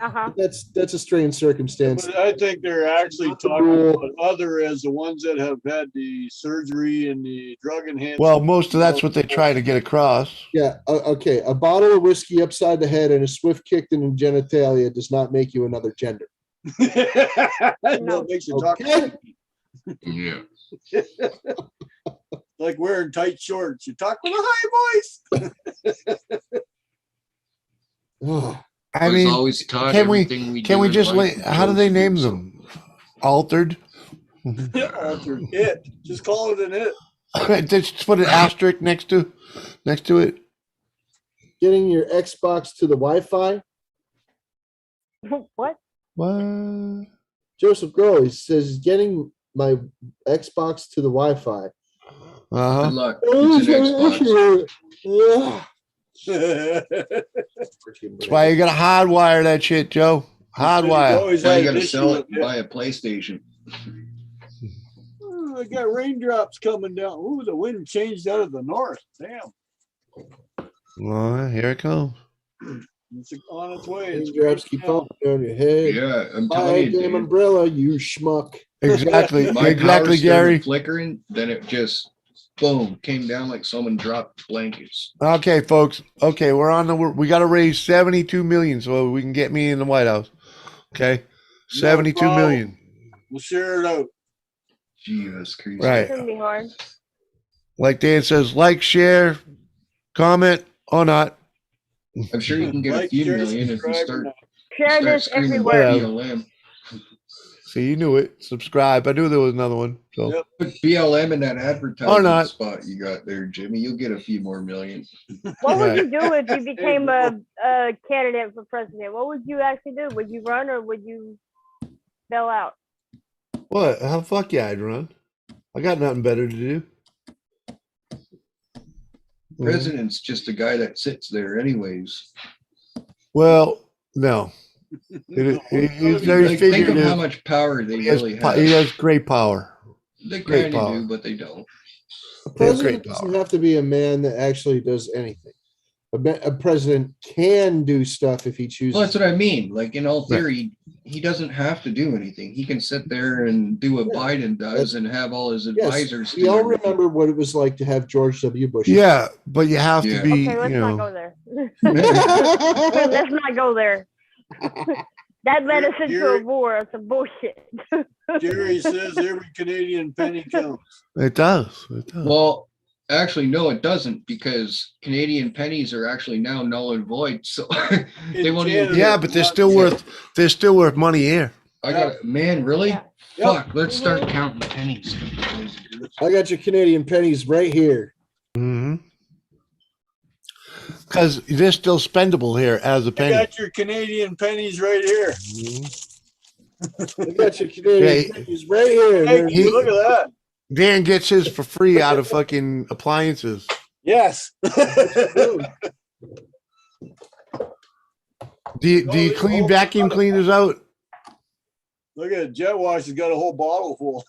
Uh-huh. That's a strange circumstance. But I think they're actually Not the talking rule. about other as the ones that have had the surgery and the drug enhancement. Well, most of that's what they try to get across. Yeah, okay. A bottle of whiskey upside the head and a swift kick in the genitalia does not make you another gender. That makes you talk. Okay. Yeah. Like wearing tight shorts. You talk with a high voice. I was mean, always taught can we everything we can do we in just life how do they name them? Altered. Altered it. Just call it an it. Just put an asterisk next to it. Getting your Xbox to the Wi-Fi. What? What? Joseph Grohl, he says, getting my Xbox to the Wi-Fi. Uh-huh. Good luck. It's an Xbox. That's why you gotta hardwire that shit, Joe. Hardwire. always Now had you an gotta issue sell it with and buy a PlayStation. Oh, I got raindrops coming down. Ooh, the wind changed out of the north. Damn. Well, here it comes. It's on its way. It's Raindrops keep falling on your head. Yeah, I'm Buy telling a you, damn dude. umbrella, you schmuck. Exactly. My Exactly, power started Gary. flickering, then it just boom came down like someone dropped blankets. Okay, folks. Okay, we got to raise 72 million so we can get me in the White House. Okay, 72 problem. million. We'll share it out. Jesus Christ! Right. It's gonna be hard. Like Dan says, like, share, comment, or not. I'm sure you can get a Like, few share, million if you subscribe, start, and Share this screaming everywhere. BLM. See, you knew it. Subscribe. I knew there was another one. So Yep. Put BLM in that Or advertising not. spot you got there, Jimmy. You'll get a few more million. What would Yeah. you do if you became a candidate for president? What would you actually do? Would you run or would you bail out? what? How fuck yeah, I'd run. I got nothing better to do. President's just a guy that sits there anyways. Well, no. He's very Like, think of figurative. how much power they He has, really he have. has great power. They great kind of power. do, but they don't. A They have president great doesn't power. have to be a man that actually does anything. A president can do stuff if he chooses. Well, that's what I mean. Like, in all theory, he doesn't have to do anything. He can sit there and do what Biden does and have all his Yes, advisors we do all everything. remember what it was like to have George W. Bush. Yeah, but you have Yeah. to be, Okay, let's you not know. go there. Let's not go there. That led us into a war. It's a bullshit. Jerry says every Canadian penny counts. It does. It does. Well, actually, no, it doesn't, because Canadian pennies are actually now null and void. So they won't even. Yeah, but they're still worth money here. I got man, really? Yeah. Fuck, let's start counting pennies. I got your Canadian pennies right here. Mm-hmm. Because they're still spendable here as a I penny. got your Canadian pennies right here. I got your Canadian Yeah, pennies right here. Hey, They're- look at that. Dan gets his for free out of fucking appliances. Yes. Do you clean vacuum cleaners out? Look at Jet Wash has got a whole bottle full.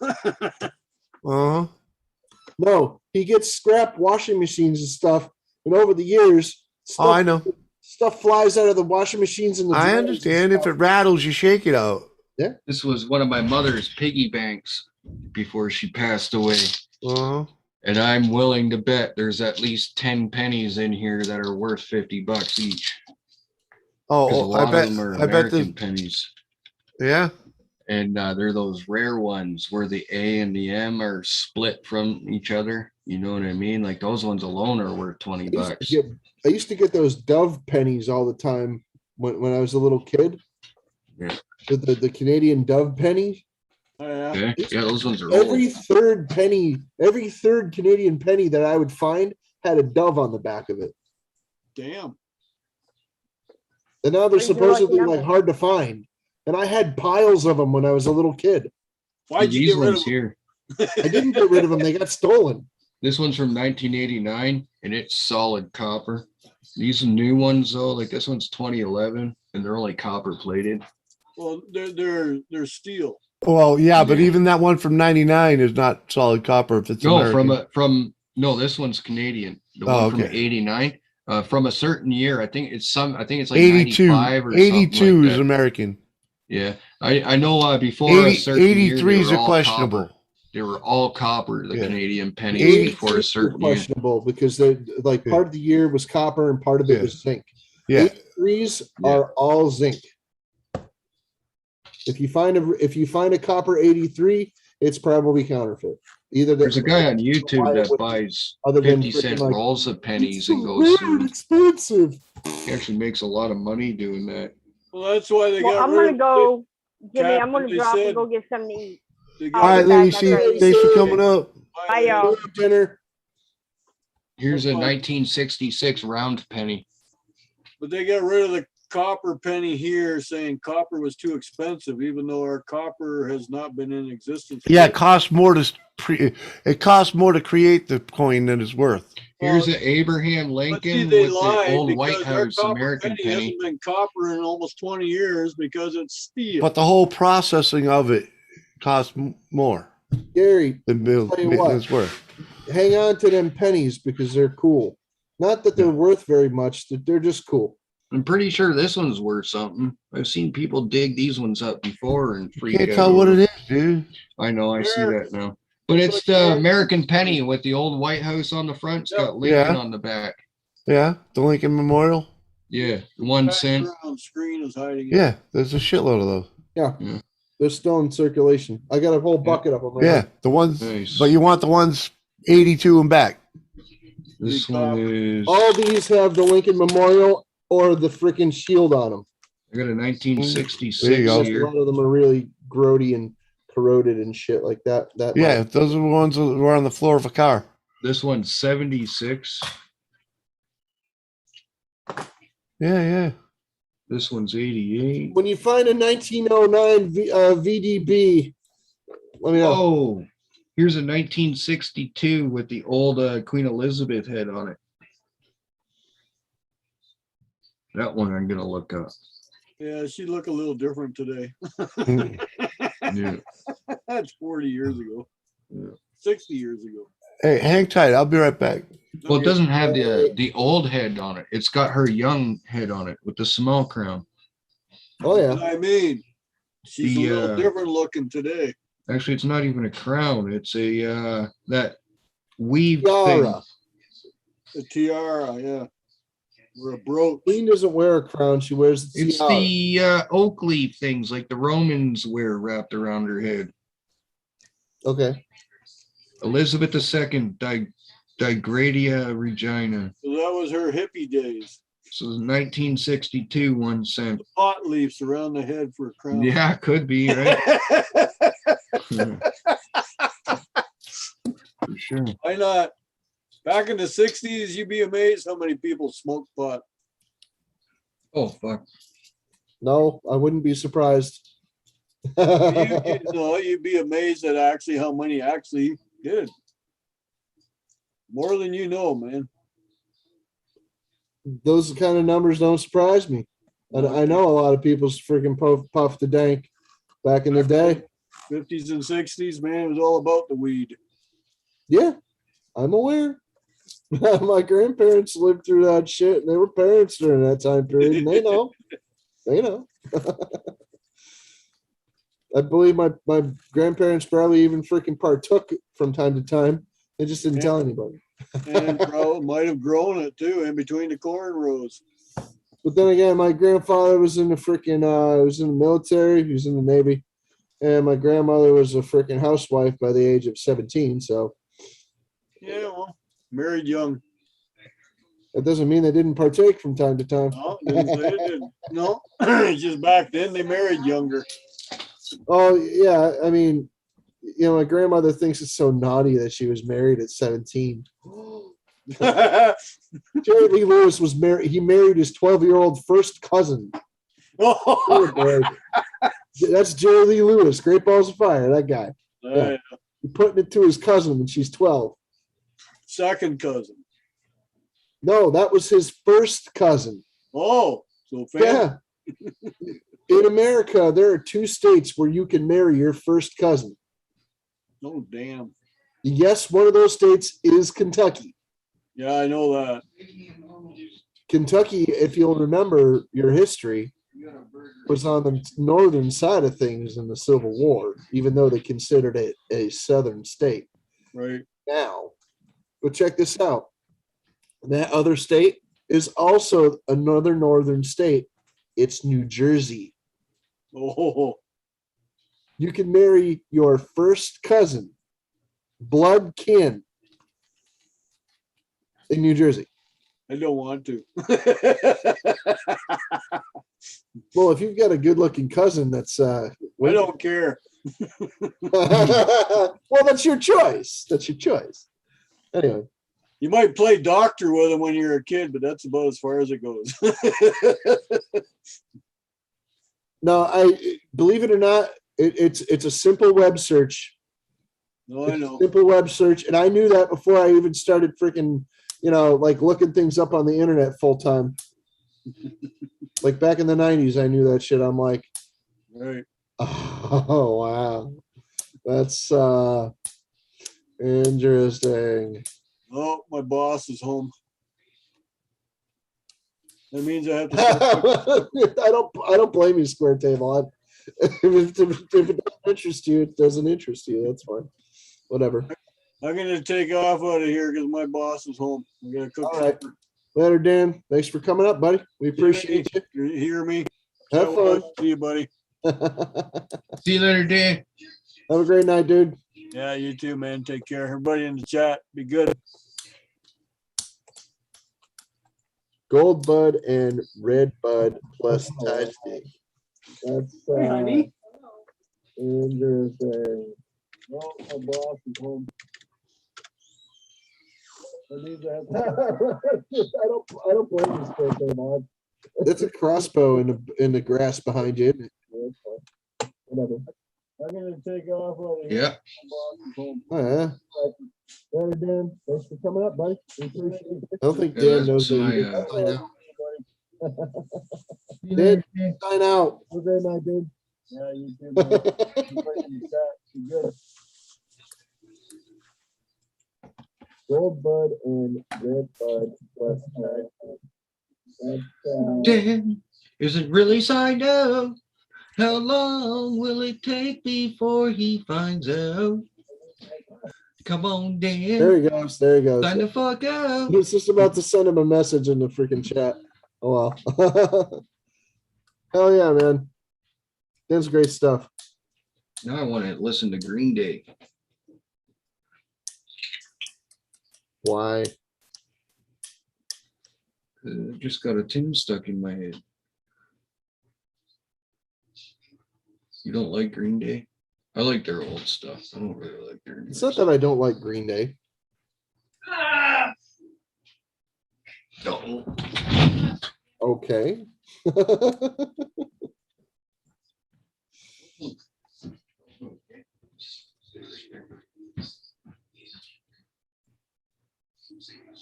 Uh-huh. No, he gets scrap washing machines and stuff, and over the years, stuff, Oh, I know. stuff flies out of the washing machines and the. I dryers and understand. If stuff. it rattles, you shake it out. This was one of my mother's piggy banks before she passed away. Uh-huh. And I'm willing to bet there's at least 10 pennies in here that are worth $50 each. 'Cause a Oh, lot I bet. of them are I bet American the. pennies. Yeah. And they're those rare ones where the A and the M are split from each other. You know what I mean? Like those ones alone are worth $20 bucks. I used to get those Dove pennies all the time when I was a little kid. Yeah. The Canadian Dove penny. Oh, yeah. Okay. Yeah, those ones are Every old. third penny, every third Canadian penny that I would find had a dove on the back of it. Damn. And now they're What did you like supposedly about like them? hard to find. And I had piles of them when I was a little kid. Why'd you These get rid of ones them? here. I didn't get rid of them; they got stolen. This one's from 1989 and it's solid copper. These new ones though, like this one's 2011 and they're only copper plated. Well, they're steel. Well, yeah, but even that one from '99 is not solid copper if it's No, American. no, this one's Canadian. The Oh, one from okay. '89, from a certain year. I think it's like 82. 95 or 82 something like is that. American. Yeah, I know before 80 a certain year, 83s they were are all questionable. copper. They were all copper, the Yeah. Canadian pennies 83 before a were certain year. questionable because they like part of the year was copper and part of it Yeah. was zinc. Yeah. 83s Yeah. are all zinc. If you find a copper 83, it's probably counterfeit. Either There's a guy on Why YouTube it that would- buys other than 50-cent freaking, like, rolls of pennies it's and so goes weird, through. expensive. He actually makes a lot of money doing that. Well, that's why they Well, got I'm rid gonna of go, Jimmy. I'm Captain, gonna they drop said- and go get something to eat. they All got right, rid of- Lady back C, after I thanks for eat. coming up. Bye, y'all. Dinner. Here's a That's fine. 1966 round penny. But they got rid of the copper penny here, saying copper was too expensive, even though our copper has not been in existence. Yeah, it costs more to create the coin than it's worth. Here's Well, an Abraham But see, Lincoln they with the lied old White because our House copper American penny penny. hasn't been copper in almost 20 years because it's steel. But the whole processing of it costs more Gary, than Tell you what. it's worth. hang on to them pennies because they're cool. Not that they're worth very much, they're just cool. I'm pretty sure this one's worth something. I've seen people dig these ones up before and freak Can't out. tell what over it is, dude. I know, I see Sure. that now. But it's Like the that. American penny with the old White House on the front. It's got Lincoln Yeah. on the back. Yeah, the Lincoln Memorial. Yeah, 1 cent. Background screen is hiding it. Yeah, there's a shitload of those. Yeah. Yeah. They're still in circulation. I got a whole bucket of them right Yeah, the ones, Nice. but you want the ones 82 and back. This one is. All these have the Lincoln Memorial or the freaking shield on them. I got a 1966 There you go. A here. lot of them are really grody and corroded and shit like that. Yeah, those are the ones that were on the floor of a car. This one's 76. Yeah. This one's 88. When you find a 1909 VDB, let me know. Oh, here's a 1962 with the old Queen Elizabeth head on it. That one I'm gonna look up. Yeah, she look a little different today. Yeah. That's 40 years ago. Yeah. 60 years ago. Hey, hang tight. I'll be right back. Well, it doesn't have the old head on it. It's got her young head on it with the small crown. Oh yeah. I mean, she's The, a little different looking today. Actually, it's not even a crown. It's a that weave Tiara. The tiara, yeah. Or a brooch. Queen doesn't wear a crown; she wears the It's tiara. the oak leaf things like the Romans wear wrapped around her head. Okay. Elizabeth II, Digradia Regina. So that was her hippie days. So 1962, 1 cent. Pot leaves around the head for a crown. Yeah, could be, right? For sure. Why not? Back in the 60s, you'd be amazed how many people smoked pot. Oh, fuck. No, I wouldn't be surprised. You'd be amazed at actually how many actually did. More than you know, man. Those kind of numbers don't surprise me. I know a lot of people's freaking puff the dank back in the day. 50s and 60s, man, it was all about the weed. Yeah, I'm aware. My grandparents lived through that shit, and they were parents during that time period, and they know. They know. I believe my grandparents probably even freaking partook from time to time. They just didn't tell anybody. And probably might have grown it too in between the corn rows. But then again, my grandfather was in the freaking was in the military, he was in the Navy, and my grandmother was a freaking housewife by the age of 17. So Yeah, well, married young. that doesn't mean they didn't partake from time to time. No, didn't say it didn't. No, just back then they married younger. Oh yeah, I mean, my grandmother thinks it's so naughty that she was married at 17. Jerry Lee Lewis was married. He married his 12-year-old first cousin. Oh, boy. That's Jerry Lee Lewis. Great Balls of Fire. That guy. Yeah. He putting it to his cousin when she's 12. Second cousin. No, that was his first cousin. Oh, so yeah. In America, there are 2 states where you can marry your first cousin. Oh, damn. Yes, one of those states is Kentucky. Yeah, I know that. Kentucky, if you'll remember your history, was on the northern side of things in the Civil War, even though they considered it a southern state. Right. Now, but check this out. That other state is also another northern state. It's New Jersey. Oh. You can marry your first cousin, blood kin, in New Jersey. I don't want to. Well, if you've got a good-looking cousin, that's I don't care. Well, that's your choice. That's your choice. Anyway, you might play doctor with him when you're a kid, but that's about as far as it goes. No, I believe it or not, it's a simple web search. No, I know. Simple web search, and I knew that before I even started freaking, like looking things up on the internet full time. Like back in the 90s, I knew that shit. I'm like, right. Oh wow, that's interesting. Oh, my boss is home. That means I have to. I don't blame you, Square Table. If it doesn't interest you, it doesn't interest you. That's fine. Whatever. I'm gonna take off out of here because my boss is home. I'm gonna cook. All right. Later, Dan. Thanks for coming up, buddy. We appreciate you. You hear me? Have fun. See you, buddy. See you later, Dan. Have a great night, dude. Yeah, you too, man. Take care. Everybody in the chat, be good. Gold bud and red bud plus Thai steak. That's Hey, honey. Interesting. Well, my boss is home. I need that. I don't blame this birthday, Mom. That's a crossbow in the grass behind you, isn't it? Yeah, it's fine. Whatever. I'm gonna take off over here. Yeah. My boss is home. Oh, yeah. Hey, Dan, thanks for coming up, buddy. We appreciate it. I don't think Yeah, Dan that's knows that my, you uh, did sign out. You Dan, know, sign out. have a great night, dude. Yeah, you too, man. You play in the chat. You good. Gold bud and red bud plus Thai. Dan isn't really signed up. How long will it take before he finds out? Come on, Dan. There he goes. There he goes. Sign the fuck I up. was just about to send him a message in the freaking chat. Oh well. Hell yeah, man. Dan's great stuff. Now I want to listen to Green Day. Why? Just got a tune stuck in my head. You don't like Green Day? I like their old stuff. I don't really like their new It's not that I don't like Green Day. No. Okay.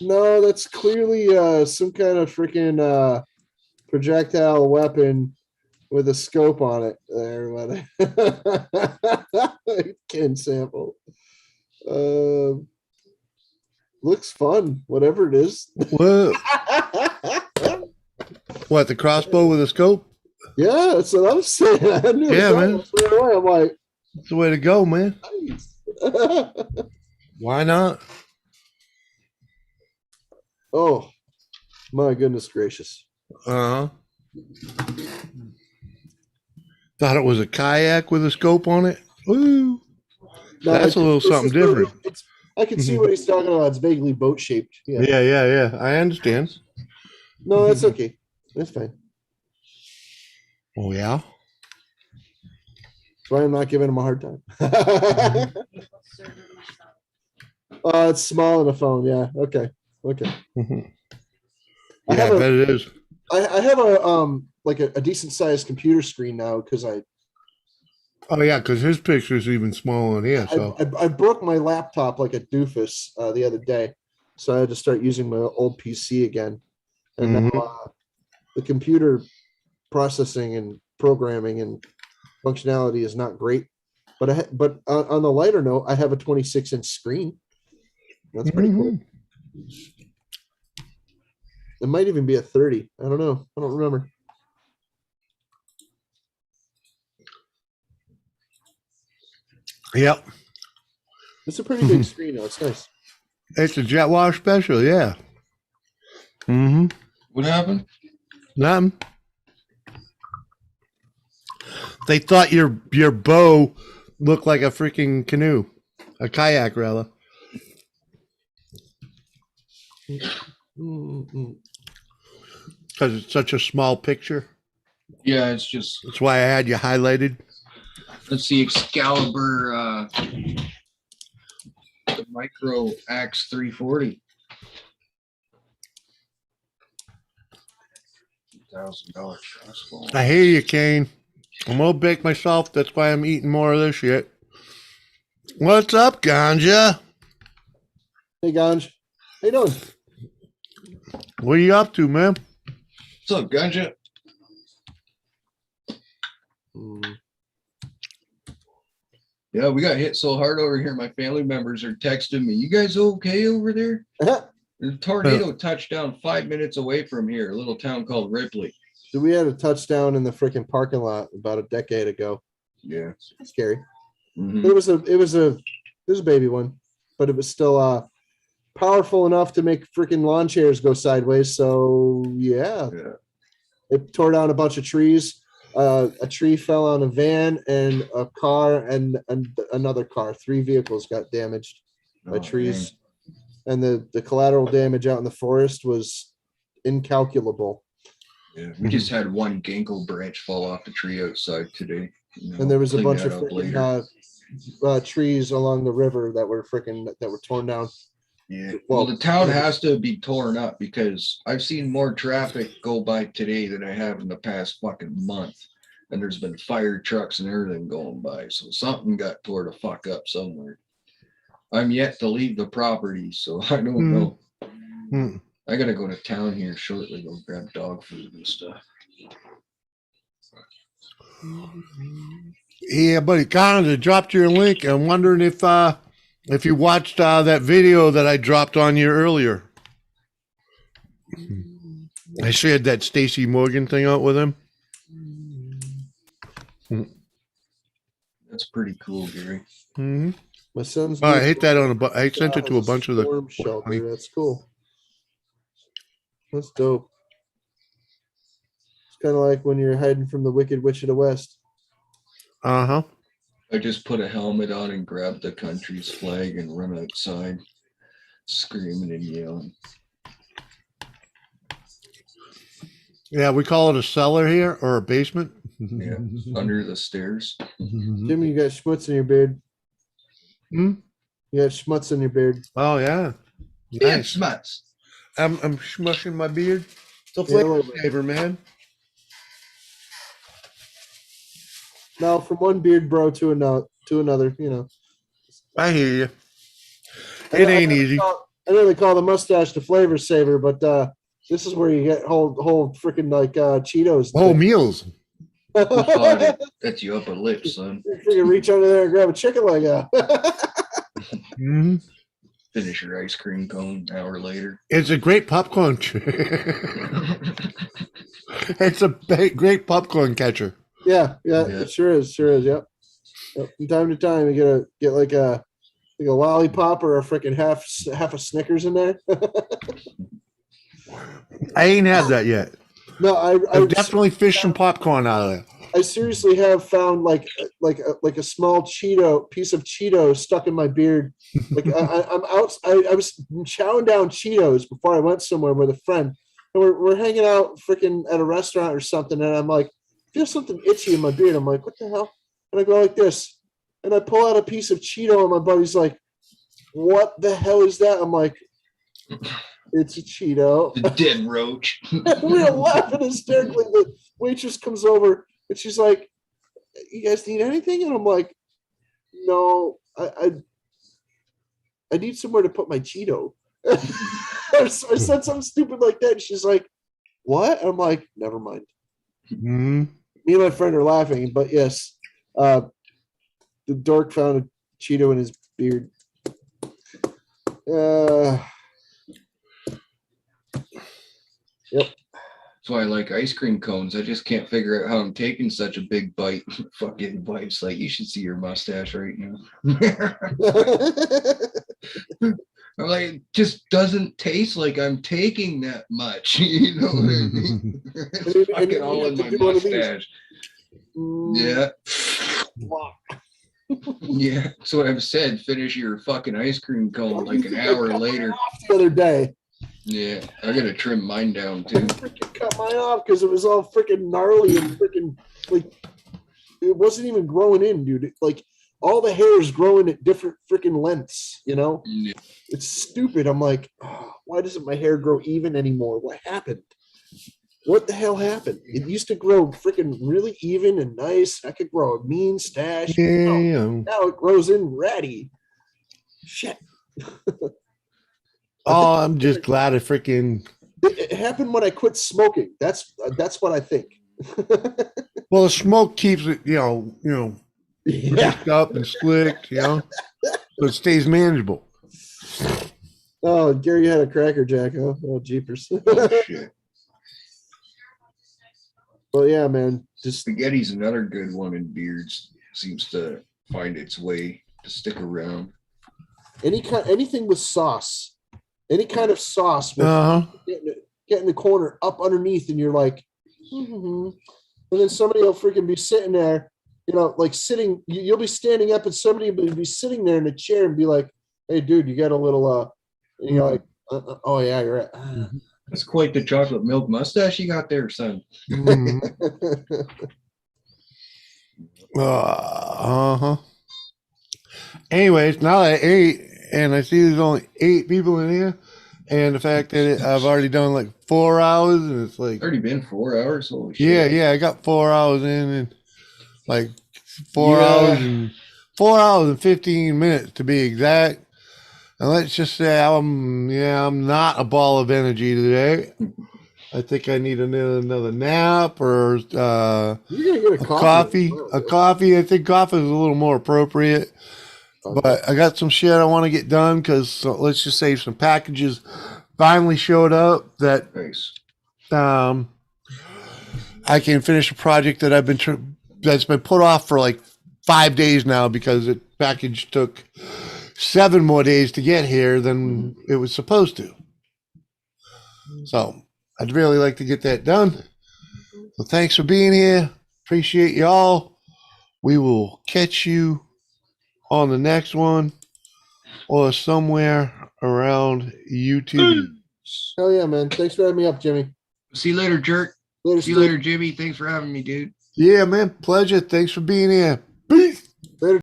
No, that's clearly some kind of freaking projectile weapon with a scope on it. There, Ken sample. Looks fun, whatever it is. What? What, the crossbow with a scope? Yeah, that's what I'm saying. I knew Yeah, it man. straight away. I'm like, That's the way to go, man. nice. Why not? Oh, my goodness gracious. Uh-huh. Thought it was a kayak with a scope on it. Ooh. No, That's a little it's something really- different. it's- I can see what he's talking about. It's vaguely boat shaped. Yeah. Yeah. I understand. No, that's okay. That's fine. Oh, yeah? That's why I'm not giving him a hard time. It's small in the phone. Yeah. Okay. Okay. Mhm. I Yeah, have I a- bet it is. I have a like a decent sized computer screen now because Oh, yeah, because his picture's even smaller than here, so. I broke my laptop like a doofus the other day, so I had to start using my old PC again. And Mhm. now the computer processing and programming and functionality is not great. But on the lighter note, I have a 26-inch screen. That's pretty cool. It might even be a 30. I don't know. I don't remember. Yep. It's a pretty big screen though. It's nice. It's a jet wash special, yeah. Mm-hmm. What happened? Nothing. They thought your bow looked like a freaking canoe, a kayak rather. Mm-mm. Because it's such a small picture. Yeah, it's just That's why I had you highlighted. that's the Excalibur the Micro Axe 340. $1,000 crossbow. I hear you, Kane. I'm gonna bake myself. That's why I'm eating more of this shit. What's up, Ganja? Hey, Ganj. How you doing? What are you up to, man? What's up, Ganja? Mm. Yeah, we got hit so hard over here. My family members are texting me. You guys okay over there? The tornado touched down 5 minutes away from here, a little town called Ripley. So we had a touchdown in the freaking parking lot about a decade ago. Yeah. Scary. Mhm. It was a baby one, but it was still powerful enough to make freaking lawn chairs go sideways. So yeah. It tore down a bunch of trees. A tree fell on a van and a car and another car. 3 vehicles got damaged by Oh, trees. And the collateral damage out in the forest was incalculable. Yeah, we just had one ginkgo branch fall off the tree outside today. You know, And there was a clean bunch that of up later. freaking trees along the river that were torn down. Yeah. Well, the town has to be torn up because I've seen more traffic go by today than I have in the past fucking month. And there's been fire trucks and everything going by. So something got tore the fuck up somewhere. I'm yet to leave the property, so I don't know. I gotta go to town here shortly, go grab dog food and stuff. Yeah, buddy, Collins, I dropped your link. I'm wondering if you watched that video that I dropped on you earlier. I shared that Stacy Morgan thing out with him. That's pretty cool, Gary. Mm-hmm. My son's. I hit that on I sent it to a bunch of the. Storm shelter. That's cool. That's dope. It's kind of like when you're hiding from the Wicked Witch of the West. Uh-huh. I just put a helmet on and grabbed the country's flag and run outside, screaming and yelling. Yeah, we call it a cellar here or a basement. Yeah, under the stairs. Jimmy, you got schmutz in your beard. Hmm? You got schmutz in your beard. Oh yeah. Yeah, Nice. schmutz. I'm smushing my beard. It's a Yeah, a flavor little bit. saver, man. Now, from one beard bro to another, you know. I hear you. I It know- ain't easy. I know they call the mustache the flavor saver, but this is where you get whole freaking like Cheetos. Whole meals. Who thought it? That's your upper lip, son. You reach under there and grab a chicken leg out. Mm-hmm. Finish your ice cream cone an hour later. It's a great popcorn. It's a great popcorn catcher. Yeah, it sure is. Yep. From time to time, you get like a lollipop or a freaking half a Snickers in there. I ain't had that yet. No, I've definitely fished some popcorn out of there. I seriously have found like a small piece of Cheeto stuck in my beard. Like I'm out. I was chowing down Cheetos before I went somewhere with a friend, and we're hanging out freaking at a restaurant or something, and I'm like, I feel something itchy in my beard. I'm like, what the hell? And I go like this, and I pull out a piece of Cheeto, and my buddy's like, what the hell is that? I'm like, it's a Cheeto. The dead roach. We were laughing hysterically. The waitress comes over and she's like, "You guys need anything?" And I'm like, "No, I need somewhere to put my Cheeto." I said something stupid like that. And she's like, "What?" I'm like, "Never mind." Mm-hmm. Me and my friend are laughing, but yes, the dork found a Cheeto in his beard. Yep. That's why I like ice cream cones. I just can't figure out how I'm taking such a big bite. Fucking wife's like, you should see your mustache right now. I'm like, it just doesn't taste like I'm taking that much. You know what I mean? It's fucking all in my mustache. Yeah. Yeah. That's what I've said. Finish your fucking ice cream cone like an hour later. The other day. Yeah, I gotta trim mine down too. Freaking cut mine off because it was all freaking gnarly and freaking like it wasn't even growing in, dude. Like all the hair is growing at different freaking lengths, you know? Yeah. It's stupid. I'm like, oh, why doesn't my hair grow even anymore? What happened? What the hell happened? It used to grow freaking really even and nice. I could grow a mean stash. Yeah. Now it grows in ratty. Shit. Oh, I'm just glad I freaking. It happened when I quit smoking. That's what I think. Well, the smoke keeps it, Yeah. mixed up and slicked, so it stays manageable. Oh, Gary had a Cracker Jack, huh? Oh, jeepers. Oh, shit. Well, yeah, man. Just Spaghetti's another good one in beards. Seems to find its way to stick around. anything with sauce, any kind of sauce with getting the corner up underneath, and you're like, and then somebody will freaking be sitting there, like sitting. You'll be standing up, and somebody will be sitting there in a chair and be like, "Hey, dude, you got a little, like, oh yeah, you're right." That's quite the chocolate milk mustache you got there, son. Mhm. Uh-huh. Anyways, now that I ate, and I see there's only 8 people in here, and the fact that I've already done like 4 hours, and it's like, Already been 4 hours. Holy shit. yeah, I got 4 hours in, and like 4 Yeah. hours and 4 hours and 15 minutes to be exact. And let's just say I'm not a ball of energy today. I think I need another nap or You're gonna get a coffee. A coffee. I think coffee is a little more appropriate. But I got some shit I want to get done because let's just say some packages finally showed up that Nice. I can finish a project that I've been that's been put off for like 5 days now because the package took 7 more days to get here than it was supposed to. So I'd really like to get that done. So thanks for being here. Appreciate y'all. We will catch you on the next one or somewhere around YouTube. Hell yeah, man. Thanks for having me up, Jimmy. See you later, jerk. Later, See you Steve. later, Jimmy. Thanks for having me, dude. Yeah, man. Pleasure. Thanks for being here. Peace.